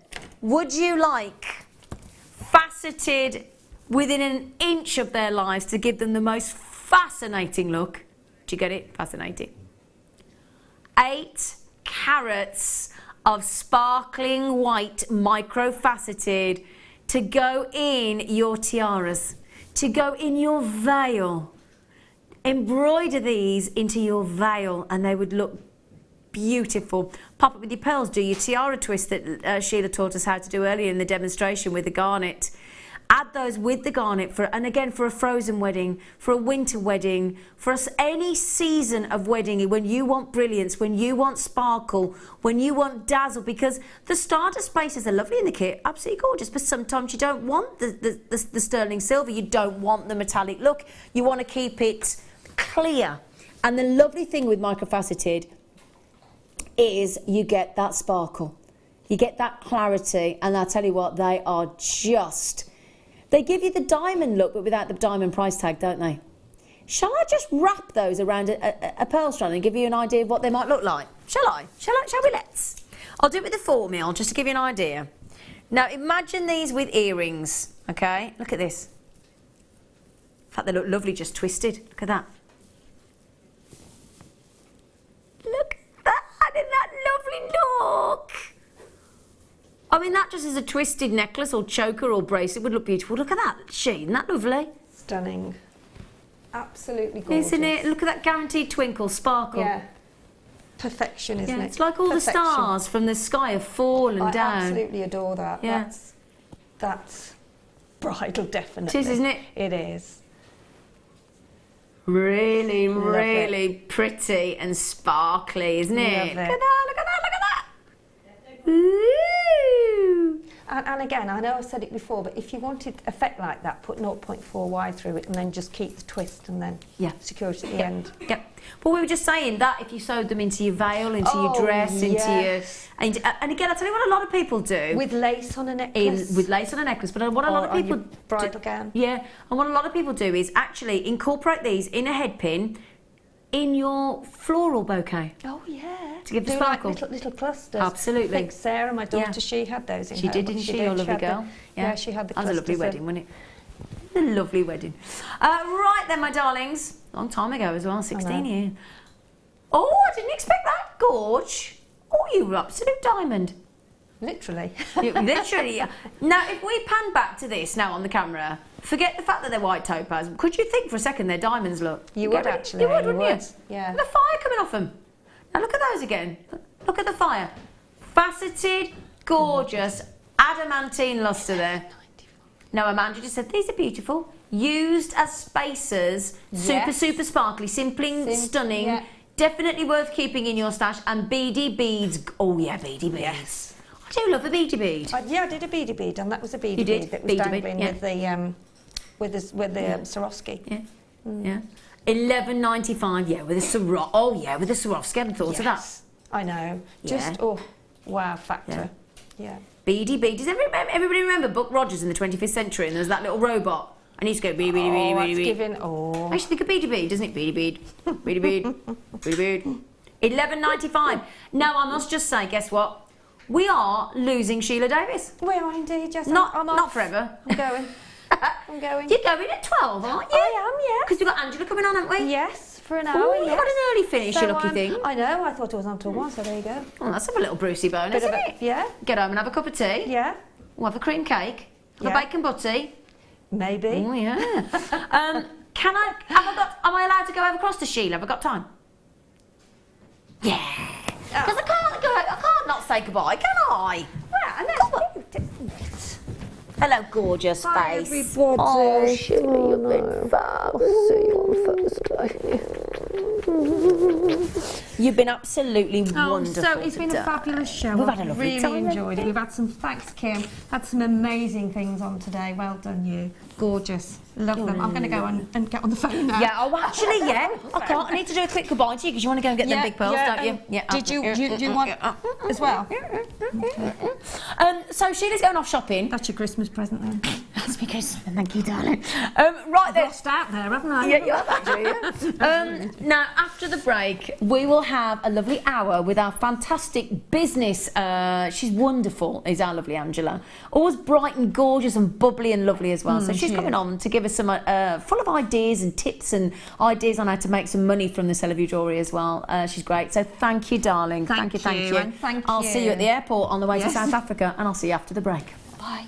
Speaker 1: Would you like faceted within an inch of their lives to give them the most fascinating look? Do you get it? Fascinating. 8 carats of sparkling white micro-faceted to go in your tiaras, to go in your veil. Embroider these into your veil and they would look beautiful. Pop it with your pearls. Do your tiara twist that Sheila taught us how to do earlier in the demonstration with the garnet. Add those with the garnet for, and again, for a frozen wedding, for a winter wedding, for us any season of wedding, when you want brilliance, when you want sparkle, when you want dazzle, because the starter spaces are lovely in the kit, absolutely gorgeous, but sometimes you don't want the sterling silver, you don't want the metallic look, you want to keep it clear. And the lovely thing with microfaceted is you get that sparkle, you get that clarity, and I'll tell you what, they are just... They give you the diamond look, but without the diamond price tag, don't they? Shall I just wrap those around a pearl strand and give you an idea of what they might look like? Shall I? Shall we? Let's. I'll do it with the 4 mil, just to give you an idea. Now, imagine these with earrings, okay? Look at this. In fact, they look lovely just twisted. Look at that. Look at that. Isn't that lovely look? I mean, that just as a twisted necklace or choker or bracelet would look beautiful. Look at that sheen, isn't that lovely?
Speaker 2: Stunning. Absolutely gorgeous.
Speaker 1: Isn't it? Look at that guaranteed twinkle, sparkle.
Speaker 2: Yeah. Perfection, isn't it?
Speaker 1: It's like all
Speaker 2: Perfection.
Speaker 1: the stars from the sky have fallen down.
Speaker 2: I absolutely adore that.
Speaker 1: Yeah.
Speaker 2: That's bridal, definitely.
Speaker 1: It is, isn't it?
Speaker 2: It is.
Speaker 1: Really, really pretty and sparkly, isn't it?
Speaker 2: Love it.
Speaker 1: Look at that, look at that, look at that. Ooh.
Speaker 2: And again, I know I've said it before, but if you wanted effect like that, put 0.4Y through it and then just keep the twist and then secure it at the end.
Speaker 1: Yep. But we were just saying that if you sewed them into your veil, into your dress, into your... And again, I'll tell you what a lot of people do.
Speaker 2: With lace on a necklace.
Speaker 1: With lace on a necklace. But what a lot of people...
Speaker 2: bridal gown.
Speaker 1: Yeah. And what a lot of people do is actually incorporate these in a headpin in your floral bouquet.
Speaker 2: Oh, yeah.
Speaker 1: To give the
Speaker 2: Do
Speaker 1: sparkle.
Speaker 2: Like little clusters.
Speaker 1: Absolutely.
Speaker 2: I think Sarah, my daughter, she had those in her.
Speaker 1: She did, didn't she? Your lovely girl.
Speaker 2: Yeah, she had the
Speaker 1: That was
Speaker 2: clusters.
Speaker 1: a lovely wedding, wasn't it? A lovely wedding. Right then, my darlings. Long time ago as well, 16 years. Oh, I didn't expect that, Gorge. Oh, you were absolute diamond.
Speaker 2: Literally.
Speaker 1: Literally, yeah. Now, if we pan back to this now on the camera, forget the fact that they're white topaz. Could you think for a second they're diamonds look?
Speaker 2: You would actually.
Speaker 1: You would, wouldn't you?
Speaker 2: Yeah.
Speaker 1: The fire coming off them. Now look at those again. Look at the fire. Faceted, gorgeous, adamantine lustre there. Now, Amanda just said, these are beautiful. Used as spacers, super sparkly, simply stunning.
Speaker 2: Yeah.
Speaker 1: Definitely worth keeping in your stash. And beady beads. Oh yeah, beady beads. Yes. I do love a beady bead.
Speaker 2: Yeah, I did a beady bead, and that was a beady bead that was dangling with the Swarovski.
Speaker 1: Yeah, yeah. $11.95. Yeah, with a Swarovski. Oh yeah, with a Swarovski. I hadn't thought of that.
Speaker 2: I know. Just wow factor. Yeah.
Speaker 1: Beady bead. Does everybody remember Buck Rogers in the 25th century? And there was that little robot, and he used to go beady beady beady beady bead. I used to think of beady bead, doesn't it? Beady bead, beady bead, beady bead. $11.95. Now I must just say, guess what? We are losing Sheila Davis.
Speaker 2: We are indeed, Jess.
Speaker 1: Not forever.
Speaker 2: I'm going. I'm going.
Speaker 1: You're going at 12, aren't you?
Speaker 2: I am, yeah.
Speaker 1: Because we've got Angela coming on, haven't we?
Speaker 2: Yes, for an hour,
Speaker 1: You've got an early finish, you lucky thing.
Speaker 2: I know, I thought it was on till 1, so there you go.
Speaker 1: Oh, that's a little Brucey bonus, isn't it?
Speaker 2: Yeah.
Speaker 1: Get home and have a cup of tea.
Speaker 2: Yeah.
Speaker 1: We'll have a cream cake. Have a bacon butty.
Speaker 2: Maybe.
Speaker 1: Oh, yeah. Am I allowed to go over across to Sheila? Have I got time? Yeah. Because I can't not say goodbye, can I? Hello, gorgeous face.
Speaker 2: Everybody.
Speaker 1: Oh, Sheila, you've been fab. See you on Thursday. You've been absolutely wonderful.
Speaker 2: So it's been a fabulous show.
Speaker 1: We've had a lovely
Speaker 2: really
Speaker 1: time.
Speaker 2: enjoyed it. We've had some, thanks Kim, had some amazing things on today. Well done you. Gorgeous. Love them. I'm going to go and get on the phone now.
Speaker 1: Yeah, oh actually, yeah. I can't. I need to do a quick goodbye to you because you want to go and get them big pearls, don't you?
Speaker 2: Yeah. Did you want as well?
Speaker 1: So Sheila's going off shopping.
Speaker 2: That's your Christmas present then.
Speaker 1: That's because, thank you, darling. Right then.
Speaker 2: Lost out there, haven't I?
Speaker 1: Yeah, you have actually, yeah. Now, after the break, we will have a lovely hour with our fantastic business. She's wonderful, is our lovely Angela. Always bright and gorgeous and bubbly and lovely as well. So she's coming on to give us some full of ideas and tips and ideas on how to make some money from the sale of your jewellery as well. She's great. So thank you, darling. Thank you.
Speaker 2: And thank
Speaker 1: I'll see you at the airport on the way to
Speaker 2: Yes.
Speaker 1: South Africa, and I'll see you after the break. Bye.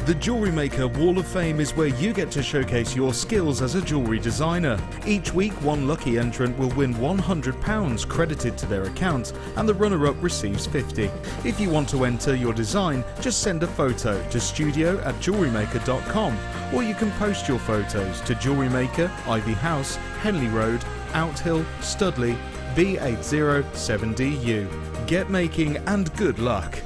Speaker 3: The Jewellery Maker Wall of Fame is where you get to showcase your skills as a jewellery designer. Each week, one lucky entrant will win £100 credited to their account, and the runner-up receives £50. If you want to enter your design, just send a photo to studio@jewellerymaker.com, or you can post your photos to Jewellery Maker, Ivy House, Henley Road, Outhill, Studley, B807DU. Get making and good luck.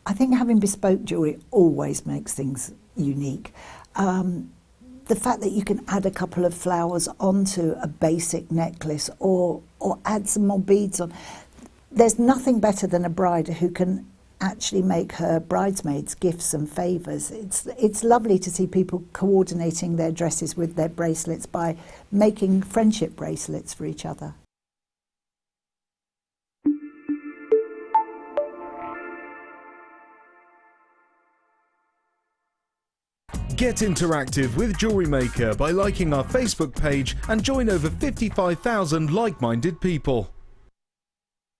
Speaker 5: I think having bespoke jewellery always makes things unique. The fact that you can add a couple of flowers onto a basic necklace or add some more beads on. There's nothing better than a bride who can actually make her bridesmaids gifts and favours. It's lovely to see people coordinating their dresses with their bracelets by making friendship bracelets for each other.
Speaker 3: Get interactive with Jewellery Maker by liking our Facebook page and join over 55,000 like-minded people.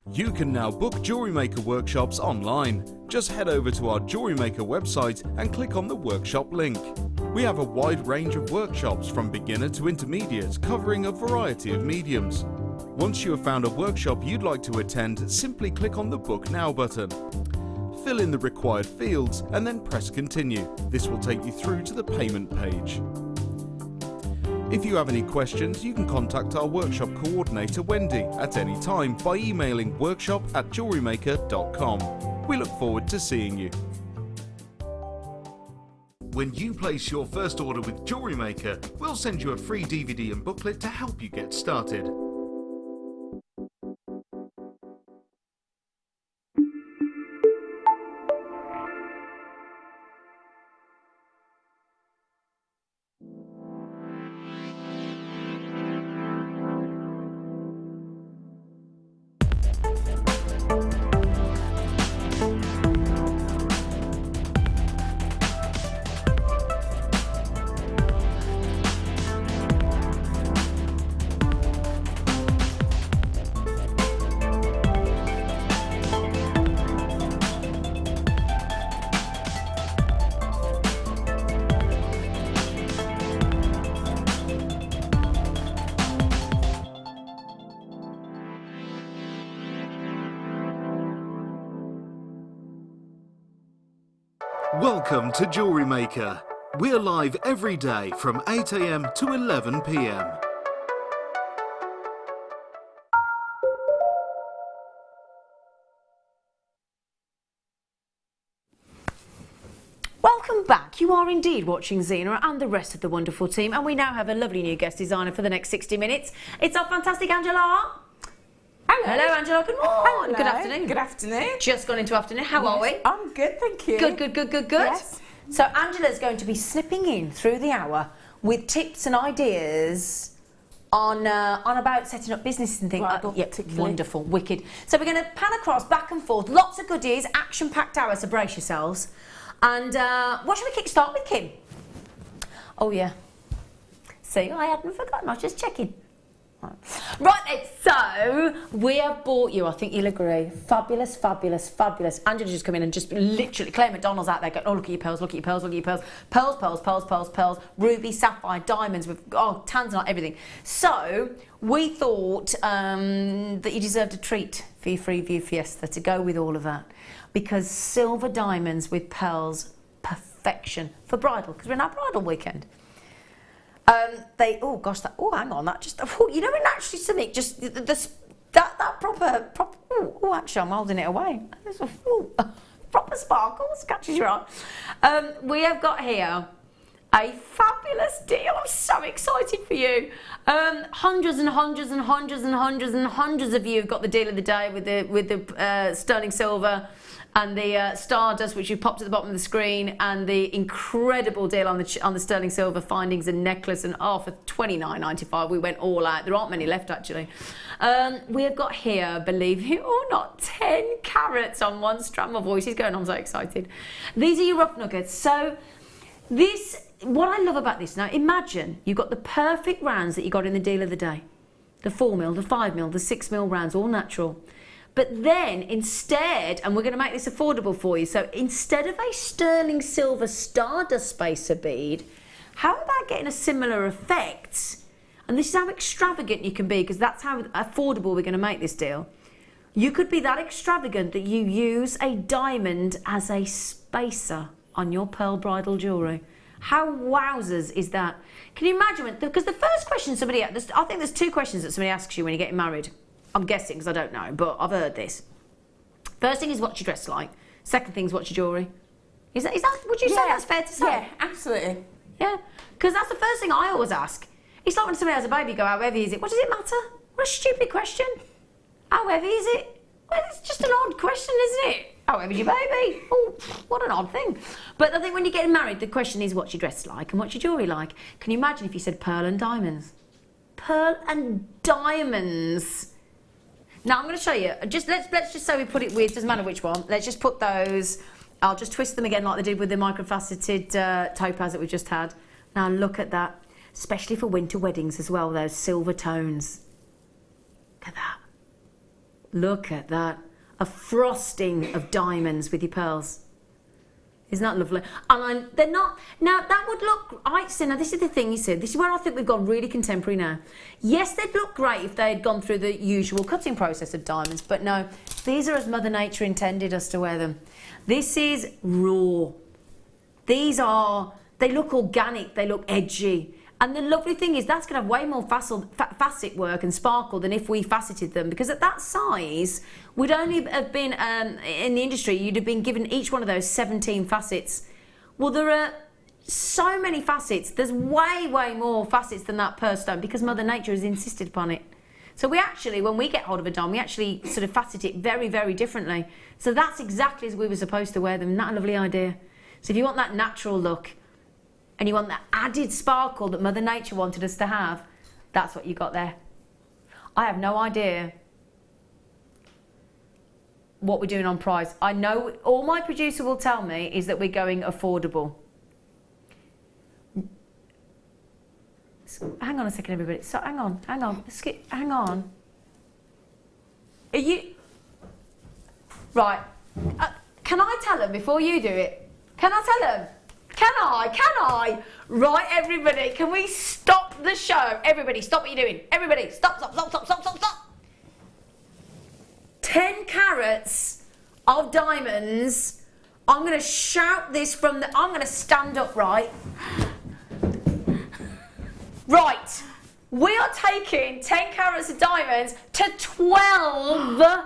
Speaker 3: You can now book Jewellery Maker workshops online. Just head over to our Jewellery Maker website and click on the workshop link. We have a wide range of workshops from beginner to intermediate, covering a variety of mediums. Once you have found a workshop you'd like to attend, simply click on the Book Now button. Fill in the required fields and then press continue. This will take you through to the payment page. If you have any questions, you can contact our workshop coordinator Wendy at any time by emailing workshop@jewellerymaker.com. We look forward to seeing you. When you place your first order with Jewellery Maker, we'll send you a free DVD and booklet to help you get started. Welcome to Jewellery Maker. We're live every day from 8 AM to 11 PM.
Speaker 1: Welcome back. You are indeed watching Zena and the rest of the wonderful team, and we now have a lovely new guest designer for the next 60 minutes. It's our fantastic Angela. Hello, Angela. Good morning.
Speaker 6: Hello.
Speaker 1: Good afternoon.
Speaker 6: Good afternoon.
Speaker 1: Just gone into afternoon. How are we?
Speaker 6: I'm good, thank you.
Speaker 1: Good.
Speaker 6: Yes.
Speaker 1: So Angela's going to be slipping in through the hour with tips and ideas on about setting up businesses and things.
Speaker 6: Bridal,
Speaker 1: Yeah,
Speaker 6: particularly.
Speaker 1: wonderful, wicked. So we're going to pan across, back and forth, lots of goodies, action-packed hour, so brace yourselves. And what should we kick-start with, Kim? Oh yeah. See, I hadn't forgotten. I was just checking. Right then, so we have bought you, I think you'll agree, fabulous, fabulous, fabulous. Angela just come in and just literally, Claire McDonald's out there going, oh, look at your pearls, look at your pearls, look at your pearls. Pearls, pearls, pearls, pearls, pearls, ruby, sapphire, diamonds, with Tanzanite, everything. So we thought that you deserved a treat for your free view fiesta to go with all of that. Because silver diamonds with pearls, perfection for bridal, because we're in our bridal weekend. Hang on, that just, you know, naturally something, just that proper, actually, I'm holding it away. Proper sparkles, catches your eye. We have got here a fabulous deal. I'm so excited for you. Hundreds and hundreds and hundreds and hundreds and hundreds of you have got the deal of the day with the sterling silver and the Stardust, which you've popped at the bottom of the screen, and the incredible deal on the sterling silver findings and necklace, and for $29.95 we went all out. There aren't many left actually. We have got here, believe it or not, 10 carats on one strand. My voice is going, I'm so excited. These are your rough nuggets. So what I love about this, now imagine you've got the perfect rounds that you got in the deal of the day. The 4mm, the 5mm, the 6mm rounds, all natural. But then instead, and we're going to make this affordable for you, so instead of a sterling silver Stardust spacer bead, how about getting a similar effect? And this is how extravagant you can be, because that's how affordable we're going to make this deal. You could be that extravagant that you use a diamond as a spacer on your pearl bridal jewellery. How wowzers is that? Can you imagine? Because the first question I think there's 2 questions that somebody asks you when you're getting married. I'm guessing, because I don't know, but I've heard this. First thing is, what's your dress like? Second thing is, what's your jewellery? Is that? Would you say that's fair to say?
Speaker 2: Yeah, absolutely.
Speaker 1: Yeah, because that's the first thing I always ask. It's like when somebody has a baby, you go, how heavy is it? What does it matter? What a stupid question. How heavy is it? Well, it's just an odd question, isn't it? How heavy's your baby? Oh, what an odd thing. But I think when you're getting married, the question is, what's your dress like and what's your jewellery like? Can you imagine if you said pearl and diamonds? Pearl and diamonds. Now I'm going to show you. Let's just say we put it with, doesn't matter which one. Let's just put those. I'll just twist them again like they did with the microfaceted topaz that we just had. Now look at that, especially for winter weddings as well. Those silver tones. Look at that. Look at that. A frosting of diamonds with your pearls. Isn't that lovely? And they're not... Now, that would look... Now, this is the thing, you see. This is where I think we've gone really contemporary now. Yes, they'd look great if they had gone through the usual cutting process of diamonds, but no, these are as Mother Nature intended us to wear them. This is raw. These are... They look organic. They look edgy. And the lovely thing is that's going to have way more facet work and sparkle than if we faceted them, because at that size, we'd only have been, in the industry, you'd have been given each one of those 17 facets. Well, there are so many facets. There's way, way more facets than that per stone, because Mother Nature has insisted upon it. So we actually, when we get hold of a diamond, we actually sort of facet it very, very differently. So that's exactly as we were supposed to wear them. Isn't that a lovely idea? So if you want that natural look, and you want that added sparkle that Mother Nature wanted us to have, that's what you got there. I have no idea what we're doing on price. I know all my producer will tell me is that we're going affordable. Hang on a second, everybody. So hang on. Hang on. Are you... Right. Can I tell them before you do it? Can I tell them? Can I? Right, everybody, can we stop the show? Everybody, stop what you're doing. Everybody, stop. 10 carats of diamonds. I'm going to shout this from the... I'm going to stand up, right? Right. We are taking 10 carats of diamonds to $12.95.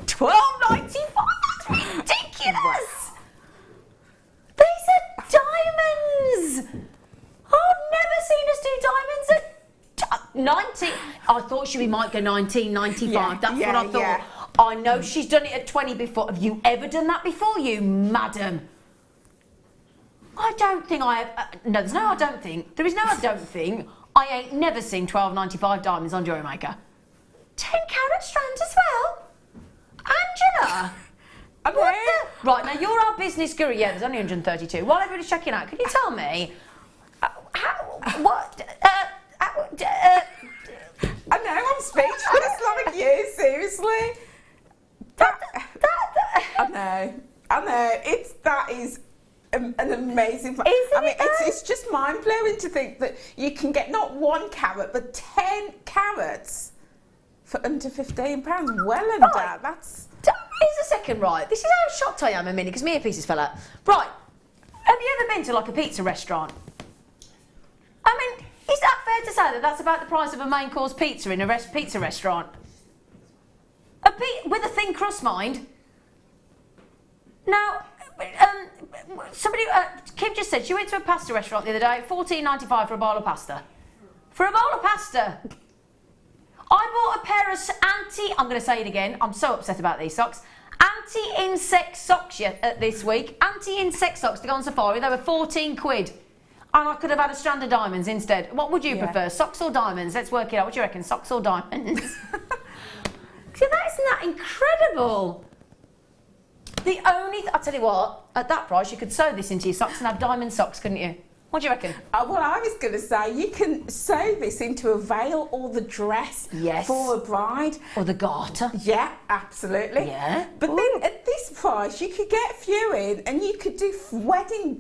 Speaker 1: $12.95? That's ridiculous! These are diamonds! I've never seen us do diamonds at 19. I thought we might go 19.95. That's what I thought. Yeah. I know she's done it at 20 before. Have you ever done that before, you madam? I don't think I have. No, there's no I don't think. There is no I don't think. I ain't never seen $12.95 diamonds on Jewellery Maker. 10 carat strands as well? Angela!
Speaker 2: Okay.
Speaker 1: Right, now you're our business guru. Yeah, there's only 132. While everybody's checking out, can you tell me
Speaker 6: I know, I'm speechless like you, seriously. I know. That is an amazing. It's just mind blowing to think that you can get not 1 carat but 10 carats for under £15. Well under.
Speaker 1: Right.
Speaker 6: That's.
Speaker 1: Here's a second, right? This is how shocked I am a minute because my earpieces fell out. Right, have you ever been to like a pizza restaurant? I mean, is that fair to say that that's about the price of a main course pizza in a pizza restaurant? With a thin crust, mind. Now, Kim just said she went to a pasta restaurant the other day, $14.95 for a bowl of pasta. For a bowl of pasta. I bought a pair of I'm going to say it again, I'm so upset about these socks. Anti-insect socks this week. Anti-insect socks to go on safari. They were 14 quid. And I could have had a strand of diamonds instead. What would you prefer, socks or diamonds? Let's work it out. What do you reckon, socks or diamonds? See, isn't that incredible? I'll tell you what, at that price you could sew this into your socks and have diamond socks, couldn't you? What do you reckon?
Speaker 6: Well, I was going to say you can sew this into a veil or the dress for a bride.
Speaker 1: Or the garter.
Speaker 6: Yeah, absolutely.
Speaker 1: Yeah.
Speaker 6: But then at this price you could get a few in and you could do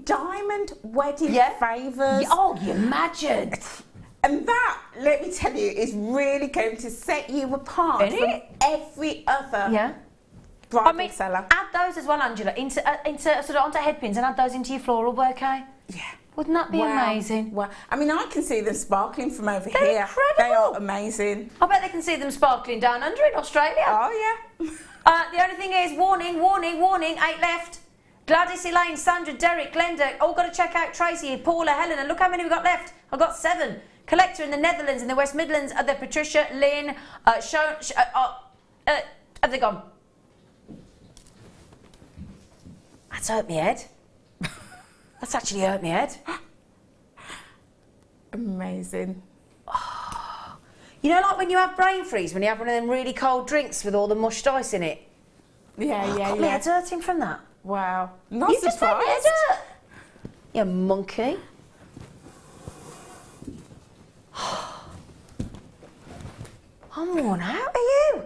Speaker 6: diamond wedding favours.
Speaker 1: Yeah. Oh, you imagine.
Speaker 6: And that, let me tell you, is really going to set you apart from every other bridal seller.
Speaker 1: Add those as well, Angela, into sort of onto headpins and add those into your floral bouquet.
Speaker 6: Yeah.
Speaker 1: Wouldn't that be amazing?
Speaker 6: Well, I mean, I can see them sparkling from over
Speaker 1: They're
Speaker 6: here.
Speaker 1: incredible.
Speaker 6: They are amazing.
Speaker 1: I bet they can see them sparkling down under in Australia.
Speaker 6: Oh, yeah.
Speaker 1: The only thing is, warning, 8 left. Gladys, Elaine, Sandra, Derek, Glenda, all got to check out Tracy, Paula, Helen, and look how many we've got left. I've got 7. Collector in the Netherlands, in the West Midlands, are there Patricia, Lynn, have they gone? That's hurt me head. That's actually hurt me head.
Speaker 6: Amazing.
Speaker 1: Oh. You know, like when you have brain freeze, when you have one of them really cold drinks with all the mushed ice in it?
Speaker 6: Yeah.
Speaker 1: My head's hurting from that.
Speaker 6: Wow. Not
Speaker 1: You just made my head
Speaker 6: surprised.
Speaker 1: hurt. You monkey. I'm worn out, are you?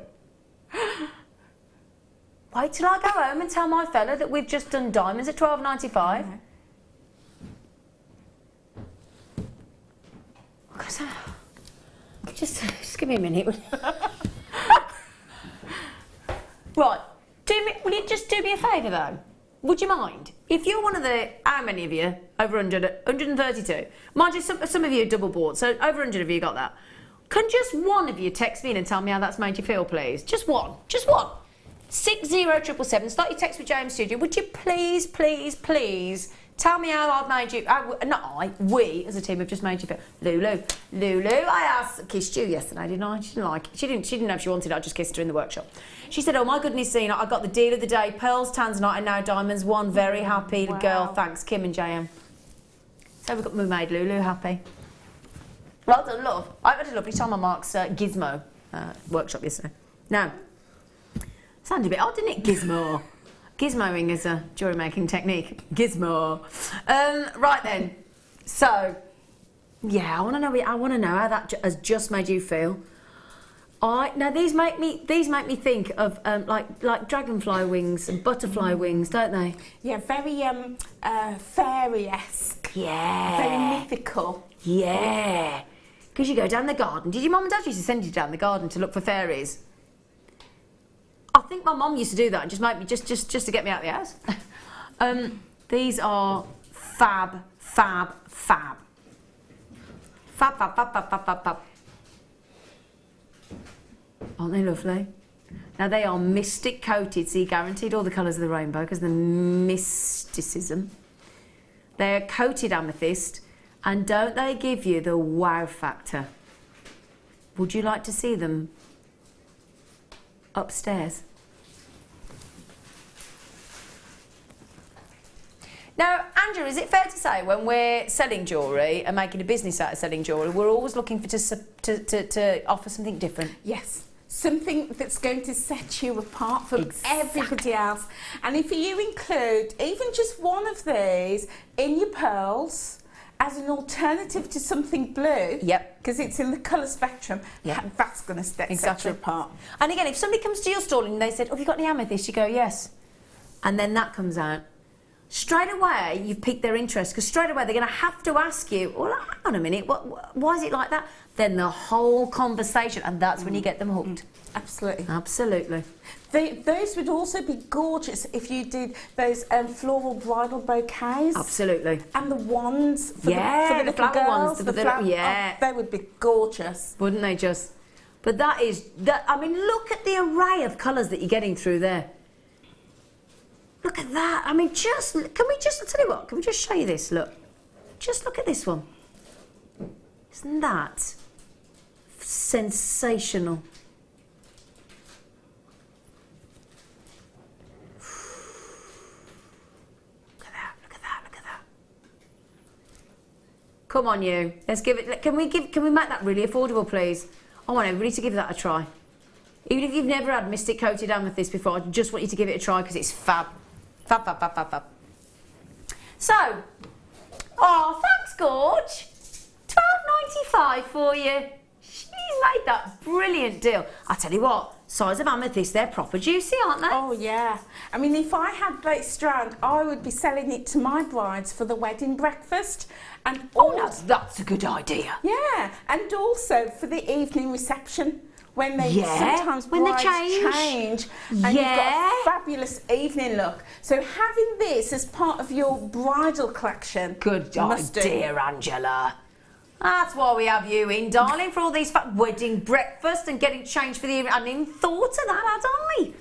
Speaker 1: Wait till I go home and tell my fella that we've just done diamonds at $12.95. Just give me a minute. Right, will you just do me a favour though? Would you mind? If you're one of the, how many of you? Over 100, 132. Mind you, some of you are double board, so over 100 of you got that. Can just one of you text me in and tell me how that's made you feel, please? Just one. 60777. Start your text with James Studio. Would you please tell me how I've made you? We as a team have just made you feel. Lulu, I kissed you yesterday, didn't I? She didn't like it. She didn't know if she wanted it. I just kissed her in the workshop. She said, "Oh my goodness, Zena, I got the deal of the day: pearls, Tanzanite, and now diamonds. One very happy girl. Thanks, Kim and JM." So we made Lulu happy. Well done, love. I had a lovely time on Mark's Gizmo workshop yesterday. Now, sounded a bit odd, didn't it? Gizmo. Gizmoing is a jewellery making technique. Gizmo. Right then. So, yeah, I want to know how that has just made you feel. Now these make me think of like dragonfly wings and butterfly wings, don't they?
Speaker 6: Yeah, very fairy-esque.
Speaker 1: Yeah.
Speaker 6: Very mythical.
Speaker 1: Yeah. Because you go down the garden. Did your mum and dad used to send you down the garden to look for fairies? I think my mum used to do that and just make me just to get me out of the house. These are fab. Aren't they lovely? Now they are mystic coated, so you're guaranteed all the colours of the rainbow because of the mysticism. They're coated amethyst, and don't they give you the wow factor? Would you like to see them upstairs? Now, Andrew, is it fair to say when we're selling jewellery and making a business out of selling jewellery, we're always looking to offer something different?
Speaker 6: Yes, something that's going to set you apart from everybody else. And if you include even just one of these in your pearls as an alternative to something blue, because it's in the colour spectrum, that's going to set you apart.
Speaker 1: And again, if somebody comes to your stall and they said, oh, have you got any amethyst? You go, yes. And then that comes out. Straight away, you've piqued their interest, because straight away they're going to have to ask you, well, hang on a minute, why is it like that? Then the whole conversation, and that's when you get them hooked.
Speaker 6: Absolutely.
Speaker 1: Absolutely.
Speaker 6: Those would also be gorgeous if you did those floral bridal bouquets.
Speaker 1: Absolutely.
Speaker 6: And the wands for the little
Speaker 1: flower
Speaker 6: girls.
Speaker 1: ones.
Speaker 6: They would be gorgeous.
Speaker 1: Wouldn't they just? But I mean, look at the array of colours that you're getting through there. Look at that. I mean, I'll tell you what, can we just show you this? Look. Just look at this one. Isn't that sensational? Look at that, look at that, look at that. Come on, you. Let's give it, can we make that really affordable, please? I want everybody to give that a try. Even if you've never had Mystic Coated Amethyst before, I just want you to give it a try because it's fab. Fab, fab, fab, fab, fab. So, thanks, Gorge. $12.95 for you. She's made that brilliant deal. I tell you what, size of amethyst, they're proper juicy, aren't they?
Speaker 6: Oh, yeah. I mean, if I had that strand, I would be selling it to my brides for the wedding breakfast. And
Speaker 1: that's a good idea.
Speaker 6: Yeah, and also for the evening reception. When they sometimes brides change and you've got a fabulous evening look. So having this as part of your bridal collection.
Speaker 1: Good idea, Angela. That's why we have you in, darling, for all these wedding breakfast and getting changed for the evening. I hadn't even thought of that, had I?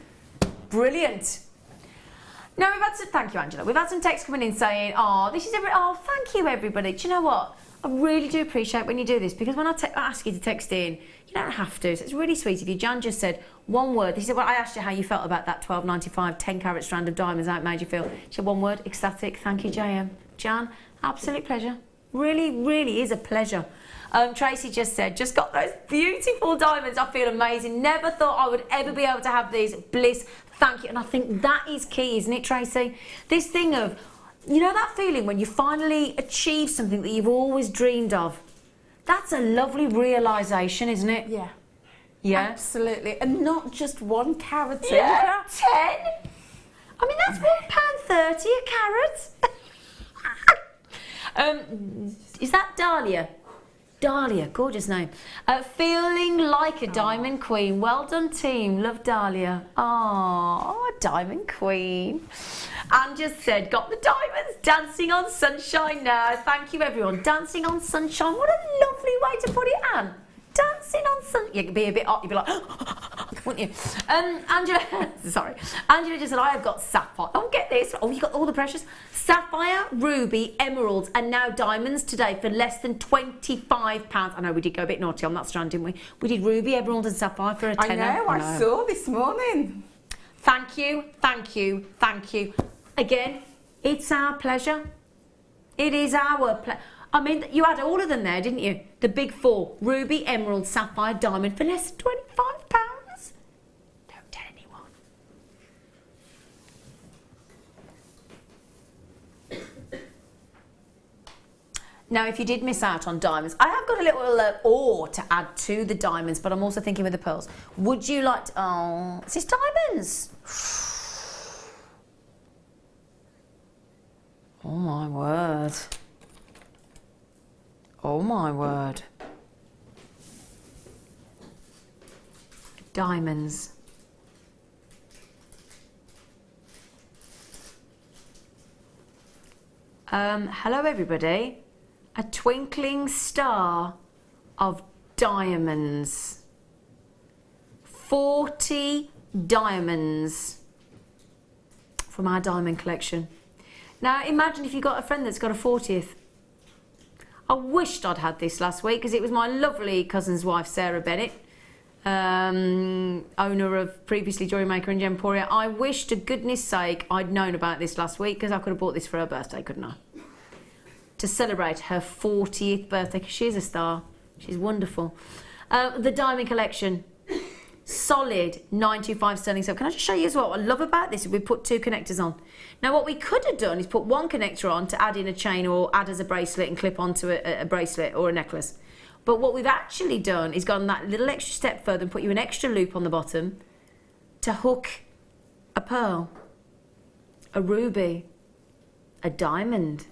Speaker 1: Brilliant. Now, thank you, Angela. We've had some texts coming in saying, thank you, everybody. Do you know what? I really do appreciate when you do this, because when I ask you to text in, you don't have to. So it's really sweet of you. Jan just said one word. He said, well, I asked you how you felt about that $12.95 10-carat strand of diamonds, how it made you feel. She said one word, ecstatic. Thank you, JM. Jan, absolute pleasure. Really, really is a pleasure. Tracy just said, just got those beautiful diamonds. I feel amazing. Never thought I would ever be able to have these. Bliss. Thank you. And I think that is key, isn't it, Tracy? This thing of, you know that feeling when you finally achieve something that you've always dreamed of? That's a lovely realisation, isn't it?
Speaker 6: Yeah.
Speaker 1: Yeah?
Speaker 6: Absolutely. And not just 1 carat.
Speaker 1: Yeah, 10. I mean, that's £1.30 a carat. Is that Dahlia? Dahlia, gorgeous name. Feeling like a diamond queen. Well done, team. Love Dahlia. Oh, diamond queen. Anne just said, got the diamonds, dancing on sunshine now. Thank you, everyone. Dancing on sunshine. What a lovely way to put it, Anne. Dancing on sunshine. You could be a bit hot. You'd be like, wouldn't you? Angela, sorry. Angela just said, I have got sapphire. Oh, get this. Oh, you got all the precious. Sapphire, ruby, emeralds, and now diamonds today for less than £25. I know we did go a bit naughty on that strand, didn't we? We did ruby, emerald, and sapphire for a tenner.
Speaker 6: I know. I saw this morning.
Speaker 1: Thank you, thank you, thank you. Again, it's our pleasure. It is our pleasure. I mean, you had all of them there, didn't you? The big 4, ruby, emerald, sapphire, diamond for less than £25. Don't tell anyone. Now, if you did miss out on diamonds, I have got a little ore to add to the diamonds, but I'm also thinking with the pearls. Would you like to... Oh, is this diamonds? Oh, my word. Oh, my word. Diamonds. Hello, everybody. A twinkling star of diamonds. 40 diamonds from our diamond collection. Now, imagine if you've got a friend that's got a 40th. I wished I'd had this last week because it was my lovely cousin's wife, Sarah Bennett, owner of previously Jewellery Maker and Gemporia. I wish to goodness sake I'd known about this last week because I could have bought this for her birthday, couldn't I? To celebrate her 40th birthday, because she's a star. She's wonderful. The diamond collection. solid 925 sterling silver. Can I just show you as well? What I love about this is we put 2 connectors on. Now what we could have done is put 1 connector on to add in a chain or add as a bracelet and clip onto a bracelet or a necklace. But what we've actually done is gone that little extra step further and put you an extra loop on the bottom to hook a pearl, a ruby, a diamond,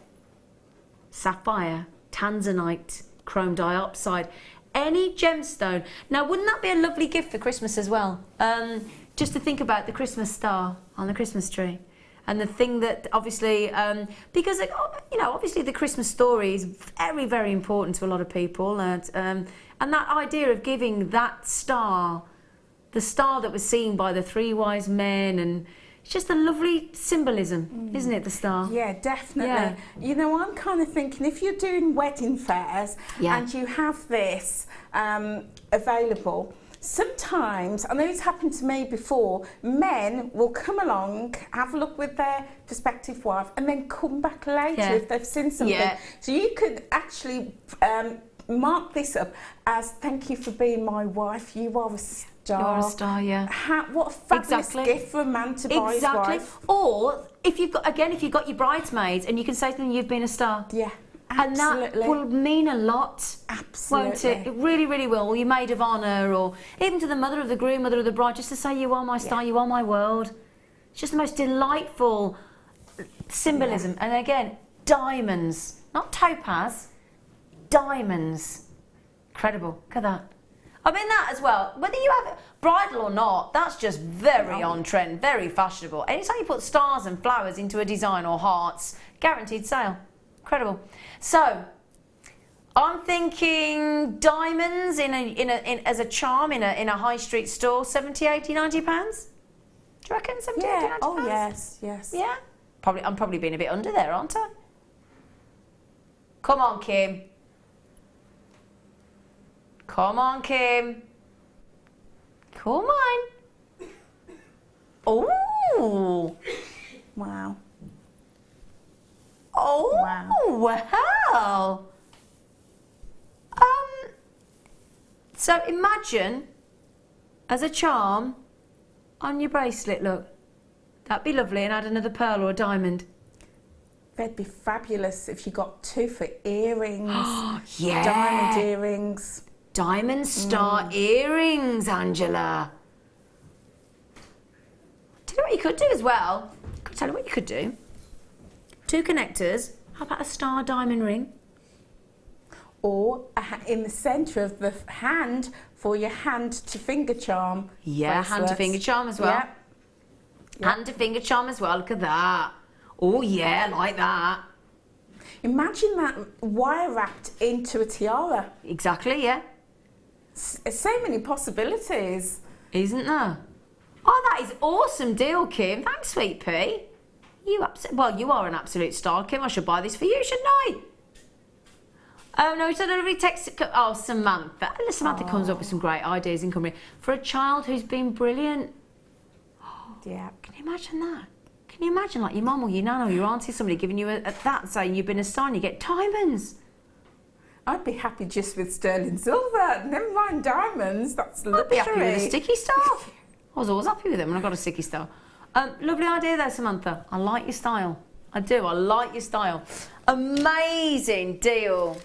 Speaker 1: sapphire, Tanzanite, chrome diopside, any gemstone. Now, wouldn't that be a lovely gift for Christmas as well? Just to think about the Christmas star on the Christmas tree. And the thing that obviously, because, you know, obviously the Christmas story is very, very important to a lot of people. And that idea of giving that star, the star that was seen by the 3 wise men, and it's just a lovely symbolism, isn't it, the star?
Speaker 6: Yeah, definitely.
Speaker 1: Yeah.
Speaker 6: You know, I'm kind of thinking if you're doing wedding fairs and you have this available, sometimes, I know it's happened to me before, men will come along, have a look with their prospective wife, and then come back later if they've seen something. Yeah. So you could actually mark this up as, thank you for being my wife, you are a star.
Speaker 1: You're a star, yeah.
Speaker 6: What a fabulous gift for a man to buy his wife.
Speaker 1: Or if you've got, again, if you've got your bridesmaids and you can say to them, you've been a star.
Speaker 6: Yeah.
Speaker 1: Absolutely. And that will mean a lot.
Speaker 6: Absolutely.
Speaker 1: Won't it? It really, really will. Or your maid of honour, or even to the mother of the groom, mother of the bride, just to say, you are my star, you are my world. It's just the most delightful symbolism. Yeah. And again, diamonds, not topaz, diamonds. Incredible. Look at that. I mean, that as well, whether you have it bridal or not, that's just very on trend, very fashionable. Anytime you put stars and flowers into a design or hearts, guaranteed sale. Incredible. So, I'm thinking diamonds as a charm in a high street store, 70, 80, 90 pounds. Do you reckon 70, 80, 90 pounds?
Speaker 6: Oh, yes, yes.
Speaker 1: Yeah? I'm probably being a bit under there, aren't I? Come on, Kim. Come on, Kim. Come on. Oh.
Speaker 6: Wow.
Speaker 1: Oh, wow. So imagine as a charm on your bracelet, look. That'd be lovely, and add another pearl or a diamond.
Speaker 6: They'd be fabulous if you got 2 for earrings.
Speaker 1: Yeah.
Speaker 6: Diamond earrings.
Speaker 1: Diamond star earrings, Angela. Tell you what you could do as well. I'll tell you what you could do. 2 connectors. How about a star diamond ring?
Speaker 6: Or in the centre of the hand for your hand to finger charm.
Speaker 1: Yeah, hand to finger charm as well. Yep. Hand to finger charm as well. Look at that. Oh yeah, like that.
Speaker 6: Imagine that wire wrapped into a tiara.
Speaker 1: Exactly, yeah.
Speaker 6: So many possibilities.
Speaker 1: Isn't there? Oh, that is awesome deal, Kim. Thanks, sweet pea. You are an absolute star, Kim. I should buy this for you, shouldn't I? Oh no, it's a lovely text. Oh, Samantha. Samantha comes up with some great ideas in company for a child who's been brilliant.
Speaker 6: Yeah.
Speaker 1: Can you imagine that? Can you imagine, like, your mum or your nan or your auntie, somebody giving you that, saying you've been a star and you get diamonds?
Speaker 6: I'd be happy just with sterling silver. Never mind diamonds. That's luxury.
Speaker 1: I'd be happy with a sticky star. I was always happy with them when I got a sticky star. Lovely idea there, Samantha. I like your style. I do. I like your style. Amazing deal.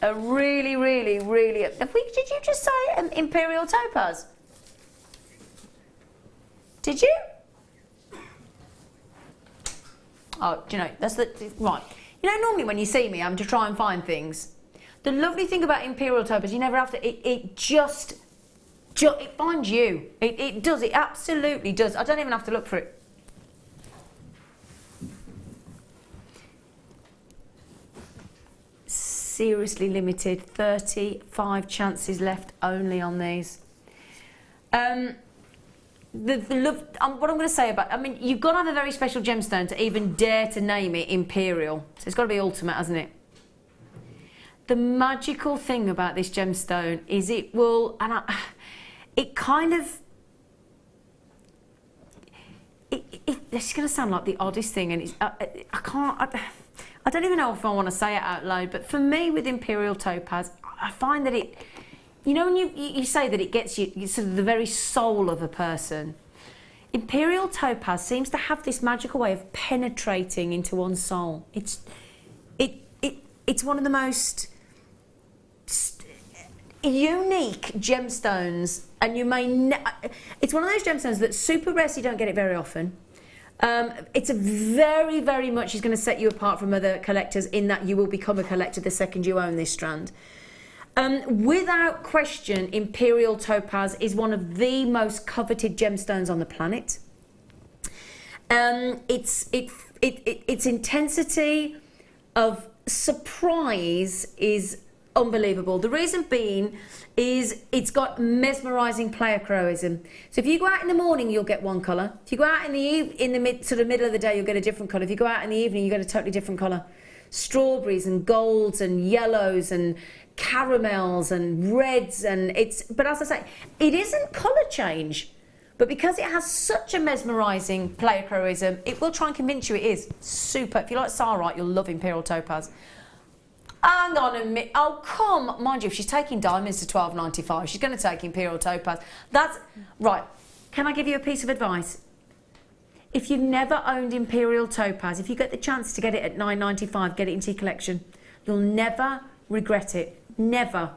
Speaker 1: A really, really, really... Did you just say Imperial Topaz? Did you? Oh, do you know, that's the... Right. You know, normally when you see me, I'm to try and find things. The lovely thing about Imperial Topaz, you never have to... It just it finds you. It does. It absolutely does. I don't even have to look for it. Seriously limited. 35 chances left only on these. What I'm going to say about... I mean, you've got to have a very special gemstone to even dare to name it Imperial. So it's got to be ultimate, hasn't it? The magical thing about this gemstone is it will... It kind of... It's going to sound like the oddest thing, and it's... I don't even know if I want to say it out loud, but for me, with Imperial Topaz, I find that you know when you say that it gets you sort of the very soul of a person. Imperial topaz seems to have this magical way of penetrating into one's soul. It's one of the most unique gemstones, and you may it's one of those gemstones that's super rare, so you don't get it very often. It's a very, very much is going to set you apart from other collectors in that you will become a collector the second you own this strand. Without question, Imperial Topaz is one of the most coveted gemstones on the planet. Its intensity of surprise is unbelievable. The reason being is it's got mesmerising pleiochroism. So if you go out in the morning, you'll get one colour. If you go out in the middle of the day, you'll get a different colour. If you go out in the evening, you get a totally different colour. Strawberries and golds and yellows and caramels and reds, and but as I say, it isn't colour change, but because it has such a mesmerising pleiochroism, it will try and convince you it is super. If you like Sarite, you'll love Imperial Topaz. Hang on a minute. Oh, come, mind you, if she's taking diamonds to $12.95, she's going to take Imperial Topaz. That's right. Can I give you a piece of advice? If you've never owned Imperial Topaz, if you get the chance to get it at $9.95, get it into your collection. You'll never regret it. Never.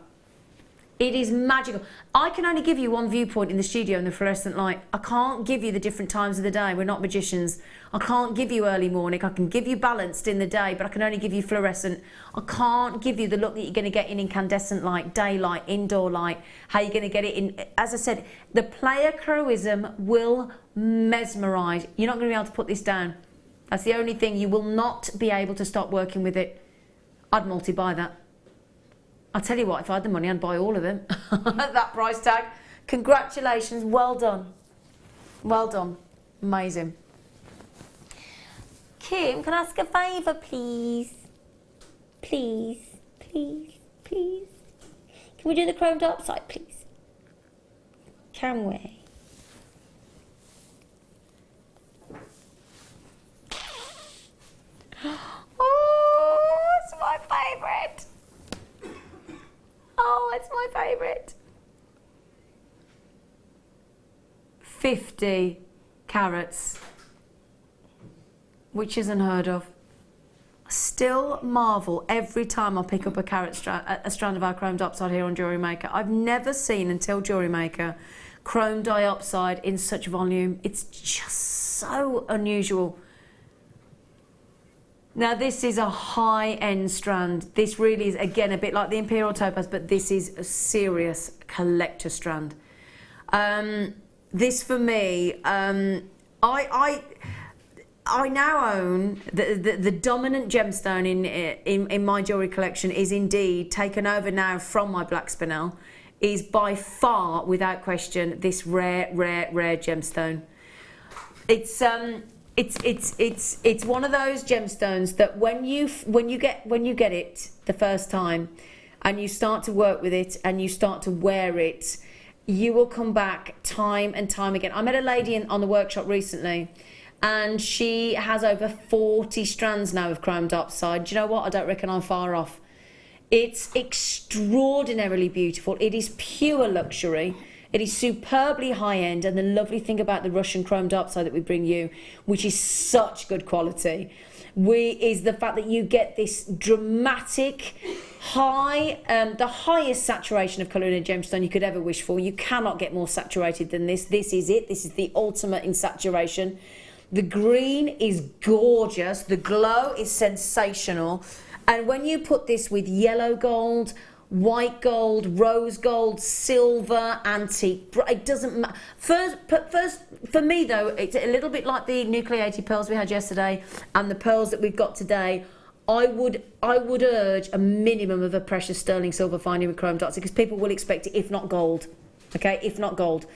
Speaker 1: It is magical. I can only give you one viewpoint in the studio in the fluorescent light. I can't give you the different times of the day. We're not magicians. I can't give you early morning. I can give you balanced in the day, but I can only give you fluorescent. I can't give you the look that you're going to get in incandescent light, daylight, indoor light, how you're going to get it in. As I said, the pleiochroism will mesmerise. You're not going to be able to put this down. That's the only thing. You will not be able to stop working with it. I'd multi-buy that. I'll tell you what, if I had the money, I'd buy all of them at that price tag. Congratulations, well done. Well done. Amazing. Kim, can I ask a favour, please? Please, please, please. Can we do the chrome Diopside, please? Can we? Oh, it's my favourite. Oh, it's my favourite. 50 carats, which is unheard of. Still marvel every time I pick up a strand of our chrome diopside here on Jewellery Maker. I've never seen until Jewellery Maker chrome diopside in such volume. It's just so unusual. Now this is a high-end strand. This really is, again, a bit like the Imperial Topaz, but this is a serious collector strand. This for me, I now own the dominant gemstone in my jewellery collection is indeed taken over now from my black spinel, is by far, without question, this rare gemstone. It's one of those gemstones that when you get it the first time and you start to work with it and you start to wear it, you will come back time and time again. I met a lady on the workshop recently, and she has over 40 strands now of chrome diopside. Do you know what? I don't reckon I'm far off. It's extraordinarily beautiful. It is pure luxury. It is superbly high-end, and the lovely thing about the Russian chrome diopside that we bring you, which is such good quality, is the fact that you get this dramatic, high, the highest saturation of colour in a gemstone you could ever wish for. You cannot get more saturated than this. This is it. This is the ultimate in saturation. The green is gorgeous. The glow is sensational. And when you put this with yellow gold, white gold, rose gold, silver, antique, it doesn't matter. First, for me though, it's a little bit like the nucleated pearls we had yesterday and the pearls that we've got today. I would urge a minimum of a precious sterling silver finding with chrome diopside, because people will expect it, if not gold. Okay, if not gold.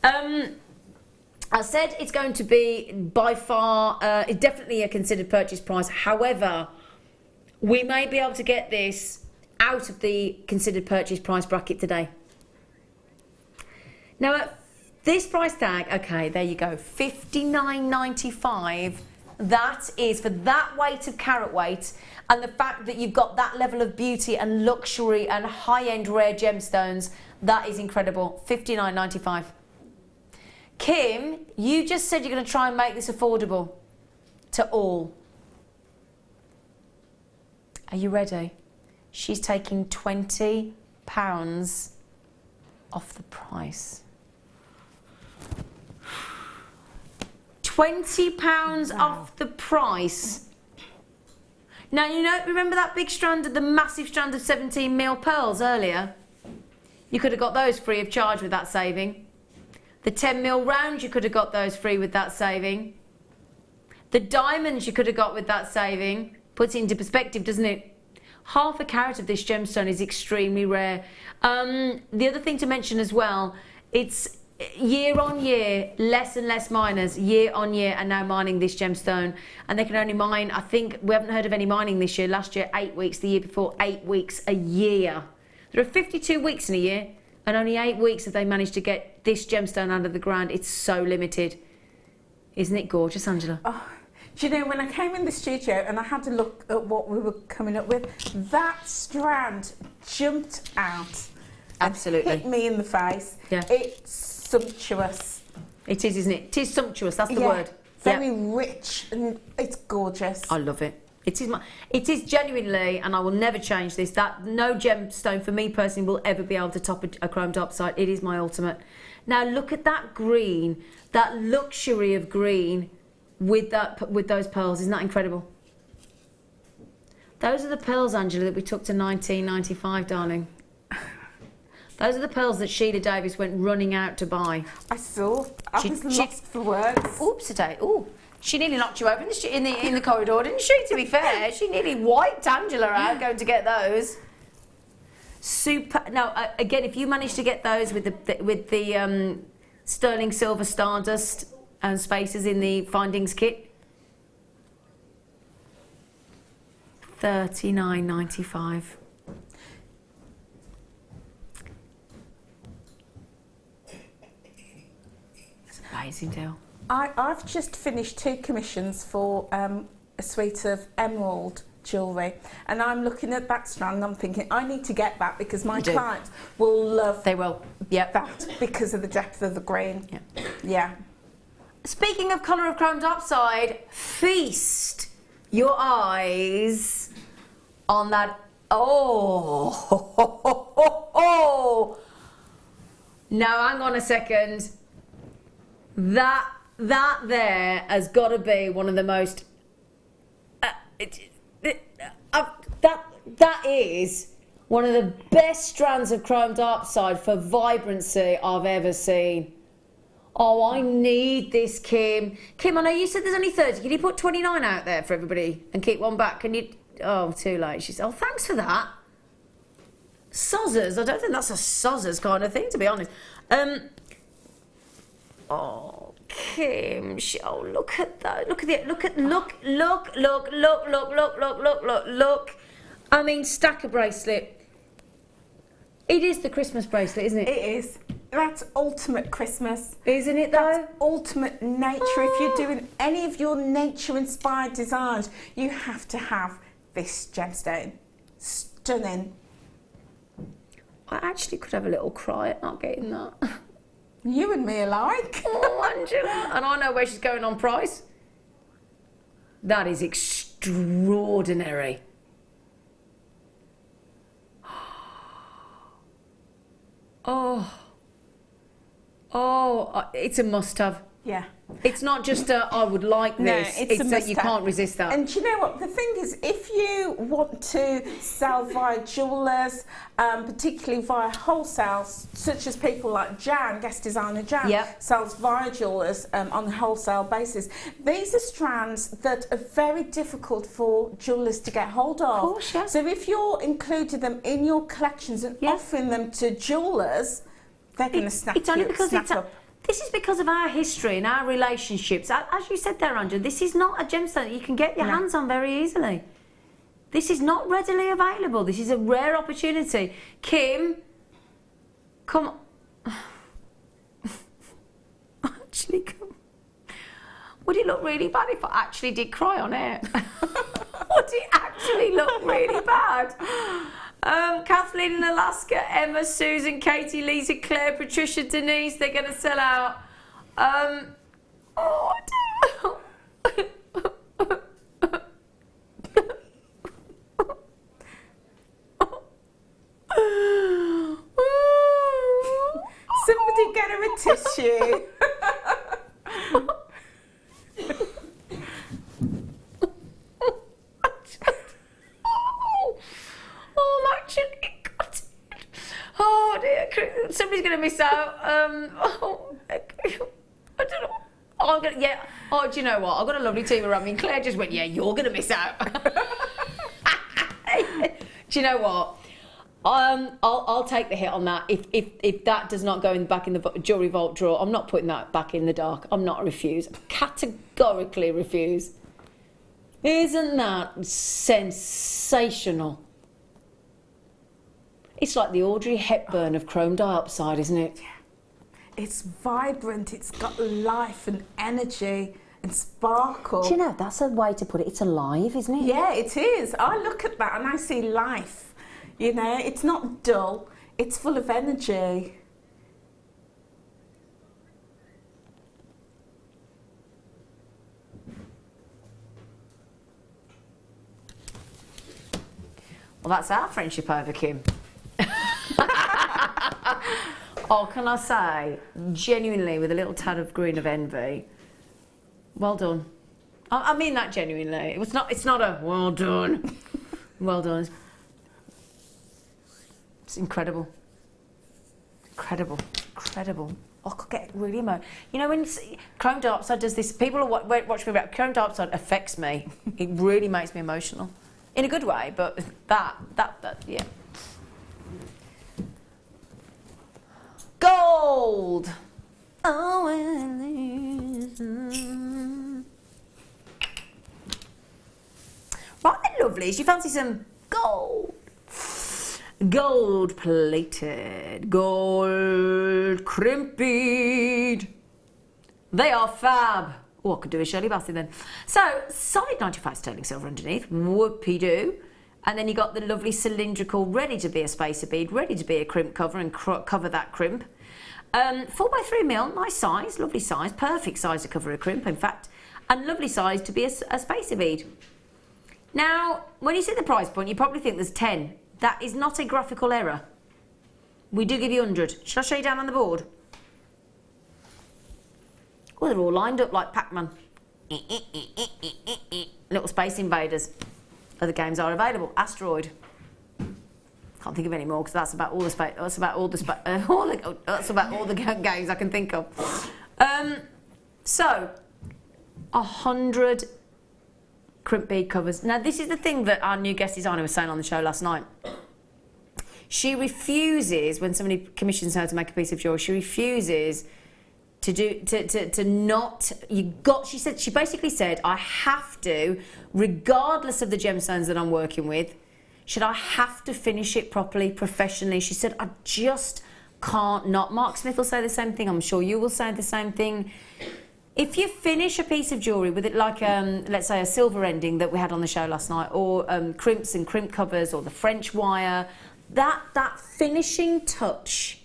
Speaker 1: I said it's going to be by far, definitely a considered purchase price. However, we may be able to get this out of the considered purchase price bracket today. Now at this price tag, okay, there you go, $59.95. That is for that weight of carat weight, and the fact that you've got that level of beauty and luxury and high-end rare gemstones. That is incredible. $59.95. Kim, you just said you're going to try and make this affordable to all. Are you ready? She's taking £20 off the price. £20 off the price. Now, you know, remember that big strand, the massive strand of 17mm pearls earlier? You could have got those free of charge with that saving. The 10mm rounds, you could have got those free with that saving. The diamonds you could have got with that saving. Puts it into perspective, doesn't it? Half a carat of this gemstone is extremely rare. The other thing to mention as well, it's year on year, less and less miners, year on year, are now mining this gemstone. And they can only mine, I think, we haven't heard of any mining this year. Last year, 8 weeks. The year before, 8 weeks a year. There are 52 weeks in a year, and only 8 weeks have they managed to get this gemstone out of the ground. It's so limited. Isn't it gorgeous, Angela?
Speaker 6: Oh, do you know, when I came in the studio and I had to look at what we were coming up with, that strand jumped out.
Speaker 1: Absolutely.
Speaker 6: And hit me in the face.
Speaker 1: Yeah.
Speaker 6: It's sumptuous.
Speaker 1: It is, isn't it? It is sumptuous, that's the
Speaker 6: Yeah,
Speaker 1: word.
Speaker 6: Very rich, and it's gorgeous.
Speaker 1: I love it. It is genuinely, and I will never change this, that no gemstone for me personally will ever be able to top a chrome diopside. It is my ultimate. Now look at that green, that luxury of green with those pearls. Isn't that incredible? Those are the pearls, Angela, that we took to 1995, darling. Those are the pearls that Sheila Davis went running out to buy.
Speaker 6: I saw. I was lost for words.
Speaker 1: Oops, today. Ooh. She nearly knocked you over in the corridor, didn't she, to be fair? She nearly wiped Angela out going to get those. Super. Now, again, if you manage to get those with the sterling silver stardust and spaces in the findings kit, $39.95. It's an amazing deal.
Speaker 6: I've just finished 2 commissions for a suite of emerald jewellery, and I'm looking at that strand and I'm thinking I need to get that because my clients will love that because of the depth of the green. Yeah.
Speaker 1: Speaking of colour of chrome diopside, feast your eyes on that. Oh. Now hang on a second. That there has got to be one of the most. That is one of the best strands of chrome diopside for vibrancy I've ever seen. Oh, I need this, Kim. Kim, I know you said there's only 30. Can you put 29 out there for everybody and keep one back? Can you? Oh, too late. She said, oh, thanks for that. Sozzers. I don't think that's a sozzers kind of thing, to be honest. Oh, Kim. Oh, look at that. Look at look. I mean, stack a bracelet. It is the Christmas bracelet, isn't it?
Speaker 6: It is. That's ultimate Christmas.
Speaker 1: Isn't it, though?
Speaker 6: That's ultimate nature. If you're doing any of your nature-inspired designs, you have to have this gemstone. Stunning.
Speaker 1: I actually could have a little cry at not getting that.
Speaker 6: You and me alike.
Speaker 1: Oh, Angela. And I know where she's going on price. That is extraordinary. Oh, it's a must-have.
Speaker 6: Yeah.
Speaker 1: It's not just I would like this.
Speaker 6: No, it's
Speaker 1: that you can't resist that.
Speaker 6: And do you know what? The thing is, if you want to sell via jewellers, particularly via wholesale, such as people like Jan, guest designer Jan, sells via jewellers on a wholesale basis, these are strands that are very difficult for jewellers to get hold of.
Speaker 1: Of course, yeah.
Speaker 6: So if you're including them in your collections and offering them to jewellers, they're going to snap up.
Speaker 1: This is because of our history and our relationships. As you said there, Angela, this is not a gemstone that you can get your hands on very easily. This is not readily available. This is a rare opportunity. Kim, come on. Actually, come. Would it look really bad if I actually did cry on air? Would it actually look really bad? Kathleen in Alaska, Emma, Susan, Katie, Lisa, Claire, Patricia, Denise, they're going to sell out.
Speaker 6: Somebody get her a tissue.
Speaker 1: I'm actually gutted. Oh dear, somebody's going to miss out. I don't know. Oh, do you know what? I've got a lovely team around me. And Claire just went, yeah, you're going to miss out. Do you know what? I'll take the hit on that. If that does not go back in the jewellery vault drawer, I'm not putting that back in the dark. I'm not refuse. Categorically refuse. Isn't that sensational? It's like the Audrey Hepburn of chrome diopside, isn't it?
Speaker 6: It's vibrant, it's got life and energy and sparkle.
Speaker 1: Do you know, that's a way to put it. It's alive, isn't it?
Speaker 6: Yeah, it is. I look at that and I see life. You know, it's not dull, it's full of energy.
Speaker 1: Well, that's our friendship over, Kim. Oh, can I say, genuinely, with a little tad of green of envy, well done. I mean that genuinely. It's not a well done. Well done. It's incredible. Incredible. Incredible. Oh, I could get really emotional. You know, when chrome diopside does this, people watch me about chrome diopside affects me. It really makes me emotional. In a good way, but that, yeah. Gold! Oh, right then, lovelies, you fancy some gold? Gold plated, gold crimp bead. They are fab. Oh, I could do a Shirley Bassey then. So, solid 95 sterling silver underneath, whoopie-doo. And then you got the lovely cylindrical, ready to be a spacer bead, ready to be a crimp cover and cover that crimp. 4x3mm, nice size, lovely size, perfect size to cover a crimp, in fact, and lovely size to be a spacer bead. Now, when you see the price point, you probably think there's 10. That is not a graphical error. We do give you 100. Shall I show you down on the board? Oh, they're all lined up like Pac-Man. Little space invaders. Other games are available. Asteroid. Can't think of any more because that's about all the space. That's about all the that's about all the games I can think of. So, 100 crimp bead covers. Now, this is the thing that our new guest designer was saying on the show last night. She refuses, when somebody commissions her to make a piece of jewelry, she refuses to not, she basically said, I have to, regardless of the gemstones that I'm working with, I have to finish it properly, professionally. She said, I just can't not. Mark Smith will say the same thing. I'm sure you will say the same thing. If you finish a piece of jewellery with it like, let's say, a silver ending that we had on the show last night, or crimps and crimp covers, or the French wire, that finishing touch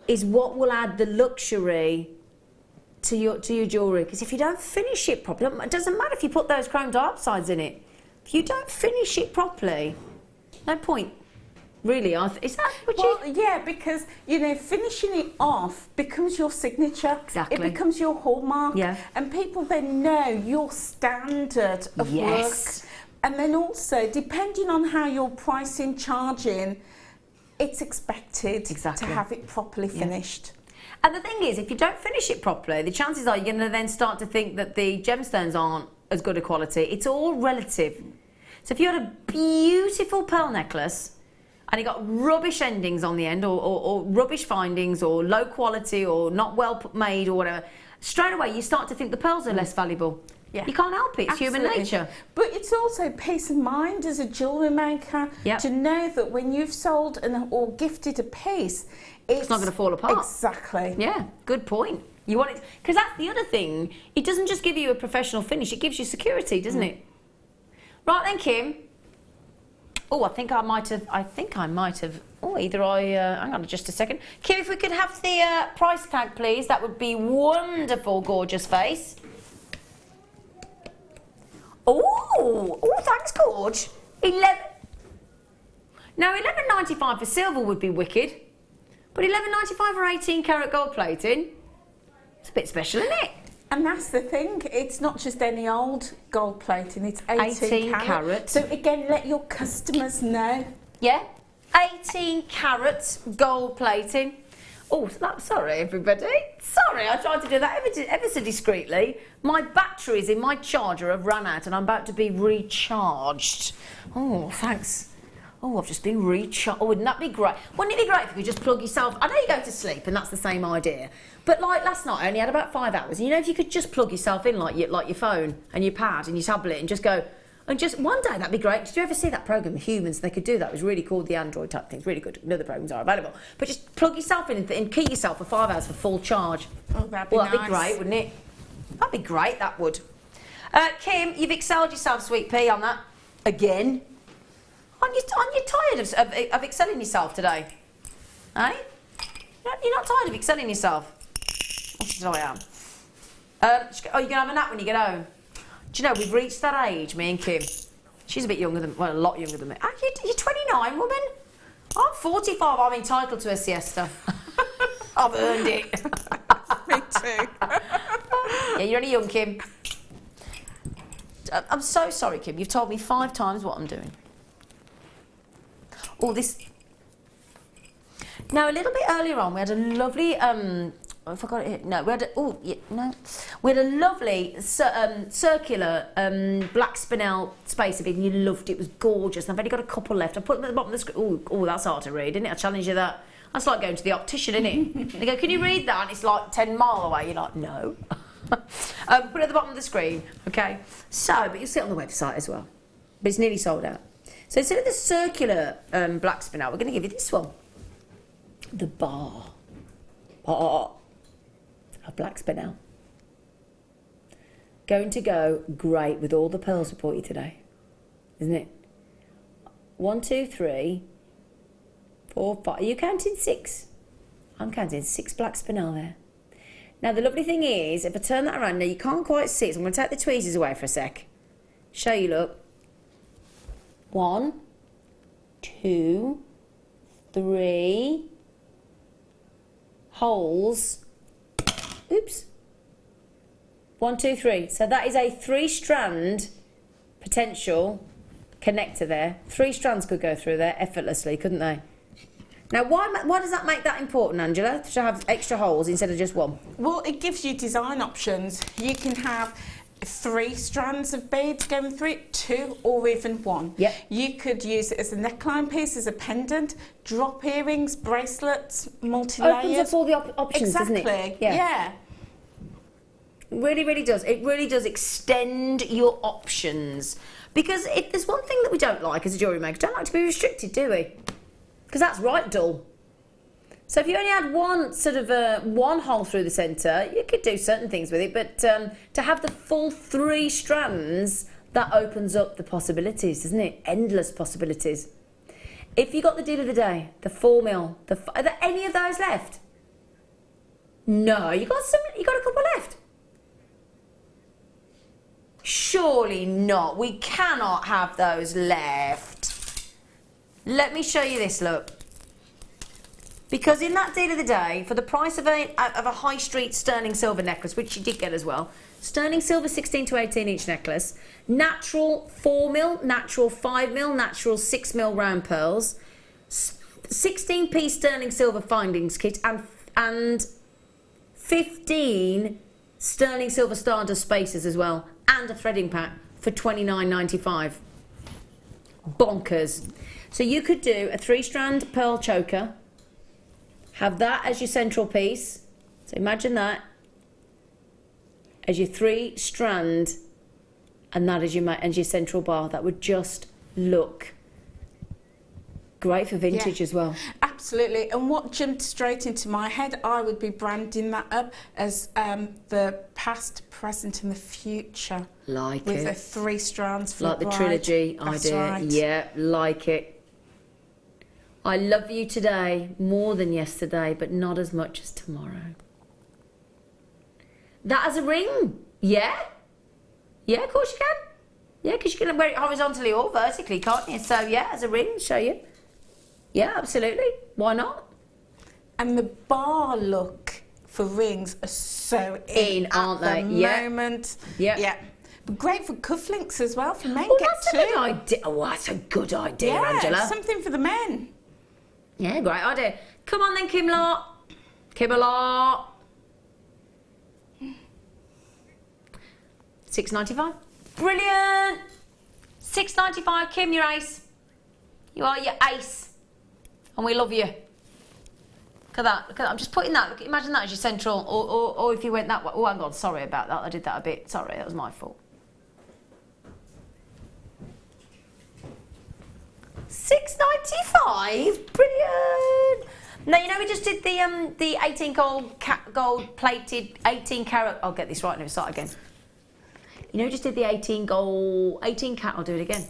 Speaker 1: is what will add the luxury to your jewellery. Because if you don't finish it properly, it doesn't matter if you put those chrome diopsides in it. If you don't finish it properly, no point. Really, is that what you...
Speaker 6: Well, yeah, because, you know, finishing it off becomes your signature.
Speaker 1: Exactly.
Speaker 6: It becomes your hallmark.
Speaker 1: Yeah.
Speaker 6: And people then know your standard of
Speaker 1: Yes.
Speaker 6: work. And then also, depending on how you're pricing, charging, it's expected
Speaker 1: Exactly.
Speaker 6: to have it properly finished.
Speaker 1: And the thing is, if you don't finish it properly, the chances are you're going to then start to think that the gemstones aren't as good a quality. It's all relative. So if you had a beautiful pearl necklace and it got rubbish endings on the end, or rubbish findings, or low quality, or not well made, or whatever, straight away you start to think the pearls are less valuable.
Speaker 6: Yeah.
Speaker 1: You can't help it. It's human nature.
Speaker 6: But it's also peace of mind as a jewellery maker to know that when you've sold or gifted a piece, it's
Speaker 1: not going to fall apart.
Speaker 6: Exactly.
Speaker 1: Yeah, good point. You want it, because that's the other thing. It doesn't just give you a professional finish, it gives you security, doesn't it? Right then, Kim, Oh, I think I might have. Oh, either hang on just a second. Kim, if we could have the price tag, please, that would be wonderful, gorgeous face. Oh, thanks, Gorge. 11. Now, 11.95 for silver would be wicked, but 11.95 for 18 carat gold plating. It's a bit special, isn't it?
Speaker 6: And that's the thing, it's not just any old gold plating, it's 18 carat. So again, let your customers know.
Speaker 1: Yeah, 18 carat gold plating. Oh, sorry everybody. Sorry, I tried to do that ever so discreetly. My batteries in my charger have run out and I'm about to be recharged. Oh, thanks. Oh, I've just been recharged. Oh, wouldn't that be great? Wouldn't it be great if you could just plug yourself? I know you go to sleep and that's the same idea. But like last night, I only had about 5 hours. And you know, if you could just plug yourself in like your phone and your pad and your tablet and just go, and just one day that'd be great. Did you ever see that program, The Humans? They could do that. It was really called the Android type thing. It's really good. Other programs are available. But just plug yourself in and keep yourself for 5 hours for full charge.
Speaker 6: Oh, that'd be nice.
Speaker 1: That'd be great, wouldn't it? That'd be great, that would. Kim, you've excelled yourself, sweet pea, on that. Again. Aren't you tired of excelling yourself today? Eh? You're not tired of excelling yourself? Oh, I am. You're going to have a nap when you get home? Do you know, we've reached that age, me and Kim. She's a bit younger than, well, a lot younger than me. You're 29, woman. I'm 45, I'm entitled to a siesta. I've earned it.
Speaker 6: Me too.
Speaker 1: Yeah, you're only young, Kim. I'm so sorry, Kim. You've told me 5 times what I'm doing. Oh, this... Now, a little bit earlier on, we had a lovely... I forgot it here. No, we had a lovely circular black spinel spacer bead, and you loved it. It was gorgeous. And I've only got a couple left. I put them at the bottom of the screen. Oh, that's hard to read, isn't it? I challenge you that. That's like going to the optician, isn't it? They go, can you read that? And it's like 10 mile away. You're like, no. Put it at the bottom of the screen, okay? So, but you'll see it on the website as well. But it's nearly sold out. So instead of the circular black spinel, we're going to give you this one. The bar. A black spinel. Going to go great with all the pearls we bought you today, isn't it? 1, 2, 3, 4, 5. Are you counting 6? I'm counting 6 black spinel there. Now the lovely thing is, if I turn that around, now you can't quite see it, so I'm going to take the tweezers away for a sec. Show you, look. 1, 2, 3 holes. Oops. 1, 2, 3. So that is a 3-strand potential connector there. 3 strands could go through there effortlessly, couldn't they? Now, why does that make that important, Angela, to have extra holes instead of just 1?
Speaker 6: Well, it gives you design options. You can have 3 strands of beads going through it, 2 or even 1.
Speaker 1: Yep.
Speaker 6: You could use it as a neckline piece, as a pendant, drop earrings, bracelets, multi-layers.
Speaker 1: Opens up all the options,
Speaker 6: exactly.
Speaker 1: doesn't it?
Speaker 6: Yeah.
Speaker 1: It really, really does. It really does extend your options. Because if there's one thing that we don't like as a jewellery maker, don't like to be restricted, do we? Because that's right dull. So if you only had one sort of one hole through the centre, you could do certain things with it, but to have the full 3 strands, that opens up the possibilities, doesn't it? Endless possibilities. If you got the deal of the day, the 4 mil, are there any of those left? No, you got a couple left. Surely not. We cannot have those left. Let me show you this, look. Because in that deal of the day, for the price of a high street sterling silver necklace, which you did get as well, sterling silver 16 to 18 inch necklace, natural 4 mil, natural 5 mil, natural 6 mil round pearls, 16p sterling silver findings kit, and 15 sterling silver stardust spacers as well, and a threading pack for $29.95. Bonkers. So you could do a 3-strand pearl choker, have that as your central piece. So imagine that as your 3-strand, and that as your central bar. That would just look great for vintage as well.
Speaker 6: Absolutely. Absolutely. And what jumped straight into my head, I would be branding that up as the past, present and the future.
Speaker 1: Like
Speaker 6: with
Speaker 1: it.
Speaker 6: the 3 strands for
Speaker 1: Like the
Speaker 6: bride.
Speaker 1: trilogy
Speaker 6: That's
Speaker 1: idea.
Speaker 6: right.
Speaker 1: Yeah, like it. I love you today more than yesterday, but not as much as tomorrow. That as a ring. Yeah. Yeah, of course you can. Yeah, because you can wear it horizontally or vertically, can't you? So, yeah, as a ring, show you. Yeah, absolutely. Why not?
Speaker 6: And the bar look for rings are so in
Speaker 1: aren't
Speaker 6: at
Speaker 1: they?
Speaker 6: the
Speaker 1: Yeah.
Speaker 6: moment.
Speaker 1: Yeah.
Speaker 6: Yeah. But great for cufflinks as well, for men.
Speaker 1: Oh,
Speaker 6: get
Speaker 1: that's a
Speaker 6: 2.
Speaker 1: good idea. Oh, that's a good idea,
Speaker 6: Yeah,
Speaker 1: Angela.
Speaker 6: something for the men.
Speaker 1: Yeah, great idea. Come on then, Kim Lot. Kim Lot. $6.95. Brilliant. $6.95, Kim, you're ace. You are your ace. And we love you. Look at that. Look at that. I'm just putting that. Look, imagine that as your central. Or if you went that way. Oh, hang on. Sorry about that. I did that a bit. Sorry, that was my fault. $6.95. Brilliant. Now you know we just did the 18 gold plated 18 carat. I'll get this right and start again. You know we just did the 18 carat. I'll do it again.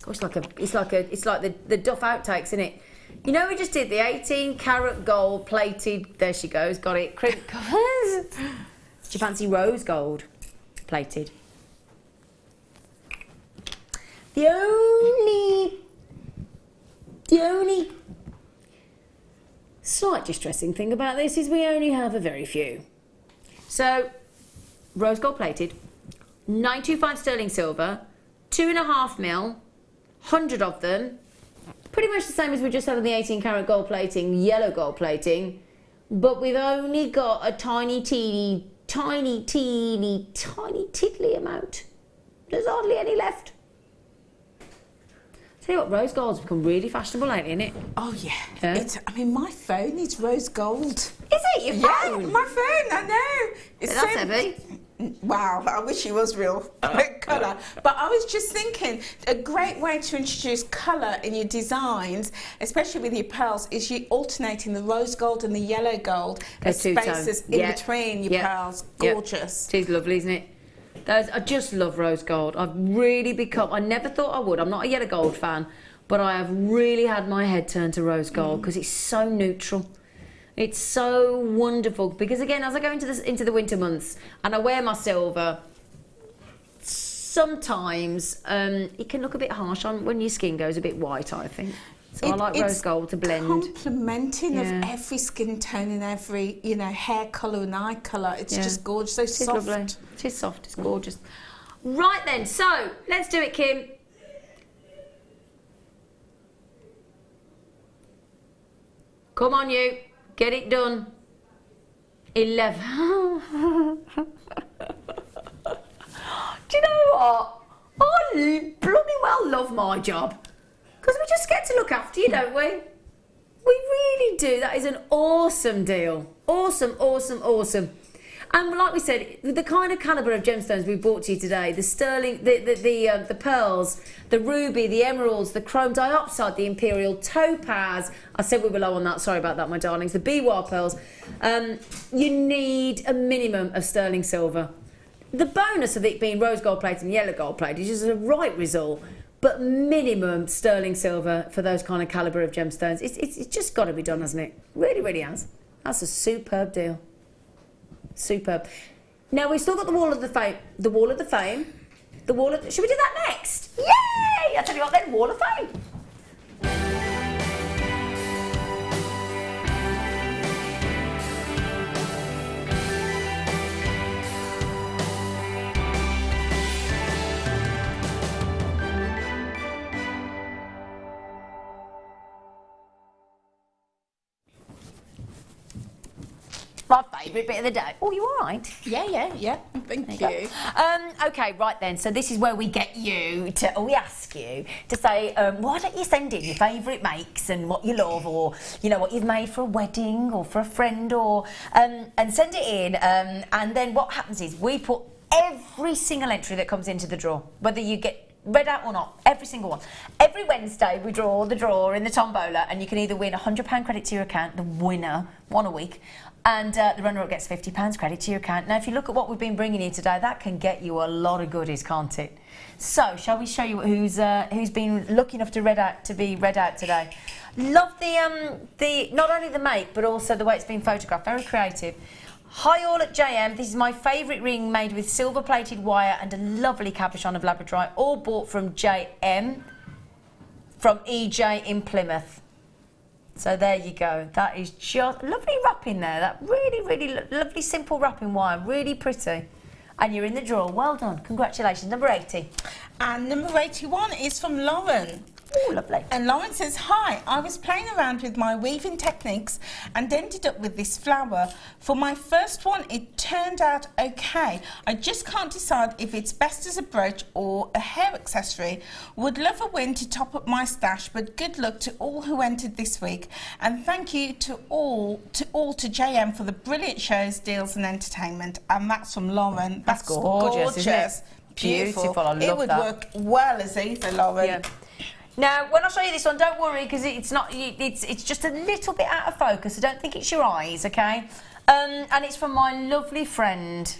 Speaker 1: Gosh, it's like the Duff outtakes, isn't it? You know we just did the 18 carat gold plated. There she goes. Got it. Do you fancy rose gold plated? The only slight distressing thing about this is we only have a very few. So, rose gold plated, 925 sterling silver, 2.5 mil, 100 of them, pretty much the same as we just had on the 18 karat gold plating, yellow gold plating, but we've only got a tiny tiddly amount. There's hardly any left. Tell you what, rose gold's become really fashionable lately, isn't it?
Speaker 6: Oh yeah.
Speaker 1: Yeah.
Speaker 6: I mean, my phone is rose gold.
Speaker 1: Is it your phone?
Speaker 6: Yeah, my phone. I know. It's
Speaker 1: That's
Speaker 6: so
Speaker 1: heavy.
Speaker 6: Wow, I wish it was real colour. But I was just thinking, a great way to introduce colour in your designs, especially with your pearls, is you alternating the rose gold and the yellow gold as spaces in between your pearls. Gorgeous.
Speaker 1: It is lovely, isn't it? Those, I just love rose gold. I've really become, I never thought I would. I'm not a yellow gold fan, but I have really had my head turned to rose gold because it's so neutral. It's so wonderful because again, as I go into the winter months and I wear my silver, sometimes it can look a bit harsh on when your skin goes a bit white, I think. So I like rose gold to blend.
Speaker 6: Complementing of every skin tone and every, hair colour and eye colour. It's just gorgeous. So
Speaker 1: It's
Speaker 6: soft.
Speaker 1: lovely. It is soft. It's gorgeous. Right then, so let's do it, Kim. Come on, you. Get it done. 11. Do you know what? I bloody well love my job. Because we just get to look after you, don't we? We really do. That is an awesome deal. Awesome, awesome, awesome. And like we said, the kind of calibre of gemstones we brought to you today, the sterling, the pearls, the ruby, the emeralds, the chrome diopside, the imperial topaz. I said we were low on that. Sorry about that, my darlings. The biwa pearls. You need a minimum of sterling silver. The bonus of it being rose gold plated and yellow gold plated is just a right result. But minimum sterling silver for those kind of calibre of gemstones. It's just got to be done, hasn't it? Really, really has. That's a superb deal. Superb. Now we've still got the wall of the fame. The wall of the fame. The wall of. Should we do that next? Yay! I tell you what, then wall of fame. My favourite bit of the day. Oh, you all right?
Speaker 6: Yeah. Thank you.
Speaker 1: Okay, right then. So this is where we get you to, or we ask you to say, why don't you send in your favourite makes and what you love, or what you've made for a wedding or for a friend, or and send it in. And then what happens is we put every single entry that comes into the draw, whether you get read out or not, every single one. Every Wednesday we draw the drawer in the tombola, and you can either win £100 credit to your account, the winner, one a week, and the runner-up gets £50 credit to your account. Now, if you look at what we've been bringing you today, that can get you a lot of goodies, can't it? So, shall we show you who's been lucky enough to be read out today? Love the not only the make, but also the way it's been photographed. Very creative. Hi all at JM. This is my favourite ring made with silver-plated wire and a lovely cabochon of labradorite, all bought from JM, from EJ in Plymouth. So there you go. That is just lovely wrapping there. That really lovely simple wrapping wire. Really pretty. And you're in the draw. Well done. Congratulations. Number 80.
Speaker 6: And number 81 is from Lauren.
Speaker 1: Oh, lovely.
Speaker 6: And Lauren says, hi, I was playing around with my weaving techniques and ended up with this flower. For my first one, it turned out okay. I just can't decide if it's best as a brooch or a hair accessory. Would love a win to top up my stash, but good luck to all who entered this week. And thank you to all to JM for the brilliant shows, deals and entertainment. And that's from Lauren. That's
Speaker 1: gorgeous, isn't it? Beautiful. I love that.
Speaker 6: It would work well as either, Lauren.
Speaker 1: Yeah. Now, when I show you this one, don't worry, because it's not. It's just a little bit out of focus. I don't think it's your eyes, okay? And it's from my lovely friend,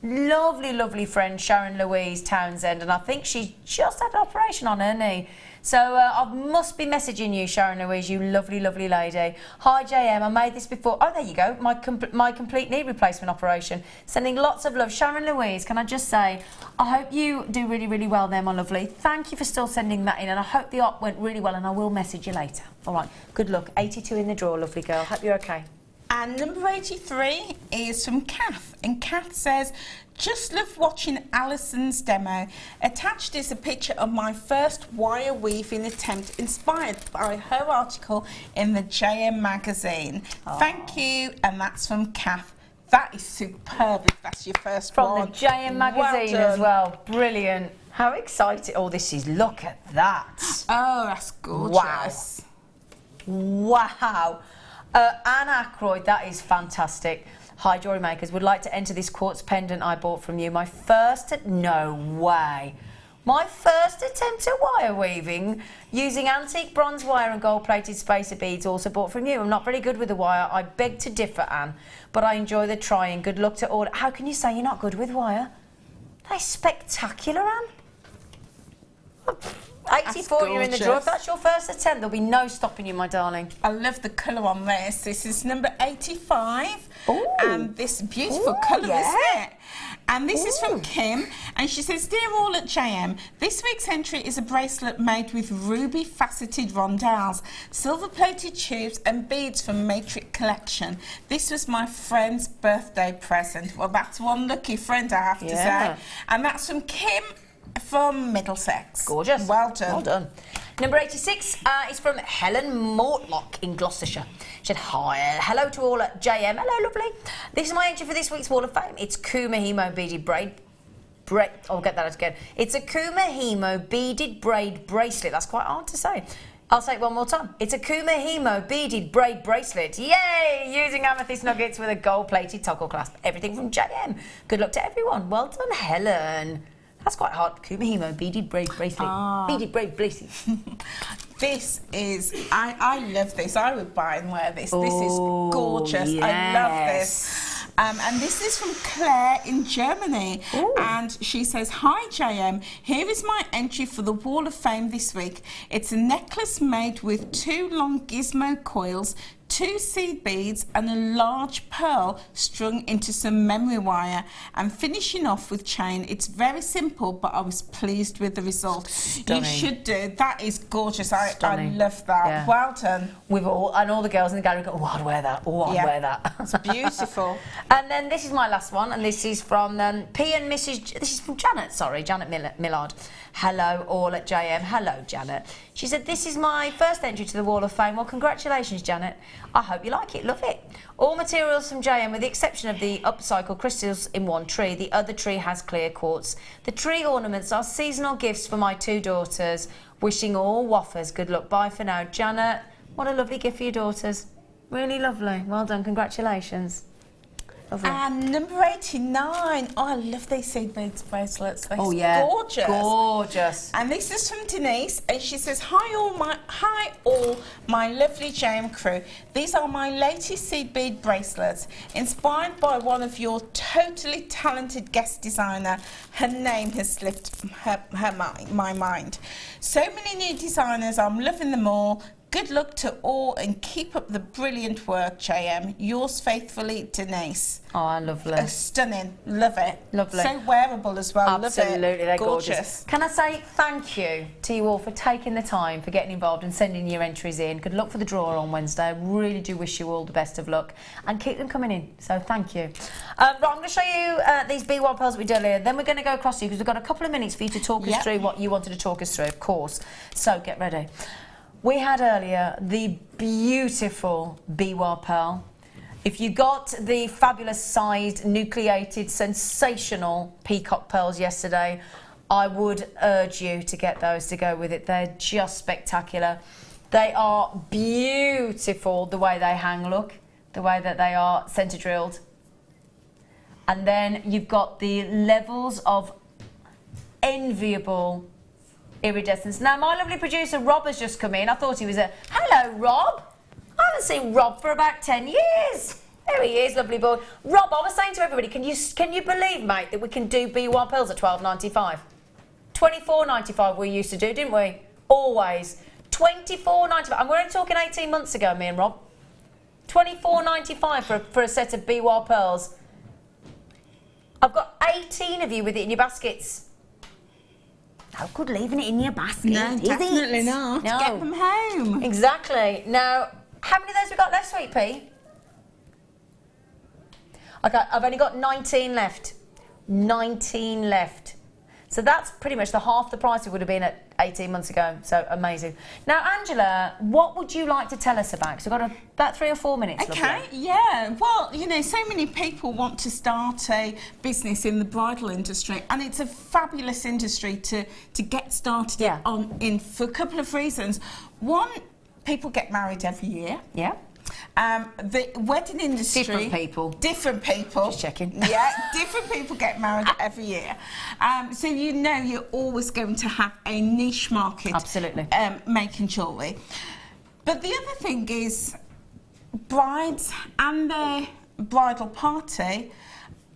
Speaker 1: lovely friend Sharon Louise Townsend, and I think she's just had an operation on her knee. So I must be messaging you, Sharon Louise, you lovely lady. Hi JM, I made this before. Oh, there you go, my complete knee replacement operation. Sending lots of love. Sharon Louise, can I just say, I hope you do really well there, my lovely. Thank you for still sending that in, and I hope the op went really well, and I will message you later. All right, good luck. 82 in the draw, lovely girl. Hope you're okay.
Speaker 6: And number 83 is from Kath, and Kath says, just love watching Alison's demo. Attached is a picture of my first wire weaving attempt inspired by her article in the JM magazine. Aww. Thank you, and that's from Kath. That is superb if that's your first
Speaker 1: from
Speaker 6: one.
Speaker 1: From the JM magazine as well. Brilliant. How exciting. Oh, this is, look at that.
Speaker 6: Oh, that's gorgeous.
Speaker 1: Wow. Anne Ackroyd, that is fantastic. Hi, Jewellery Makers. Would like to enter this quartz pendant I bought from you. My first attempt at wire weaving using antique bronze wire and gold-plated spacer beads, also bought from you. I'm not very good with the wire. I beg to differ, Anne, but I enjoy the trying. Good luck to all. How can you say you're not good with wire? That's spectacular, Anne. 84, you're in the draw. If that's your first attempt, there'll be no stopping you, my darling.
Speaker 6: I love the colour on this. This is number 85. Ooh. And this beautiful colour, isn't it? And this is from Kim, and she says, dear all at JM, this week's entry is a bracelet made with ruby faceted rondelles, silver-plated tubes and beads from Matrix Collection. This was my friend's birthday present. Well, that's one lucky friend, I have to say. And that's from Kim from Middlesex.
Speaker 1: Gorgeous.
Speaker 6: Well done.
Speaker 1: Well done. Number 86 is from Helen Mortlock in Gloucestershire. She said, hi, hello to all at JM. Hello, lovely. This is my entry for this week's Wall of Fame. It's Kuma Hemo beaded braid. I'll get that again. It's a Kuma Hemo beaded braid bracelet. That's quite hard to say. I'll say it one more time. It's a Kuma Hemo beaded braid bracelet. Yay! Using amethyst nuggets with a gold-plated toggle clasp. Everything from JM. Good luck to everyone. Well done, Helen. That's quite hard. Kuma Hemo beaded braid bracelet. Beaded braid bracelet.
Speaker 6: This is, I love this. I would buy and wear this. This is gorgeous. Yes. I love this. And this is from Claire in Germany. Ooh. And she says, hi JM, here is my entry for the Wall of Fame this week. It's a necklace made with 2 long gizmo coils, 2 seed beads and a large pearl strung into some memory wire, and finishing off with chain. It's very simple, but I was pleased with the result. Stunning. You should do. That is gorgeous. I love that. Yeah. Well done.
Speaker 1: We've all the girls in the gallery go, oh, I'd wear that. Oh, I'd wear that.
Speaker 6: It's beautiful.
Speaker 1: And then this is my last one, and this is from P and Mrs. This is from Janet. Sorry, Janet Millard. Hello, all at JM. Hello, Janet. She said, this is my first entry to the Wall of Fame. Well, congratulations, Janet. I hope you like it. Love it. All materials from JM, with the exception of the upcycled crystals in one tree. The other tree has clear quartz. The tree ornaments are seasonal gifts for my 2 daughters. Wishing all waffers good luck. Bye for now. Janet, what a lovely gift for your daughters. Really lovely. Well done. Congratulations. Lovely.
Speaker 6: And number 89. Oh, I love these seed beads bracelets. They're gorgeous.
Speaker 1: Gorgeous.
Speaker 6: And this is from Denise, and she says, hi all my lovely JM crew. These are my latest seed bead bracelets, inspired by one of your totally talented guest designer. Her name has slipped my mind. So many new designers, I'm loving them all. Good luck to all and keep up the brilliant work, JM. Yours faithfully, Denise.
Speaker 1: Oh, lovely.
Speaker 6: Stunning. Love it.
Speaker 1: Lovely.
Speaker 6: So wearable as well.
Speaker 1: Absolutely,
Speaker 6: Love it.
Speaker 1: they're
Speaker 6: gorgeous.
Speaker 1: gorgeous. Can I say thank you to you all for taking the time, for getting involved and sending your entries in. Good luck for the draw on Wednesday. I really do wish you all the best of luck and keep them coming in. So thank you. Right, I'm going to show you these B1 pearls we did earlier. Then we're going to go across to you because we've got a couple of minutes for you to talk us through what you wanted to talk us through, of course. So get ready. We had earlier the beautiful B1 pearl. If you got the fabulous sized, nucleated, sensational peacock pearls yesterday, I would urge you to get those to go with it. They're just spectacular. They are beautiful the way they hang, look, the way that they are centre drilled. And then you've got the levels of enviable iridescence. Now, my lovely producer Rob has just come in. I thought he was hello, Rob. I haven't seen Rob for about 10 years. There he is, lovely boy. Rob, I was saying to everybody, can you believe, mate, that we can do B1 pearls at $12.95? $24.95 we used to do, didn't we? Always. $24.95. And we're only talking 18 months ago, me and Rob. $24.95 for a set of B1 pearls. I've got 18 of you with it in your baskets. No good leaving it in your basket,
Speaker 6: No, definitely not.
Speaker 1: No.
Speaker 6: Get them home.
Speaker 1: Exactly. Now, how many of those we got left, Sweet Pea? Okay, I've only got 19 left. 19 left. So that's pretty much the half the price it would have been at 18 months ago. So amazing. Now, Angela, what would you like to tell us about? Because we've got about 3 or 4 minutes.
Speaker 6: Okay,
Speaker 1: lovely.
Speaker 6: yeah. Well, you know, so many people want to start a business in the bridal industry, and it's a fabulous industry to get started in for a couple of reasons. One, people get married every year.
Speaker 1: Yeah.
Speaker 6: The wedding industry...
Speaker 1: Different people.
Speaker 6: Different people.
Speaker 1: Just checking.
Speaker 6: Yeah, different people get married every year. So you know you're always going to have a niche market.
Speaker 1: Absolutely.
Speaker 6: Making jewellery. But the other thing is brides and their bridal party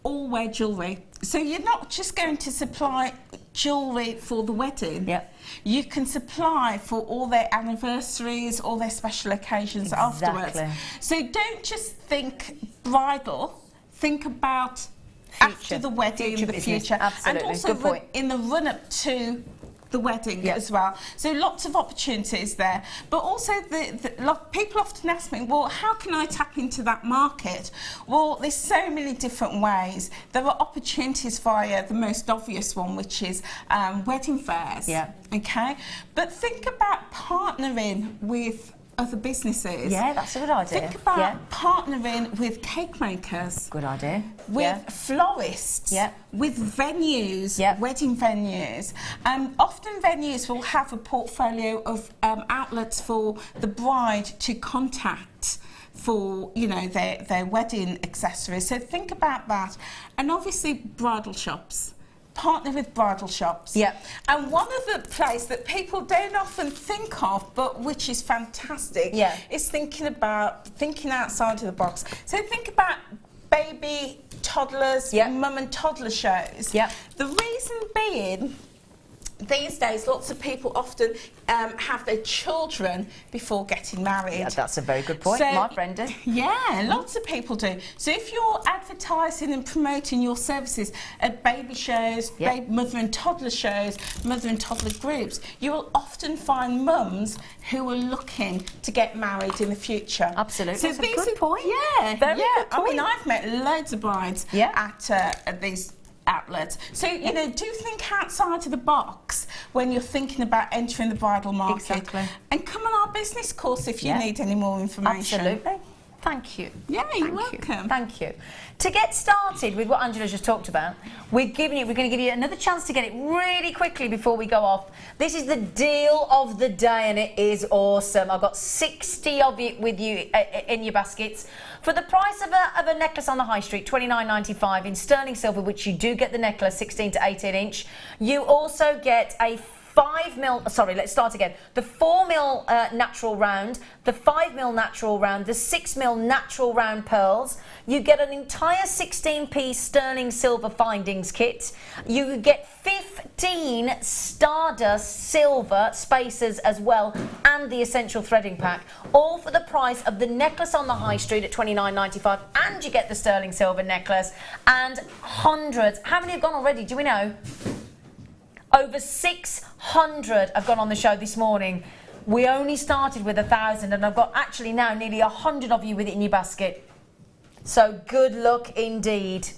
Speaker 6: all wear jewellery. So you're not just going to supply jewellery for the wedding.
Speaker 1: Yep.
Speaker 6: You can supply for all their anniversaries, all their special occasions afterwards. So don't just think bridal, think about after the wedding, the future.
Speaker 1: Absolutely.
Speaker 6: And also
Speaker 1: good point.
Speaker 6: in the run-up to the wedding as well. So lots of opportunities there. But also people often ask me, well, how can I tap into that market? Well, there's so many different ways. There are opportunities via the most obvious one, which is wedding fairs.
Speaker 1: Yeah.
Speaker 6: Okay. But think about partnering with other businesses.
Speaker 1: Yeah, that's a good idea.
Speaker 6: Think about partnering with cake makers.
Speaker 1: Good idea.
Speaker 6: With florists.
Speaker 1: Yeah.
Speaker 6: With venues, wedding venues. Often venues will have a portfolio of outlets for the bride to contact for, you know, their wedding accessories. So think about that. And obviously bridal shops. Partner with bridal shops. Yeah. And one of the places that people don't often think of, but which is fantastic, is thinking outside of the box. So think about baby, toddlers, mum and toddler shows. Yeah. The reason being, these days, lots of people often have their children before getting married.
Speaker 1: Yeah, that's a very good point.
Speaker 6: So,
Speaker 1: my friend did.
Speaker 6: Yeah, lots of people do. So if you're advertising and promoting your services at baby shows, mother and toddler shows, mother and toddler groups, you will often find mums who are looking to get married in the future.
Speaker 1: Absolutely.
Speaker 6: So
Speaker 1: that's a good point.
Speaker 6: Yeah,
Speaker 1: very good point.
Speaker 6: I mean, I've met loads of brides at these outlets. So, you know, do think outside of the box when you're thinking about entering the bridal market.
Speaker 1: Exactly.
Speaker 6: And come on our business course if you need any more information.
Speaker 1: Absolutely. Thank you.
Speaker 6: Yeah, you're
Speaker 1: Thank you.
Speaker 6: welcome.
Speaker 1: Thank you. To get started with what Angela just talked about, we're going to give you another chance to get it really quickly before we go off. This is the deal of the day, and it is awesome. I've got 60 of it with you in your baskets. For the price of a necklace on the high street, $29.95 in sterling silver, which you do get the necklace 16 to 18 inch. You also get a 5mm, sorry, let's start again. The 4mm natural round, the 5mm natural round, the 6mm natural round pearls. You get an entire 16-piece sterling silver findings kit. You get 15 Stardust silver spacers as well, and the essential threading pack, all for the price of the necklace on the high street at $29.95, and you get the sterling silver necklace, and hundreds. How many have gone already? Do we know? Over 600 have gone on the show this morning. We only started with 1,000, and I've got actually now nearly 100 of you with it in your basket. So good luck indeed.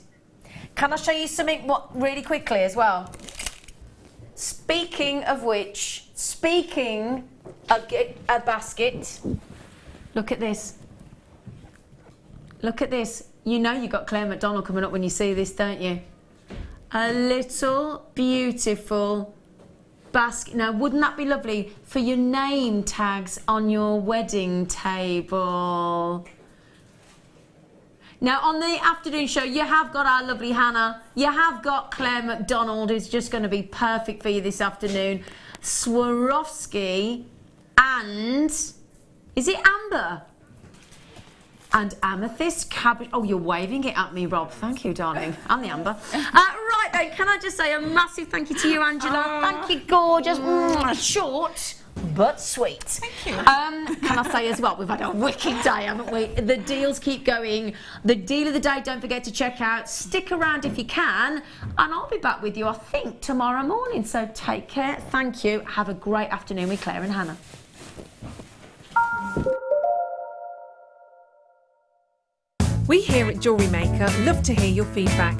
Speaker 1: Can I show you something really quickly as well? Speaking of which, a basket. Look at this. Look at this. You know you've got Claire McDonald coming up when you see this, don't you? A little beautiful basket. Now, wouldn't that be lovely for your name tags on your wedding table? Now, on the afternoon show, you have got our lovely Hannah. You have got Claire McDonald, who's just going to be perfect for you this afternoon. Swarovski and... is it Amber? And amethyst cabbage. Oh, you're waving it at me, Rob. Thank you, darling. And the amber. Right then, can I just say a massive thank you to you, Angela? Thank you, gorgeous. Short but sweet.
Speaker 6: Thank you.
Speaker 1: Can I say as well, we've had a wicked day, haven't we? The deals keep going. The deal of the day, don't forget to check out. Stick around if you can. And I'll be back with you, I think, tomorrow morning. So take care. Thank you. Have a great afternoon with Claire and Hannah.
Speaker 7: We here at Jewellery Maker love to hear your feedback.